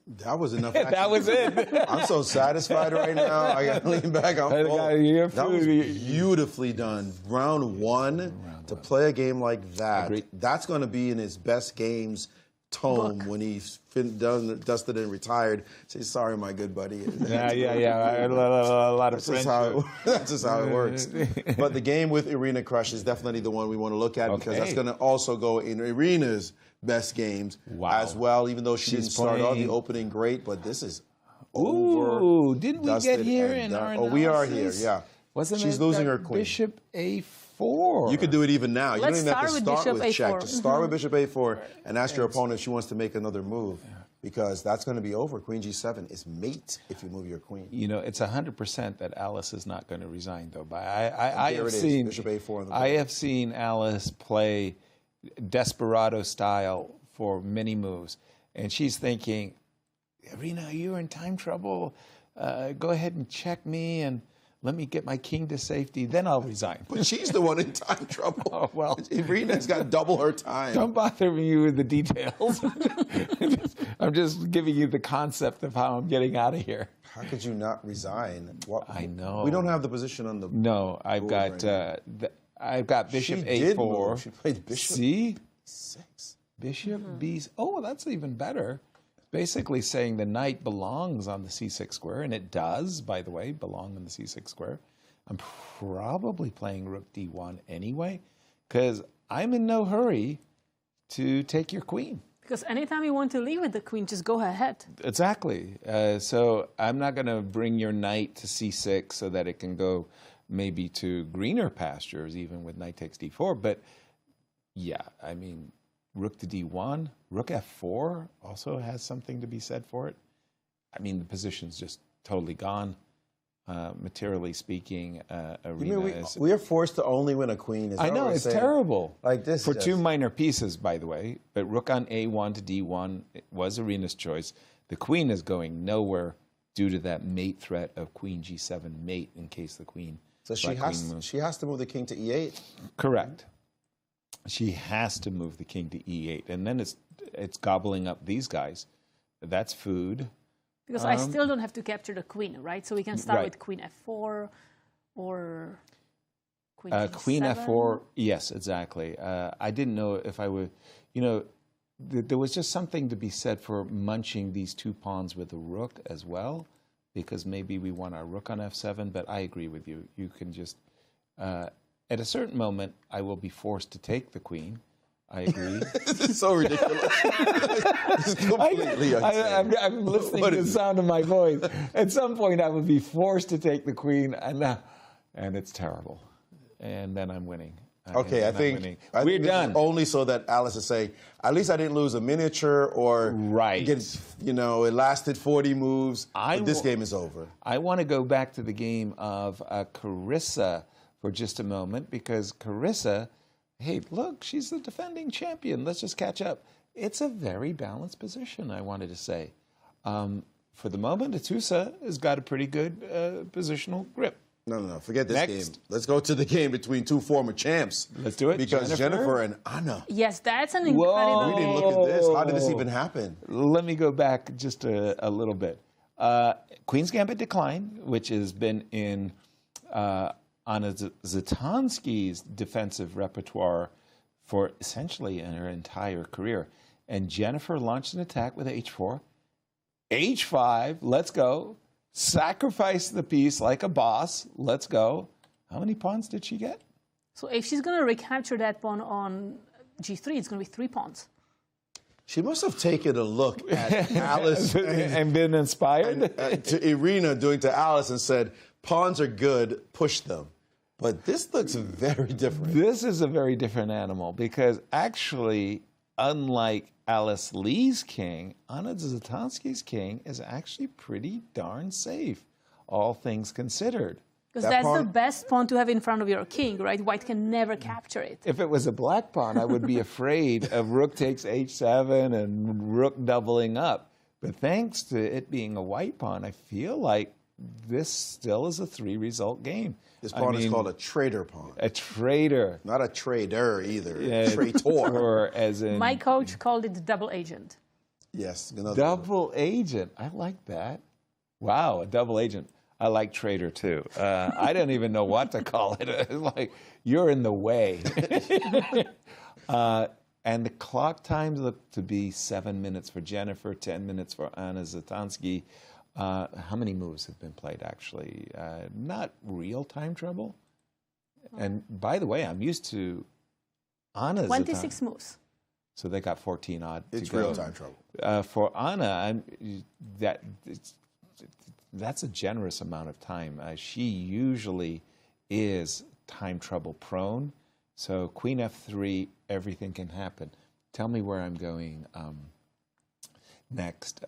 That was enough action. That was it. I'm so satisfied right now. I got to lean back. I'm full. That was beautifully done. Round one, to play a game like that, that's going to be in his best games tome when he's dusted and retired. Say, sorry, my good buddy. Yeah. A lot of friendship. That's just how it works. But the game with Irina Krush is definitely the one we want to look at because that's going to also go in Irina's best games as well, even though she didn't start off the opening great, but this is over. Ooh, didn't we get here in our analysis? Oh, we are here, yeah. She's losing her queen. Bishop a4. You could do it even now. You don't even have to start with check. A4. Just start with bishop a4 and ask your opponent if she wants to make another move because that's going to be over. Queen g7 is mate if you move your queen. You know, it's 100% that Alice is not going to resign, though. But I have seen bishop a4 on the board. I have seen Alice play desperado style for many moves, and she's thinking, Irina, you're in time trouble. Go ahead and check me and let me get my king to safety, then I'll resign. But she's the one in time trouble. Oh, well. Irina's got double her time. Don't bother me with the details. I'm just giving you the concept of how I'm getting out of here. How could you not resign? I know. We don't have the position on the No, I've got I've got bishop a4. She played bishop C6. Bishop b. Oh, that's even better. Basically saying the knight belongs on the c6 square, and it does, by the way, belong on the c6 square. I'm probably playing rook d1 anyway, because I'm in no hurry to take your queen. Because anytime you want to leave with the queen, just go ahead. Exactly. So I'm not going to bring your knight to c6 so that it can go maybe to greener pastures, even with knight takes d4. But yeah, I mean, rook to d1, rook f4 also has something to be said for it. I mean, the position's just totally gone. Materially speaking, Irina we are forced to only win a queen. I know, it's terrible. Like this. For two minor pieces, by the way. But rook on a1 to d1 was Irina's choice. The queen is going nowhere due to that mate threat of queen g7 mate in case the queen. So she has to move the king to e8. Correct. She has to move the king to e8, and then it's gobbling up these guys. That's food. Because I still don't have to capture the queen, right? So we can start with queen f4 or queen g7. Queen f4, yes, exactly. I didn't know if I would, there was just something to be said for munching these two pawns with a rook as well, because maybe we want our rook on f7, but I agree with you. You can just... at a certain moment, I will be forced to take the queen. I agree. This is so ridiculous. This is completely insane. I'm listening to the sound of my voice. At some point, I will be forced to take the queen, and it's terrible. And then I'm winning. Okay, I think we're done. Only so that Alice is saying, at least I didn't lose a miniature or it lasted 40 moves. But this game is over. I want to go back to the game of Carissa for just a moment, because Carissa, hey, look, she's the defending champion. Let's just catch up. It's a very balanced position, I wanted to say. for the moment, Atusa has got a pretty good positional grip. No. Forget this Next. game. Let's go to the game between two former champs. Let's do it. Because Jennifer and Anna. Yes, that's an incredible. We didn't look at this. How did this even happen? Let me go back just a little bit. Queen's Gambit Decline, which has been in Anna Zatansky's defensive repertoire for essentially in her entire career. And Jennifer launched an attack with H4. H5, let's go. Sacrifice the piece like a boss. Let's go. How many pawns did she get? So if she's going to recapture that pawn on G3, it's going to be 3 pawns. She must have taken a look at Alice and been inspired. To Irina doing to Alice and said, pawns are good, push them. But this looks very different. This is a very different animal because actually, unlike Alice Lee's king, Anna Zatansky's king is actually pretty darn safe, all things considered. Because that's the best pawn to have in front of your king, right? White can never capture it. If it was a black pawn, I would be afraid of rook takes h7 and rook doubling up. But thanks to it being a white pawn, I feel like this still is a 3-result game. This pawn is called a traitor pawn. A traitor. Not a trader either. Yeah, Traitor. Or as in My coach called it double agent. Yes. Double agent. I like that. Wow, a double agent. I like traitor too. I don't even know what to call it. It's like, you're in the way. And the clock times look to be 7 minutes for Jennifer, 10 minutes for Anna Zatansky. How many moves have been played, actually? Not real time trouble. And by the way, I'm used to Anna's 26 moves. So they got 14 odd. It's to go. real time trouble. For Anna, that's a generous amount of time. She usually is time trouble prone. So Queen F3, everything can happen. Tell me where I'm going next.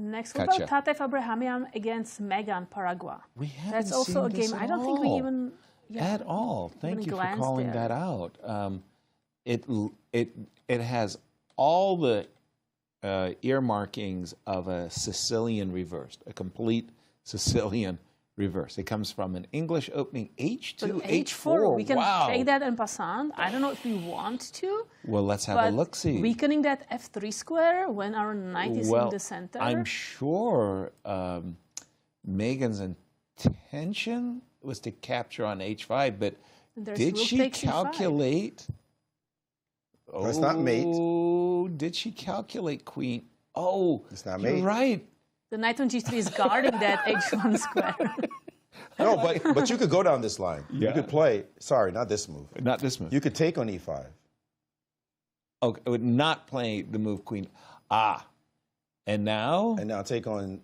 Next, what about Tatev Abrahamian against Megan Paragua? That's also a game I don't think we even at all. Thank you for calling that out. It has all the earmarkings of a Sicilian reversed, a complete Sicilian reverse. It comes from an English opening H2, H4. We can take that en passant. I don't know if we want to. Well, let's have a look-see. Weakening that F3 square when our knight is in the center. I'm sure Megan's intention was to capture on H5, but did she calculate? That's not mate. Oh, did she calculate queen? Oh, it's not you're mate. Right. The knight on G3 is guarding that H1 square. No, but you could go down this line. Yeah. You could play. Sorry, not this move. Not this move. You could take on E5. Okay, would not play the move queen. Ah, and now? And now take on.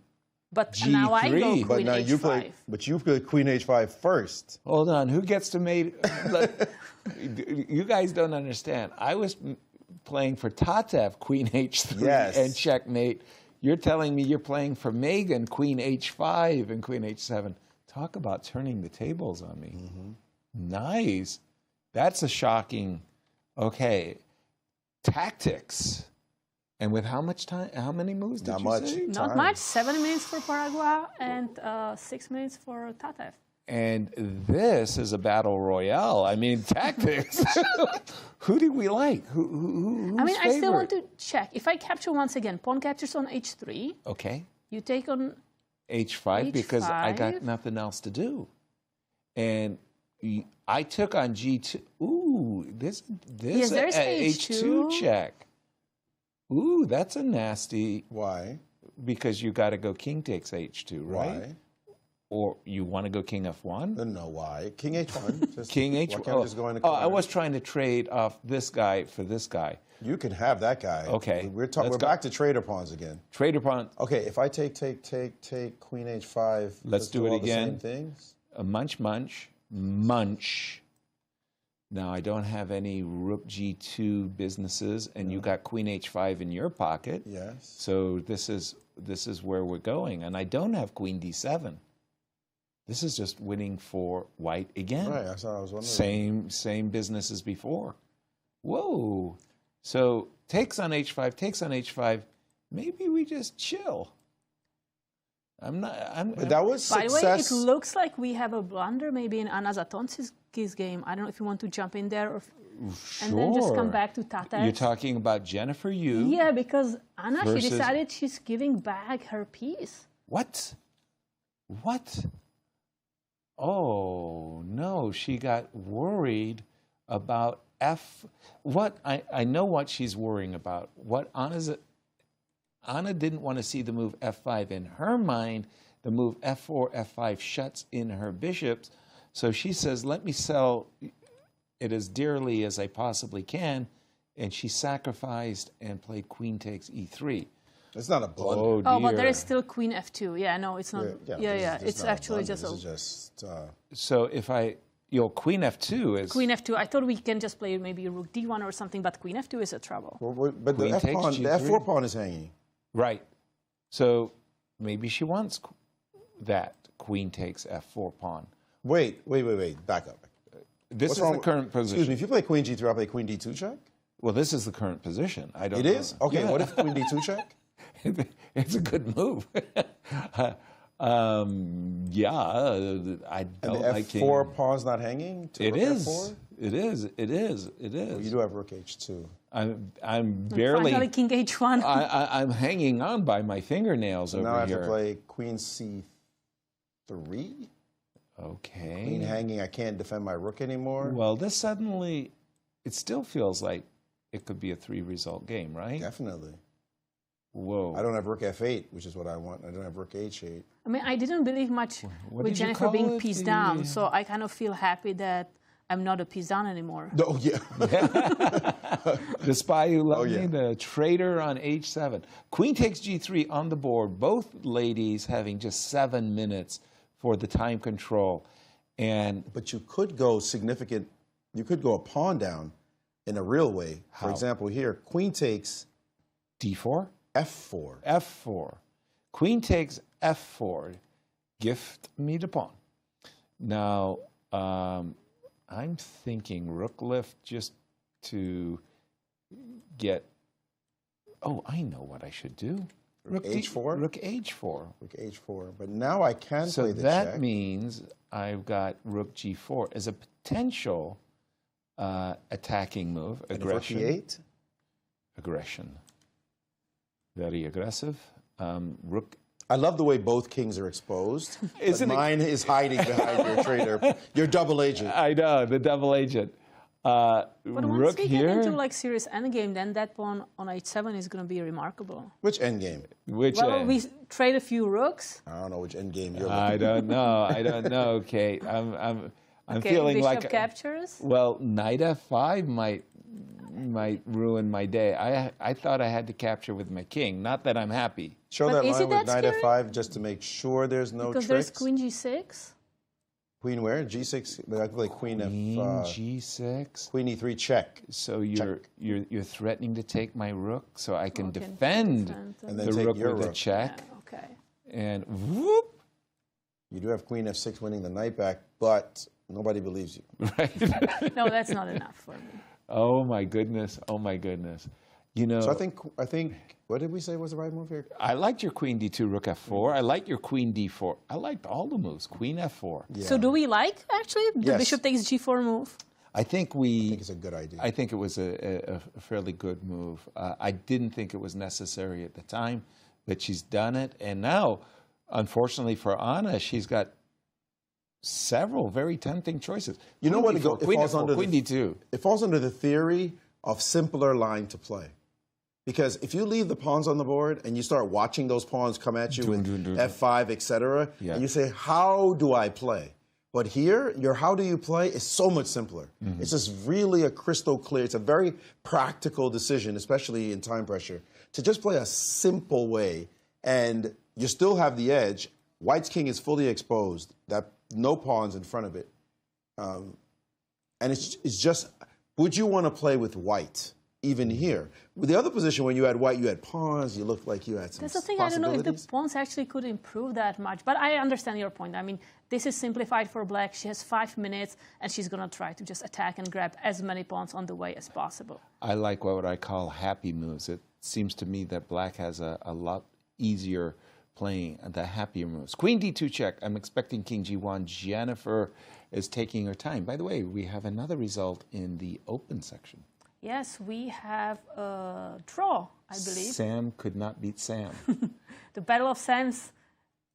But G3. now I go queen but now H5. you play. But you play queen H5 first. Hold on. Who gets to mate? You guys don't understand. I was playing for Tatev, queen H3 and checkmate. You're telling me you're playing for Megan, queen H5 and queen H7. Talk about turning the tables on me. Mm-hmm. Nice. That's a shocking. Okay. Tactics. And with how much time? How many moves did you say? Not much. 7 minutes for Paragua and 6 minutes for Tatev. And this is a battle royale. I mean, tactics. Who do we like? Who's I mean, I still favorite? want to check. If I capture once again, pawn captures on H3. Okay. You take on H5 because I got nothing else to do. And I took on G2. Ooh, this Yes, there's H2 check. Ooh, that's a nasty. Why? Because you got to go king takes H2, right? Why? Or you want to go king F1? No, why? King H1. Just, king H1. Why can't I just go in the I corner? was trying to trade off this guy for this guy. You can have that guy. Okay. We're back to trader pawns again. Trader pawn. Okay, if I take queen H5. Let's do it all again. The same things? A munch. Now I don't have any rook G2 businesses, and you got queen H5 in your pocket. Yes. So this is where we're going, and I don't have queen D7. This is just winning for white again. Right, that's what I was wondering. Same business as before. Whoa. So takes on H5, takes on H5. Maybe we just chill. But that was By success. the way, it looks like we have a blunder maybe in Anna Zatonski's game. I don't know if you want to jump in there and then just come back to Tata. You're talking about Jennifer Yu. Yeah, because Anna, versus... she decided she's giving back her piece. What? What? Oh, no, she got worried about What? I know what she's worrying about. What Anna didn't want to see the move f5. In her mind, the move f4, f5 shuts in her bishops. So she says, let me sell it as dearly as I possibly can. And she sacrificed and played queen takes e3. It's not a blunder. Oh, dear. Oh, but there is still queen f2. Yeah, no, it's not. Yeah. It's actually just So if queen f2 is... Queen f2. I thought we can just play maybe rook d1 or something, but queen f2 is a trouble. But the f4 pawn is hanging. Right. So maybe she wants that queen takes f4 pawn. Wait. Back up. This is the current position. Excuse me, if you play queen g3, I'll play queen d2 check? Well, this is the current position. I don't know. It is? Okay, what if queen d2 check? It's a good move. I don't like f4 pawn's not hanging? It is. F4? It is. Well, you do have rook h2. I'm barely... Finally, king h1. I'm hanging on by my fingernails so over now I have here. to play queen c3? Okay. Queen hanging, I can't defend my rook anymore. Well, this suddenly, it still feels like it could be a 3-result game, right? Definitely. Whoa. I don't have rook f8, which is what I want. I don't have rook h8. I mean, I didn't believe much with Jennifer being piece down, so I kind of feel happy that I'm not a piece down anymore. Oh, yeah. The spy who loved me, the traitor on h7. Queen takes g3 on the board, both ladies having just 7 minutes for the time control. But you could go you could go a pawn down in a real way. How? For example, here, queen takes... d4? f4. f4. Queen takes f4. Gift me the pawn. Now, I'm thinking rook lift just to get... Oh, I know what I should do. Rook h4? Rook h4. Rook h4. But now I can play the check. So check. that means I've got rook g4 as a potential attacking move. Aggression. And rook e8? Aggression. Very aggressive. Rook. I love the way both kings are exposed. Mine is hiding behind your traitor. Your double agent. I know, the double agent. But rook once we here. get into like serious endgame, then that pawn on h7 is going to be remarkable. Which endgame? Well, we trade a few rooks. I don't know which endgame you're looking I don't know, Kate. I'm okay, feeling bishop like captures. Well, knight f5 might ruin my day. I thought I had to capture with my king. Not that I'm happy. Show that line with knight f5 just to make sure there's no because tricks. There's queen g6. Queen where? G6. I feel like queen g6. Queen e3 check. So you're threatening to take my rook, so I can defend and then the take rook your with rook. a check. Yeah, okay. And whoop. You do have queen f6 winning the knight back, but nobody believes you. Right. No, that's not enough for me. Oh my goodness! Oh my goodness! You know. So I think. What did we say was the right move here? I liked your queen d2, rook f4. I liked your queen d4. I liked all the moves. Queen f4. Yeah. So do we like actually the bishop takes g4 move? I think it's a good idea. I think it was a fairly good move. I didn't think it was necessary at the time, but she's done it, and now, unfortunately for Anna, she's got several very tempting choices. You know what? Queen f4, queen d2. It falls under the theory of simpler line to play. Because if you leave the pawns on the board and you start watching those pawns come at you with f5, etc., and you say, how do I play? But here, your how do you play is so much simpler. Mm-hmm. It's just really a crystal clear. It's a very practical decision, especially in time pressure, to just play a simple way. And you still have the edge. White's king is fully exposed. No pawns in front of it. And it's just, would you want to play with white? Even here. With the other position, when you had white, you had pawns, you looked like you had some That's the thing, I don't know if the pawns actually could improve that much. But I understand your point. I mean, this is simplified for black. She has 5 minutes, and she's going to try to just attack and grab as many pawns on the way as possible. I like what I call happy moves. It seems to me that black has a lot easier playing the happier moves. Queen D2 check. I'm expecting King G1. Jennifer is taking her time. By the way, we have another result in the open section. Yes, we have a draw, I believe. Sam could not beat Sam. The Battle of Sams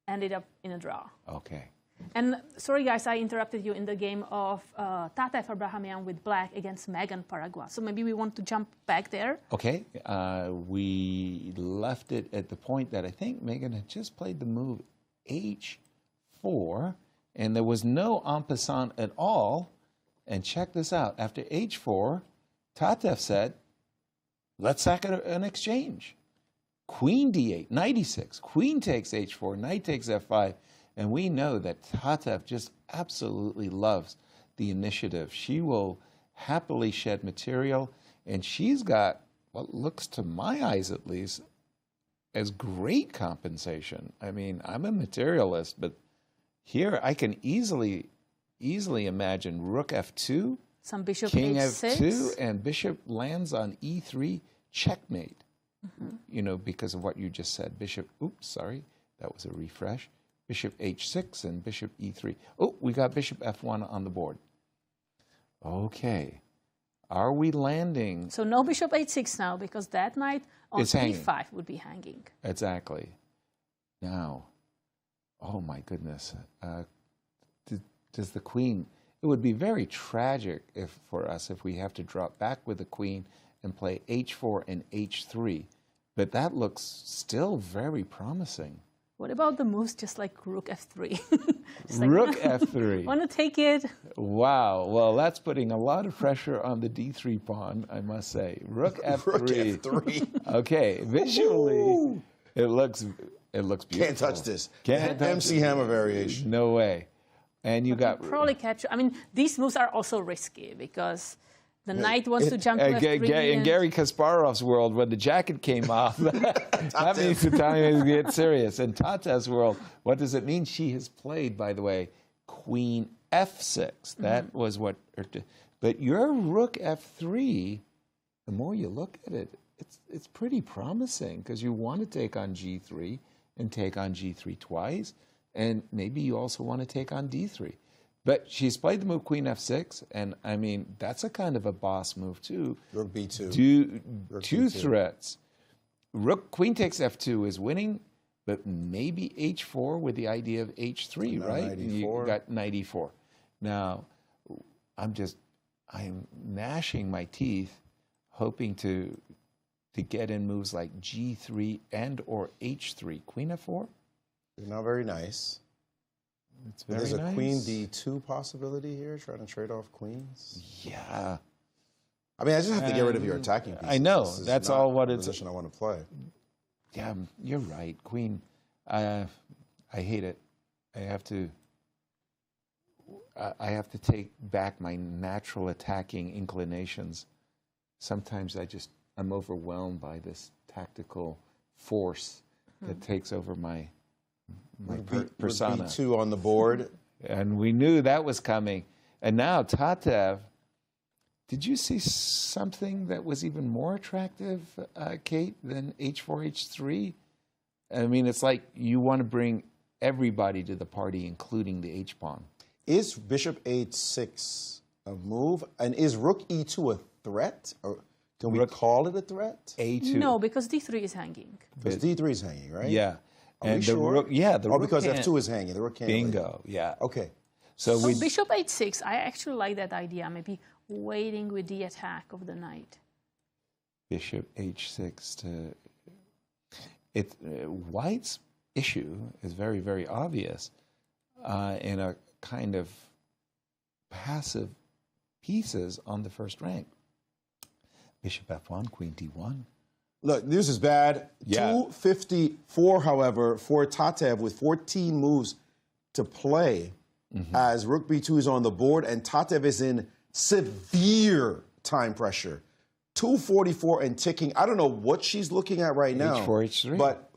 ended up in a draw. Okay. And sorry, guys, I interrupted you in the game of Tatev Abrahamian with black against Megan Paragua. So maybe we want to jump back there. Okay. We left it at the point that I think Megan had just played the move H4, and there was no en passant at all. And check this out. After H4, Tatev said, let's sack an exchange. Queen D8, knight E6, queen takes H4, knight takes F5. And we know that Tatev just absolutely loves the initiative. She will happily shed material, and she's got what looks, to my eyes at least, as great compensation. I mean, I'm a materialist, but here I can easily imagine rook F2, some bishop king H6. F2, and bishop lands on E3, checkmate. You know, because of what you just said. Bishop, oops, sorry, that was a refresh. Bishop H6 and bishop E3. Oh, we got bishop F1 on the board. Okay. Are we landing? So no bishop H6 now, because that knight on E5 would be hanging. Exactly. Now, oh my goodness. Does the queen... It would be very tragic for us if we have to drop back with the queen and play H4 and H3. But that looks still very promising. What about the moves just like rook F3? Rook F3. Want to take it? Wow. Well, that's putting a lot of pressure on the D3 pawn, I must say. Rook F3. Rook F3. Okay. Visually, it looks beautiful. Can't touch this. Can't touch MC it. Hammer variation. No way. And you got... Probably capture. I mean, these moves are also risky because the knight wants to jump to F3. In Garry Kasparov's world, when the jacket came off, that means the time is get serious. In Tatev's world, what does it mean? She has played, by the way, queen F6. That was what... But your rook F3, the more you look at it, it's pretty promising because you want to take on G3 and take on G3 twice. And maybe you also want to take on D3. But she's played the move Queen F6, and I mean, that's a kind of a boss move too. Rook B2. Two threats. Rook, Queen takes F2 is winning, but maybe H4 with the idea of H3, right? You got knight E4. Now, I'm gnashing my teeth, hoping to get in moves like G3 and or H3. Queen F4? Not very nice. It's very There's a nice. queen D2 possibility here, trying to trade off queens. Yeah. I mean, I just have to get rid of your attacking pieces. I know. This is That's not all what the it's... position I want to play. Yeah, you're right. Queen, I hate it. I have to take back my natural attacking inclinations. Sometimes I'm overwhelmed by this tactical force that takes over my persona. B2 on the board. And we knew that was coming. And now Tatev, did you see something that was even more attractive, Kate, than H4, H3? I mean, it's like you want to bring everybody to the party, including the H-pawn. Is bishop H6 a move? And is rook E2 a threat? Or can we call it a threat? A2. No, because D3 is hanging. Because D3 is hanging, right? Yeah. Are we sure? The rook because can't. F2 is hanging. The rook can't. Bingo, yeah. Okay. So bishop H6, I actually like that idea. Maybe waiting with the attack of the knight. Bishop H6 to... White's issue is very, very obvious in a kind of passive pieces on the first rank. Bishop F1, Queen D1. Look, this is bad. Yeah. 254, however, for Tatev with 14 moves to play as rook B2 is on the board and Tatev is in severe time pressure. 244 and ticking. I don't know what she's looking at right now. H4, H3. But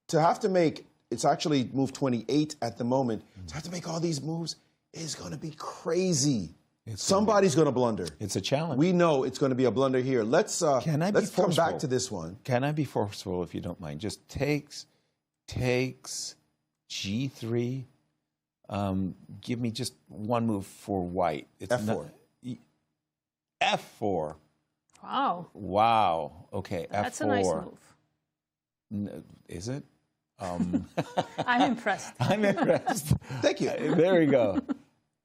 to have to make, it's actually move 28 at the moment. To have to make all these moves is going to be crazy. Somebody's going to blunder. It's a challenge. We know it's going to be a blunder here. Let's come back to this one. Can I be forceful, if you don't mind? Just takes takes G3. Give me just one move for white. It's F4. F4. Wow. Wow. Okay, That's F4. a nice move. Is it? I'm impressed. I'm impressed. Thank you. There we go.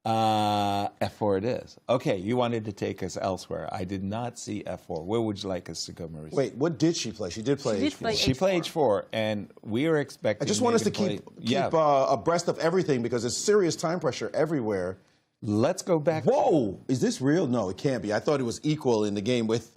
F4 it is. Okay, you wanted to take us elsewhere. I did not see F4. Where would you like us to go, Maurice? Wait, what did she play? She did play H4. She played H4, and we are expecting. I just want us to keep abreast of everything because there's serious time pressure everywhere. Let's go back. Whoa, is this real? No, it can't be. I thought it was equal in the game with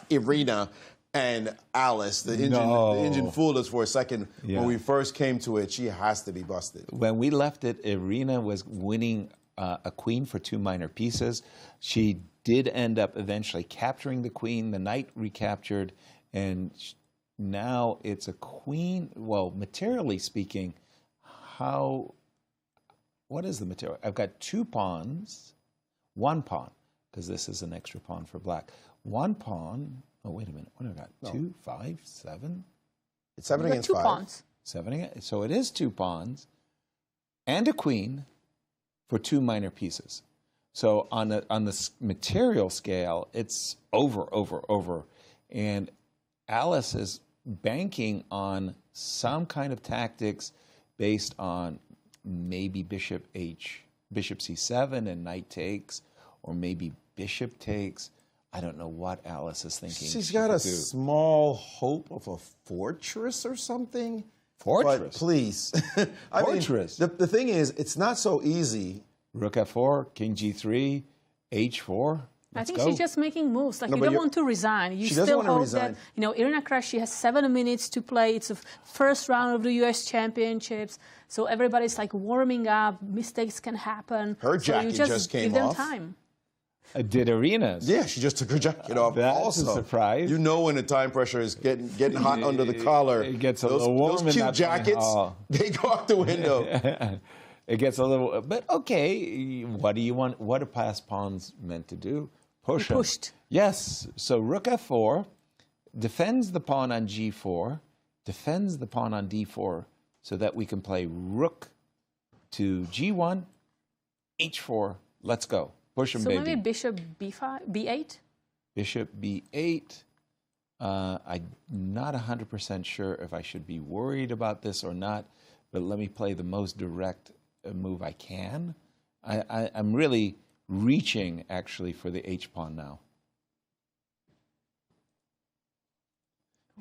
Irina and Alice. The engine fooled us for a second. Yeah. When we first came to it, she has to be busted. When we left it, Irina was winning a queen for 2 minor pieces. She did end up eventually capturing the queen. The knight recaptured, and now it's a queen. Well, materially speaking, what is the material? I've got 2 pawns, 1 pawn, because this is an extra pawn for black. 1 pawn. Oh, wait a minute. What have I got? No. 2, 5, 7? It's 7 against 5. 2 pawns. 7 against. So it is 2 pawns and a queen for 2 minor pieces. So on the material scale, it's over. And Alice is banking on some kind of tactics based on maybe bishop c7 and knight takes, or maybe bishop takes. I don't know what Alice is thinking. She's got a small hope of a fortress or something. Fortress? But please. Fortress. I mean, the thing is, it's not so easy. Rook f4, king g3, h4. I think she's just making moves. Like, you don't want to resign. You she still doesn't want to hope resign. that, Irina Krush, she has 7 minutes to play. It's the first round of the U.S. Championships. So everybody's like warming up. Mistakes can happen. Her jacket so just came give them off. time. Did Irina's? Yeah, she just took her jacket off. That's also a surprise. You know when the time pressure is getting hot under the collar. It gets a little warm. Those cute jackets, they go out the window. It gets a little, but okay. What do you want? What are past pawns meant to do? Push them. Pushed. Yes. So rook f4 defends the pawn on g4, defends the pawn on d4, so that we can play rook to g1, h4. Let's go. Push him, so baby. So maybe bishop b5, b8? Bishop b8. I'm not 100% sure if I should be worried about this or not, but let me play the most direct move I can. I'm really reaching, actually, for the h-pawn now.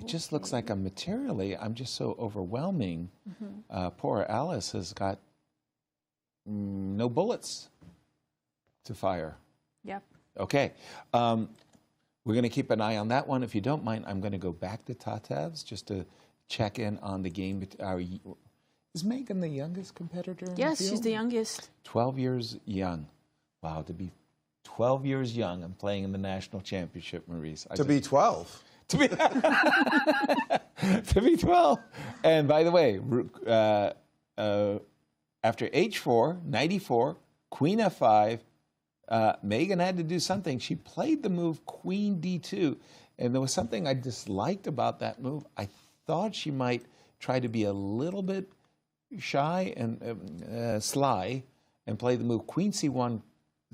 It just looks like materially, I'm just so overwhelming. Poor Alice has got no bullets to fire. Yep. Okay. We're going to keep an eye on that one. If you don't mind, I'm going to go back to Tatev's just to check in on the game. Is Megan the youngest competitor in Yes, the field? she's the youngest. 12 years young. Wow, to be 12 years young and playing in the national championship, Maurice. Be 12. To be, to be 12. And by the way, after h4, knight e4, queen f5, Megan had to do something. She played the move queen d2, and there was something I disliked about that move. I thought she might try to be a little bit shy and sly and play the move queen c1,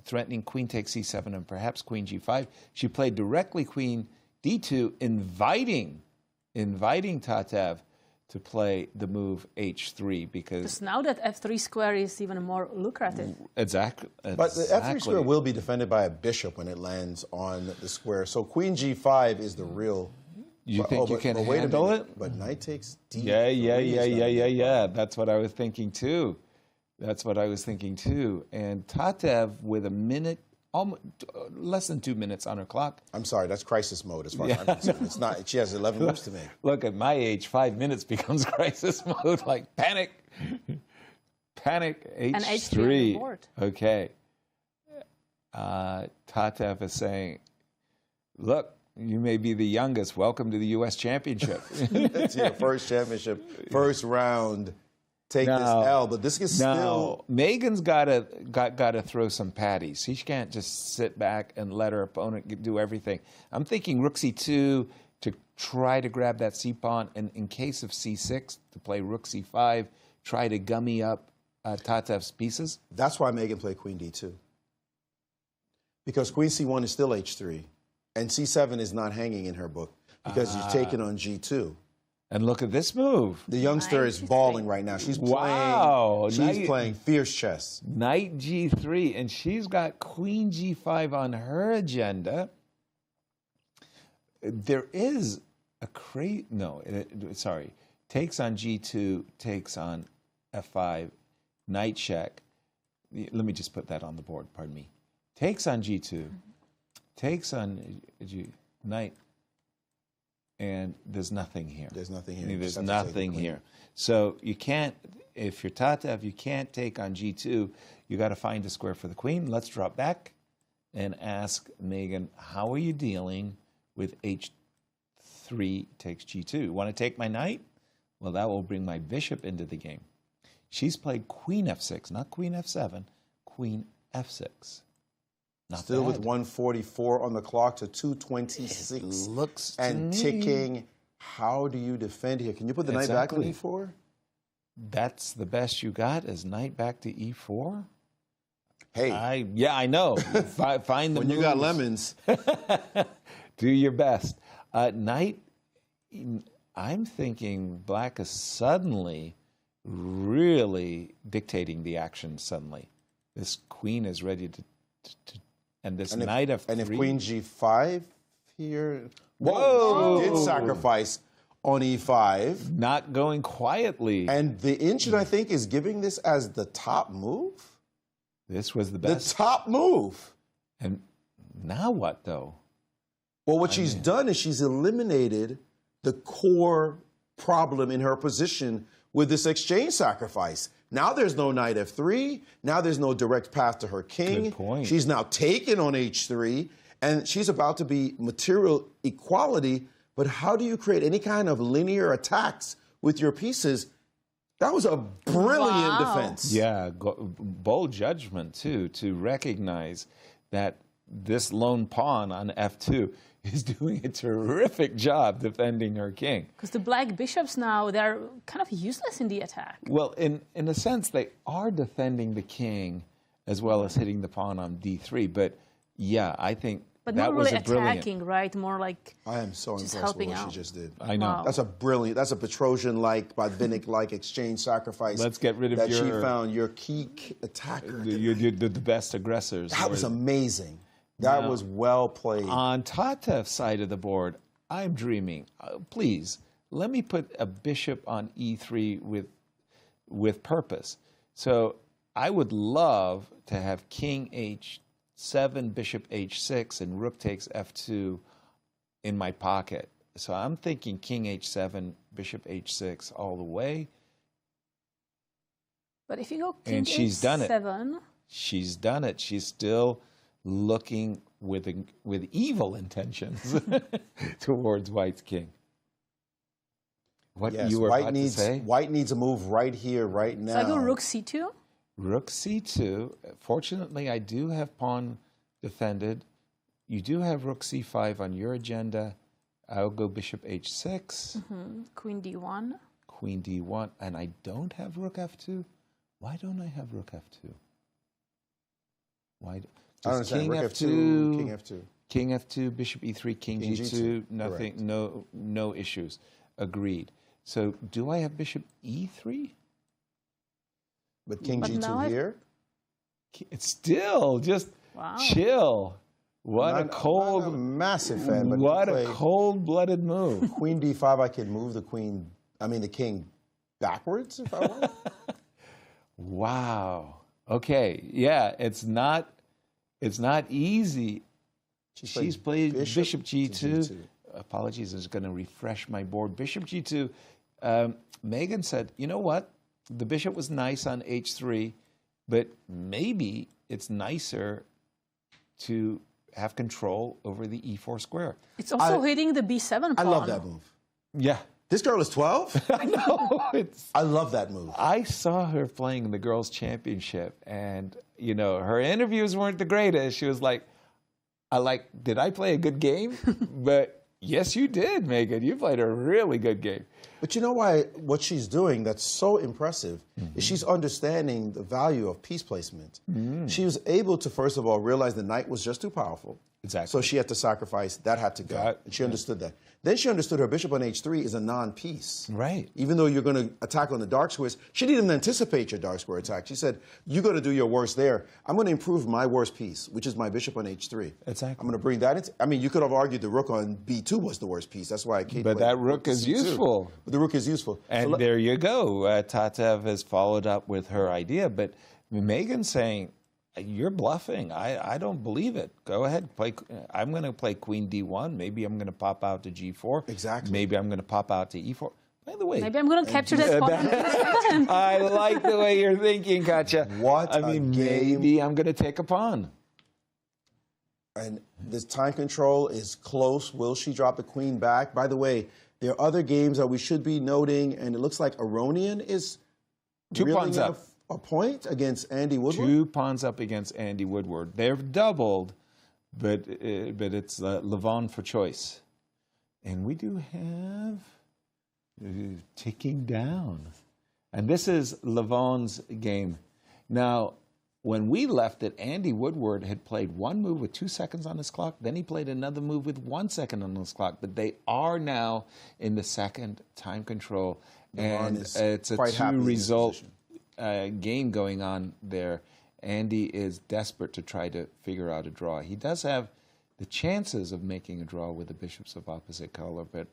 threatening queen takes c7 and perhaps queen g5. She played directly queen d2, inviting Tatev to play the move h3 because now that f3 square is even more lucrative. Exactly. But the f3 square will be defended by a bishop when it lands on the square. So queen g5 is the real. You think you can handle it? But knight takes d3. Yeah. That's what I was thinking too. And Tatev with a minute, less than 2 minutes on her clock. I'm sorry, that's crisis mode as far as I'm concerned. It's not. She has 11 moves to make. Look, at my age, 5 minutes becomes crisis mode. Like panic, h3. And h3 on the board. Okay. Tatev is saying, "Look, you may be the youngest. Welcome to the U.S. Championship." It's your first championship, first round. Take this L, but this is still. Megan's got to throw some patties. She can't just sit back and let her opponent do everything. I'm thinking rook c2, to try to grab that c-pawn, and in case of c6, to play rook c5, try to gummy up Tatev's pieces? That's why Megan played queen d2. Because queen c1 is still h3, and c7 is not hanging in her book because she's taken on g2. And look at this move. The youngster is balling right now. She's playing fierce chess. Knight g3, and she's got queen g5 on her agenda. There is a takes on g2, takes on f5, knight check. Let me just put that on the board, pardon me. Takes on g2, takes on knight, and there's nothing here. There's nothing here. There's nothing here. So you can't, if you're Tatev, you can't take on g2. You got to find a square for the queen. Let's drop back and ask Megan, how are you dealing with h3 takes g2? Want to take my knight? Well, that will bring my bishop into the game. She's played queen f6, not queen f7, queen f6. Not Still bad. with 144 on the clock to 226. It looks and to ticking. me. How do you defend here? Can you put the knight back on e4? That's the best you got, is knight back to e4? Hey. I know. Find the when moves. you got lemons. Do your best. Knight, I'm thinking black is suddenly really dictating the action suddenly. This queen is ready to and this knight of 3. And if queen g5 here... Whoa! She did sacrifice on e5. Not going quietly. And the Incr, I think, is giving this as the top move? This was the best. The top move. And now what, though? Well, what she's done is she's eliminated the core problem in her position with this exchange sacrifice. Now there's no knight f3. Now there's no direct path to her king. Good point. She's now taken on h3, and she's about to be material equality. But how do you create any kind of linear attacks with your pieces? That was a brilliant defense. Yeah, bold judgment, too, to recognize that this lone pawn on f2 is doing a terrific job defending her king. Because the black bishops now, they're kind of useless in the attack. Well, in a sense, they are defending the king as well as hitting the pawn on d3. But yeah, I think but that not was really a brilliant. attacking, right? More like I am so just impressed with helping what out. she just did. I know. Wow. That's a brilliant, that's a Petrosian-like, Badvinik-like exchange sacrifice. Let's get rid of that your... she found your key attacker. You're the best aggressors. That was amazing. That was well played. On Tatev's side of the board, I'm dreaming. Please, let me put a bishop on e3 with purpose. So I would love to have king h7, bishop h6, and rook takes f2 in my pocket. So I'm thinking king h7, bishop h6 all the way. But if you go king and she's done it. h7... She's done it. She's still looking with evil intentions towards White's king. What you were about to say? White needs a move right here, right now. So I go rook c2? Rook c2. Fortunately, I do have pawn defended. You do have rook c5 on your agenda. I'll go bishop h6. Queen d1. Queen d1. And I don't have rook f2. Why don't I have rook f2? Why? I don't understand. Rook f2, king f2. King f2, bishop e3, king g2. Nothing, correct. no issues. Agreed. So do I have bishop e3? But king g2 here? It's still just chill. What a cold, I'm not a massive fan. But what a cold-blooded move. Queen d5, I could move the king backwards if I want. Wow. Okay. Yeah, it's not easy. She's played bishop g2. Apologies, I was going to refresh my board. Bishop g2. Megan said, you know what? The bishop was nice on h3, but maybe it's nicer to have control over the e4 square. It's also hitting the b7 pawn. I love that move. Yeah. This girl is 12? I know. I love that move. I saw her playing in the girls' championship, and, you know, her interviews weren't the greatest. She was like, did I play a good game? But Yes, you did, Megan. You played a really good game. But you know why? What she's doing that's so impressive is she's understanding the value of piece placement. She was able to, first of all, realize the knight was just too powerful. Exactly. So she had to sacrifice. That had to go. And she understood that. Then she understood her bishop on h3 is a non-piece. Right. Even though you're going to attack on the dark squares, she didn't even anticipate your dark square attack. She said, you're going to do your worst there. I'm going to improve my worst piece, which is my bishop on h3. Exactly. I'm going to bring that into... I mean, you could have argued the rook on b2 was the worst piece. That's why I can't. But that rook is useful. But the rook is useful. And there you go. Tatev has followed up with her idea. But Megan's saying, you're bluffing. I don't believe it. Go ahead. Play. I'm going to play queen d1. Maybe I'm going to pop out to g4. Exactly. Maybe I'm going to pop out to e4. By the way, maybe I'm going to capture that pawn. I like the way you're thinking, Katya. What I mean, maybe I'm going to take a pawn. And this time control is close. Will she drop the queen back? By the way, there are other games that we should be noting, and it looks like Aronian is 2 pawns up. A point against Andy Woodward? 2 pawns up against Andy Woodward. They're doubled, but it's Levon for choice. And we do have ticking down. And this is Levon's game. Now, when we left it, Andy Woodward had played 1 move with 2 seconds on his clock. Then he played another move with 1 second on his clock. But they are now in the second time control. And it's a 2-result game going on there. Andy is desperate to try to figure out a draw. He does have the chances of making a draw with the bishops of opposite color, but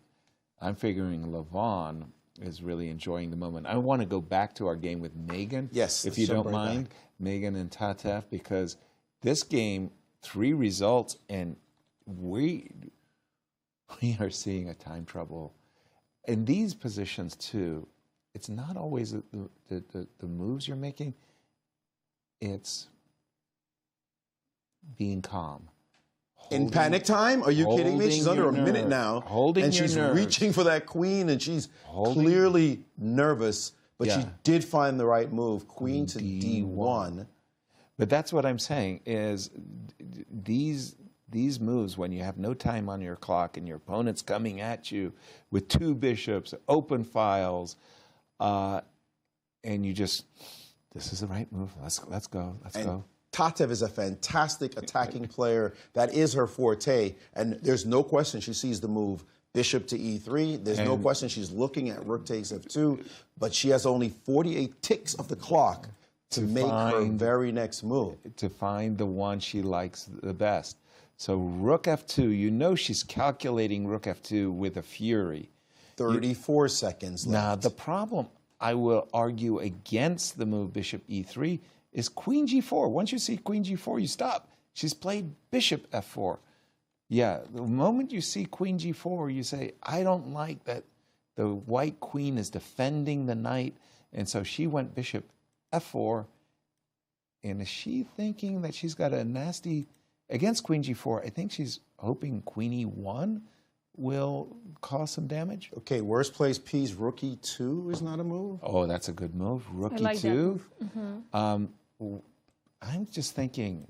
I'm figuring Levon is really enjoying the moment. I want to go back to our game with Megan, if you don't mind, Megan and Tatev, because this game, 3 results, and we are seeing a time trouble. In these positions, too, it's not always the moves you're making. It's being calm. In panic time? Are you kidding me? She's under a minute now. And she's reaching for that queen, and she's clearly nervous, but she did find the right move. Queen to D1. But that's what I'm saying, is these moves, when you have no time on your clock and your opponent's coming at you with 2 bishops, open files, and you just, this is the right move. Let's go. Let's go. Tatev is a fantastic attacking player. That is her forte. And there's no question she sees the move bishop to e3. There's no question she's looking at rook takes f2. But she has only 48 ticks of the clock to make her very next move. To find the one she likes the best. So rook f2, you know she's calculating rook f2 with a fury. 34 seconds left. Now, the problem, I will argue against the move bishop e3, is queen g4. Once you see queen g4, you stop. She's played bishop f4. Yeah, the moment you see queen g4, you say, I don't like that the white queen is defending the knight, and so she went bishop f4. And is she thinking that she's got a nasty, against queen g4, I think she's hoping queen e1 will cause some damage. Okay, worst place piece, rook e2 is not a move? Oh, that's a good move. Rook I like e2. that move. I'm just thinking,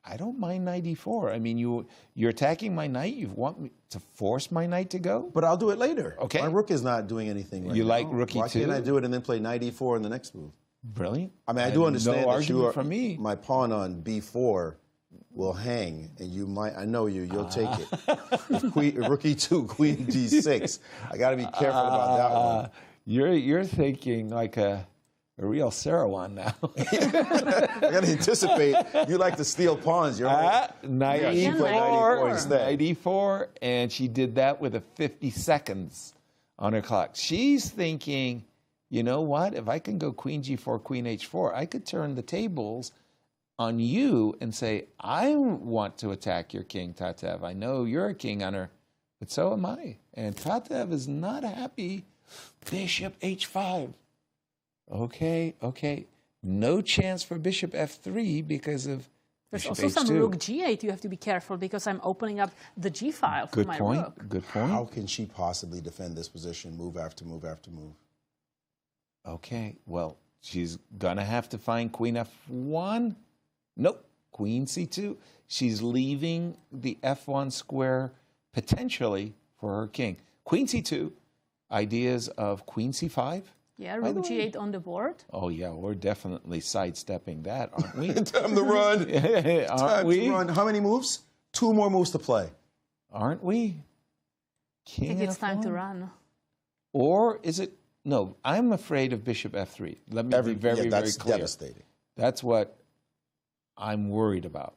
I don't mind knight e4. I mean, you're attacking my knight. You want me to force my knight to go? But I'll do it later. Okay. My rook is not doing anything right now. You like rook e2? Why can't I do it and then play knight e4 in the next move? Brilliant. I mean, I do understand no that you argument are, from me. My pawn on b4 will hang, and you might, I know you'll take it. If rook e2, queen d6. I got to be careful about that one. You're thinking like a real Seirawan now. I got to anticipate. You like to steal pawns. You're right. Knight e4, and she did that with a 50 seconds on her clock. She's thinking, you know what? If I can go queen g4, queen h4, I could turn the tables on you and say, I want to attack your king, Tatev. I know you're a king on her, but so am I. And Tatev is not happy. Bishop h5. Okay. No chance for bishop f3 because of There's bishop also h2. some rook g8 you have to be careful because I'm opening up the g file for my rook. Good point. How can she possibly defend this position move after move after move? Okay, well, she's going to have to find queen f1. Nope, queen c2. She's leaving the f1 square potentially for her king. Queen c2, ideas of queen c5. Yeah, rook g8 on the board. Oh, yeah, we're definitely sidestepping that, aren't we? Time to run. Aren't we? To run. How many moves? 2 more moves to play. Aren't we? I think it's time to run. Or is it? No, I'm afraid of bishop f3. Let me be very, very clear. Devastating. That's what I'm worried about.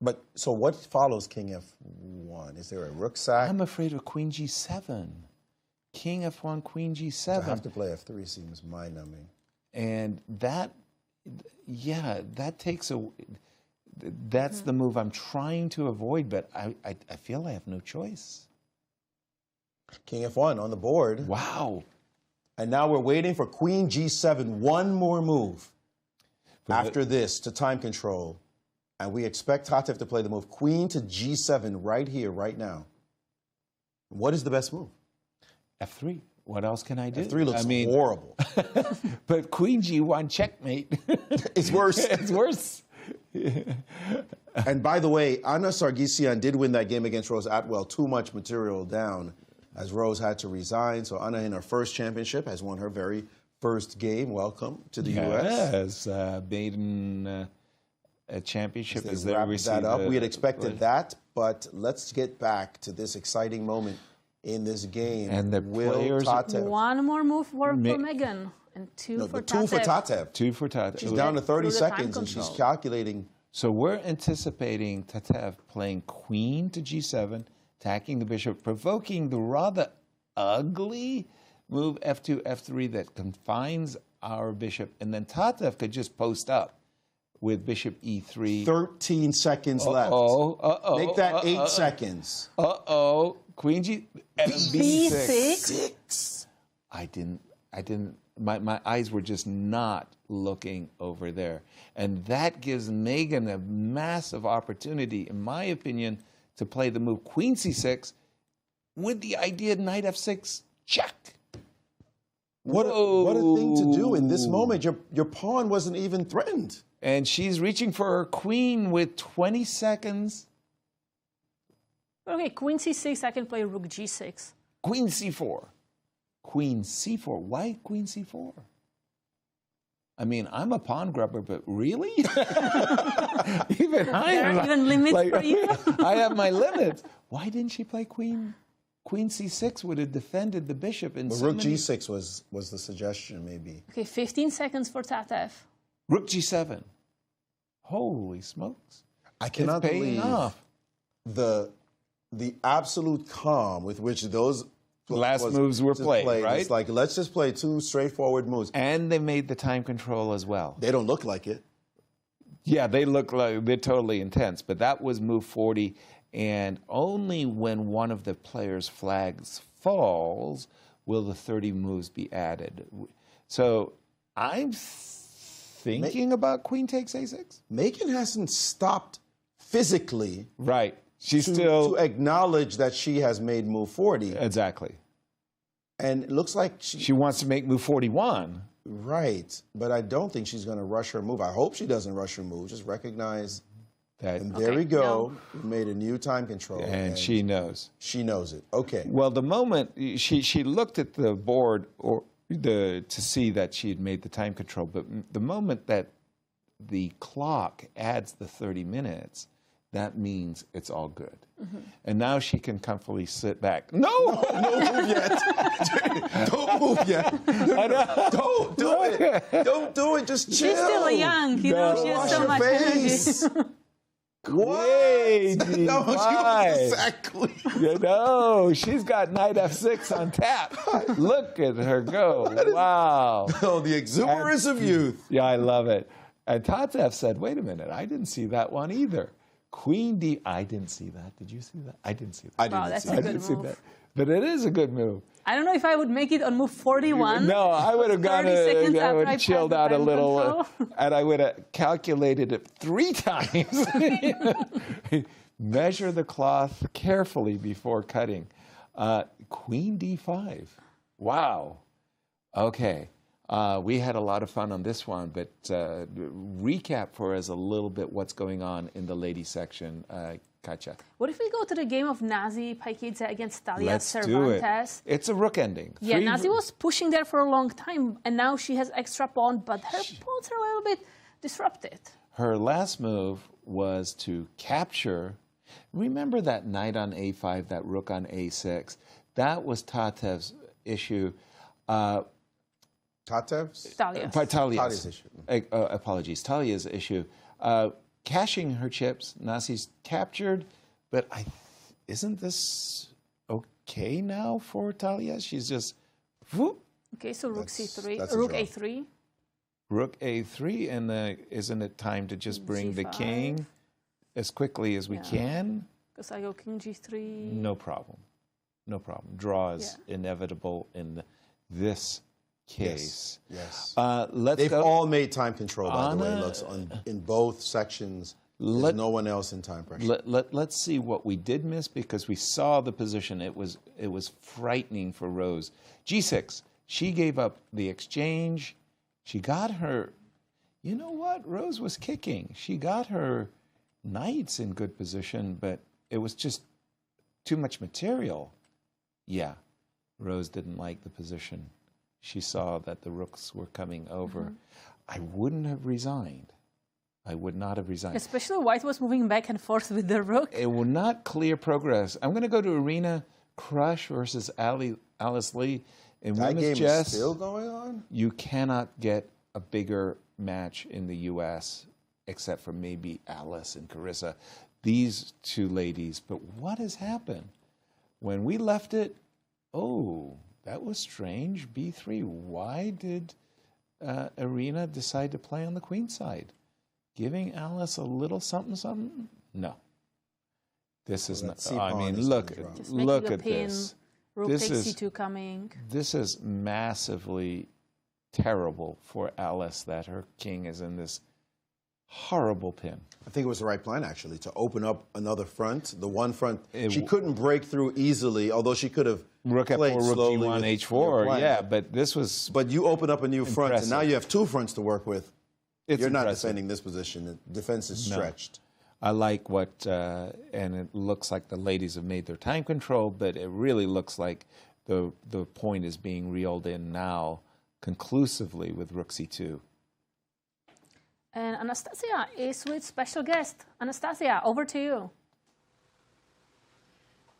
But so what follows king f1? Is there a rook sack? I'm afraid of queen g7. King f1, queen g7. To have to play f3 seems mind-numbing. And that, yeah, that takes a... That's the move I'm trying to avoid, but I feel I have no choice. King f1 on the board. Wow. And now we're waiting for queen g7. One more move after this to time control. And we expect Tatev to play the move queen to g7 right here, right now. What is the best move? f3. What else can I do? f3 looks horrible. But queen g1 checkmate. It's worse. It's worse. And by the way, Anna Sargsyan did win that game against Rose Atwell. Too much material down as Rose had to resign. So Anna, in her first championship, has won her very first game. Welcome to the U.S. Yes, maiden championship. As they wrap that up. We had expected that, but let's get back to this exciting moment in this game. And the players... One more move for Megan. And two for Tatev. Two for Tatev. She's down to 30 seconds, and she's calculating. So we're anticipating Tatev playing queen to g7, attacking the bishop, provoking the rather ugly move f2, f3 that confines our bishop. And then Tatev could just post up with bishop e3. 13 seconds left. Make that 8 seconds. Queen g... b6. I didn't... My eyes were just not looking over there. And that gives Megan a massive opportunity, in my opinion, to play the move queen c6 with the idea knight f6, check. What a thing to do in this moment. Your pawn wasn't even threatened. And she's reaching for her queen with 20 seconds. Okay, queen c6, I can play rook g6. Queen c4. Queen c4. Why queen c4? I mean, I'm a pawn grubber, but really? Even I there are even limits for you? I have my limits. Why didn't she play queen? Queen c6 would have defended the bishop in rook g6 was the suggestion, maybe. Okay, 15 seconds for Tatev. Rook g7. Holy smokes. I cannot believe the absolute calm with which those last moves were played, right? It's like, let's just play 2 straightforward moves. And they made the time control as well. They don't look like it. Yeah, they look like they're totally intense. But that was move 40. And only when one of the players' flags falls will the 30 moves be added. So I'm thinking about queen takes a6. Megan hasn't stopped physically. Right. She's still... To acknowledge that she has made move 40. Exactly. And it looks like she wants to make move 41. Right. But I don't think she's going to rush her move. I hope she doesn't rush her move. Just recognize that. And there we go. No. We made a new time control. And she knows. She knows it. Okay. Well, the moment she looked at the board to see that she had made the time control, but the moment that the clock adds the 30 minutes, that means it's all good. And now she can comfortably sit back. No move yet. Don't move yet. Don't do it. Don't do it. Just chill. She's still young. You know, she has so much energy. Way no, exactly. You know, she's got knight f6 on tap. Look at her go. Wow. Oh, the exuberance of youth. Yeah, I love it. And Tatev said, wait a minute, I didn't see that one either. Queen D, I didn't see that. Did you see that? I didn't see that. Wow, that's a good move. But it is a good move. I don't know if I would make it on move 41. No, I would have gone. I would have chilled out a little, and I would have calculated it 3 times. Measure the cloth carefully before cutting. Queen D5. Wow. Okay. We had a lot of fun on this one, but recap for us a little bit what's going on in the ladies section. Katja. What if we go to the game of Nazi Paikidze against Talia Let's do Cervantes? it. It's a rook ending. Yeah, Nazi was pushing there for a long time, and now she has extra pawn, but her pawns are a little bit disrupted. Her last move was to capture. Remember that knight on a5, that rook on a6? That was Tatev's issue. Tatev's? Talia's issue. Apologies. Talia's issue. Cashing her chips, Nazi's captured, but isn't this okay now for Talia? She's just, whoop. Okay, so rook c3, rook a3. Rook a3, and isn't it time to just bring the king as quickly as we can? Because I go king g3. No problem. No problem. Draw is inevitable in this case. Yes. They've all made time control, by the way. Looks in both sections. There's no one else in time pressure. Let's see what we did miss, because we saw the position. It was frightening for Rose. G6. She gave up the exchange. She got her. You know what? Rose was kicking. She got her knights in good position, but it was just too much material. Yeah, Rose didn't like the position. She saw that the rooks were coming over. I wouldn't have resigned. I would not have resigned. Especially White was moving back and forth with the rook. It will not clear progress. I'm going to go to Irina Krush versus Alice Lee. In that women's game chess, is still going on? You cannot get a bigger match in the U.S. except for maybe Alice and Carissa. These two ladies. But what has happened? When we left it, that was strange. B3. Why did Irina decide to play on the queen side? Giving Alice a little something, something? No. This is not. I mean, look at this. Rook this takes is c2 coming. This is massively terrible for Alice that her king is in this horrible pin. I think it was the right plan, actually, to open up another front. The one front she couldn't break through easily, although she could have rook played f4, rook slowly g1, with h4. Yeah, but this was. But you open up a new front, and now you have two fronts to work with. You're not impressive. defending this position. The defense is stretched. I like what, and it looks like the ladies have made their time control, but it really looks like the point is being reeled in now conclusively with rook c2. And Anastasiya is with special guest. Anastasiya, over to you.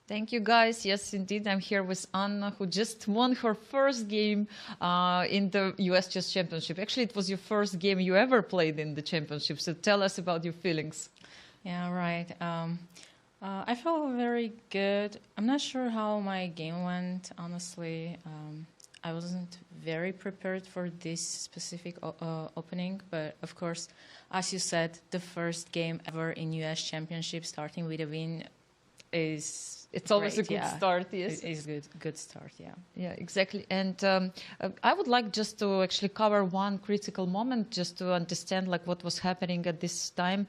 Thank you, guys. Yes, indeed, I'm here with Anna, who just won her first game in the U.S. Chess Championship. Actually, it was your first game you ever played in the championship, so tell us about your feelings. Yeah, right. I felt very good. I'm not sure how my game went, honestly. I wasn't very prepared for this specific opening, but of course, as you said, the first game ever in U.S. Championship starting with a win is it's always a good start, yes? It is a good start, yeah. Yeah, exactly. And I would like just to actually cover one critical moment, just to understand like what was happening at this time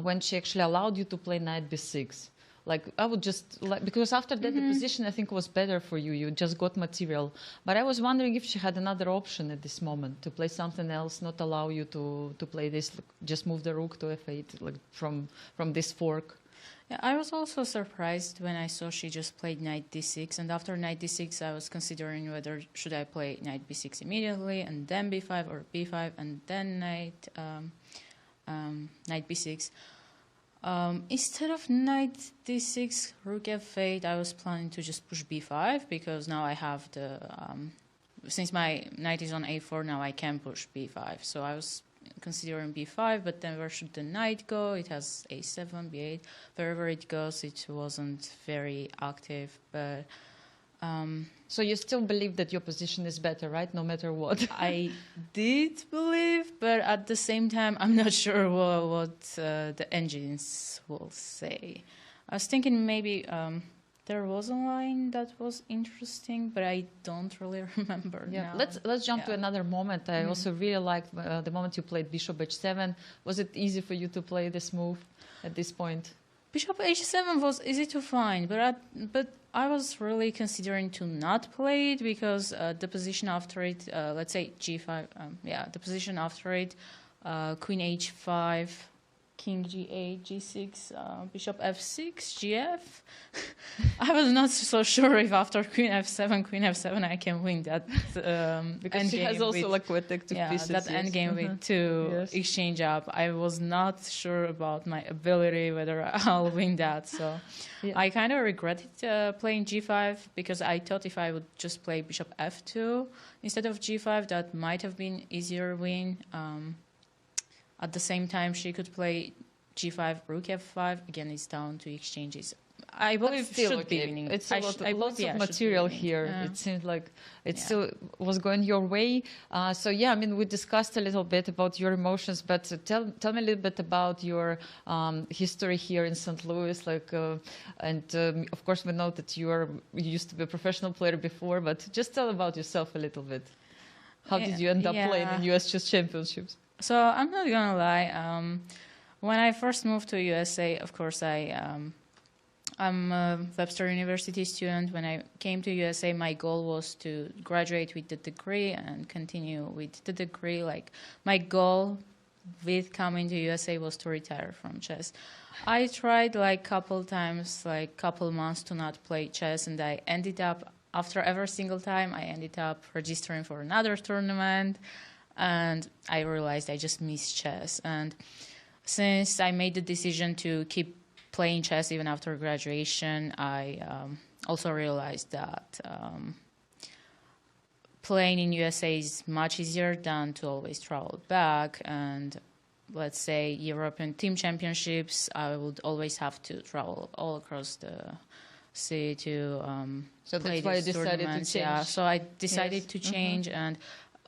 when she actually allowed you to play knight b6. Like I would just like, because after that the position I think was better for you. You just got material. But I was wondering if she had another option at this moment to play something else, not allow you to play this, like, just move the rook to f8, like from this fork. Yeah, I was also surprised when I saw she just played knight d6, and after knight d6 I was considering whether should I play knight b6 immediately and then b5 or b5 and then knight b6. Instead of knight d6, rook f8, I was planning to just push b5 because now I have the since my knight is on a4, now I can push b5. So I was considering b5, but then where should the knight go? It has a7, b8. Wherever it goes, it wasn't very active. But so you still believe that your position is better, right? No matter what. I did believe, but at the same time, I'm not sure what the engines will say. I was thinking maybe there was a line that was interesting, but I don't really remember now. Let's jump to another moment. I also really liked the moment you played bishop h7. Was it easy for you to play this move at this point? Bishop h7 was easy to find, but I was really considering to not play it because the position after it, let's say g5, the position after it, queen h5, King G8, G6, Bishop F6, GF. I was not so sure if after Queen F7, I can win that. Because she has also like quite active pieces. That endgame with 2 exchange up. I was not sure about my ability, whether I'll win that. So I kind of regretted playing G5 because I thought if I would just play Bishop F2 instead of G5, that might have been easier win. At the same time, she could play G5, Rook F5. Again, it's down to exchanges. I believe still should be winning. It's a lots of material here. It seemed like it still was going your way. So yeah, I mean, we discussed a little bit about your emotions, but tell me a little bit about your history here in St. Louis. Like, of course, we know that you used to be a professional player before, but just tell about yourself a little bit. How did you end up playing in U.S. Chess Championships? So I'm not gonna lie. When I first moved to USA, of course, I'm a Webster University student. When I came to USA, my goal was to graduate with the degree and continue with the degree. Like, my goal with coming to USA was to retire from chess. I tried like couple times, like couple months to not play chess, and I ended up, after every single time, I ended up registering for another tournament. And I realized I just missed chess. And since I made the decision to keep playing chess even after graduation, I also realized that playing in USA is much easier than to always travel back. And let's say European team championships, I would always have to travel all across the city to so play that's why I these decided to tournaments. change. Yeah, so I decided to change. And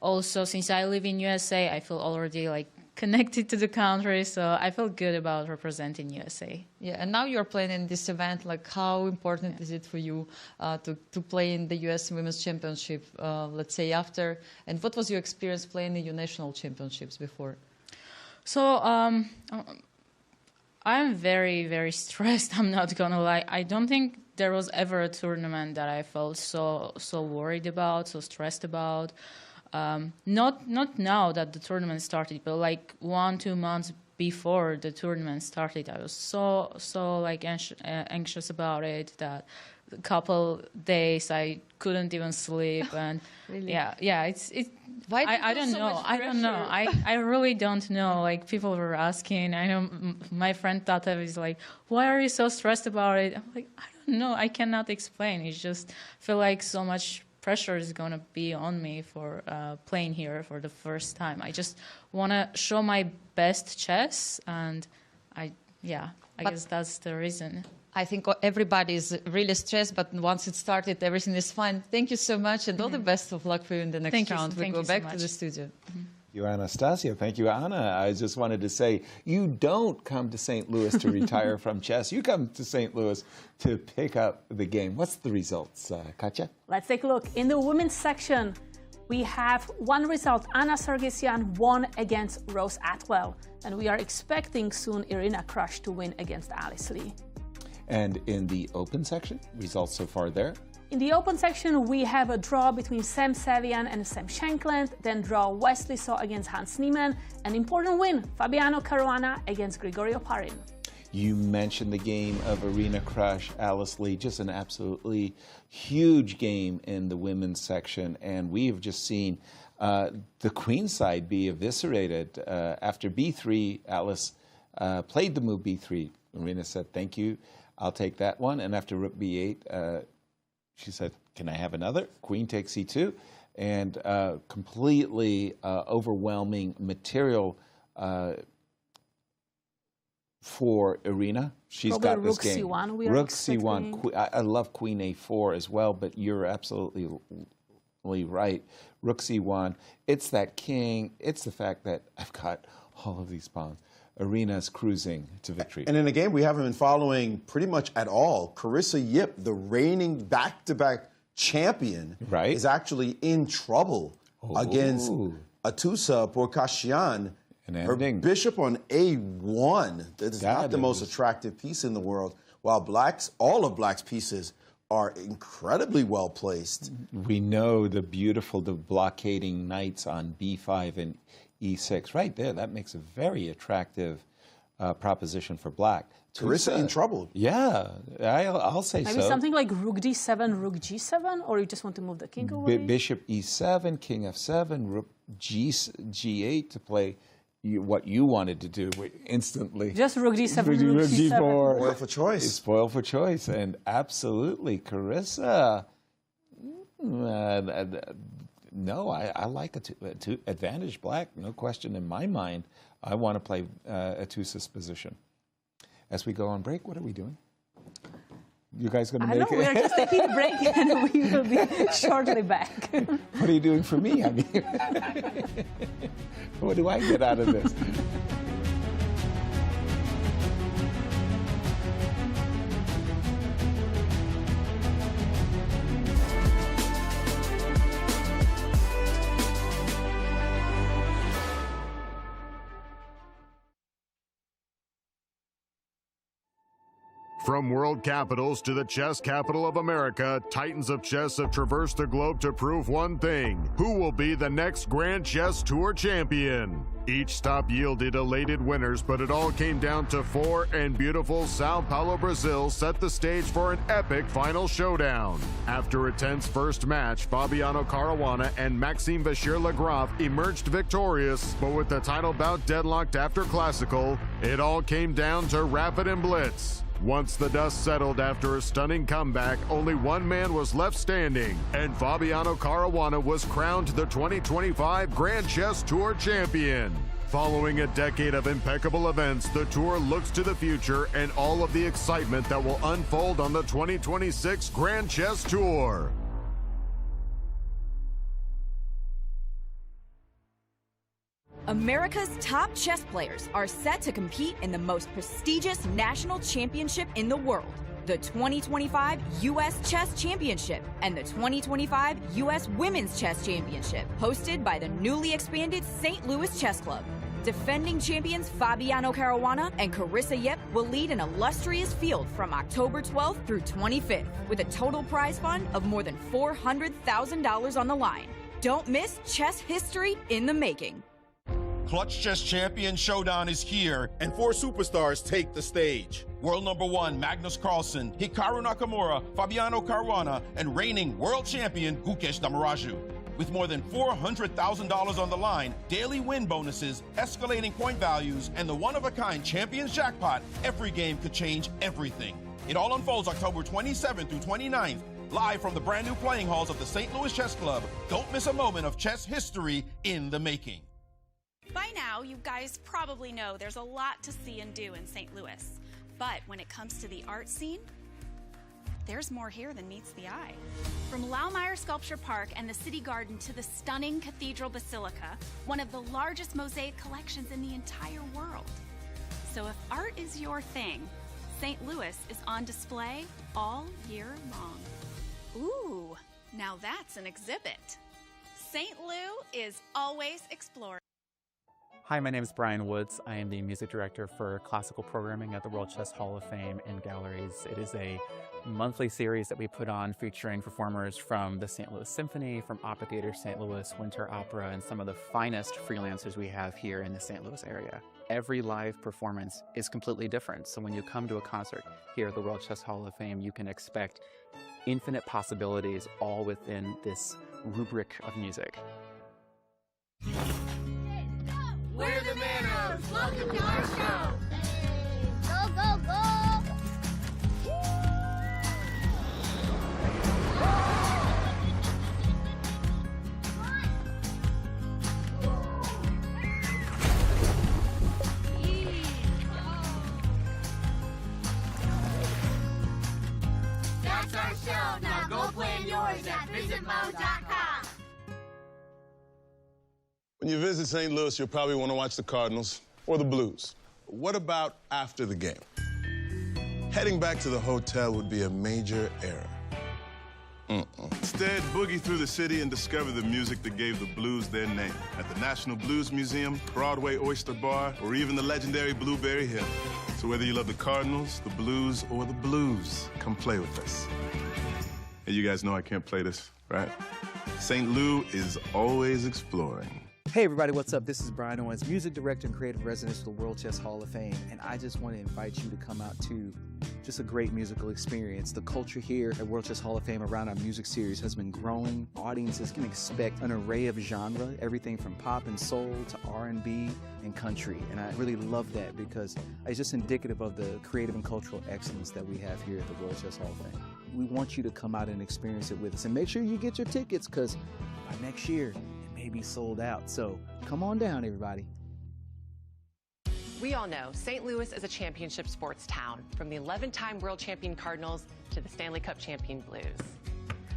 also, since I live in USA, I feel already like connected to the country, so I feel good about representing USA. Yeah, and now you're playing in this event. Like, how important is it for you to play in the US Women's Championship, let's say, after? And what was your experience playing in your national championships before? So I'm very, very stressed, I'm not gonna lie. I don't think there was ever a tournament that I felt so worried about, so stressed about. Not now that the tournament started, but like 1-2 months before the tournament started, I was so like anxious about it that a couple days I couldn't even sleep. And really? yeah, it's. Why I don't know. I don't know. I really don't know. Like, people were asking. I know my friend Tata is like, "Why are you so stressed about it?" I'm like, I don't know. I cannot explain. It's just feel like so much pressure is going to be on me for playing here for the first time. I just want to show my best chess, and I guess that's the reason. I think everybody is really stressed, but once it started, everything is fine. Thank you so much, and all the best of luck for you in the next round. We go back to the studio. You, Anastasiya. Thank you, Anna. I just wanted to say, you don't come to St. Louis to retire from chess. You come to St. Louis to pick up the game. What's the results, Katya? Let's take a look. In the women's section, we have one result. Anna Sargsyan won against Rose Atwell. And we are expecting soon Irina Krush to win against Alice Lee. And in the open section, results so far there? In the open section, we have a draw between Sam Sevian and Sam Shankland, then draw Wesley saw against Hans Niemann, an important win, Fabiano Caruana against Grigoriy Oparin. You mentioned the game of Irina Krush, Alice Lee, just an absolutely huge game in the women's section, and we have just seen the queen side be eviscerated. After B3, Alice played the move B3. Irina said, "Thank you, I'll take that one," and after rook B8, she said, "Can I have another?" Queen takes C2, and completely overwhelming material for Irina. She's Probably got this rook game. C1 we are Rook expecting. C1. I love Queen A4 as well, but you're absolutely right. Rook C1. It's that king. It's the fact that I've got all of these pawns. Irina's cruising to victory. And in a game we haven't been following pretty much at all, Carissa Yip, the reigning back-to-back champion, is actually in trouble against Atusa Borkashian. Her bishop on A1. That is not the most attractive piece in the world, while all of Black's pieces are incredibly well placed. We know the blockading knights on B5 and E6 right there. That makes a very attractive proposition for black. Carissa in trouble. Yeah, I'll say Maybe so. something like rook d7, rook g7, or you just want to move the king away? Bishop e7, king f7, rook g8 to play what you wanted to do instantly. Just rook d7, rook g7. Spoil for choice. Spoil for choice, and absolutely, Carissa. No, I like a two advantage black, no question in my mind. I want to play a two-cis position. As we go on break, what are we doing? You guys going to make it? We're just taking a break and we will be shortly back. What are you doing for me? I mean, what do I get out of this? From world capitals to the chess capital of America, titans of chess have traversed the globe to prove one thing: who will be the next Grand Chess Tour champion? Each stop yielded elated winners, but it all came down to four, and beautiful Sao Paulo, Brazil set the stage for an epic final showdown. After a tense first match, Fabiano Caruana and Maxime Vachier-Lagrave emerged victorious, but with the title bout deadlocked after classical, it all came down to rapid and blitz. Once the dust settled after a stunning comeback, only one man was left standing, and Fabiano Caruana was crowned the 2025 Grand Chess Tour champion. Following a decade of impeccable events, the tour looks to the future and all of the excitement that will unfold on the 2026 Grand Chess Tour. America's top chess players are set to compete in the most prestigious national championship in the world, the 2025 U.S. Chess Championship and the 2025 U.S. Women's Chess Championship, hosted by the newly expanded St. Louis Chess Club. Defending champions Fabiano Caruana and Carissa will lead an illustrious field from October 12th through 25th, with a total prize fund of more than $400,000 on the line. Don't miss chess history in the making. Clutch Chess Champion Showdown is here, and four superstars take the stage. World number one, Magnus Carlsen, Hikaru Nakamura, Fabiano Caruana, and reigning world champion, Gukesh Damaraju. With more than $400,000 on the line, daily win bonuses, escalating point values, and the one-of-a-kind Champions Jackpot, every game could change everything. It all unfolds October 27th through 29th, live from the brand new playing halls of the St. Louis Chess Club. Don't miss a moment of chess history in the making. By now, you guys probably know there's a lot to see and do in St. Louis. But when it comes to the art scene, there's more here than meets the eye. From Laumeier Sculpture Park and the City Garden to the stunning Cathedral Basilica, one of the largest mosaic collections in the entire world. So if art is your thing, St. Louis is on display all year long. Ooh, now that's an exhibit. St. Lou is always exploring. Hi, my name is Brian Woods. I am the music director for classical programming at the World Chess Hall of Fame and Galleries. It is a monthly series that we put on featuring performers from the St. Louis Symphony, from Opera Theater St. Louis, Winter Opera, and some of the finest freelancers we have here in the St. Louis area. Every live performance is completely different. So when you come to a concert here at the World Chess Hall of Fame, you can expect infinite possibilities all within this rubric of music. We're the Manos! Welcome to our show! Go, go, go! That's our show! Now go plan yours at visitmo.com! When you visit St. Louis, you'll probably want to watch the Cardinals or the Blues. What about after the game? Heading back to the hotel would be a major error. Instead, boogie through the city and discover the music that gave the Blues their name at the National Blues Museum, Broadway Oyster Bar, or even the legendary Blueberry Hill. So whether you love the Cardinals, the Blues, or the Blues, come play with us. And you guys know I can't play this, right? St. Lou is always exploring. Hey everybody, what's up? This is Brian Owens, Music Director and Creative Resident of the World Chess Hall of Fame, and I just want to invite you to come out to just a great musical experience. The culture here at World Chess Hall of Fame around our music series has been growing. Audiences can expect an array of genre, everything from pop and soul to R&B and country, and I really love that because it's just indicative of the creative and cultural excellence that we have here at the World Chess Hall of Fame. We want you to come out and experience it with us, and make sure you get your tickets because by next year, may be sold out. So come on down, everybody. We all know St. Louis is a championship sports town, from the 11-time world champion Cardinals to the Stanley Cup champion Blues.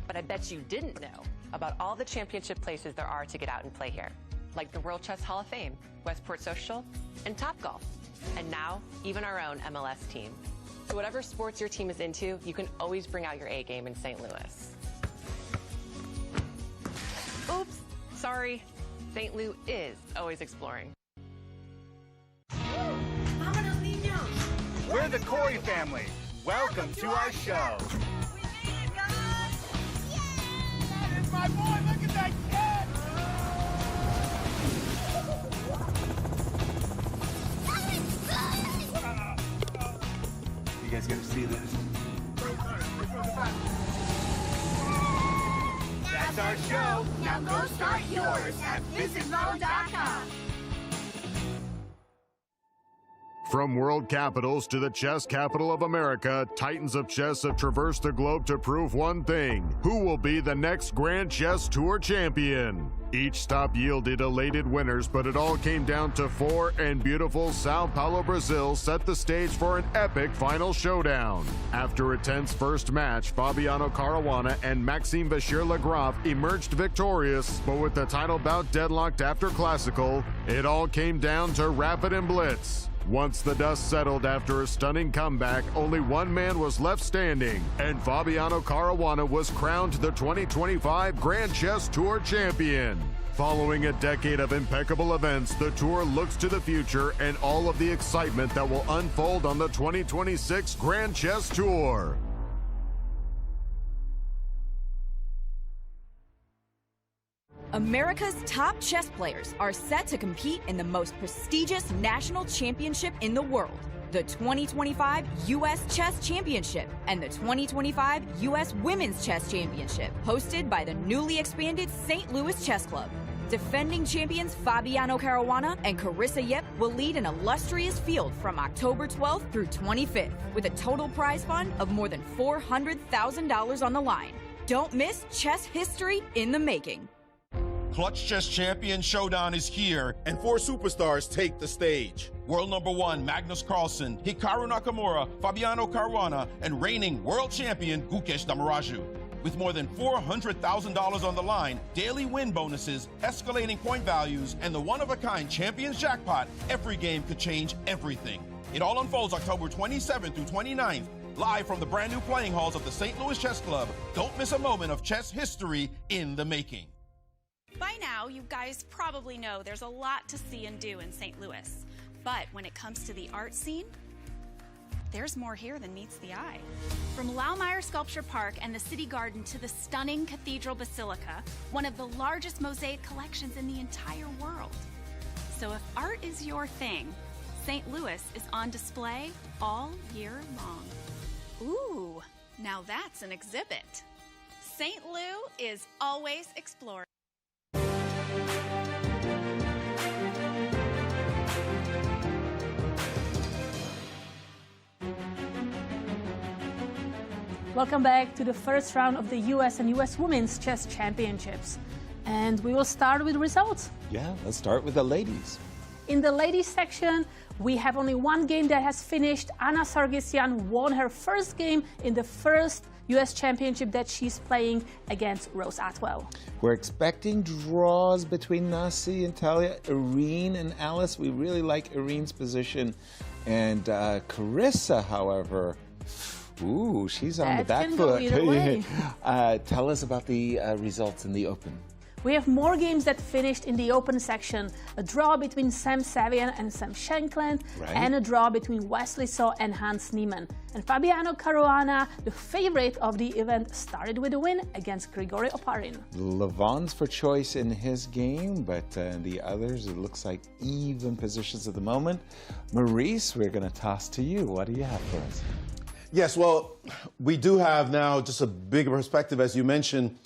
But I bet you didn't know about all the championship places there are to get out and play here, like the World Chess Hall of Fame, Westport Social, and Topgolf, and now even our own MLS team. So whatever sports your team is into, you can always bring out your A game in St. Louis. Oops. Sorry, St. Lou is always exploring. We're the Corey family. Welcome to our show. It's my boy, look at that kid! You guys gotta see this. That's our show. Now go start yours at visitloan.com. From world capitals to the chess capital of America, titans of chess have traversed the globe to prove one thing: who will be the next Grand Chess Tour champion? Each stop yielded elated winners, but it all came down to four, and beautiful Sao Paulo, Brazil set the stage for an epic final showdown. After a tense first match, Fabiano Caruana and Maxime Vachier-Lagrave emerged victorious, but with the title bout deadlocked after classical, it all came down to rapid and blitz. Once the dust settled after a stunning comeback, only one man was left standing, and Fabiano Caruana was crowned the 2025 Grand Chess Tour champion. Following a decade of impeccable events, the tour looks to the future and all of the excitement that will unfold on the 2026 Grand Chess Tour. America's top chess players are set to compete in the most prestigious national championship in the world, the 2025 U.S. Chess Championship and the 2025 U.S. Women's Chess Championship, hosted by the newly expanded St. Louis Chess Club. Defending champions Fabiano Caruana and Carissa will lead an illustrious field from October 12th through 25th, with a total prize fund of more than $400,000 on the line. Don't miss chess history in the making. Clutch Chess Champion Showdown is here, and four superstars take the stage. World number one Magnus Carlsen, Hikaru Nakamura, Fabiano Caruana, and reigning world champion Gukesh Damaraju. With more than $400,000 on the line, daily win bonuses, escalating point values, and the one-of-a-kind Champions Jackpot, every game could change everything. It all unfolds October 27th through 29th, live from the brand new playing halls of the St. Louis Chess Club. Don't miss a moment of chess history in the making. By now, you guys probably know there's a lot to see and do in St. Louis. But when it comes to the art scene, there's more here than meets the eye. From Laumeier Sculpture Park and the City Garden to the stunning Cathedral Basilica, one of the largest mosaic collections in the entire world. So if art is your thing, St. Louis is on display all year long. Ooh, now that's an exhibit. St. Lou is always exploring. Welcome back to the first round of the US and US Women's Chess Championships. And we will start with results. Yeah, let's start with the ladies. In the ladies section, we have only one game that has finished. Anna Sargsyan won her first game in the first US Championship that she's playing against Rose Atwell. We're expecting draws between Nasi and Talia, Irina and Alice. We really like Irina's position. And Carissa, however, ooh, she's on the back foot. Tell us about the results in the Open. We have more games that finished in the open section. A draw between Sam Sevian and Sam Shankland, and a draw between Wesley and Hans Niemann. And Fabiano Caruana, the favorite of the event, started with a win against Grigoriy Oparin. Levon's for choice in his game, but the others, it looks like even positions at the moment. Maurice, we're going to toss to you. What do you have for us? Yes, well, we do have now just a bigger perspective, as you mentioned.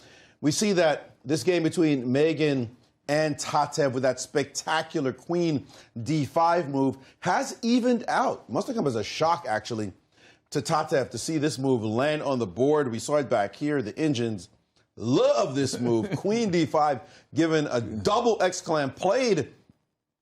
We see that this game between Megan and Tatev with that spectacular queen d5 move has evened out. Must have come as a shock, actually, to Tatev to see this move land on the board. We saw it back here. The Indians love this move. Queen d5, given a double exclam, played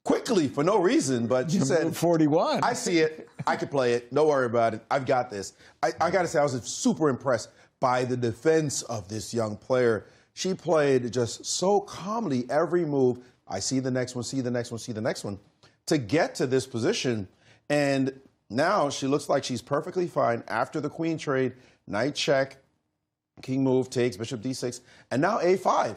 quickly for no reason, but she said, 41. I see it. I can play it. Don't worry about it. I've got this. I got to say, I was super impressed by the defense of this young player. She played just so calmly every move. I see the next one, see the next one, see the next one, to get to this position. And now she looks like she's perfectly fine after the queen trade, knight check, king move, takes, bishop d6, and now a5.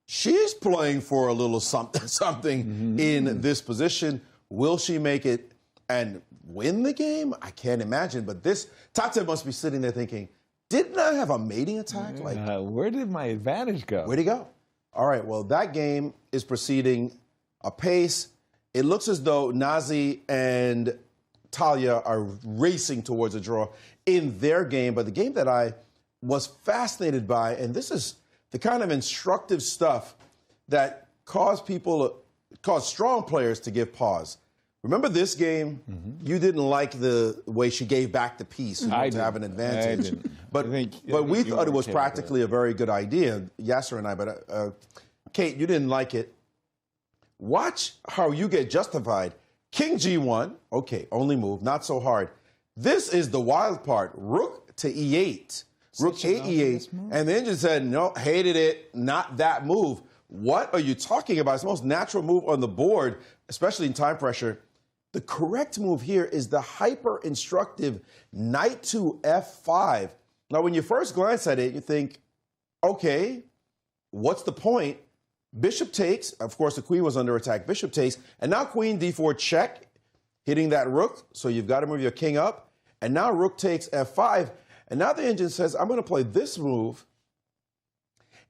She's playing for a little something in this position. Will she make it and win the game? I can't imagine. But this, Tatev must be sitting there thinking, didn't I have a mating attack? Like, where did my advantage go? Where'd he go? All right, well, that game is proceeding apace. It looks as though Nazi and Talia are racing towards a draw in their game. But the game that I was fascinated by, and this is the kind of instructive stuff that caused strong players to give pause. Remember this game? You didn't like the way she gave back the piece to have an advantage. But we thought it was practically a very good idea, Yasser and I. But Kate, you didn't like it. Watch how you get justified. King G1, okay, only move, not so hard. This is the wild part. Rook to E8. Rook to E8. And the Indian said, no, hated it, not that move. What are you talking about? It's the most natural move on the board, especially in time pressure. The correct move here is the hyper-instructive knight to F5. Now, when you first glance at it, you think, okay, what's the point? Bishop takes. Of course, the queen was under attack. Bishop takes. And now queen d4 check, hitting that rook. So you've got to move your king up. And now rook takes F5. And now the Indian says, I'm going to play this move.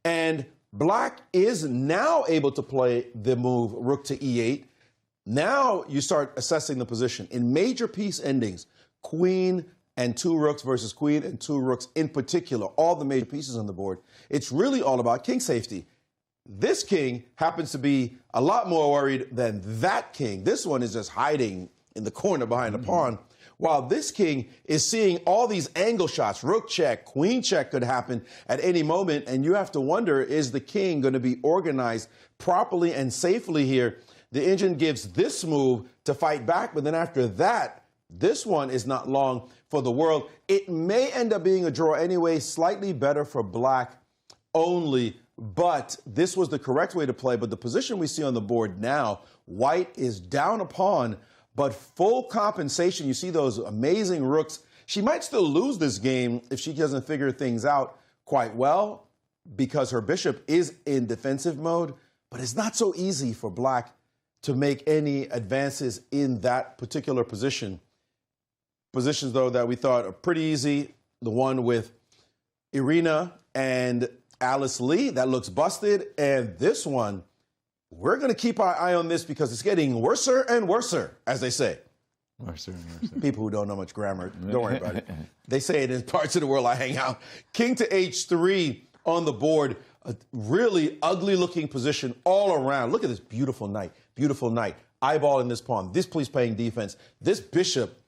And black is now able to play the move rook to E8. Now you start assessing the position. In major piece endings, queen and two rooks versus queen and two rooks in particular, all the major pieces on the board, it's really all about king safety. This king happens to be a lot more worried than that king. This one is just hiding in the corner behind a pawn, while this king is seeing all these angle shots. Rook check, queen check could happen at any moment, and you have to wonder, is the king going to be organized properly and safely here? The Indian gives this move to fight back, but then after that, this one is not long for the world. It may end up being a draw anyway, slightly better for black only, but this was the correct way to play. But the position we see on the board now, white is down a pawn, but full compensation. You see those amazing rooks. She might still lose this game if she doesn't figure things out quite well, because her bishop is in defensive mode, but it's not so easy for black to make any advances in that particular position. Positions, though, that we thought are pretty easy. The one with Irina and Alice Lee, that looks busted. And this one, we're going to keep our eye on this because it's getting worser and worser, as they say. Worser and worser. People who don't know much grammar, don't worry about it. They say it in parts of the world I hang out. King to H3 on the board. A really ugly-looking position all around. Look at this beautiful knight. Beautiful knight. Eyeballing this pawn. This piece playing defense. This bishop,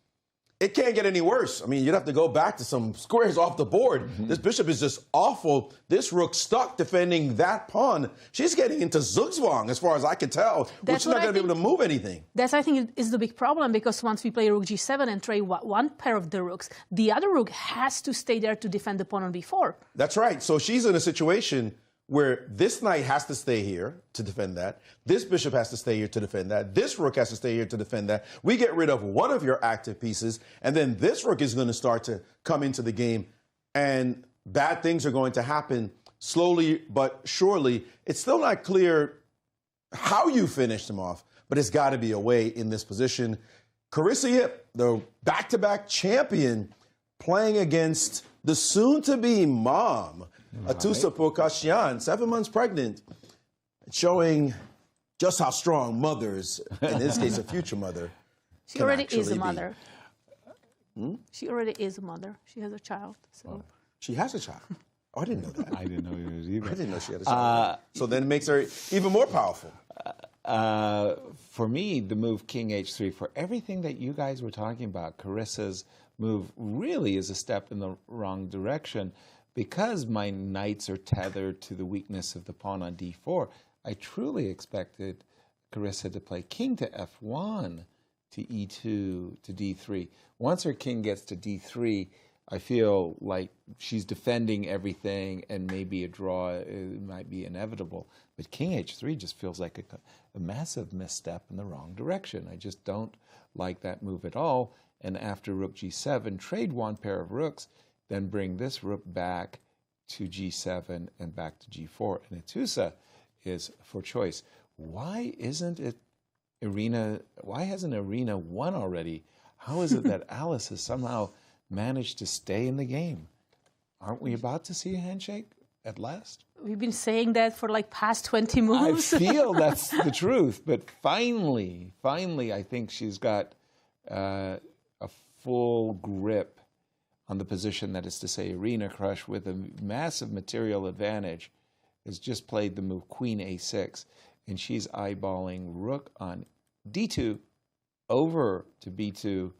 it can't get any worse. I mean, you'd have to go back to some squares off the board. This bishop is just awful. This rook stuck defending that pawn. She's getting into Zugzwang, as far as I can tell. She's not going to be able to move anything. That's, I think, is the big problem, because once we play rook g7 and trade one pair of the rooks, the other rook has to stay there to defend the pawn on b4. That's right. So she's in a situation where this knight has to stay here to defend that. This bishop has to stay here to defend that. This rook has to stay here to defend that. We get rid of one of your active pieces, and then this rook is going to start to come into the game, and bad things are going to happen slowly but surely. It's still not clear how you finished him off, but it's got to be a way in this position. Carissa, the back-to-back champion, playing against the soon-to-be mom, Atusa Pokashian, 7 months pregnant, showing just how strong mothers, in this case a future mother, she already is a mother. She already is a mother. She has a child. So. She has a child. Oh, I didn't know that. I didn't know it was either. I didn't know she had a child. So then it makes her even more powerful. For me, the move King H3, for everything that you guys were talking about, Carissa's move really is a step in the wrong direction. Because my knights are tethered to the weakness of the pawn on d4, I truly expected Carissa to play king to f1, to e2, to d3. Once her king gets to d3, I feel like she's defending everything and maybe a draw might be inevitable. But king h3 just feels like a massive misstep in the wrong direction. I just don't like that move at all. And after rook g7, trade one pair of rooks, then bring this rook back to g7 and back to g4. And Atusa is for choice. Why isn't it Irina? Why hasn't Irina won already? How is it that Alice has somehow managed to stay in the game? Aren't we about to see a handshake at last? We've been saying that for like past 20 moves. I feel that's the truth, but finally, I think she's got a full grip on the position. That is to say, Irina Krush, with a massive material advantage, has just played the move queen a6, and she's eyeballing rook on d2 over to b2,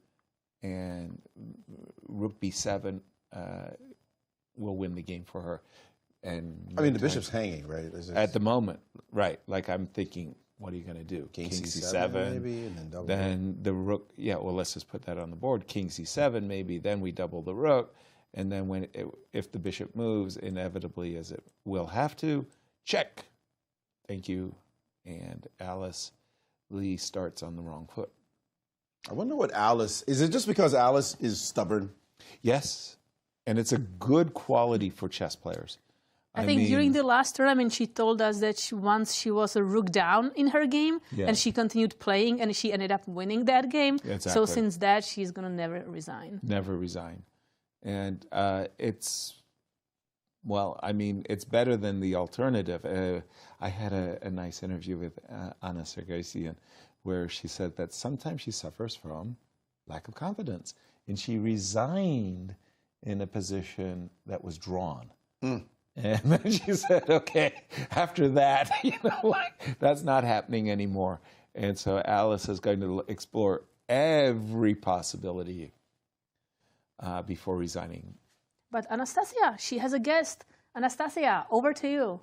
and rook b7 will win the game for her. And I mean, the bishop's hanging, right? At the moment, right. Like, I'm thinking, what are you going to do? King c7 maybe, and then double. Then the rook, yeah, well, let's just put that on the board. King c7 maybe, then we double the rook. And then if the bishop moves, inevitably, as it will have to, check. Thank you. And Alice Lee starts on the wrong foot. I wonder what Alice, is it just because Alice is stubborn? Yes. And it's a good quality for chess players. I think during the last tournament, she told us that once she was a rook down in her game, and she continued playing, and she ended up winning that game. Exactly. So since that, she's going to never resign. Never resign. And it's, well, I mean, it's better than the alternative. I had a nice interview with Anastasiya, where she said that sometimes she suffers from lack of confidence. And she resigned in a position that was drawn. And then she said, okay, after that, that's not happening anymore. And so Alice is going to explore every possibility before resigning. But Anastasiya, she has a guest. Anastasiya, over to you.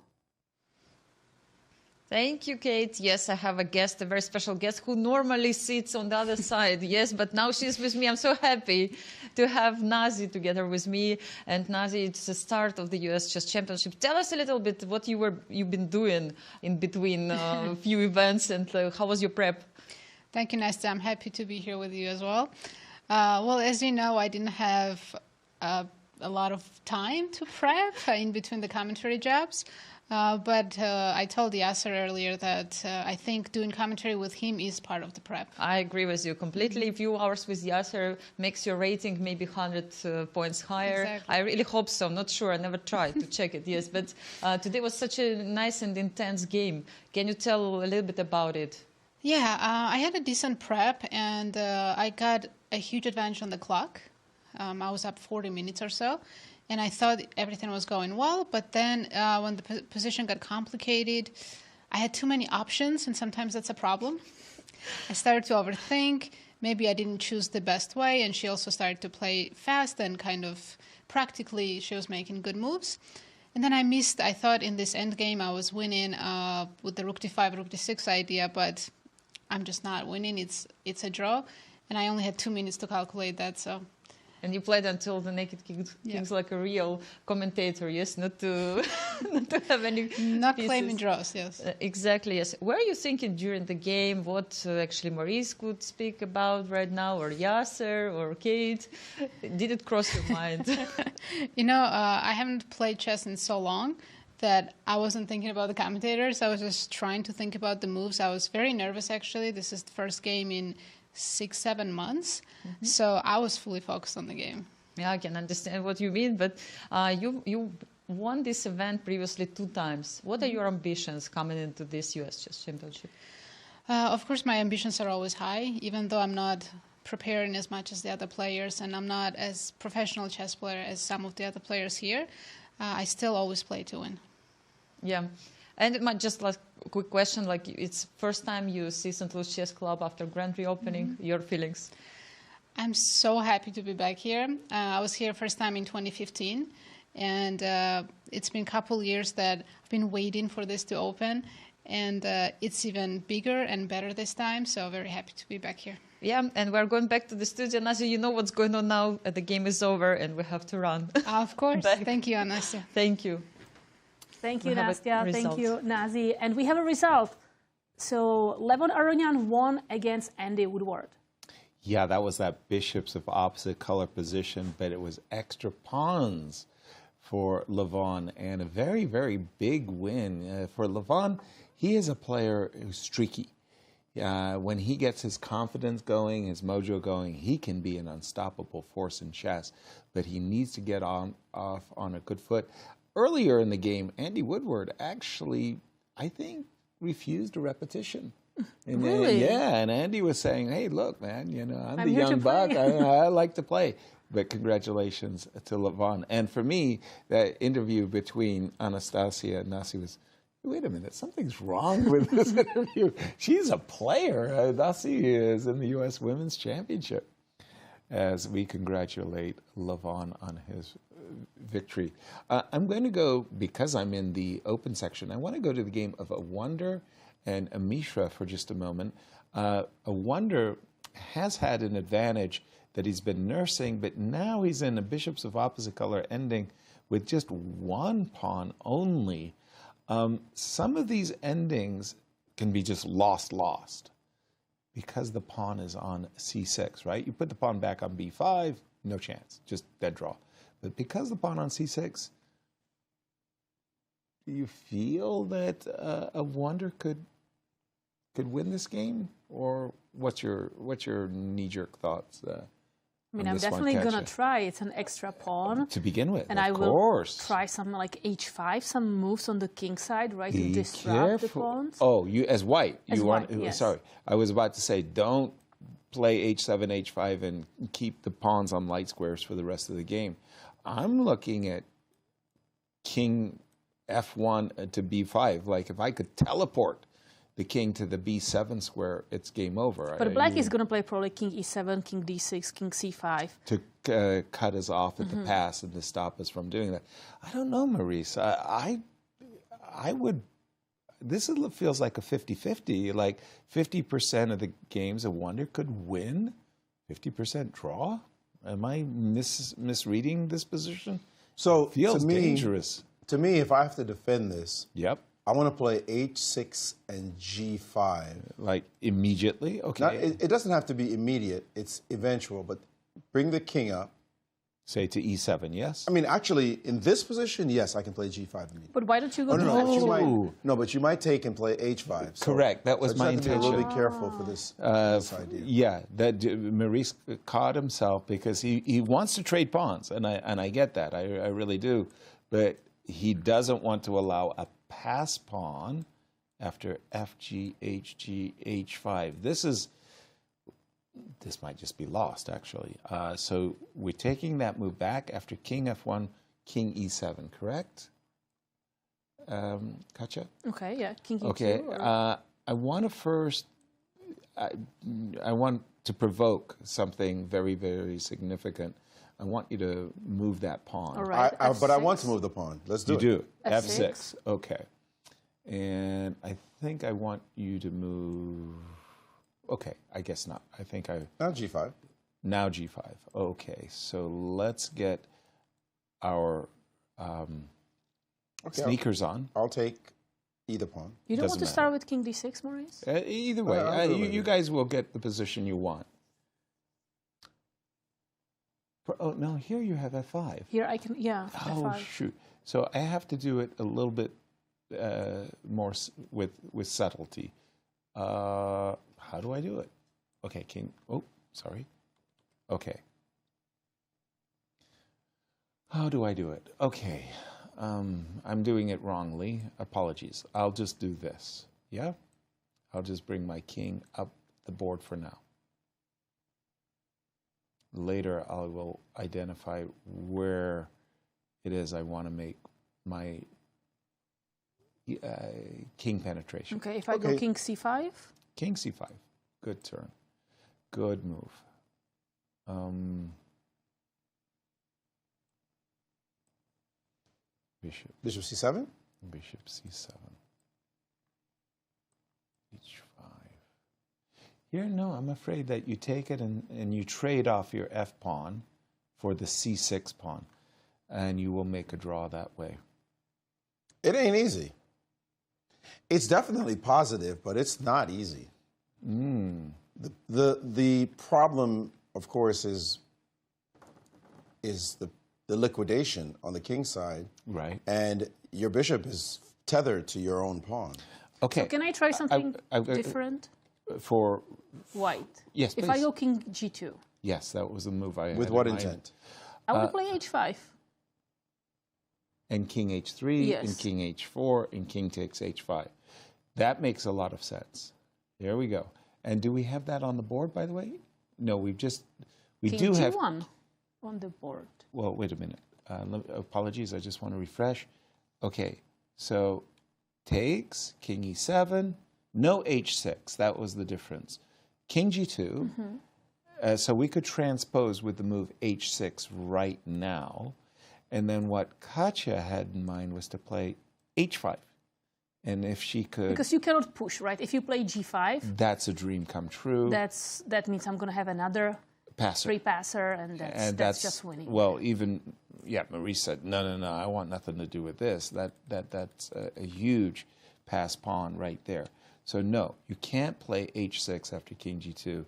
Thank you, Kate. Yes, I have a guest, a very special guest who normally sits on the other side. Yes, but now she's with me. I'm so happy to have Nazi together with me. And Nazi, it's the start of the U.S. Chess Championship. Tell us a little bit what you've been doing in between a few events, and how was your prep? Thank you, Nastya. I'm happy to be here with you as well. Well, as you know, I didn't have a lot of time to prep in between the commentary jobs. But I told Yasser earlier that I think doing commentary with him is part of the prep. I agree with you completely. A few hours with Yasser makes your rating maybe 100 points higher. Exactly. I really hope so. I'm not sure. I never tried to check it, yes. But today was such a nice and intense game. Can you tell a little bit about it? Yeah, I had a decent prep, and I got a huge advantage on the clock. I was up 40 minutes or so. And I thought everything was going well, but then when the position got complicated, I had too many options, and sometimes that's a problem. I started to overthink. Maybe I didn't choose the best way, and she also started to play fast, and kind of practically she was making good moves. And then I missed, I thought in this end game I was winning with the rook d5, rook d6 idea, but I'm just not winning. It's a draw, and I only had 2 minutes to calculate that, so... And you played until the Naked Kings like a real commentator, yes? Not to have any Not pieces. claiming draws, yes. Exactly, yes. Were you thinking during the game what actually Maurice could speak about right now, or Yasser, or Kate? Did it cross your mind? You know, I haven't played chess in so long, that I wasn't thinking about the commentators. I was just trying to think about the moves. I was very nervous, actually. This is the first game in 6-7 months. So I was fully focused on the game. Yeah, I can understand what you mean, but you won this event previously 2 times. What are your ambitions coming into this U.S. Chess Championship? Of course, my ambitions are always high, even though I'm not preparing as much as the other players and I'm not as professional chess player as some of the other players here. I still always play to win. Yeah. And just like quick question, like it's first time you see St. Louis Chess Club after grand reopening, your feelings? I'm so happy to be back here. I was here first time in 2015 and it's been a couple years that I've been waiting for this to open and it's even bigger and better this time, so very happy to be back here. Yeah, and we're going back to the studio. Anastasiya, you know what's going on now. The game is over and we have to run. Of course. Thank you, Anastasiya. Thank you. Thank you, Nastya. Thank you, Nazi. And we have a result. So Levon Aronian won against Andy Woodward. Yeah, that was that bishops of opposite color position, but it was extra pawns for Levon and a very, very big win. For Levon, he is a player who's streaky. When he gets his confidence going, his mojo going, he can be an unstoppable force in chess, but he needs to get off on a good foot. Earlier in the game, Andy Woodward actually, I think, refused a repetition. And really? Yeah, and Andy was saying, hey, look, man, you know, I'm the young buck. I like to play. But congratulations to Levon. And for me, that interview between Anastasiya and Nasi was, wait a minute, something's wrong with this interview. She's a player. Nasi is in the U.S. Women's Championship. As we congratulate Levon on his victory. I'm going to go, because I'm in the open section, I want to go to the game of Awonder and a Mishra for just a moment. Awonder has had an advantage that he's been nursing, but now he's in a bishops of opposite color ending with just 1 pawn only. Some of these endings can be just lost because the pawn is on c6, right? You put the pawn back on b5, no chance, just dead draw. But because the pawn on c6, do you feel that Awonder could win this game, or what's your knee-jerk thoughts? I mean, I'm definitely gonna try. It's an extra pawn to begin with, and I will try some like h5, some moves on the king side, right, to disrupt the pawns. Oh, you as white, as you white, want? Yes. Sorry, I was about to say don't play h7, h5, and keep the pawns on light squares for the rest of the game. I'm looking at king f1 to b5. Like if I could teleport the king to the b7 square, it's game over. But black is going to play probably king e7, king d6, king c5. To cut us off at the pass and to stop us from doing that. I don't know, Maurice. I would... This feels like a 50-50. Like 50% of the games Awonder could win, 50% draw. Am I misreading this position? So it feels to me, dangerous. To me, if I have to defend this, yep, I want to play h6 and g5. Like immediately? Okay. It doesn't have to be immediate. It's eventual. But bring the king up. Say to e7, yes? I mean, actually, in this position, yes, I can play g5 immediately. But why don't you go to no, but you might take and play h5. So correct. That was my intention. Be a little bit careful for this idea. Yeah, that Maurice caught himself because he wants to trade pawns, and I get that. I really do. But he doesn't want to allow a pass pawn after fg, hg, h5. This might just be lost, actually. So we're taking that move back after king f1, king e7, correct? Katja? Okay, yeah, king e2. Okay, I want to first, I want to provoke something very, very significant. I want you to move that pawn. All right, but I want to move the pawn. Let's do it. You do. F6. F6, okay. And I think I want you to move... Okay, I guess not. I think now g5. Now g5. Okay, so let's get our sneakers on. I'll take either pawn. You don't want to start with king d6, Maurice? Either way, you guys will get the position you want. Oh no, here you have f5. Here I can, yeah. Oh f5. shoot! So I have to do it a little bit more with subtlety. How do I do it? Okay, king. Oh, sorry. Okay. How do I do it? Okay. I'm doing it wrongly. Apologies. I'll just do this. Yeah? I'll just bring my king up the board for now. Later, I will identify where it is I want to make my king penetration. Okay, if I go king c5? King c5. Good turn. Good move. Bishop. Bishop c7? Bishop c7. h5. Here, no, I'm afraid that you take it and you trade off your f pawn for the c6 pawn, and you will make a draw that way. It ain't easy. It's definitely positive, but it's not easy. The problem, of course, is the liquidation on the king side. Right. And your bishop is tethered to your own pawn. Okay. So can I try something different? For white. Yes, if please. I go king g2. Yes, that was the move I had. With what intent? I will play h5. And king h3, Yes. and king h4, and king takes h5. That makes a lot of sense. There we go. And do we have that on the board, by the way? No, we do have... King g1 on the board. Well, wait a minute. Apologies, I just want to refresh. Okay, so takes, king e7, no h6. That was the difference. King g2. So we could transpose with the move h6 right now. And then what Katya had in mind was to play h5. And if she could... Because you cannot push, right? If you play g5... That's a dream come true. That means I'm going to have another free passer, and that's just winning. Well, even, Maurice said, no, I want nothing to do with this. That's a huge pass pawn right there. So no, you can't play h6 after king g2.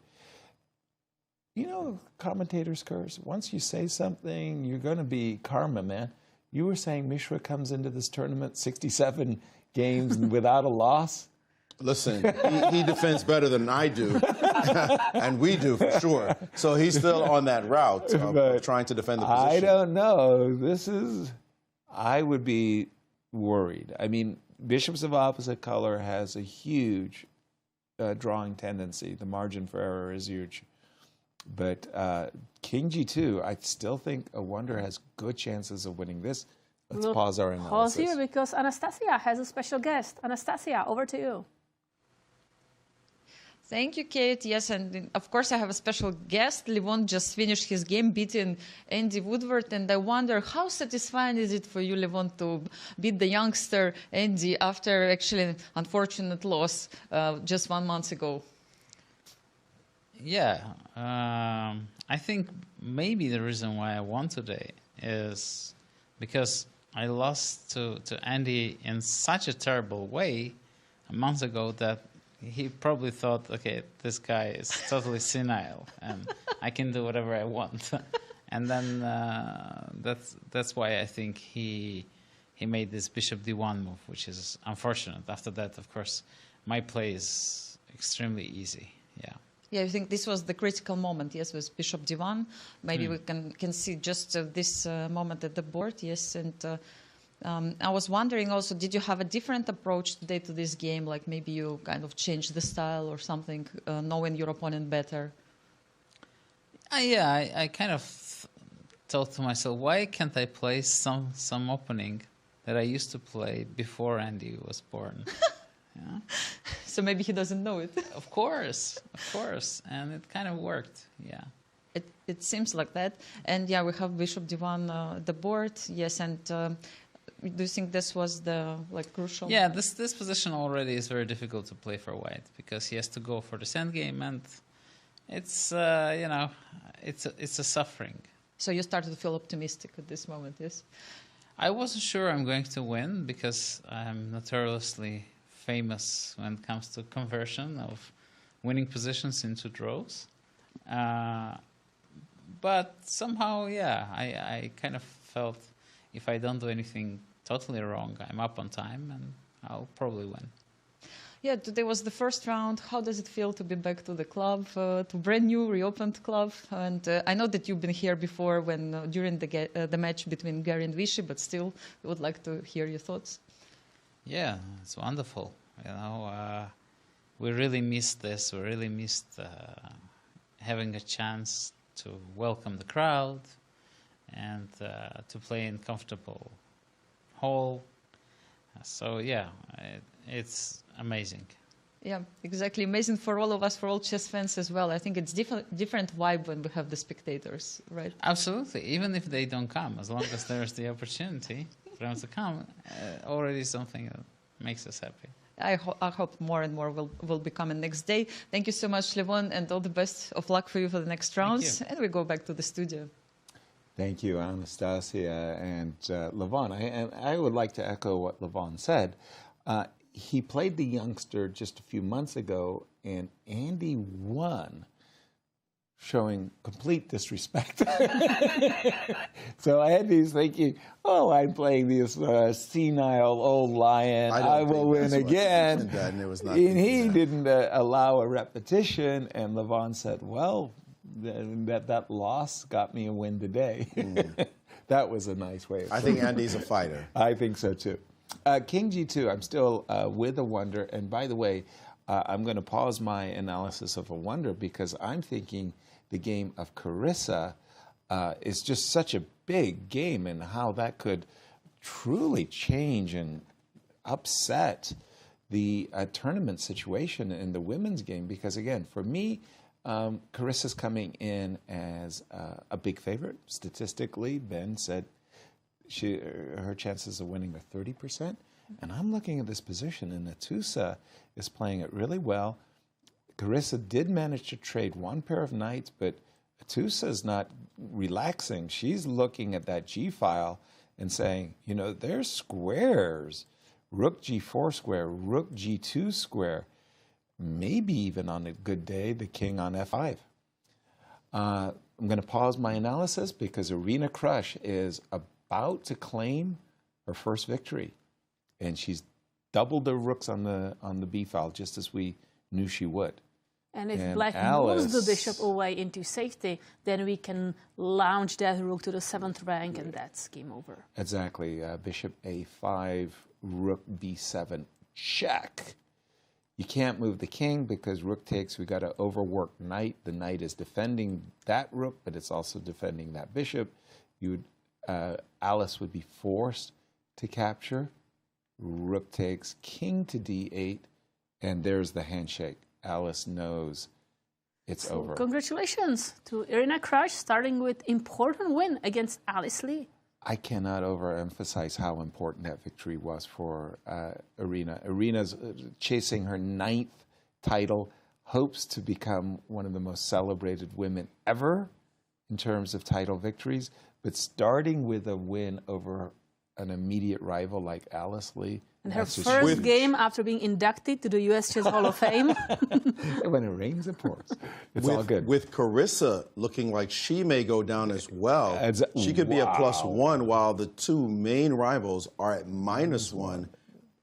You know, commentators curse. Once you say something, you're going to be karma, man. You were saying Mishra comes into this tournament 67 games without a loss? Listen, he defends better than I do, and we do for sure. So he's still on that route of trying to defend the position. I don't know. I would be worried. I mean, bishops of opposite color has a huge drawing tendency. The margin for error is huge. But king g2, I still think Awonder has good chances of winning this. Let's pause our analysis. Pause here because Anastasiya has a special guest. Anastasiya, over to you. Thank you, Kate. Yes, and of course I have a special guest. Levon just finished his game beating Andy Woodward, and I wonder how satisfying is it for you, Levon, to beat the youngster Andy after actually an unfortunate loss just 1 month ago? Yeah, I think maybe the reason why I won today is because I lost to Andy in such a terrible way a month ago that he probably thought, okay, this guy is totally senile and I can do whatever I want. And then that's why I think he made this bishop d1 move, which is unfortunate. After that, of course, my play is extremely easy. Yeah. Yeah, I think this was the critical moment, yes, with bishop d1. Maybe we can see just this moment at the board, yes. And I was wondering also, did you have a different approach today to this game? Like maybe you kind of changed the style or something, knowing your opponent better? Yeah, I kind of thought to myself, why can't I play some opening that I used to play before Andy was born? Yeah. So maybe he doesn't know it. Of course, and it kind of worked. Yeah. It seems like that, and yeah, we have bishop d1 the board. Yes, and do you think this was the crucial? Yeah, this position already is very difficult to play for white because he has to go for the endgame, and it's it's a suffering. So you started to feel optimistic at this moment, yes? I wasn't sure I'm going to win because I'm notoriously famous when it comes to conversion of winning positions into draws. But somehow, yeah, I kind of felt if I don't do anything totally wrong, I'm up on time and I'll probably win. Yeah, today was the first round. How does it feel to be back to the club, to brand new, reopened club? And I know that you've been here before when during the match between Gary and Vichy, but still, I would like to hear your thoughts. Yeah, it's wonderful. You know, we really missed this. We really missed having a chance to welcome the crowd and to play in comfortable hall. So yeah, it's amazing. Yeah, exactly. Amazing for all of us, for all chess fans as well. I think it's different vibe when we have the spectators, right? Absolutely. Even if they don't come, as long as there's the opportunity for them to come, already something that makes us happy. I hope more and more will be coming next day. Thank you so much, Levon, and all the best of luck for you for the next rounds. And we go back to the studio. Thank you, Anastasiya and Levon. And I would like to echo what Levon said. He played the youngster just a few months ago, and Andy won, showing complete disrespect. So Andy's thinking, oh, I'm playing this senile old lion. I will win again. And he didn't allow a repetition, and Levon said, well, that loss got me a win today. That was a nice way of I think Andy's a fighter. I think so, too. King G2, I'm still with Awonder. And by the way, I'm going to pause my analysis of Awonder because I'm thinking the game of Carissa is just such a big game, and how that could truly change and upset the tournament situation in the women's game. Because, again, for me, Carissa's coming in as a big favorite. Statistically, Ben said her chances of winning are 30%. And I'm looking at this position, and Natusa is playing it really well. Carissa did manage to trade one pair of knights, but Natusa is not relaxing. She's looking at that G file and saying, you know, there's squares. Rook G4 square, Rook G2 square. Maybe even on a good day, the king on F5. I'm going to pause my analysis because Irina Krush is about to claim her first victory. And she's doubled the rooks on the B file, just as we knew she would. And if Black moves the bishop away into safety, then we can launch that rook to the 7th rank, and that's game over. Exactly. Bishop A5, Rook B7, check. You can't move the king because rook takes. We got to overwork knight. The knight is defending that rook, but it's also defending that bishop. Alice would be forced to capture. Rook takes, king to D8, and there's the handshake. Alice knows it's over. Congratulations to Irina Krush, starting with important win against Alice Lee. I cannot overemphasize how important that victory was for Irina. Irina's chasing her 9th title, hopes to become one of the most celebrated women ever in terms of title victories, but starting with a win over an immediate rival like Alice Lee. And her first game after being inducted to the U.S. Chess Hall of Fame. When it rains, it pours. It's all good. With Carissa looking like she may go down as well, she could be a +1, while the two main rivals are at -1,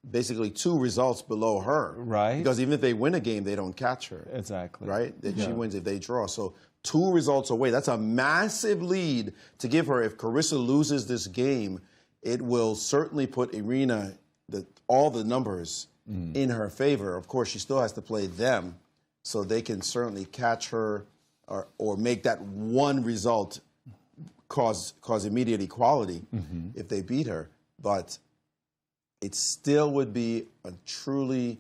basically 2 results below her. Right. Because even if they win a game, they don't catch her. Exactly. Right? She wins if they draw. So 2 results away. That's a massive lead to give her. If Carissa loses this game, it will certainly put Irina all the numbers in her favor. Of course, she still has to play them, so they can certainly catch her or make that one result cause immediate equality if they beat her. But it still would be a truly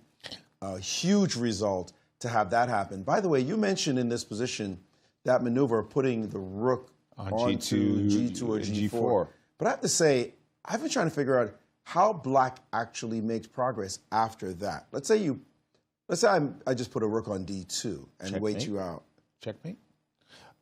huge result to have that happen. By the way, you mentioned in this position that maneuver putting the rook onto G2 or G4. But I have to say, I've been trying to figure out how Black actually makes progress after that. Let's say I just put a rook on D2 and wait you out. Checkmate.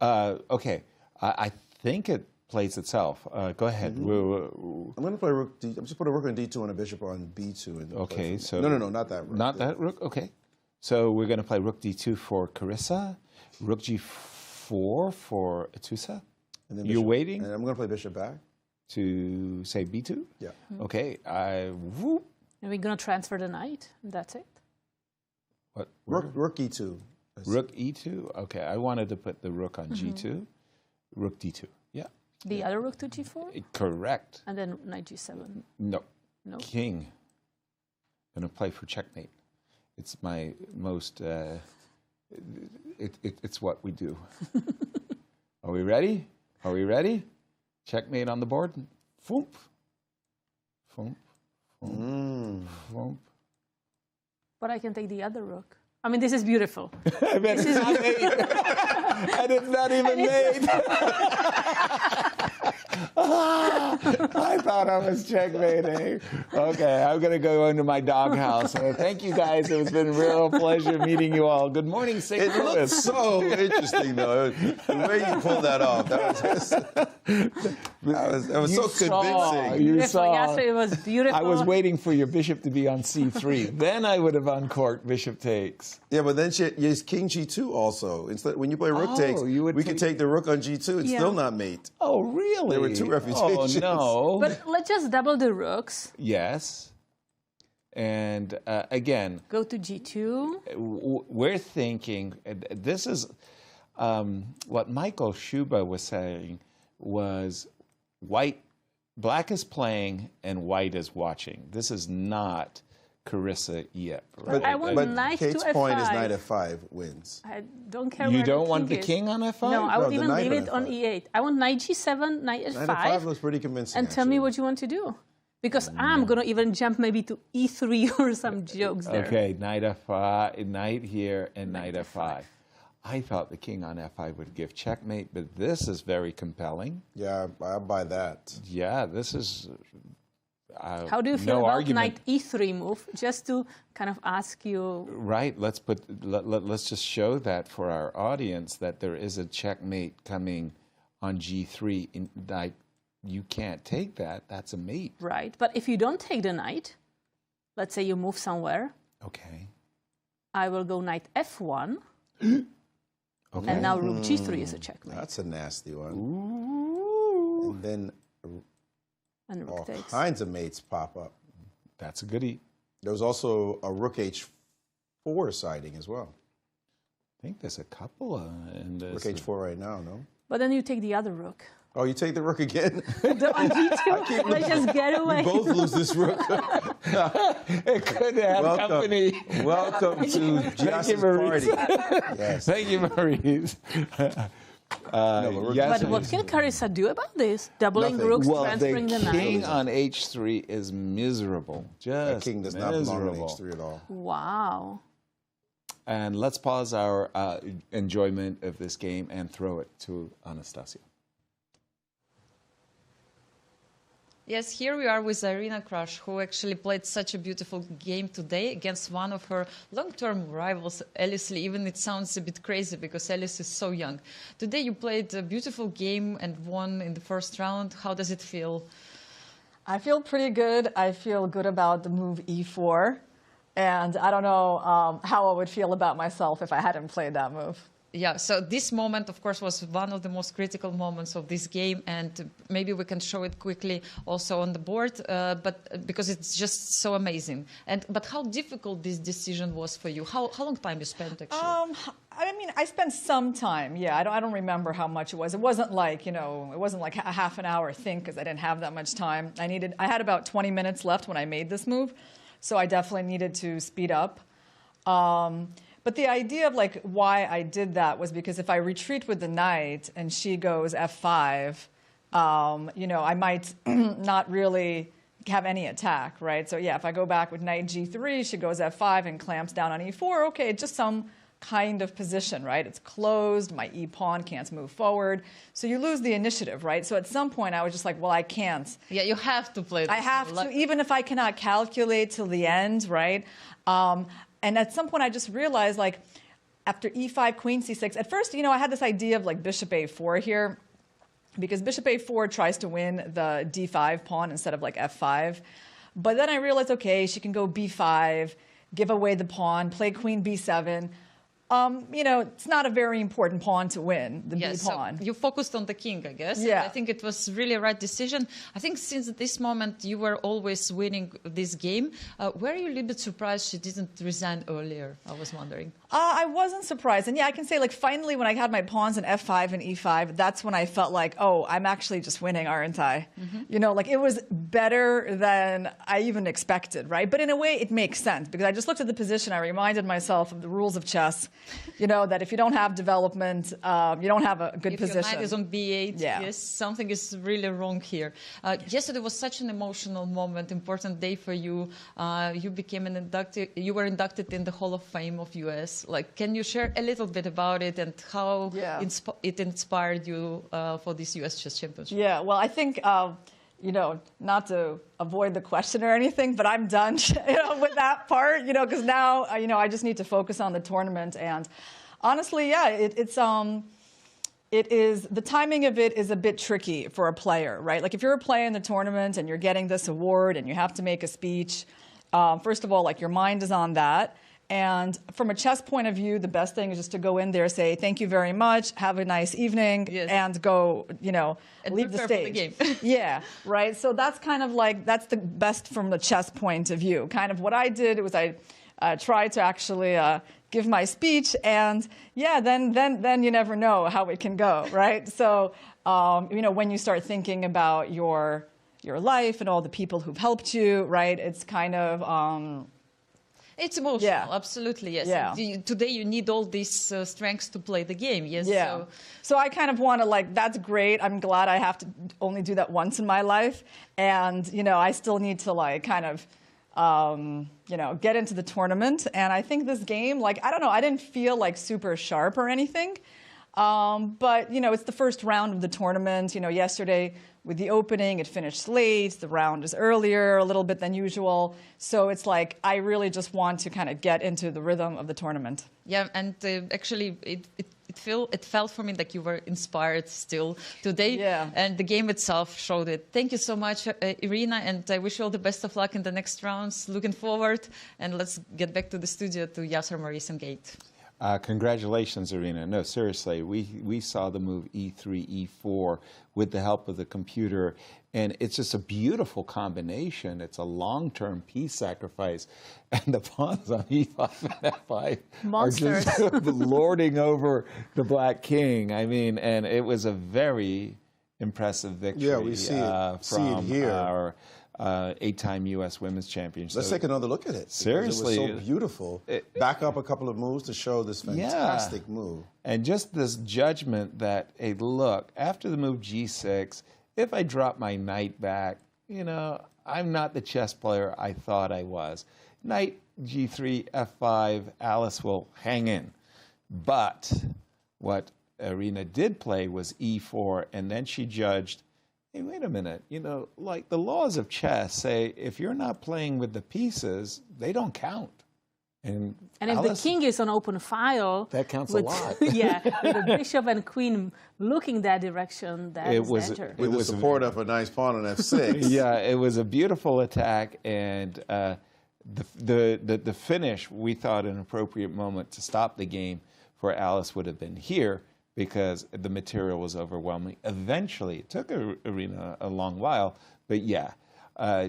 Okay, I think it plays itself. Go ahead. I'm going to play rook D. I'm just put a rook on D2 and a bishop on B2. And okay, so no, not that rook. Not that rook. Okay, so we're going to play rook D2 for Carissa, rook G4 for Atusa. And then you're waiting. And I'm going to play bishop back. to say b2? Yeah. Okay. Whoop. And we're going to transfer the knight. That's it. What? Rook e2. Rook e2? Okay, I wanted to put the rook on g2. Rook d2. Yeah. The other rook to g4? Correct. And then knight g7. No. No. King. Going to play for checkmate. It's my most... it's what we do. Are we ready? Are we ready? Checkmate on the board. Foomp. Foomp. Foomp. Foomp. But I can take the other rook. I mean, this is beautiful. And it's not even made. I thought I was checkmating. Okay, I'm going to go into my doghouse. Thank you, guys. It's been a real pleasure meeting you all. Good morning, St. It Louis. looks so interesting, though. The way you pulled that off, that was so convincing. You Beautiful. saw. Yasser, it was beautiful. I was waiting for your bishop to be on c3. Then I would have uncorked bishop takes. Yeah, but then it's king g2 also. Instead, when you play rook takes, we could take the rook on g2. It's still not mate. Oh, really? There were two refutations. Oh, no. But let's just double the rooks. Yes. And again, go to g2. We're thinking, this is what Michael Schuba was saying was black is playing and white is watching. This is not Carissa yet. Right? But knight Kate's to f5. point is knight f5 wins. I don't care You where don't the want the is. king on f5? No, I would the even knight leave on it on f5. e8. I want knight g7, knight f5. Knight f5 looks pretty convincing. And tell me what you want to do. Because I'm going to even jump maybe to e3 or some jokes there. Okay, knight f5, knight here, and knight f5. I thought the king on f5 would give checkmate, but this is very compelling. Yeah, I'll buy that. Yeah, this is... How do you feel no about argument. knight e3 move? Just to kind of ask you. Right. Let's just show that for our audience that there is a checkmate coming on g3. Like you can't take that. That's a mate. Right. But if you don't take the knight, let's say you move somewhere. Okay. I will go knight f1. Okay. And now rook g3 is a checkmate. That's a nasty one. Ooh. And then rook takes. Kinds of mates pop up. That's a goodie. There was also a rook h4 siding as well. I think there's a couple in this. Rook h4 right now, no? But then you take the other rook. Oh, you take the rook again? On g2, let's just get away. We both lose this rook. It could have company. Welcome to Yasser's party. Yes. Thank you, Maurice. But what can Carissa do about this? Doubling rooks, transferring the knight. The king knight. on h3 is miserable. Just that king does not belong on h3 at all. Wow. And let's pause our enjoyment of this game and throw it to Anastasiya. Yes, here we are with Irina Krush, who actually played such a beautiful game today against one of her long-term rivals, Alice Lee. Even it sounds a bit crazy because Alice is so young. Today you played a beautiful game and won in the first round. How does it feel? I feel pretty good. I feel good about the move e4. And I don't know how I would feel about myself if I hadn't played that move. Yeah, so this moment, of course, was one of the most critical moments of this game, and maybe we can show it quickly also on the board, but because it's just so amazing. But how difficult this decision was for you? How long time you spent actually? I mean, I spent some time. Yeah, I don't remember how much it was. It wasn't like it wasn't like a half an hour thing because I didn't have that much time. I had about 20 minutes left when I made this move, so I definitely needed to speed up. But the idea of like why I did that was because if I retreat with the knight and she goes f5, I might not really have any attack, right? So yeah, if I go back with knight g3, she goes f5 and clamps down on e4. Okay, just some kind of position, right? It's closed. My e pawn can't move forward, so you lose the initiative, right? So at some point, I was just like, well, I can't. Yeah, you have to play. I have to, even if I cannot calculate till the end, right? And at some point, I just realized, like, after e5, queen c6, at first, I had this idea of, like, bishop a4 here, because bishop a4 tries to win the d5 pawn instead of, like, f5. But then I realized, okay, she can go b5, give away the pawn, play queen b7. you know, it's not a very important pawn to win, the B pawn. So you focused on the king, I guess. Yeah. And I think it was really a right decision. I think since this moment you were always winning this game. Were you a little bit surprised she didn't resign earlier? I was wondering. I wasn't surprised. And yeah, I can say, like, finally, when I had my pawns in F5 and E5, that's when I felt like, oh, I'm actually just winning, aren't I? You know, like, it was better than I even expected, right? But in a way, it makes sense, because I just looked at the position. I reminded myself of the rules of chess, you know, that if you don't have development, you don't have a good position. If your knight is on B8, yes, something is really wrong here. Yesterday was such an emotional moment, important day for you. You became an inducted, you were inducted in the Hall of Fame of US. Like, can you share a little bit about it and how it inspired you for this US Chess Championship? Yeah, well, I think, you know, not to avoid the question or anything, but I'm done, you know, with that part, you know, because now, you know, I just need to focus on the tournament. And honestly, yeah, it is, the timing of it is a bit tricky for a player, right? Like, if you're a player in the tournament and you're getting this award and you have to make a speech, first of all, like, your mind is on that. And from a chess point of view, the best thing is just to go in there, say, thank you very much, have a nice evening, and go, you know, and leave the stage. For the game. Yeah, right? So that's kind of like, that's the best from the chess point of view. Kind of what I did was I tried to actually give my speech, and yeah, then you never know how it can go, right? So, you know, when you start thinking about your life and all the people who've helped you, right, it's kind of... It's emotional, absolutely, yes. Yeah. Today you need all these strengths to play the game, yes. Yeah. So I kind of want to, like, that's great. I'm glad I have to only do that once in my life. And, you know, I still need to, like, kind of, you know, get into the tournament. And I think this game, like, I don't know, I didn't feel, like, super sharp or anything. But, you know, it's the first round of the tournament. You know, yesterday with the opening, it finished late. The round is earlier a little bit than usual. So it's like, I really just want to kind of get into the rhythm of the tournament. Yeah, and actually, it felt for me like you were inspired still today. Yeah. And the game itself showed it. Thank you so much, Irina, and I wish you all the best of luck in the next rounds. Looking forward. And let's get back to the studio to Yasser, Maurice, and Gate. Congratulations, Irina. No, seriously, we saw the move E3, E4 with the help of the computer, and it's just a beautiful combination. It's a long-term piece sacrifice, and the pawns on E5 and F5 Monsters. are just lording over the black king. I mean, and it was a very impressive victory. Yeah, we see it here. Our 8-time U.S. Women's Champion. Let's take another look at it. Seriously. It was so beautiful. Back up a couple of moves to show this fantastic move. And just this judgment that, hey, look, after the move G6, if I drop my knight back, you know, I'm not the chess player I thought I was. Knight G3, F5, Alice will hang in. But what Irina did play was E4, and then she judged, hey, wait a minute, you know, like the laws of chess say if you're not playing with the pieces, they don't count. And if Alice, the king is on open file... That counts a lot. Yeah, with the bishop and queen looking that direction, that is better. With the support of a nice pawn on F6. Yeah, it was a beautiful attack, and the finish, we thought an appropriate moment to stop the game for Alice would have been here, because the material was overwhelming. Eventually, it took Irina a long while, but yeah,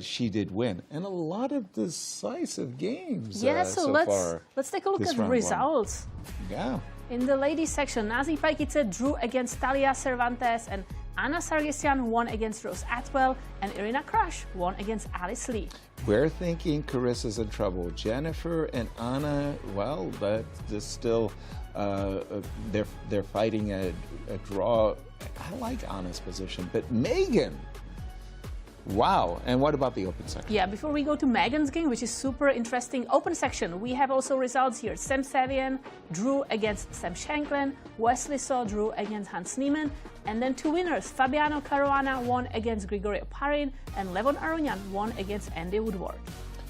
she did win. And a lot of decisive games so let's take a look at the results. Yeah. In the ladies section, Nazi Pajkice drew against Talia Cervantes, and Anna Sargsyan won against Rose Atwell, and Irina Krush won against Alice Lee. We're thinking Carissa's in trouble. Jennifer and Anna, well, but there's still... they're fighting a draw. I like Anna's position, but Megan, wow. And what about the open section? Yeah, before we go to Megan's game, which is super interesting, open section, we have also results here. Sam Sevian drew against Sam Shankland, Wesley drew against Hans Niemann, and then two winners, Fabiano Caruana won against Grigoriy Oparin, and Levon Aronian won against Andy Woodward.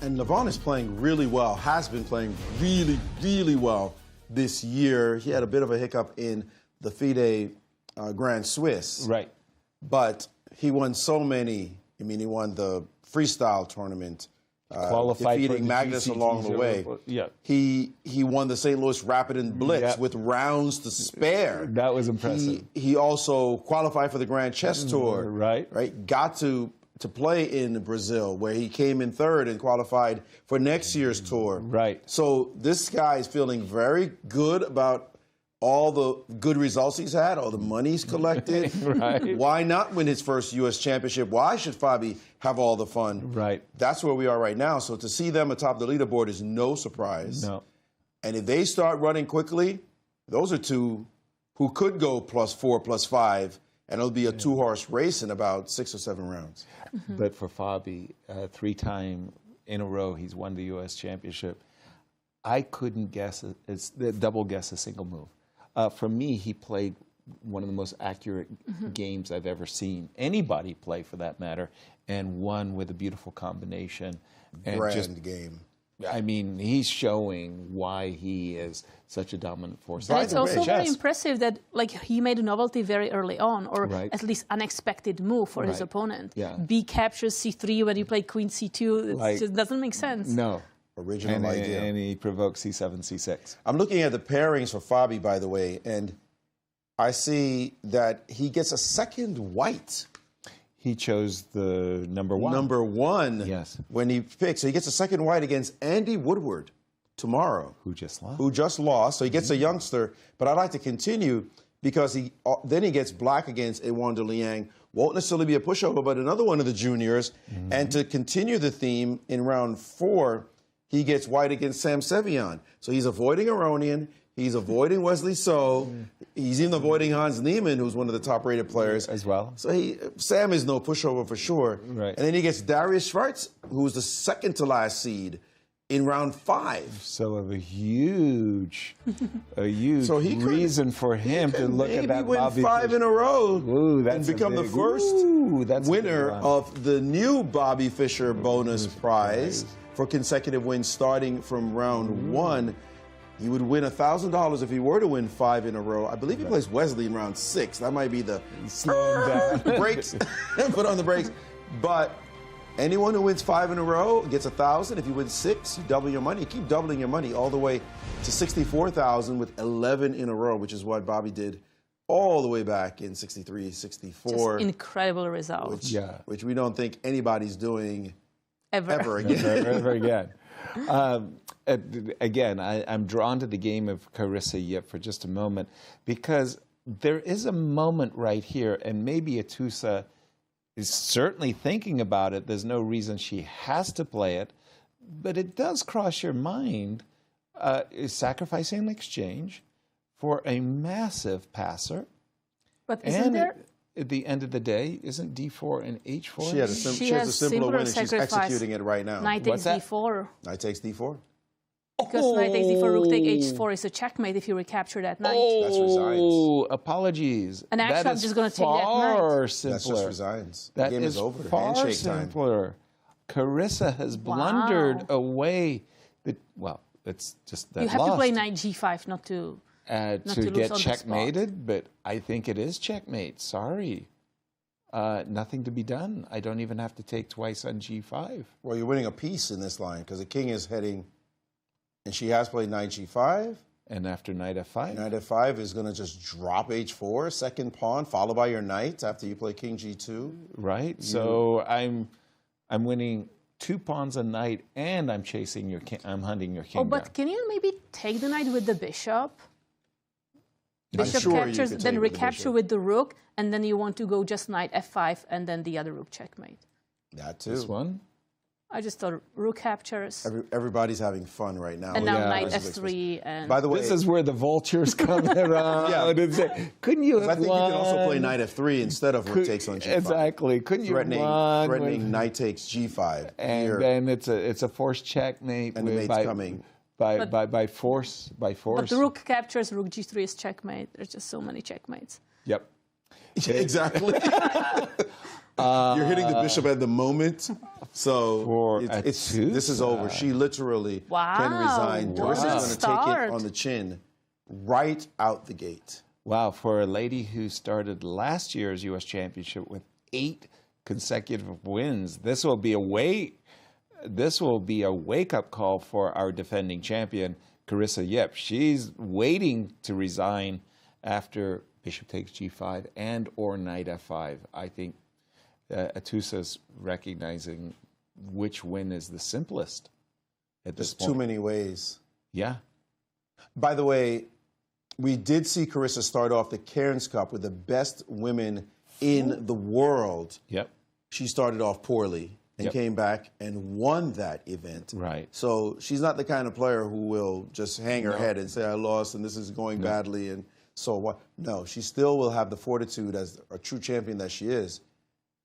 And Levon is playing really well, has been playing really, really well this year. He had a bit of a hiccup in the FIDE Grand Swiss. Right. But he won so many. I mean, he won the freestyle tournament Qualified for defeating the Magnus GC along the way. Yeah. He won the St. Louis Rapid and Blitz with rounds to spare. That was impressive. He also qualified for the Grand Chess Tour. Right. Got to play in Brazil, where he came in third and qualified for next year's tour. Right. So this guy is feeling very good about all the good results he's had, all the money he's collected. Right. Why not win his first U.S. championship? Why should Fabi have all the fun? Right. That's where we are right now. So to see them atop the leaderboard is no surprise. No. And if they start running quickly, those are two who could go +4, +5, and it'll be a two-horse race in about 6 or 7 rounds. But for Fabi, 3 times in a row, he's won the U.S. championship. I couldn't guess, double guess a single move. For me, he played one of the most accurate games I've ever seen anybody play, for that matter, and won with a beautiful combination. And Grand game. I mean, he's showing why he is such a dominant force. And it's also very impressive that he made a novelty very early on, or at least unexpected move for his opponent. Yeah. B captures C3 when you play Queen C2. It just doesn't make sense. No. Original idea. And he provokes C7, C6. I'm looking at the pairings for Fabi, by the way, and I see that he gets a second white. He chose the number 1. Number 1. Yes. When he picks. So he gets a second white against Andy Woodward tomorrow. Who just lost. Who just lost. So he gets a youngster. But I'd like to continue because then he gets black against Awonder Liang. Won't necessarily be a pushover, but another one of the juniors. And to continue the theme, in round 4, he gets white against Sam Sevian. So he's avoiding Aronian. He's avoiding Wesley So. He's even avoiding Hans Niemann, who's one of the top-rated players. As well. So Sam is no pushover for sure. Right. And then he gets Dariusz Swiercz, who's the second-to-last seed in round 5. So of a huge reason for him to look at that win Bobby 5 Fischer. in a row and become the first winner of the new Bobby Fischer bonus prize for consecutive wins starting from round 1. He would win $1,000 if he were to win 5 in a row. I believe he plays Wesley in round 6. That might be the brakes. Put on the brakes. But anyone who wins 5 in a row gets $1,000. If you win 6, you double your money. You keep doubling your money all the way to $64,000 with 11 in a row, which is what Bobby did all the way back in 63, 64. Just incredible result. Which we don't think anybody's doing ever again. Ever again. Again, I'm drawn to the game of Carissa yet for just a moment, because there is a moment right here, and maybe Atusa is certainly thinking about it. There's no reason she has to play it, but it does cross your mind, is sacrificing an exchange for a massive passer. But isn't there... At the end of the day, isn't D4 and H4? She has a simpler win, and she's sacrifice. executing it right now. Knight takes D4. Knight takes D4. Because knight takes D4, rook takes H4 is a checkmate if you recapture that knight. That's resigns. Oh, apologies. And actually, I'm just going to take that knight. Far simpler. That's just resigns. That the game is over. Far Handshake simpler. Carissa has blundered away. Well, it's just that you have to play knight G5 not to get checkmated, but I think it is checkmate. Sorry. Nothing to be done. I don't even have to take twice on G5. Well, you're winning a piece in this line because the king is heading, and she has played knight G5. And after knight F5? Knight F5 is going to just drop H4, second pawn, followed by your knight after you play king G2. Right. So I'm winning 2 pawns a knight, and I'm chasing your king. I'm hunting your king. Oh, but can you maybe take the knight with the bishop? Bishop sure captures, then recapture with the rook, and then you want to go just knight F5, and then the other rook checkmate. That too. This one? I just thought rook captures. Everybody's having fun right now. And now knight F3. And by the way, this is where the vultures come around. And say, couldn't you have I think you can also play knight F3 instead of rook takes on G5. Exactly. Couldn't you threatening knight takes G5. And then it's a forced checkmate. And the mate's coming. By force. But the rook captures, rook G3 is checkmate. There's just so many checkmates. Yep. Exactly. You're hitting the bishop at the moment. So this is over. She literally can resign. Carissa's going to take it on the chin right out the gate. Wow, for a lady who started last year's U.S. Championship with 8 consecutive wins, this will be a way this will be a wake-up call for our defending champion, Carissa. Yep, she's waiting to resign after bishop takes g5 and or knight f5. I think Atusa's recognizing which win is the simplest at this point. There's too many ways. Yeah. By the way, we did see Carissa start off the Cairns Cup with the best women in the world. Yep. She started off poorly and came back and won that event. Right. So she's not the kind of player who will just hang her head and say, I lost and this is going badly and so what. No, she still will have the fortitude as a true champion that she is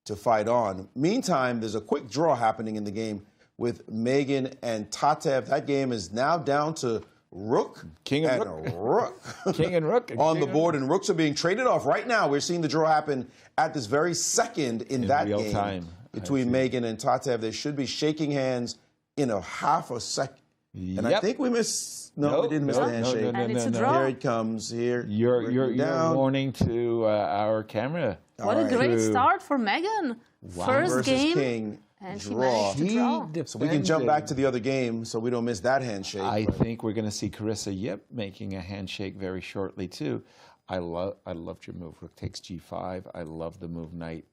to fight on. Meantime, there's a quick draw happening in the game with Megan and Tatev. That game is now down to Rook King and Rook. King and Rook. On the board, and Rooks are being traded off. Right now, we're seeing the draw happen at this very second in that real game time. between Megan and Tatev. They should be shaking hands in a half a second. And I think we missed. No, we didn't miss the handshake. And it's a draw. Here it comes. Here. You're warning to our camera. What a great start for Megan. Wow. First Versus game. King. And she Draw. managed to draw. So we can jump back to the other game so we don't miss that handshake. I think we're going to see Carissa making a handshake very shortly too. I loved your move. Rook takes g5. I love the move knight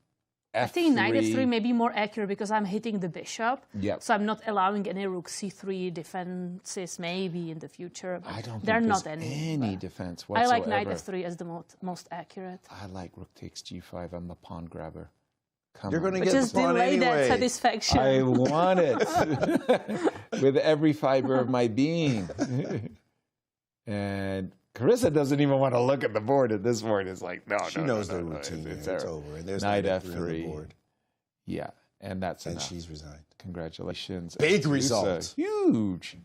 f3. I think knight f3 may be more accurate because I'm hitting the bishop. Yep. So I'm not allowing any rook c3 defenses maybe in the future. But I don't think they're there's not any defense I whatsoever. like knight f3 as the most accurate. I like rook takes g5. I'm the pawn grabber. You're going to get Just the pawn delay anyway. that satisfaction. I want it with every fiber of my being. And Carissa doesn't even want to look at the board at this point. It's like, no, She knows the routine. It's over. And there's knight f3 on the f3. board. Yeah, and that's enough. she's resigned. Congratulations. Big Atusa. result. Huge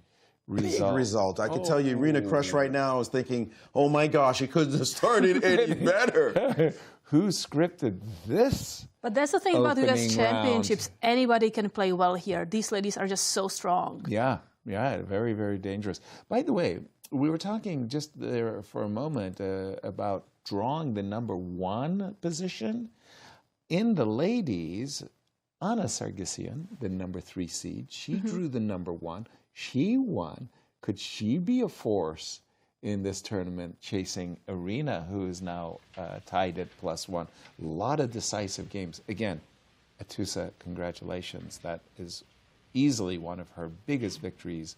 result. Big result. I could tell you, Irina Krush right now is thinking, oh my gosh, he couldn't have started any better. Who scripted this? But that's the thing about opening US championships. round? Anybody can play well here. These ladies are just so strong. Yeah, very, very dangerous. By the way, we were talking just there for a moment about drawing the number 1 position. In the ladies, Anna Sargsyan, the number 3 seed, she drew the number 1. She won. Could she be a force in this tournament chasing Irina, who is now tied at +1? A lot of decisive games. Again, Atusa, congratulations. That is easily one of her biggest victories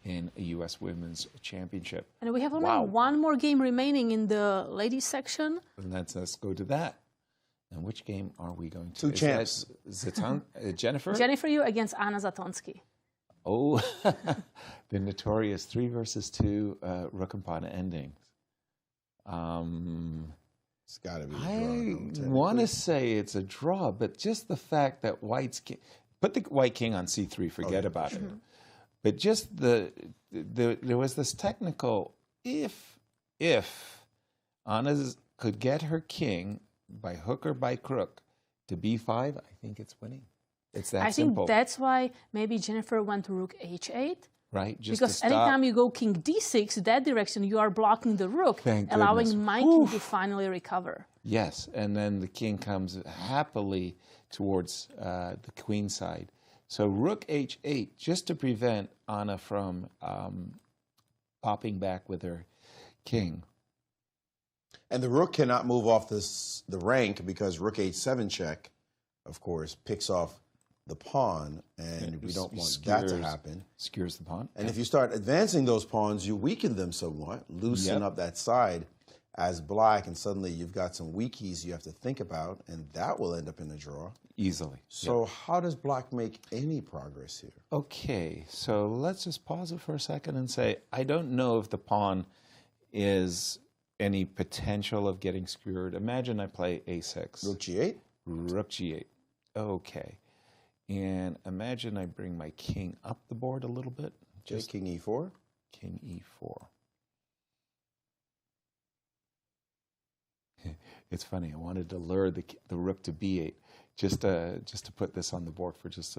in a U.S. Women's Championship. And we have only one more game remaining in the ladies section. And let's go to that. And which game are we going to? Two champs. Jennifer? Jennifer Yu against Anna Zatonsky. Oh, the notorious 3 versus 2 rook and pawn endings. It's got to be a I draw. want to say it's a draw, but just the fact that White's king, put the White king on c3, forget about it. But just there was this technical, if Anna could get her king by hook or by crook to b5, I think it's winning. It's that simple. I think that's why maybe Jennifer went to rook h8. Right, just because anytime you go king d6, that direction, you are blocking the rook, allowing my king to finally recover. Yes, and then the king comes happily towards the queen side. So rook h8, just to prevent Anna from popping back with her king. And the rook cannot move off the rank because rook h7 check, of course, picks off the pawn, and we don't want that to happen. Skewers the pawn. And if you start advancing those pawns, you weaken them somewhat, loosen up that side as black, and suddenly you've got some weakies you have to think about, and that will end up in a draw. Easily. So how does black make any progress here? Okay, so let's just pause it for a second and say, I don't know if the pawn is any potential of getting skewered. Imagine I play a6. Rook g8? Rook g8. Okay. And imagine I bring my king up the board a little bit. Just king e4? King e4. It's funny. I wanted to lure the rook to b8, just to put this on the board for just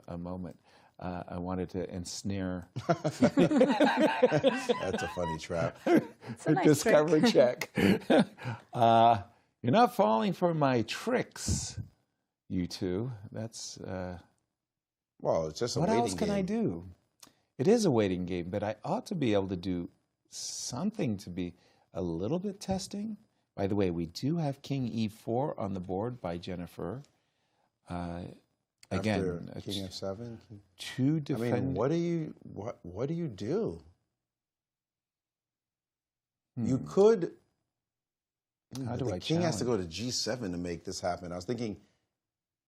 a moment. I wanted to ensnare. That's a funny trap. It's a nice discover trick. check. You're not falling for my tricks, you two. That's Well, it's just a what waiting else can game. I do? It is a waiting game, but I ought to be able to do something to be a little bit testing. By the way, we do have King E4 on the board by Jennifer. Again, After King F7. Two defend. I mean, what do you do? You could. How do the I king has to go challenge? to G7 to make this happen. I was thinking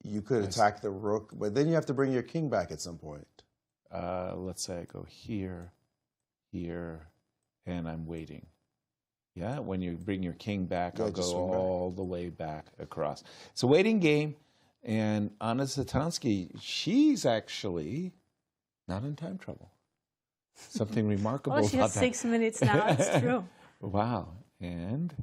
you could attack the rook, but then you have to bring your king back at some point. Let's say I go here, here, and I'm waiting. Yeah, when you bring your king back, Yeah, I'll just go swing back. all the way back across. It's a waiting game, and Anna Satansky, she's actually not in time trouble. Something remarkable Well, she about has that. 6 minutes now. It's true. Wow, and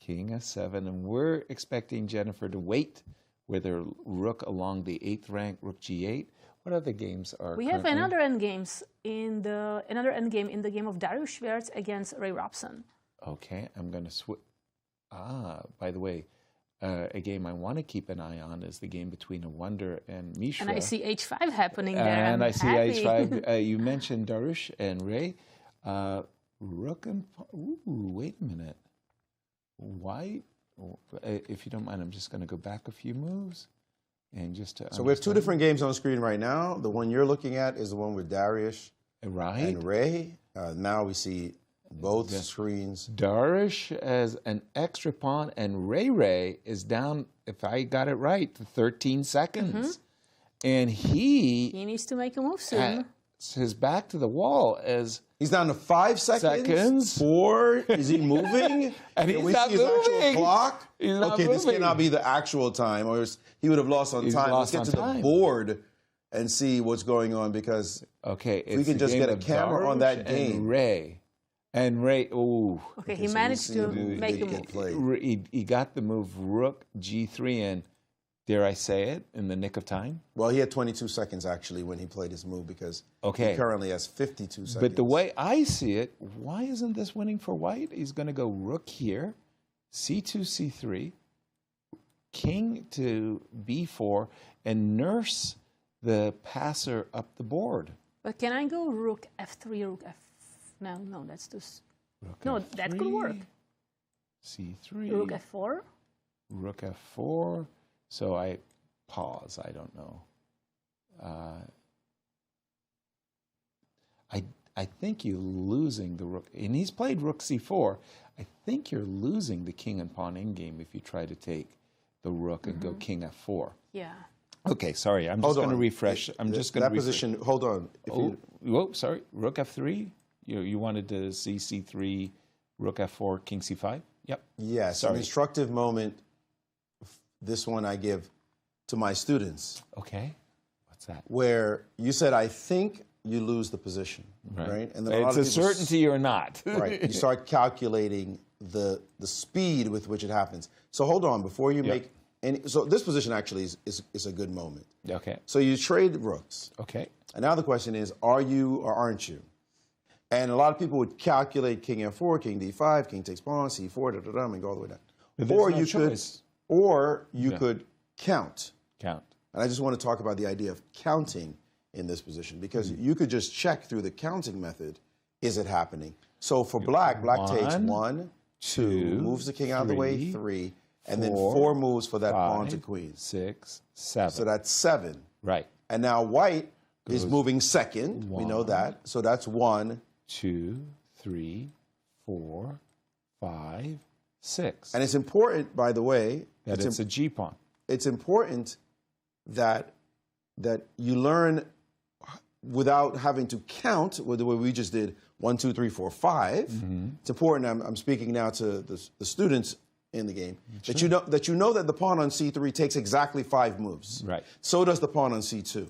King F7, and we're expecting Jennifer to wait with her rook along the 8th rank, rook G8. What other games are We have currently? another endgame in the game of Dariusz Swiercz against Ray Robson. Okay, I'm going to switch. By the way, a game I want to keep an eye on is the game between Awonder and Mishra. And I see H5 happening there. And I'm I see happy. H5. You mentioned Dariusz and Ray. Rook and... Ooh, wait a minute. White... If you don't mind, I'm just going to go back a few moves. And just to So we have two different games on screen right now. The one you're looking at is the one with Dariusz and Ray. Now we see both screens. Dariusz as an extra pawn, and Ray is down, if I got it right, to 13 seconds. And he needs to make a move soon. His back to the wall as... He's down to 5 seconds. 4. Is he moving? And Can he's we not see his actual moving. clock? He's not Okay, this moving. cannot be the actual time, or he would have lost on He's time. lost Let's on get to time. the board and see what's going on, because if we can just get a camera on that game. And Ray, ooh. Okay, he managed to make a move. He got the move rook G3 in, dare I say it, in the nick of time. Well, he had 22 seconds, actually, when he played his move, because he currently has 52 seconds. But the way I see it, why isn't this winning for white? He's going to go rook here, C2, C3, king to B4, and nurse the passer up the board. But can I go rook F3, rook F... No, that's too... No, that could work. C3. Rook F4. Rook F4. So I pause. I don't know. I think you're losing the rook. And he's played rook C4. I think you're losing the king and pawn endgame if you try to take the rook and go king F4. Yeah. Okay, sorry. I'm just going to refresh. I'm just going to that position. Hold on. Whoa, sorry. Rook F3. You wanted to see C3, rook F4, king C5? Yep. Yes, Sorry. an instructive moment. This one I give to my students. Okay. What's that? Where you said, I think you lose the position, right? And then It's a certainty or not. Right. You start calculating the speed with which it happens. So hold on, before you make any... So this position actually is a good moment. Okay. So you trade rooks. Okay. And now the question is, are you or aren't you? And a lot of people would calculate king F4, king D5, king takes pawn, C4, and go all the way down. But Or there's no choice. you could count. Count. And I just want to talk about the idea of counting in this position, because you could just check through the counting method, is it happening? So for black takes 1, 2, moves the king out of the way, 3, and then 4 moves for that pawn to queen. 6, 7. So that's 7. Right. And now white is moving second. We know that. So that's 1, 2, 3, 4, 5, 6. And it's important, by the way, that it's a G pawn. It's important that you learn without having to count, the way we just did 1, 2, 3, 4, 5. It's important. I'm speaking now to the students in the game, that you know that the pawn on C3 takes exactly 5 moves. Right. So does the pawn on C2.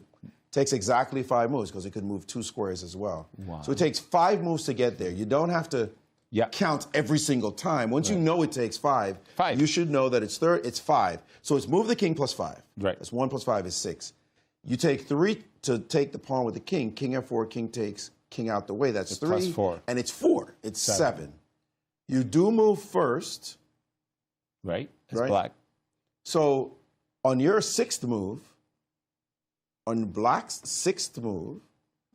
Takes exactly 5 moves, because it could move 2 squares as well. Wow. So it takes 5 moves to get there. You don't have to count every single time. Once you know it takes 5, you should know that it's 5. So it's move the king plus 5. Right. That's 1 plus 5 is 6. You take 3 to take the pawn with the king. King F4, king takes king out the way. That's 3. Plus 4. And it's 4. It's 7. You do move first. Right. It's black. So on your 6th move, on black's sixth move,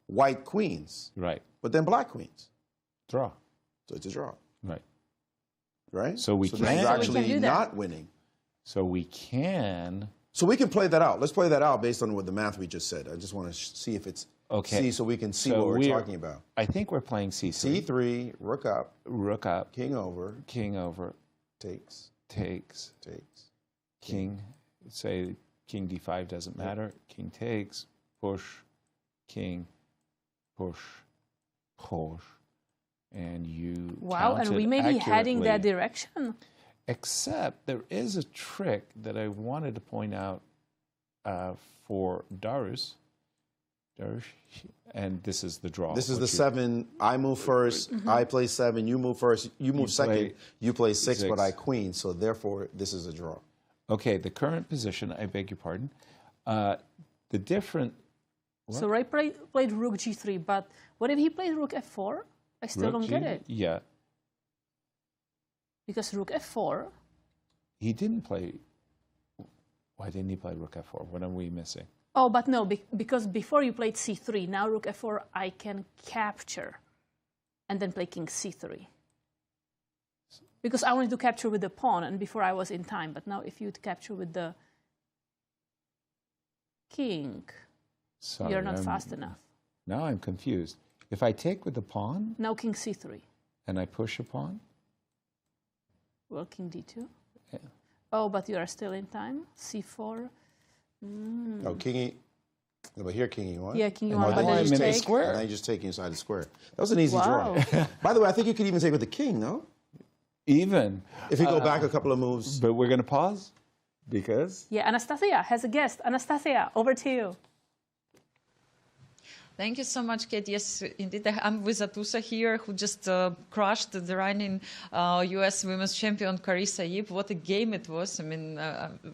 white queens. Right. But then black queens. Draw. So it's a draw. Right. Right? So we so can this is So we actually can do that. not winning. So we can. So we can play that out. Let's play that out based on what the math we just said. I just want to see if it's Okay. C so we can see So what we're talking about. I think we're playing C3. C3, rook up, king over, takes, king, say king d5 doesn't matter, king takes, push, king, push, and you Wow, and we may be heading that direction. Except there is a trick that I wanted to point out for Dariusz, and this is the draw. This is the 7. I move first. I play 7. You move first. You move second. You play 6, but I queen. So therefore, this is a draw. Okay, the current position, I beg your pardon. The different... What? So I played rook g3, but what if he played rook f4? I still don't get it. Yeah. Because rook f4... He didn't play... Why didn't he play rook f4? What are we missing? Oh, but no, because before you played c3, now rook f4, I can capture and then play king c3. Because I wanted to capture with the pawn, and before I was in time. But now if you'd capture with the king, Sorry, you're not fast enough. Now I'm confused. If I take with the pawn... Now king c3. And I push a pawn? Well, king d2. Yeah. Oh, but you are still in time. c4. Oh, king E. But here, king E1. Yeah, king E1, but then you just take. Square. And then you just take inside the square. That was an easy draw. By the way, I think you could even take with the king, no? Even. If you go back a couple of moves. But we're going to pause because... Yeah, Anastasiya has a guest. Anastasiya, over to you. Thank you so much, Kate. Yes, indeed, I'm with Atusa here, who just crushed the reigning U.S. Women's Champion Carissa. What a game it was. I mean,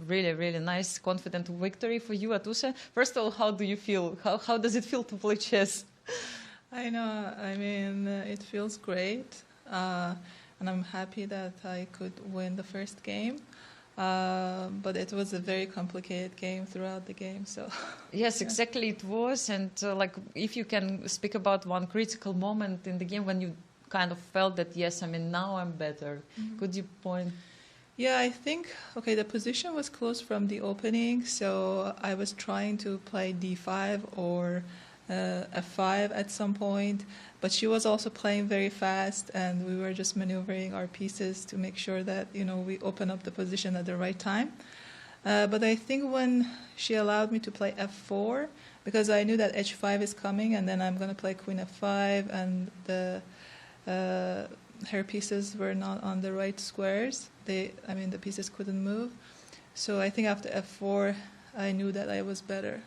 really, really nice, confident victory for you, Atusa. First of all, how do you feel? How does it feel to play chess? I know. I mean, it feels great. And I'm happy that I could win the first game. But it was a very complicated game throughout the game. So yes, exactly it was. And like, if you can speak about one critical moment in the game when you kind of felt that, yes, I mean, now I'm better. Could you point? Yeah, I think, okay, the position was close from the opening. So I was trying to play d5 or f5 at some point. But she was also playing very fast, and we were just maneuvering our pieces to make sure that, you know, we open up the position at the right time. But I think when she allowed me to play f4, because I knew that h5 is coming, and then I'm going to play queen f5, and her pieces were not on the right squares. The pieces couldn't move. So I think after f4, I knew that I was better.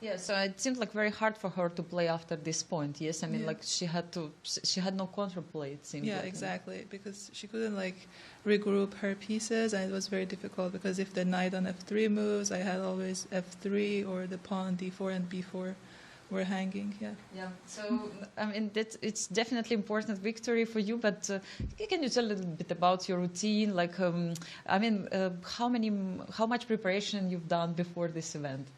Yeah, so it seemed like very hard for her to play after this point. Yes, I mean, like she had no counterplay. It seemed. Yeah, like. exactly, because she couldn't like regroup her pieces, and it was very difficult because if the knight on f3 moves, I had always f3 or the pawn d4 and b4 were hanging. Yeah. Yeah. So I mean, it's definitely important victory for you. But can you tell a little bit about your routine? Like, how much preparation you've done before this event?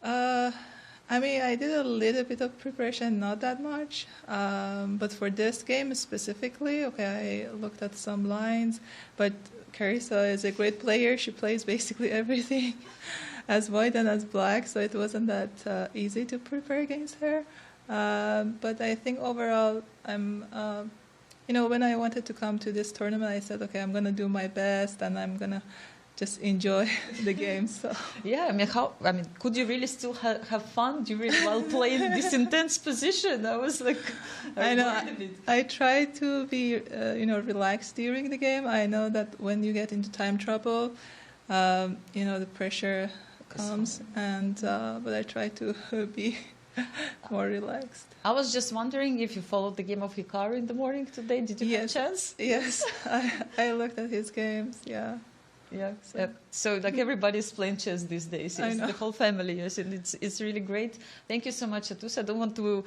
I mean, I did a little bit of preparation, not that much. But for this game specifically, okay, I looked at some lines. But Carissa is a great player. She plays basically everything as white and as black, so it wasn't that easy to prepare against her. But I think overall, I'm, when I wanted to come to this tournament, I said, okay, I'm going to do my best, and I'm going to just enjoy the game. So yeah, could you really still have fun while playing this intense position? I was like, I know. I try to be, relaxed during the game. I know that when you get into time trouble, the pressure comes, and but I try to be more relaxed. I was just wondering if you followed the game of Hikaru in the morning today. Did you have a chance? Yes, I looked at his games. Yeah. Yeah. So like everybody's playing chess these days. Yes, the whole family. Yes, and it's really great. Thank you so much, Atusa. I don't want to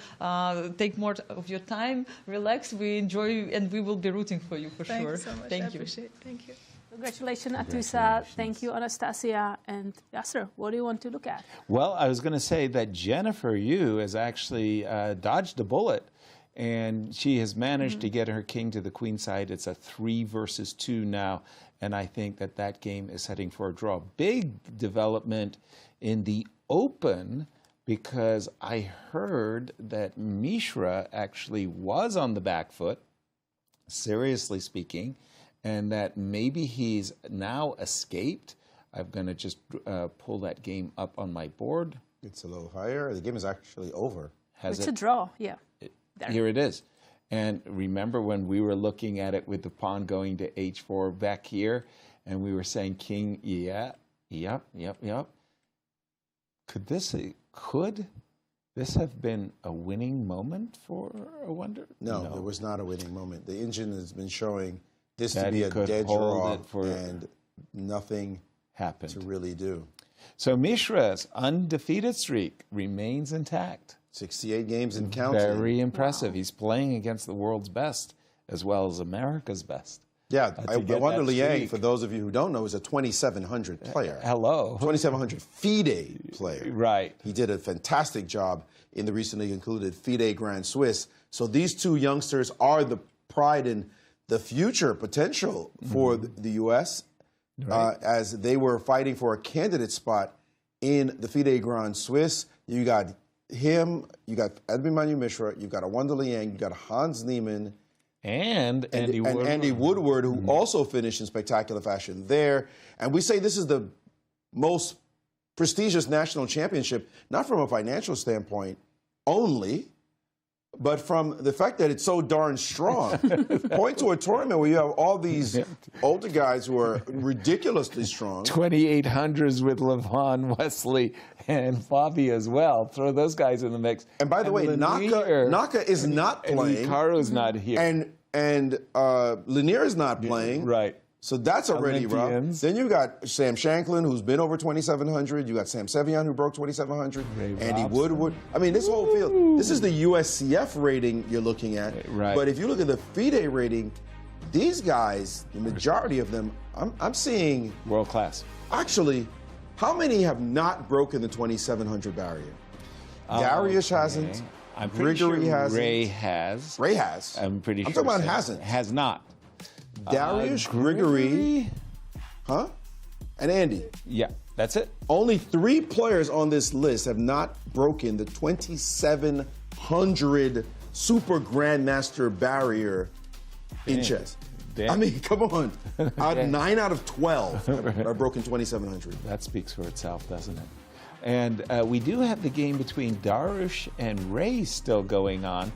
take more of your time. Relax. We enjoy and we will be rooting for you for sure. Thank you so much. Thank I you. appreciate it. Thank you. Congratulations, Atusa. Thank you, Anastasiya. And Yasser, what do you want to look at? Well, I was going to say that Jennifer Yu has actually dodged a bullet, and she has managed to get her king to the queen side. It's a 3 versus 2 now, and I think that that game is heading for a draw. Big development in the open, because I heard that Mishra actually was on the back foot, seriously speaking, and that maybe he's now escaped. I'm going to just pull that game up on my board. It's a little higher. The game is actually over. It's a draw, yeah. Here it is. And remember when we were looking at it with the pawn going to h4 back here, and we were saying king, yep. Could this have been a winning moment for Awonder? No, there was not a winning moment. The engine has been showing this that to be a dead draw, and nothing happened to really do. So Mishra's undefeated streak remains intact. 68 games and counting. Very impressive. Wow. He's playing against the world's best as well as America's best. Yeah, Awonder Liang, for those of you who don't know, is a 2,700 player. Hello. 2,700 FIDE player. Right. He did a fantastic job in the recently concluded FIDE Grand Swiss. So these two youngsters are the pride and the future potential for the U.S. As they were fighting for a candidate spot in the FIDE Grand Swiss. You got him, you got Abhimanyu Mishra, you got Awonder Liang, you got Hans Niemann, and Andy Woodward, who also finished in spectacular fashion there. And we say this is the most prestigious national championship, not from a financial standpoint only, but from the fact that it's so darn strong. Point to a tournament where you have all these older guys who are ridiculously strong. 2,800s with Levon, Wesley, and Fabi as well. Throw those guys in the mix. And by the way, Naka is not playing. And Hikaru's not here. And Lanier is not playing. Right. So that's already rough. Then you got Sam Shankland, who's been over 2,700. You got Sam Sevian, who broke 2,700. Andy Woodward. I mean, this whole field. This is the USCF rating you're looking at. Right. But if you look at the FIDE rating, these guys, the majority of them, I'm seeing world class. Actually, how many have not broken the 2,700 barrier? Dariusz hasn't. I'm pretty Grigoriy sure hasn't. Ray has. Ray has. I'm pretty I'm sure. talking about hasn't. Has not. Dariusz, Grigoriy, and Andy. Yeah, that's it. Only 3 players on this list have not broken the 2,700 Super Grandmaster barrier in chess. I mean, come on. 9 out of 12 are broken 2,700. That speaks for itself, doesn't it? And we do have the game between Dariusz and Ray still going on.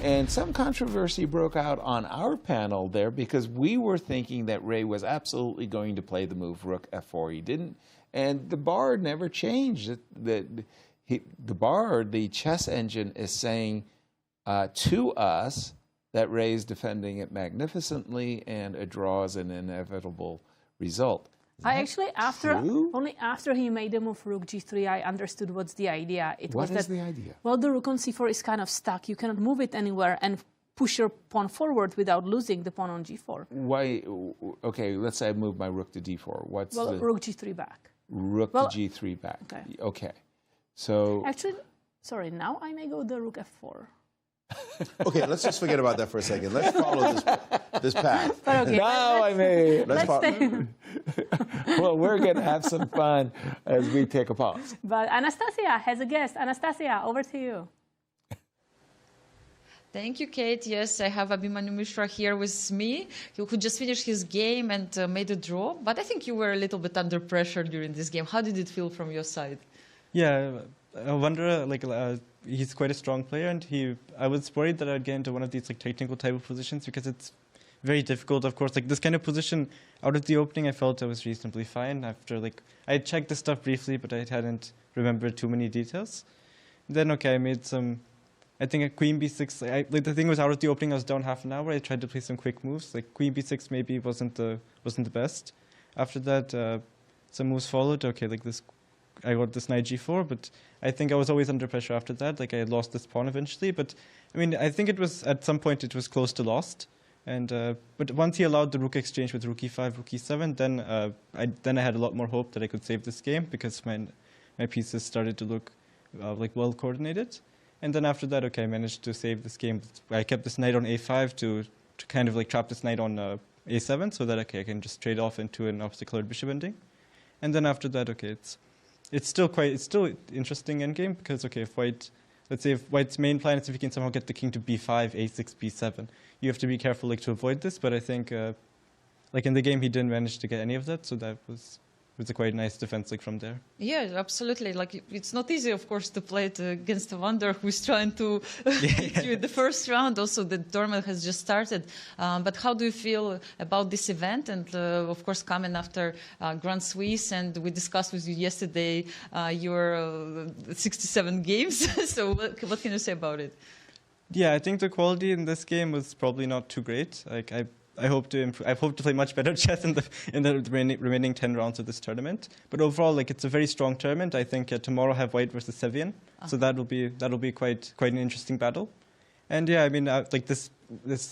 And some controversy broke out on our panel there because we were thinking that Ray was absolutely going to play the move Rook F4. He didn't. And the bar never changed. The bar, the chess engine, is saying to us that Ray's defending it magnificently and a draw is an inevitable result. I actually, only after he made the move Rook G3, I understood what's the idea. What is the idea? Well, the Rook on C4 is kind of stuck. You cannot move it anywhere and push your pawn forward without losing the pawn on G4. Why? Okay, let's say I move my Rook to D4. What's the... Rook G3 back. Rook to G3 back. Okay. So... Actually, sorry, now I may go the Rook F4. Okay, let's just forget about that for a second. Let's follow this path. Okay, now I may. Well, we're going to have some fun as we take a pause. But Anastasiya has a guest. Anastasiya, over to you. Thank you, Kate. Yes, I have Abhimanyu Mishra here with me, who just finished his game and made a draw. But I think you were a little bit under pressure during this game. How did it feel from your side? Yeah, Awonder, he's quite a strong player, and I was worried that I'd get into one of these technical type of positions because it's very difficult. Of course, this kind of position out of the opening, I felt I was reasonably fine. After I checked the stuff briefly, but I hadn't remembered too many details. Then I made some. I think a Queen B6. The thing was out of the opening. I was down half an hour. I tried to play some quick moves. Queen B6 maybe wasn't the best. After that, some moves followed. Okay, like this, I got this knight g4, but I think I was always under pressure after that. Like I lost this pawn eventually, but I mean, I think it was at some point it was close to lost. And but once he allowed the rook exchange with rook e5, rook e7, then I had a lot more hope that I could save this game because my pieces started to look like well coordinated. And then after that, okay, I managed to save this game. I kept this knight on a5 to kind of like trap this knight on a7 so that okay, I can just trade off into an opposite colored bishop ending. And then after that, okay, it's still interesting endgame because okay, if white, let's say if white's main plan is if you can somehow get the king to b5, a6, b7, you have to be careful like to avoid this. But I think like in the game he didn't manage to get any of that, so that was a quite nice defense like from there. Yeah, absolutely. Like it's not easy, of course, to play it against Awonder, who's trying to beat you in the first round. Also, the tournament has just started. But how do you feel about this event? And of course, coming after Grand Swiss, and we discussed with you yesterday your 67 games. So what can you say about it? Yeah, I think the quality in this game was probably not too great. Like I hope to improve. I hope to play much better chess in the remaining 10 rounds of this tournament. But overall, like it's a very strong tournament. I think tomorrow I have white versus Sevian, so that'll be quite an interesting battle. And yeah, I mean like this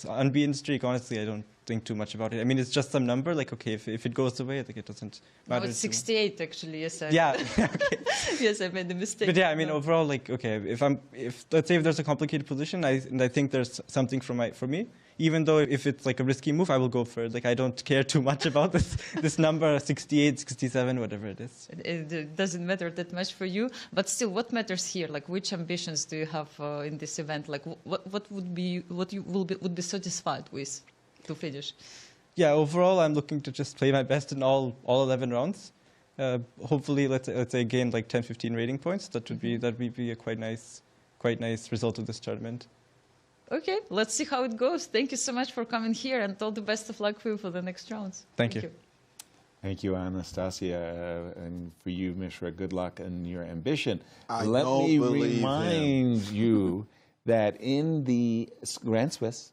unbeaten streak. Honestly, I don't think too much about it. I mean, it's just some number. Like okay, if it goes away, I think it doesn't matter. No, it's 68 actually. Yes. Yeah. Okay. Yes, I made a mistake. But yeah, I mean overall, like okay, if let's say if there's a complicated position, I think there's something for me. Even though if it's like a risky move, I will go for it. Like I don't care too much about this number, 68, 67, whatever it is. It doesn't matter that much for you. But still, what matters here? Like which ambitions do you have in this event? Like what you would be satisfied with to finish? Yeah, overall, I'm looking to just play my best in all 11 rounds. Hopefully, let's say gain like 10, 15 rating points. That would be a quite nice result of this tournament. Okay, let's see how it goes. Thank you so much for coming here, and all the best of luck for you for the next rounds. Thank you. Thank you, Anastasiya, and for you, Mishra, good luck in your ambition. Let me remind you that in the Grand Swiss,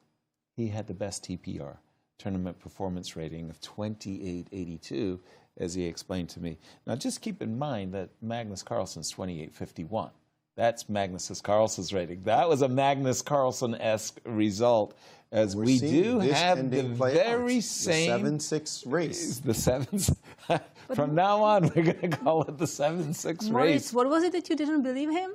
he had the best TPR, tournament performance rating of 28.82, as he explained to me. Now, just keep in mind that Magnus Carlsen's 28.51. That's Magnus Carlsen's rating. That was a Magnus Carlsen-esque result, as we do have the very same... The 7-6 race. The 7s. From now on, we're going to call it the 7-6 Maurice, race. what was it that you didn't believe him?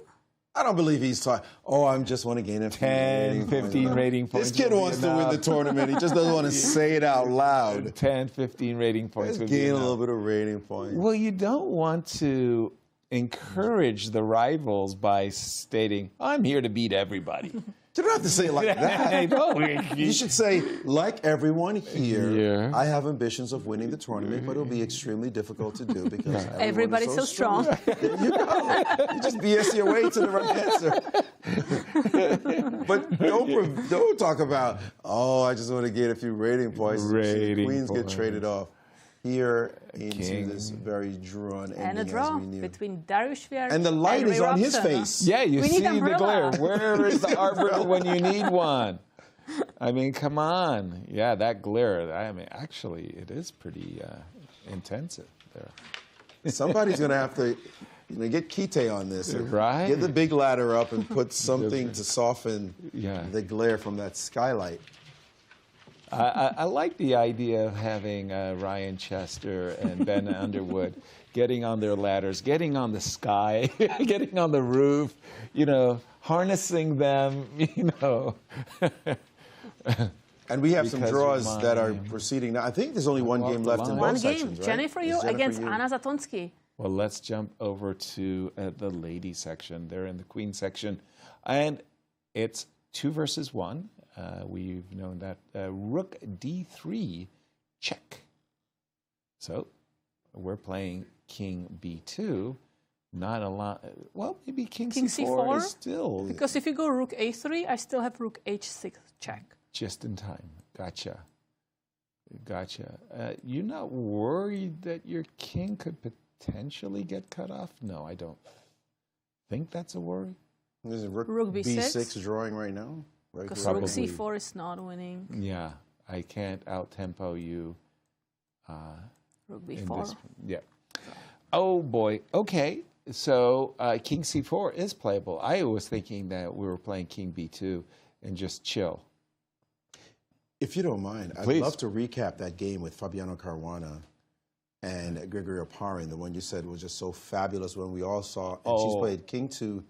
I don't believe he's talking. Oh, I just want to gain 10, 15 rating points. This kid wants to win the tournament. He just doesn't want to say it out loud. 10, 15 rating points. Just gain a little bit of rating points. Well, you don't want to encourage the rivals by stating, I'm here to beat everybody. You don't have to say it like that. You should say, like everyone here, I have ambitions of winning the tournament, but it'll be extremely difficult to do because everybody's so strong. There you go. You just BS your way to the right answer. But don't talk about, oh, I just want to get a few rating points. Queens get traded off. Here, into this very drawn ending and a draw as we knew. Between Dariusz and the light is on his face. Yeah, you see the glare. Where is the arbiter when you need one? I mean, come on. Yeah, that glare. I mean, actually, it is pretty intensive there. Somebody's going to have to get Kite on this. Right. Get the big ladder up and put something to soften the glare from that skylight. I like the idea of having Ryan Chester and Ben Underwood getting on their ladders, getting on the sky, getting on the roof, harnessing them, And we have some draws that are proceeding now. I think there's only one game left in both sections, right? Jenny for you against Anna Zatonsky. Well, let's jump over to the lady section. They're in the queen section. And it's 2 versus 1. We've known that rook d3 check. So we're playing king b2. Not a lot. Well, maybe king c4 is still. Because if you go rook a3, I still have rook h6 check. Just in time. Gotcha. You're not worried that your king could potentially get cut off? No, I don't think that's a worry. Is it rook b6 drawing right now? Because rook c4 is not winning. Yeah, I can't out-tempo you Rook b4. Yeah. Oh boy. Okay. So king c4 is playable. I was thinking that we were playing king b2 and just chill. If you don't mind, Please. I'd love to recap that game with Fabiano Caruana and Grigoriy Oparin, the one you said was just so fabulous when we all saw. And she's played king 2,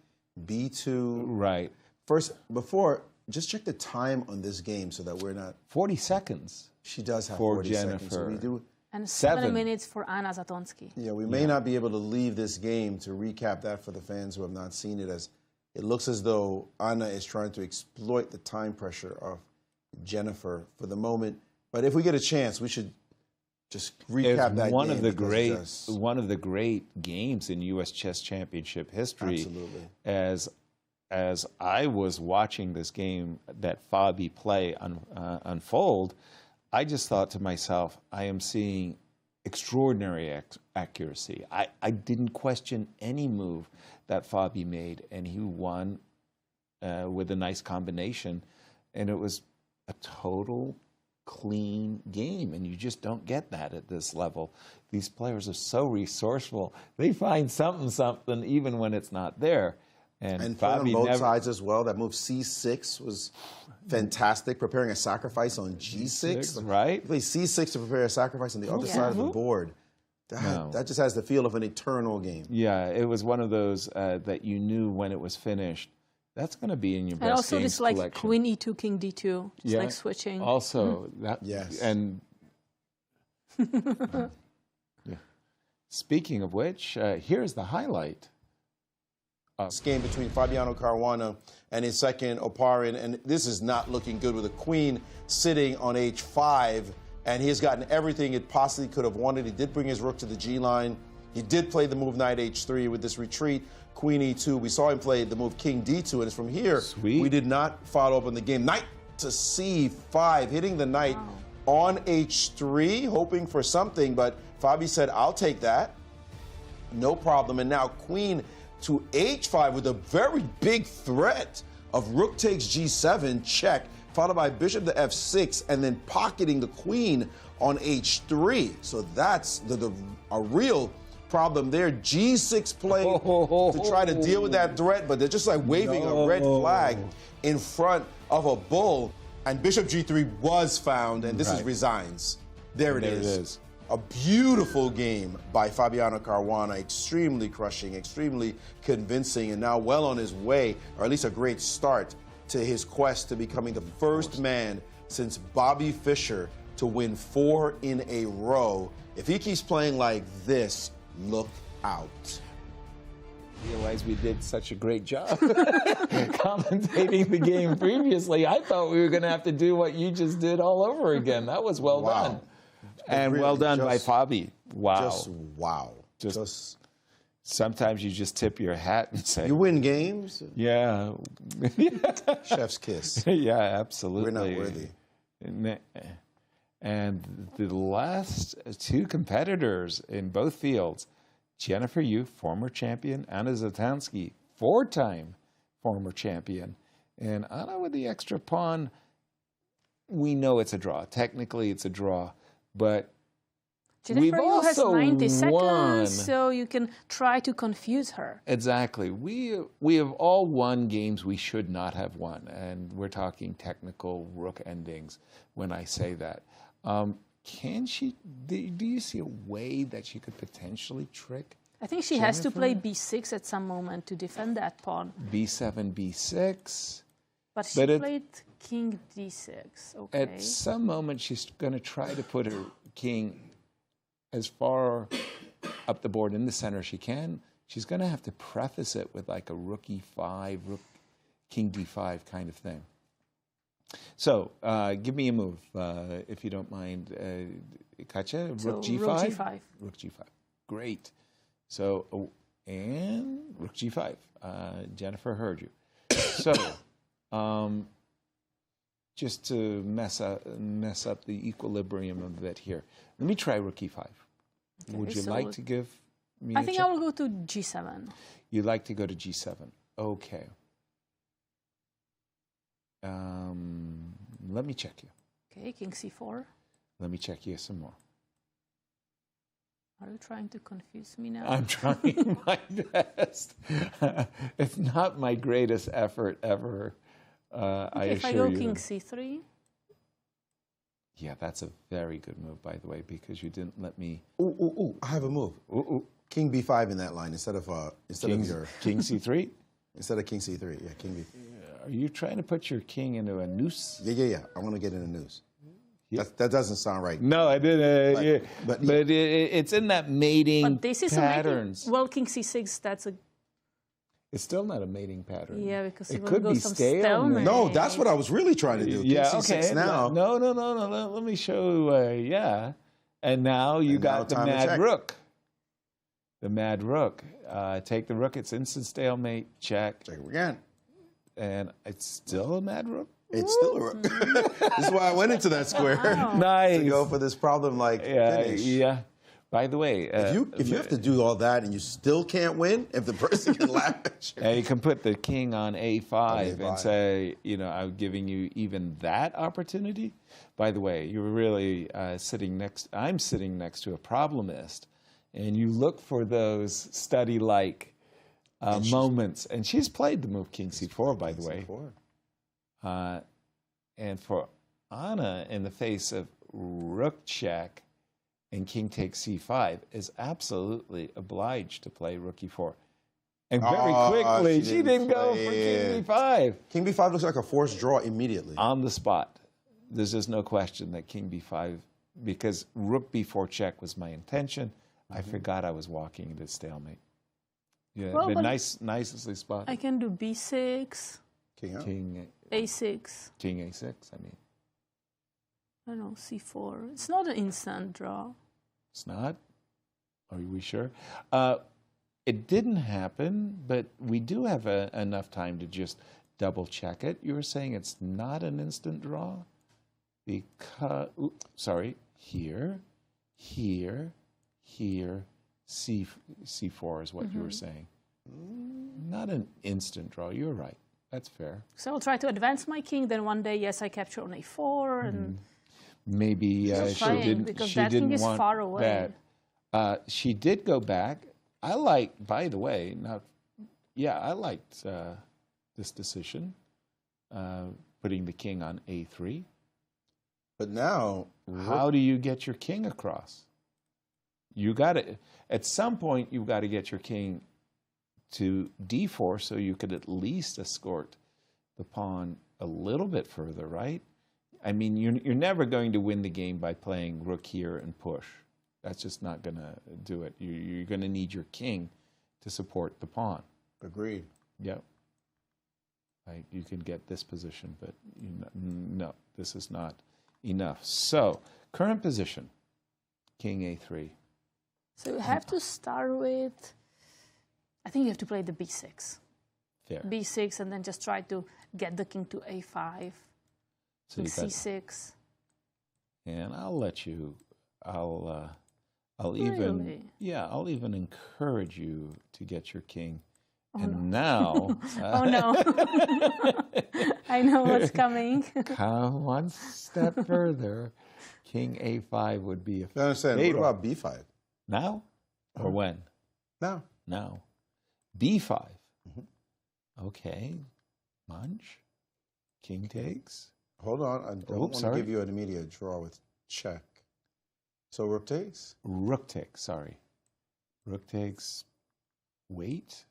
b2. Right. First, before, just check the time on this game so that we're not... 40 seconds. She does have for 40 Jennifer. seconds. So we do... And 7 minutes for Anna Zatonsky. Yeah, we may not be able to leave this game to recap that for the fans who have not seen it, as it looks as though Anna is trying to exploit the time pressure of Jennifer for the moment. But if we get a chance, we should just recap that one game. One of the great games in U.S. Chess Championship history. Absolutely. As I was watching this game that Fabi play unfold, I just thought to myself, I am seeing extraordinary accuracy. I didn't question any move that Fabi made, and he won with a nice combination. And it was a total clean game, and you just don't get that at this level. These players are so resourceful. They find something, even when it's not there. And playing on both sides as well. That move c6 was fantastic, preparing a sacrifice on g6. Right. You play c6 to prepare a sacrifice on the other side of the board. That just has the feel of an eternal game. Yeah, it was one of those that you knew when it was finished. That's going to be in your best And also games this like collection. queen e2, king d2, just like switching. Also, that yes. And yeah. Speaking of which, here's the highlight. This game between Fabiano Caruana and his second Oparin, and this is not looking good with the queen sitting on h5, and he has gotten everything it possibly could have wanted. He did bring his rook to the g line. He did play the move knight h3 with this retreat, queen e2. We saw him play the move king d2, and it's from here we did not follow up on the game. Knight to c5, hitting the knight on h3, hoping for something, but Fabi said, I'll take that. No problem. And now queen to h5 with a very big threat of rook takes g7, check, followed by bishop to f6, and then pocketing the queen on h3. So that's a real problem there. g6 play to try to deal with that threat, but they're just like waving a red flag in front of a bull. And bishop g3 was found, and this is resigns. There it is. A beautiful game by Fabiano Caruana, extremely crushing, extremely convincing, and now well on his way, or at least a great start to his quest to becoming the first man since Bobby Fischer to win 4 in a row. If he keeps playing like this, look out. Realize we did such a great job commentating the game previously. I thought we were going to have to do what you just did all over again. That was well done. And really, well done by Fabi. Wow. Just wow. Just sometimes you just tip your hat and say, you win games? Yeah. Chef's kiss. Yeah, absolutely. We're not worthy. And the last two competitors in both fields, Jennifer Yu, former champion, Anna Zatonsky, 4-time former champion. And Anna with the extra pawn, we know it's a draw. Technically, it's a draw. But Jennifer Yu has 90 seconds, won. so you can try to confuse her. Exactly. We have all won games we should not have won, and we're talking technical rook endings when I say that. Can she? Do you see a way that she could potentially trick? I think she has to play b6 at some moment to defend that pawn. b7, b6. But she played king d6. Okay. At some moment, she's going to try to put her king as far up the board in the center as she can. She's going to have to preface it with like a rook e5, rook, king d5 kind of thing. So give me a move, if you don't mind, Katya. Rook g5? Rook g5. Rook g5. Great. So, and rook g5. Jennifer heard you. So, just to mess up the equilibrium a bit here. Let me try rook e5. Okay, would you like to give me I think I will go to g7. You'd like to go to g7. Okay. Let me check you. Okay, king c4. Let me check you some more. Are you trying to confuse me now? I'm trying my best. It's not my greatest effort ever, I If I assure go you. king c3, Yeah, that's a very good move, by the way, because you didn't let me. Ooh, I have a move. King b5 in that line instead of your king c3. Instead of king c3, yeah, king b. Are you trying to put your king into a noose? Yeah. I want to get in a noose. That doesn't sound right. No, I didn't. But it's in that mating but this is patterns. a mating. Well, king c6, that's a. It's still not a mating pattern. Yeah, because it it could go be some stalemate. No, that's what I was really trying to do. Yeah, king c6 okay. now. No. Let me show. Yeah, and now you got the mad rook. The mad rook. Take the rook. It's instant stalemate. Check. Check again. And it's still a mad rook. It's still a rook. This is why I went into that square. Nice. To go for this problem finish. Yeah. By the way, if you have to do all that and you still can't win, if the person can laugh at you. You can put the king on a5 and say, I'm giving you even that opportunity. By the way, you're really I'm sitting next to a problemist, and you look for those study-like moments. And she's played the move king c4, by the way. And for Anna, in the face of rook check, and king takes c5, is absolutely obliged to play rook e4. And very quickly, she didn't go for king b5. King b5 looks like a forced draw immediately. On the spot. There's just no question that king b5, because rook b4 check was my intention, I forgot I was walking into stalemate. Yeah, Well, but but nicely spotted. I can do b6, King a6. King a6, I mean. I don't know, c4. It's not an instant draw. It's not? Are we sure? It didn't happen, but we do have enough time to just double check it. You were saying it's not an instant draw? Because, here, C4 is what you were saying. Not an instant draw. You're right. That's fair. So I'll try to advance my king, then one day, yes, I capture on a4, and maybe she didn't. because She that king didn't is want far away. that. She did go back. I like, by the way, I liked this decision, putting the king on a3. But now, how do you get your king across? You got to, at some point, you've got to get your king to d4 so you could at least escort the pawn a little bit further, right? I mean, you're never going to win the game by playing rook here and push. That's just not going to do it. You're going to need your king to support the pawn. Agreed. Yep. Right, you can get this position, but no, this is not enough. So, current position, king a3. So you have to start with, I think you have to play the b6. Fair. b6, and then just try to get the king to a5, So to you got- c6. And I'll let you, I'll Really? I'll even encourage you to get your king. Oh, and no. now, Oh, no. I know what's coming. Come one step further. King a5 would be a I understand. fatal. What about b5? Now or when? Now. Now. b5. Okay. Munch. King takes. Hold on. I don't want to give you an immediate draw with check. So rook takes? Rook takes, sorry. Rook takes. Wait.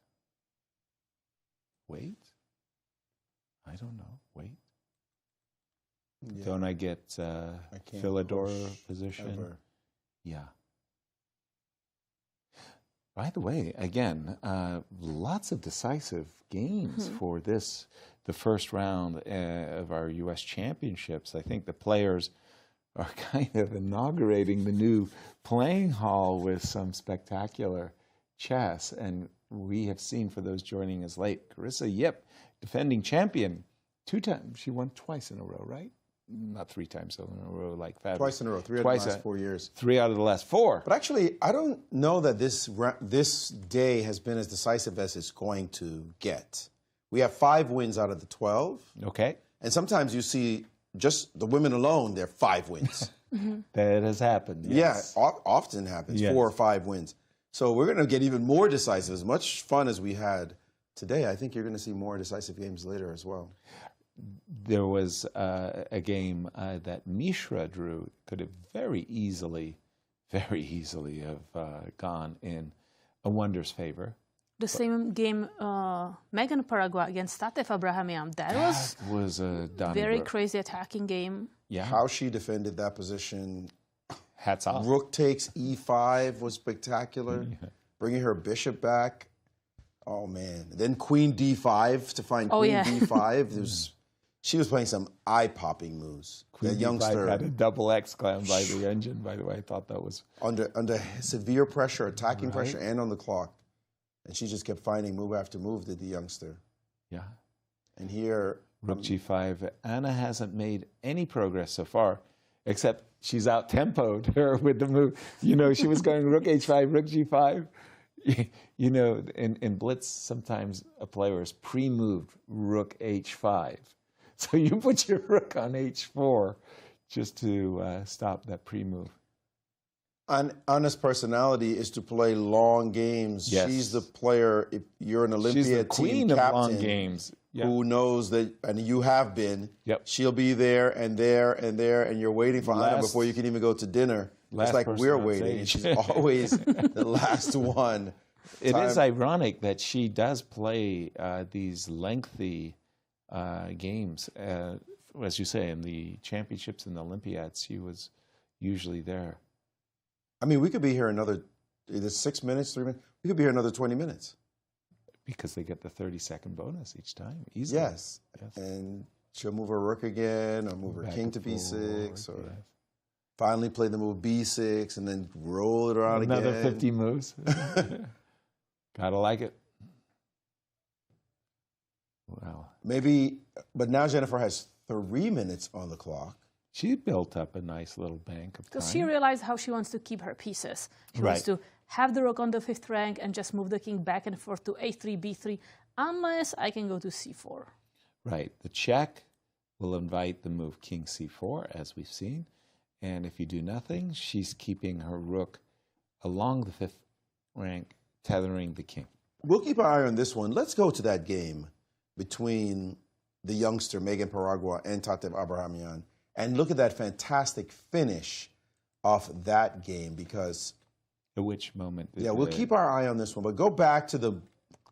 Wait. I don't know. Wait. Yeah. Don't I get can't Philidor push position? ever. Yeah. By the way, again, lots of decisive games for this, the first round of our U.S. championships. I think the players are kind of inaugurating the new playing hall with some spectacular chess. And we have seen, for those joining us late, Carissa Yip, defending champion, 2 times. She won twice in a row, right? Not 3 times in a row like Fabiano. Twice in a row. 3 out of the last 4 years. 3 out of the last 4. But actually, I don't know that this day has been as decisive as it's going to get. We have 5 wins out of the 12. Okay. And sometimes you see just the women alone, they're 5 wins. That has happened. Yes. Yeah, often happens, Yes. 4 or 5 wins. So we're going to get even more decisive. As much fun as we had today, I think you're going to see more decisive games later as well. There was a game that Mishra drew, could have very easily have gone in Awonder's favor. The same game, Megan Paraguay against Tatev Abrahamian. That was a very crazy attacking game. Yeah. How she defended that position. Hats off. Rook takes e5 was spectacular. Yeah. Bringing her bishop back. Oh, man. Then queen d5 to find queen d5. She was playing some eye-popping moves. Queen That youngster had a double exclam by the engine, by the way. I thought that was... Under severe pressure, attacking pressure, and on the clock. And she just kept finding move after move, did the youngster. Yeah. And here... Rook g5. Anna hasn't made any progress so far, except she's out-tempoed her with the move. You know, she was going rook h5, rook g5. You know, in blitz, sometimes a player is pre-moved rook h5. So you put your rook on h4 just to stop that pre-move. Anna's personality is to play long games. Yes. She's the player, if you're an Olympia She's the team queen captain, of long games. Yep. Who knows that, and you have been, Yep. she'll be there and there and there, and you're waiting for Anna before you can even go to dinner. It's like we're waiting, and she's always the last one. It is ironic that she does play these lengthy games. As you say, in the championships and the Olympiads, she was usually there. I mean, we could be here another, either 6 minutes, 3 minutes. We could be here another 20 minutes. Because they get the 30-second bonus each time, easily. Yes. And she'll move her rook again, or move her king to b6, or finally play the move b6, and then roll it around again. Another 50 moves. Gotta like it. Wow. Maybe, but now Jennifer has 3 minutes on the clock. She built up a nice little bank of time. Because she realized how she wants to keep her pieces. She wants to have the rook on the 5th rank and just move the king back and forth to a3, b3, unless I can go to c4. Right. The check will invite the move king c4, as we've seen. And if you do nothing, she's keeping her rook along the 5th rank, tethering the king. We'll keep our eye on this one. Let's go to that game between the youngster, Megan Paraguay, and Tatev Abrahamian, and look at that fantastic finish of that game, because... At which moment? Yeah, we'll keep our eye on this one, but go back to the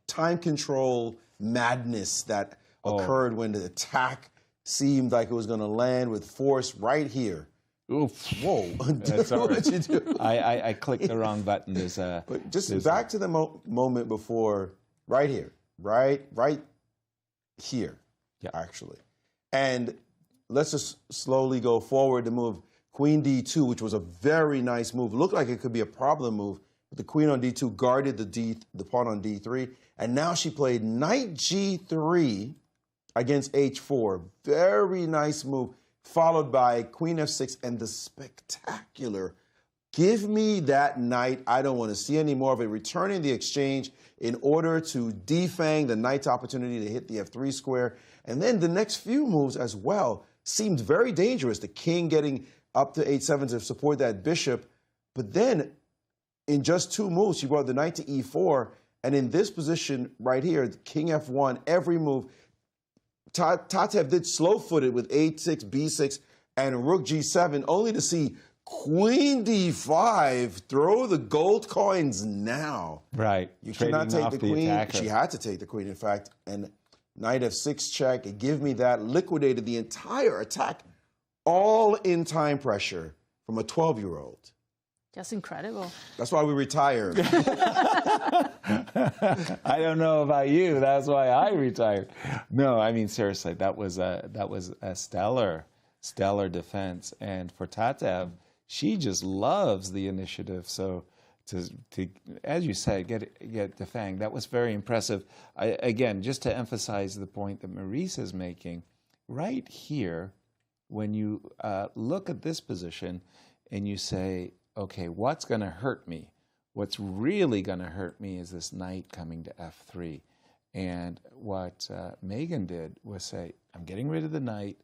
time control madness that occurred when the attack seemed like it was going to land with force right here. Oof. Whoa. What did you do? I clicked the wrong button. But just back to the moment before, right here, right here, actually. And let's just slowly go forward to move queen d2, which was a very nice move. Looked like it could be a problem move, but the queen on d2 guarded the pawn on d3, and now she played knight g3 against h4. Very nice move, followed by queen f6 and the spectacular, give me that knight, I don't want to see any more of it, returning the exchange in order to defang the knight's opportunity to hit the f3 square. And then the next few moves as well seemed very dangerous. The king getting up to h7 to support that bishop. But then in just 2 moves, she brought the knight to e4. And in this position right here, king f1, every move, Tatev did slow-footed with h6, b6, and rook g7, only to see queen d5, throw the gold coins now. Right. You cannot take the queen. Attacker. She had to take the queen, in fact. And knight f6 check, and give me that, liquidated the entire attack, all in time pressure from a 12-year-old. Just incredible. That's why we retired. I don't know about you. That's why I retired. No, I mean, seriously, that was a stellar defense. And for Tatev, she just loves the initiative. So to as you said, get defanged, that was very impressive. Again, just to emphasize the point that Maurice is making, right here, when you look at this position and you say, okay, what's going to hurt me? What's really going to hurt me is this knight coming to f3. And what Megan did was say, I'm getting rid of the knight,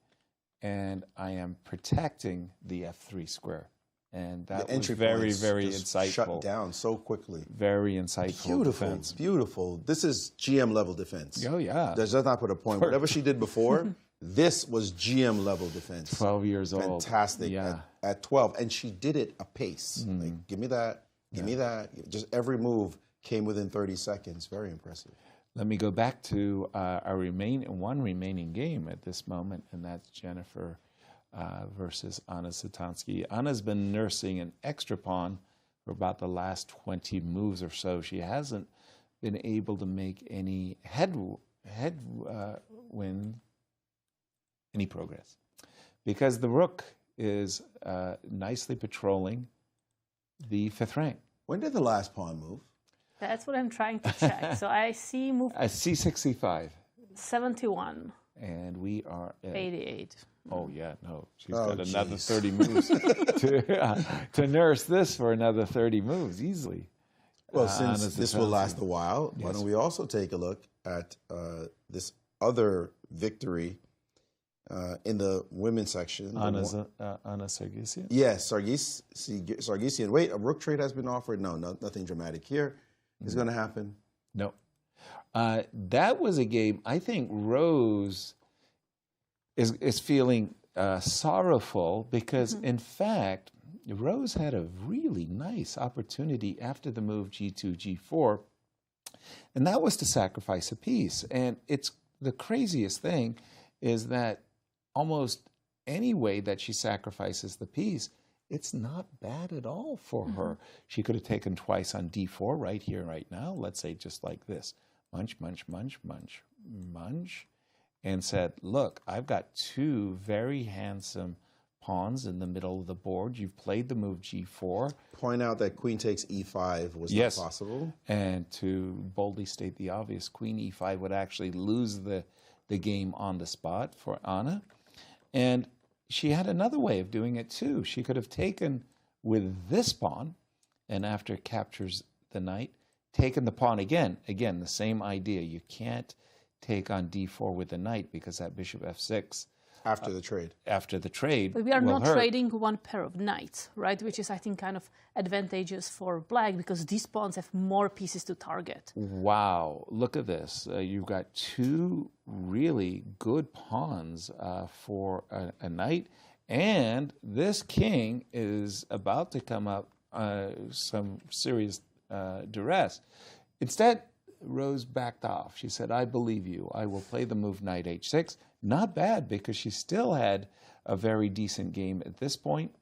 and I am protecting the F3 square. And that the was entry very, points very just insightful. Shut down so quickly. Very insightful Beautiful, defense. beautiful. This is GM level defense. Oh, yeah. Does not put a point. Whatever she did before, this was GM level defense. 12 years old. Fantastic. Yeah. At 12. And she did it apace. Like, give me that, give me that. Just every move came within 30 seconds. Very impressive. Let me go back to our one remaining game at this moment, and that's Jennifer versus Anna Satansky. Anna's been nursing an extra pawn for about the last 20 moves or so. She hasn't been able to make any any progress, because the rook is nicely patrolling the 5th rank. When did the last pawn move? That's what I'm trying to check. So I see move C65. 71. And we are at 88. Oh, yeah, no. She's got another 30 moves to nurse this for another 30 moves easily. Well, since this will last a while, why don't we also take a look at this other victory in the women's section? Anna Sargsyan? Yes, Sargsyan. Wait, a rook trade has been offered? No, nothing dramatic here is going to happen. No. That was a game, I think Rose is feeling sorrowful because, in fact, Rose had a really nice opportunity after the move G2, G4, and that was to sacrifice a piece. And it's the craziest thing is that almost any way that she sacrifices the piece, it's not bad at all for her. She could have taken twice on D4 right here, right now. Let's say just like this. Munch, munch, munch, munch, munch. And said, look, I've got two very handsome pawns in the middle of the board. You've played the move G4. Point out that queen takes E5 was not possible. And to boldly state the obvious, queen E5 would actually lose the game on the spot for Anna. And she had another way of doing it too. She could have taken with this pawn, and after it captures the knight, taken the pawn again. Again, the same idea. You can't take on D4 with the knight because that bishop F6. After the trade. After the trade. But we are not trading one pair of knights, right? Which is, I think, kind of advantageous for black because these pawns have more pieces to target. Wow. Look at this. You've got two really good pawns for a knight. And this king is about to come up some serious duress. Instead, Rose backed off. She said, I believe you. I will play the move knight H6. Not bad because she still had a very decent game at this point.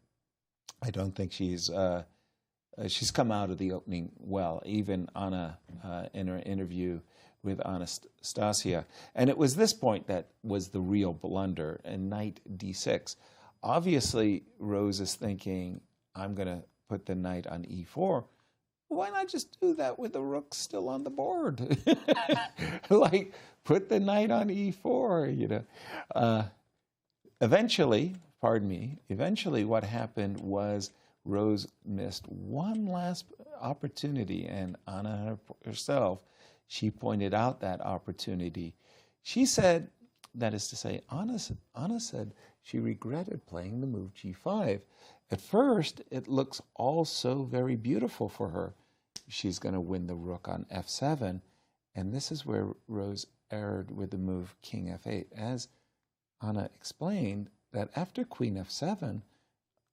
I don't think she's come out of the opening well, even Anna in her interview with Anastasiya. And it was this point that was the real blunder, and knight D6. Obviously, Rose is thinking, I'm going to put the knight on E4. Why not just do that with the rook still on the board? Like, put the knight on E4, you know. Eventually what happened was Rose missed one last opportunity, and Anna herself, she pointed out that opportunity. She said, that is to say, Anna said she regretted playing the move G5. At first, it looks all so very beautiful for her. She's going to win the rook on F7, and this is where Rose erred with the move King F8. As Anna explained, that after Queen F7,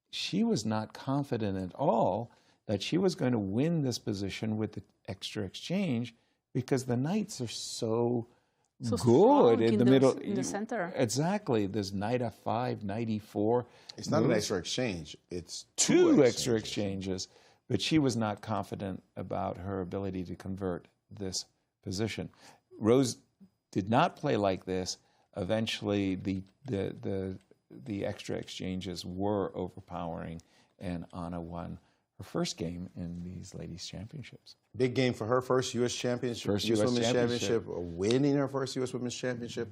she was not confident at all that she was going to win this position with the extra exchange because the knights are so good in the middle. In the center. Exactly. There's knight F5, knight E4. It's not an extra exchange. It's two extra exchanges. But she was not confident about her ability to convert this position. Rose did not play like this. Eventually, the extra exchanges were overpowering, and Anna won her first game in these ladies' championships. Big game for her, first U.S. championship, First U.S. US Women's championship. winning her first U.S. Women's Championship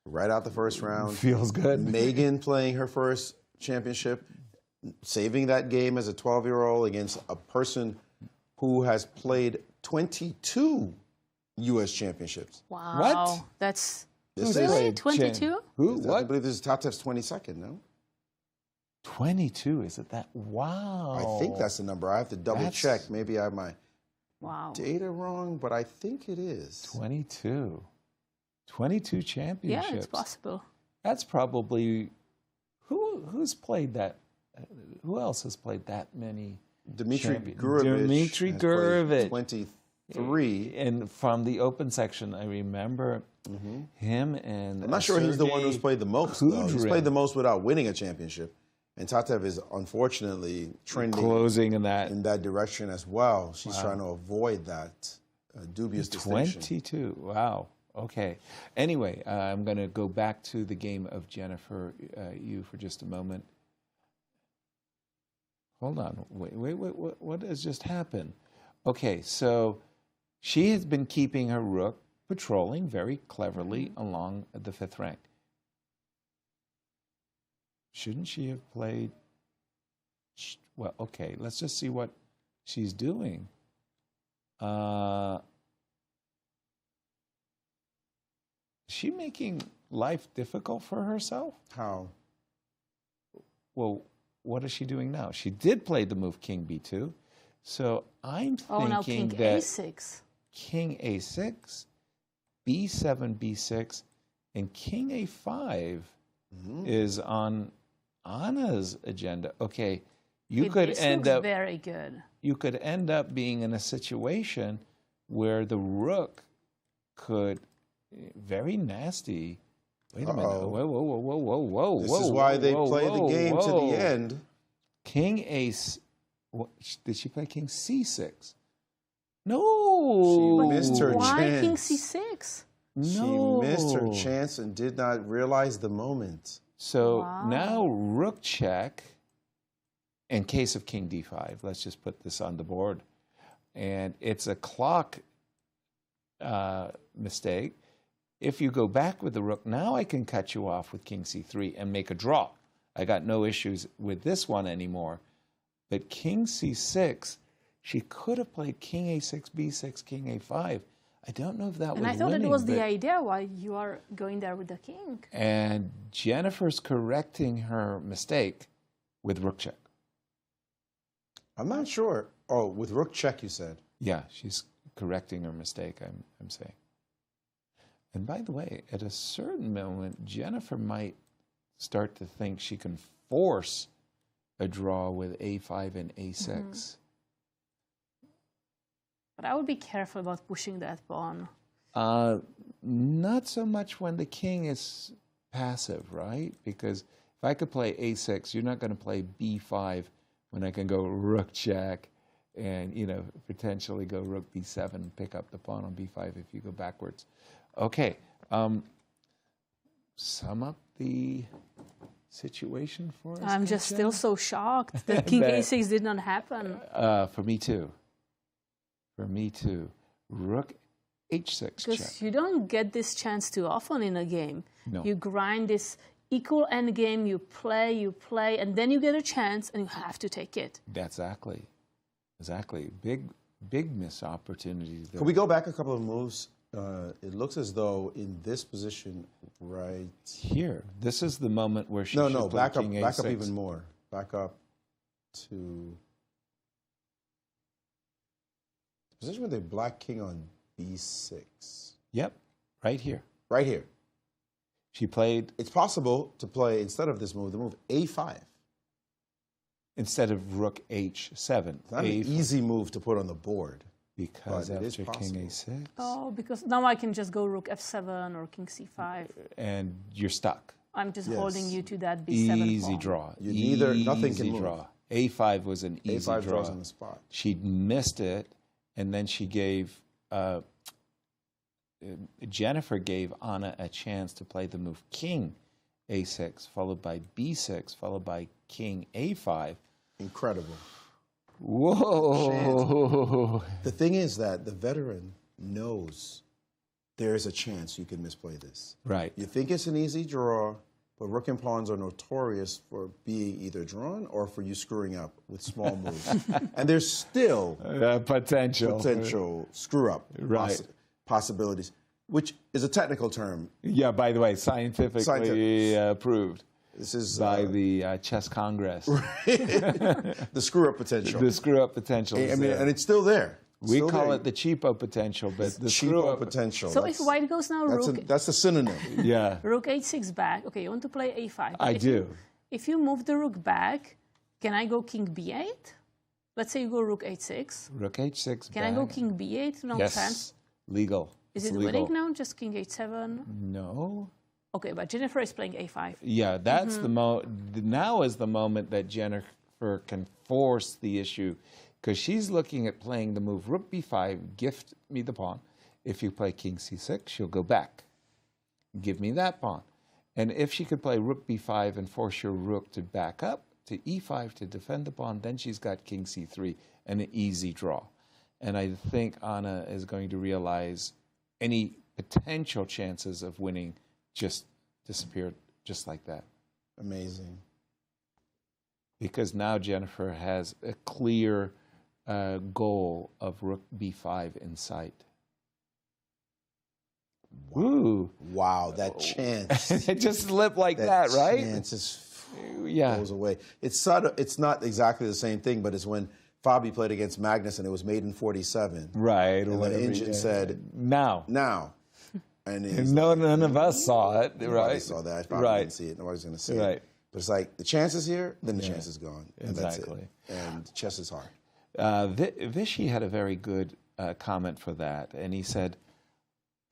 right out the first round. Feels good. Megan playing her first championship, saving that game as a 12-year-old against a person who has played 22 U.S. championships. Wow. What? That's This Really? is 22? Who? I What? believe this is Tatev's 22nd, no? 22, is it that? Wow. I think that's the number. I have to double check. Maybe I have my Wow. data wrong, but I think it is. 22. 22 championships. Yeah, it's possible. That's probably who's played that. Who else has played that many? Dmitry champion- Gurevich. Dmitry has played Gurevich. 23. And from the open section, I remember him and. I'm not sure he's the one who's Sergei played the most, though. He's Kudrin. played the most without winning a championship. And Tatev is unfortunately trending Closing in that direction as well. She's Wow. trying to avoid that dubious distinction. 22. Wow. Okay. Anyway, I'm going to go back to the game of Jennifer Yu for just a moment. Hold on. Wait. What has just happened? Okay, so she has been keeping her rook patrolling very cleverly along the 5th rank. Shouldn't she have played? Well, okay, let's just see what she's doing. Is she making life difficult for herself? How? Well, what is she doing now? She did play the move King B2. So I'm thinking Now King that A6. King A6, B7, B6, and King A5 is on Anna's agenda. Okay, you could This end looks up very good. you could end up being in a situation where the rook could very nasty. Wait a minute. Whoa. This is why they play the game to the end. King Ace. Did she play King C6? No. She missed her Why chance. King C6? No. She missed her chance and did not realize the moment. So now rook check in case of King D5. Let's just put this on the board. And it's a clock mistake. If you go back with the rook, now I can cut you off with King C3 and make a draw. I got no issues with this one anymore. But King C6, she could have played King A6, B6, King A5. I don't know if that was And I thought winning, it was the but- idea why you are going there with the king. And Jennifer's correcting her mistake with rook check. I'm not sure. Oh, with rook check, you said. Yeah, she's correcting her mistake, I'm saying. And by the way, at a certain moment, Jennifer might start to think she can force a draw with A5 and A6. But I would be careful about pushing that pawn. Not so much when the king is passive, right? Because if I could play A6, you're not going to play B5 when I can go rook check and, you know, potentially go rook B7, pick up the pawn on B5 if you go backwards. Okay. Sum up the situation for us. I'm just Katja? still so shocked that King That- A6 did not happen. For me too. For me too. Rook H6 Because check. you don't get this chance too often in a game. No. You grind this equal end game, you play, and then you get a chance and you have to take it. Exactly. Big missed opportunities there. Can we go back a couple of moves? It looks as though in this position right here, this is the moment where she No, should no, play back up, King back up A6. even more. Back up to the position with a black king on B6. Yep, right here. Right here. She played. It's possible to play, instead of this move, the move A5. Instead of rook H7. It's not an easy move to put on the board. Because but it is after King possible. A6. Oh, because now I can just go rook F7 or King C5. And you're stuck. I'm just Yes. holding you to that B7 Easy pawn. draw. You neither- nothing can Easy move. draw. A5 was an easy A5 draw. draws on the spot. She missed it, and then she gave Jennifer gave Anna a chance to play the move King A6, followed by B6, followed by King A5. Incredible. Whoa! The thing is that the veteran knows there is a chance you can misplay this. Right. You think it's an easy draw, but rook and pawns are notorious for being either drawn or for you screwing up with small moves. And there's still potential screw up Right. possibilities. which is a technical term. Yeah, by the way, scientifically approved. This is by the Chess Congress. The screw-up potential. The screw-up potential. I mean, and it's still there. We call it the cheapo potential, but the cheapo potential. So if white goes now, rook... That's a synonym. Yeah. Rook h6 back. Okay, you want to play a5. I do. If you move the rook back, can I go king b8? Let's say you go rook h6. Rook h6 Can I go king b8? No yes. chance. Legal. Is it's it legal. winning now? Just king h7? No. Okay, but Jennifer is playing a5. Yeah, that's now is the moment that Jennifer can force the issue, because she's looking at playing the move rook b5, gift me the pawn. If you play king c6, she'll go back. Give me that pawn. And if she could play rook b5 and force your rook to back up to e5 to defend the pawn, then she's got king c3 and an easy draw. And I think Anna is going to realize any potential chances of winning just disappeared just like that. Amazing. Because now Jennifer has a clear goal of rook b5 in sight. Woo! Wow, that chance. It just slipped like that, right? Chance just goes away. It's not exactly the same thing, but it's when Fabi played against Magnus and it was made in 47. Right. And the engine said, now. And none of us saw it, Nobody right? saw that. Fabi didn't see it. Nobody's going to see it. But it's like the chance is here, then the chance is gone. And exactly. That's it. And chess is hard. Vishy had a very good comment for that, and he said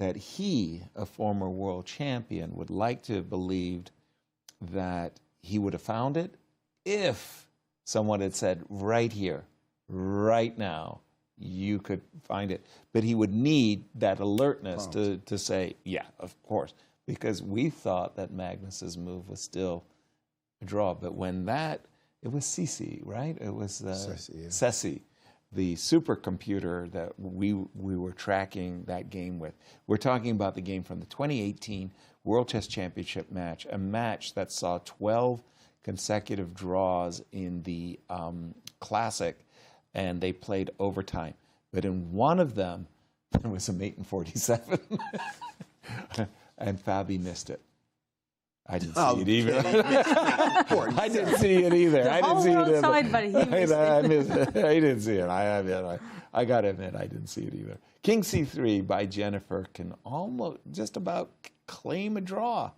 that he, a former world champion, would like to have believed that he would have found it if someone had said, right here, right now, you could find it. But he would need that alertness to say, yeah, of course, because we thought that Magnus's move was still a draw. But when it was Ceci, right? It was Ceci, the supercomputer that we were tracking that game with. We're talking about the game from the 2018 World Chess Championship match, a match that saw 12 consecutive draws in the Classic, and they played overtime. But in one of them, there was a mate in 47, and Fabi missed it. I didn't see it either. I didn't see it either. I didn't see it either. But he missed it. I didn't see it. I got to admit, I didn't see it either. King c3 by Jennifer can almost just about claim a draw.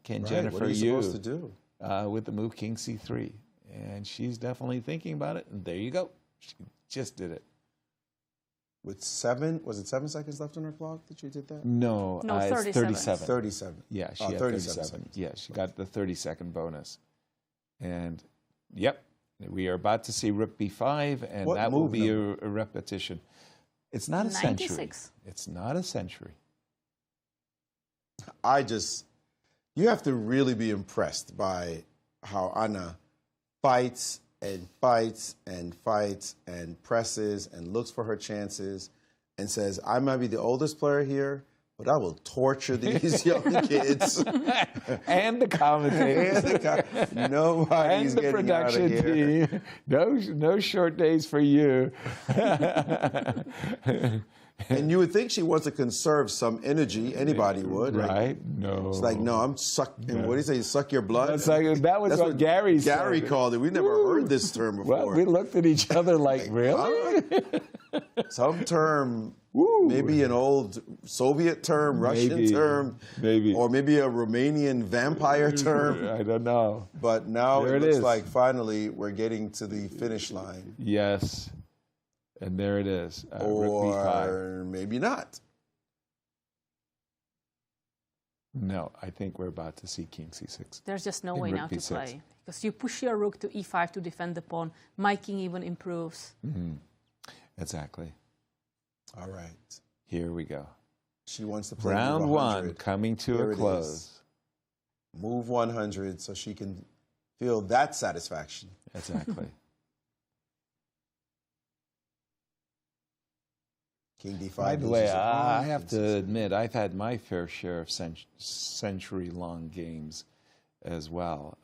Can Jennifer what are you supposed to do? With the move king c3? And she's definitely thinking about it. And there you go. She just did it. With was it 7 seconds left on her clock that you did that? No, it's 37. 37. Yeah, she had 37. Yeah, she got the 30-second bonus. And, yep, we are about to see rook b5, and that will be a repetition. It's not a century. It's not a century. You have to really be impressed by how Anna fights and fights and fights and presses and looks for her chances and says, I might be the oldest player here, but I will torture these young kids. And the commentators. Nobody's getting out of here. Team. No short days for you. And you would think she wants to conserve some energy. Anybody would, right? No. It's like, no, I'm sucking. No. What do you say? Suck your blood? That was what Gary said. Gary called it. We never heard this term before. Well, we looked at each other like, really? Some term, maybe an old Soviet term, Russian term, or maybe a Romanian vampire term. I don't know. But now it looks like finally we're getting to the finish line. Yes. And there it is. Or maybe not. No, I think we're about to see king c6. There's just no way now to play. Because you push your rook to e5 to defend the pawn. My king even improves. Mm-hmm. Exactly. All right. Here we go. She wants to play round 1 coming to a close. Move 100 so she can feel that satisfaction. Exactly. King d5. By the way, I have to admit, I've had my fair share of century-long games as well.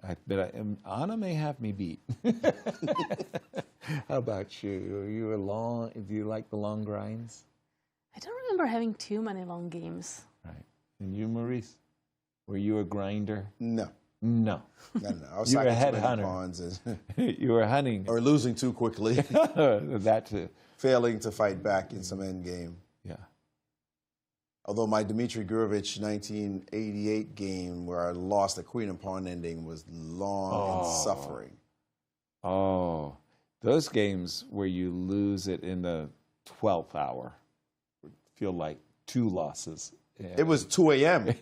Anna may have me beat. How about you? Do you like the long grinds? don't remember having too many long games. Right. And you, Maurice? Were you a grinder? No. No. No. I was You were a sacking too many headhunter. pawns and You were hunting. or losing too quickly. That too. Failing to fight back in some end game. Yeah. Although my Dmitry Gurovich 1988 game where I lost the queen and pawn ending was long and suffering. Oh, those games where you lose it in the 12th hour feel like 2 losses. Yeah. It was 2 a.m. when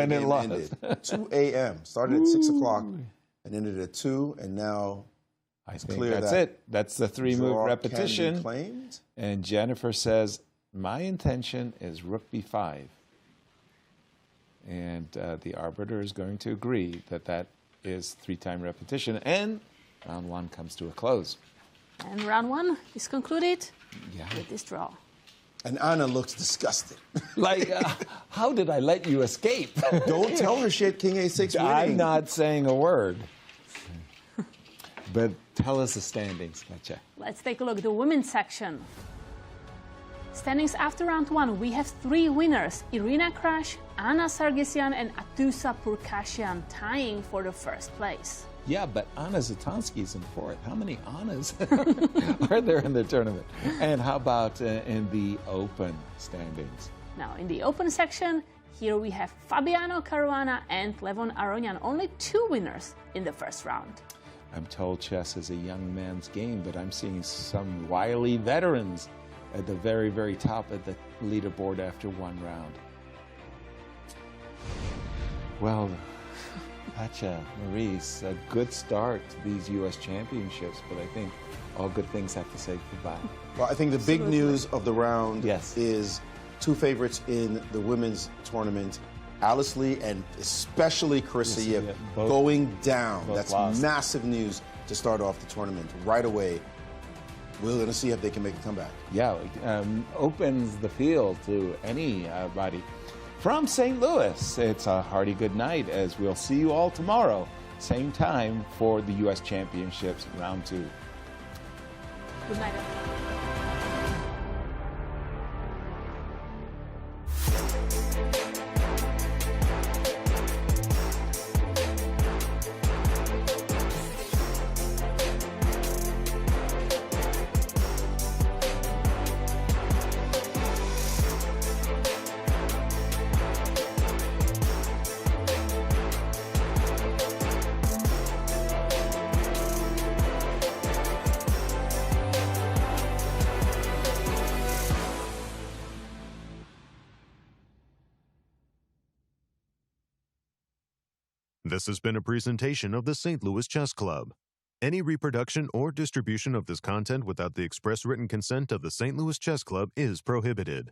the it game lost. ended. 2 a.m. Started at 6 o'clock and ended at 2, and now I it's think clear that's that it. That's the 3-move draw can repetition. be claimed. And Jennifer says, my intention is rook b5. And the arbiter is going to agree that that is 3-time repetition. And round 1 comes to a close. And round 1 is concluded with this draw. And Anna looks disgusted. Like, how did I let you escape? Don't tell her she had king a6 winning. I'm not saying a word. But tell us the standings, Katja. Let's take a look at the women's section. Standings after round 1, we have 3 winners. Irina Krush, Anna Sargsyan, and Atusa Purkashian tying for the first place. Yeah, but Anna Zatansky is in 4th. How many Annas are there in the tournament? And how about in the open standings? Now, in the open section, here we have Fabiano Caruana and Levon Aronian, only 2 winners in the first round. I'm told chess is a young man's game, but I'm seeing some wily veterans at the very, very top of the leaderboard after 1 round. Well, Katja, Maurice, a good start to these U.S. championships, but I think all good things have to say goodbye. Well, I think the big news of the round Yes. is 2 favorites in the women's tournament, Alice Lee and especially Carissa Yeah, both- going down. both That's lost. massive news to start off the tournament right away. We're going to see if they can make a comeback. Yeah, opens the field to anybody. From St. Louis, it's a hearty good night as we'll see you all tomorrow, same time for the U.S. Championships Round 2. Good night. This has been a presentation of the St. Louis Chess Club. Any reproduction or distribution of this content without the express written consent of the St. Louis Chess Club is prohibited.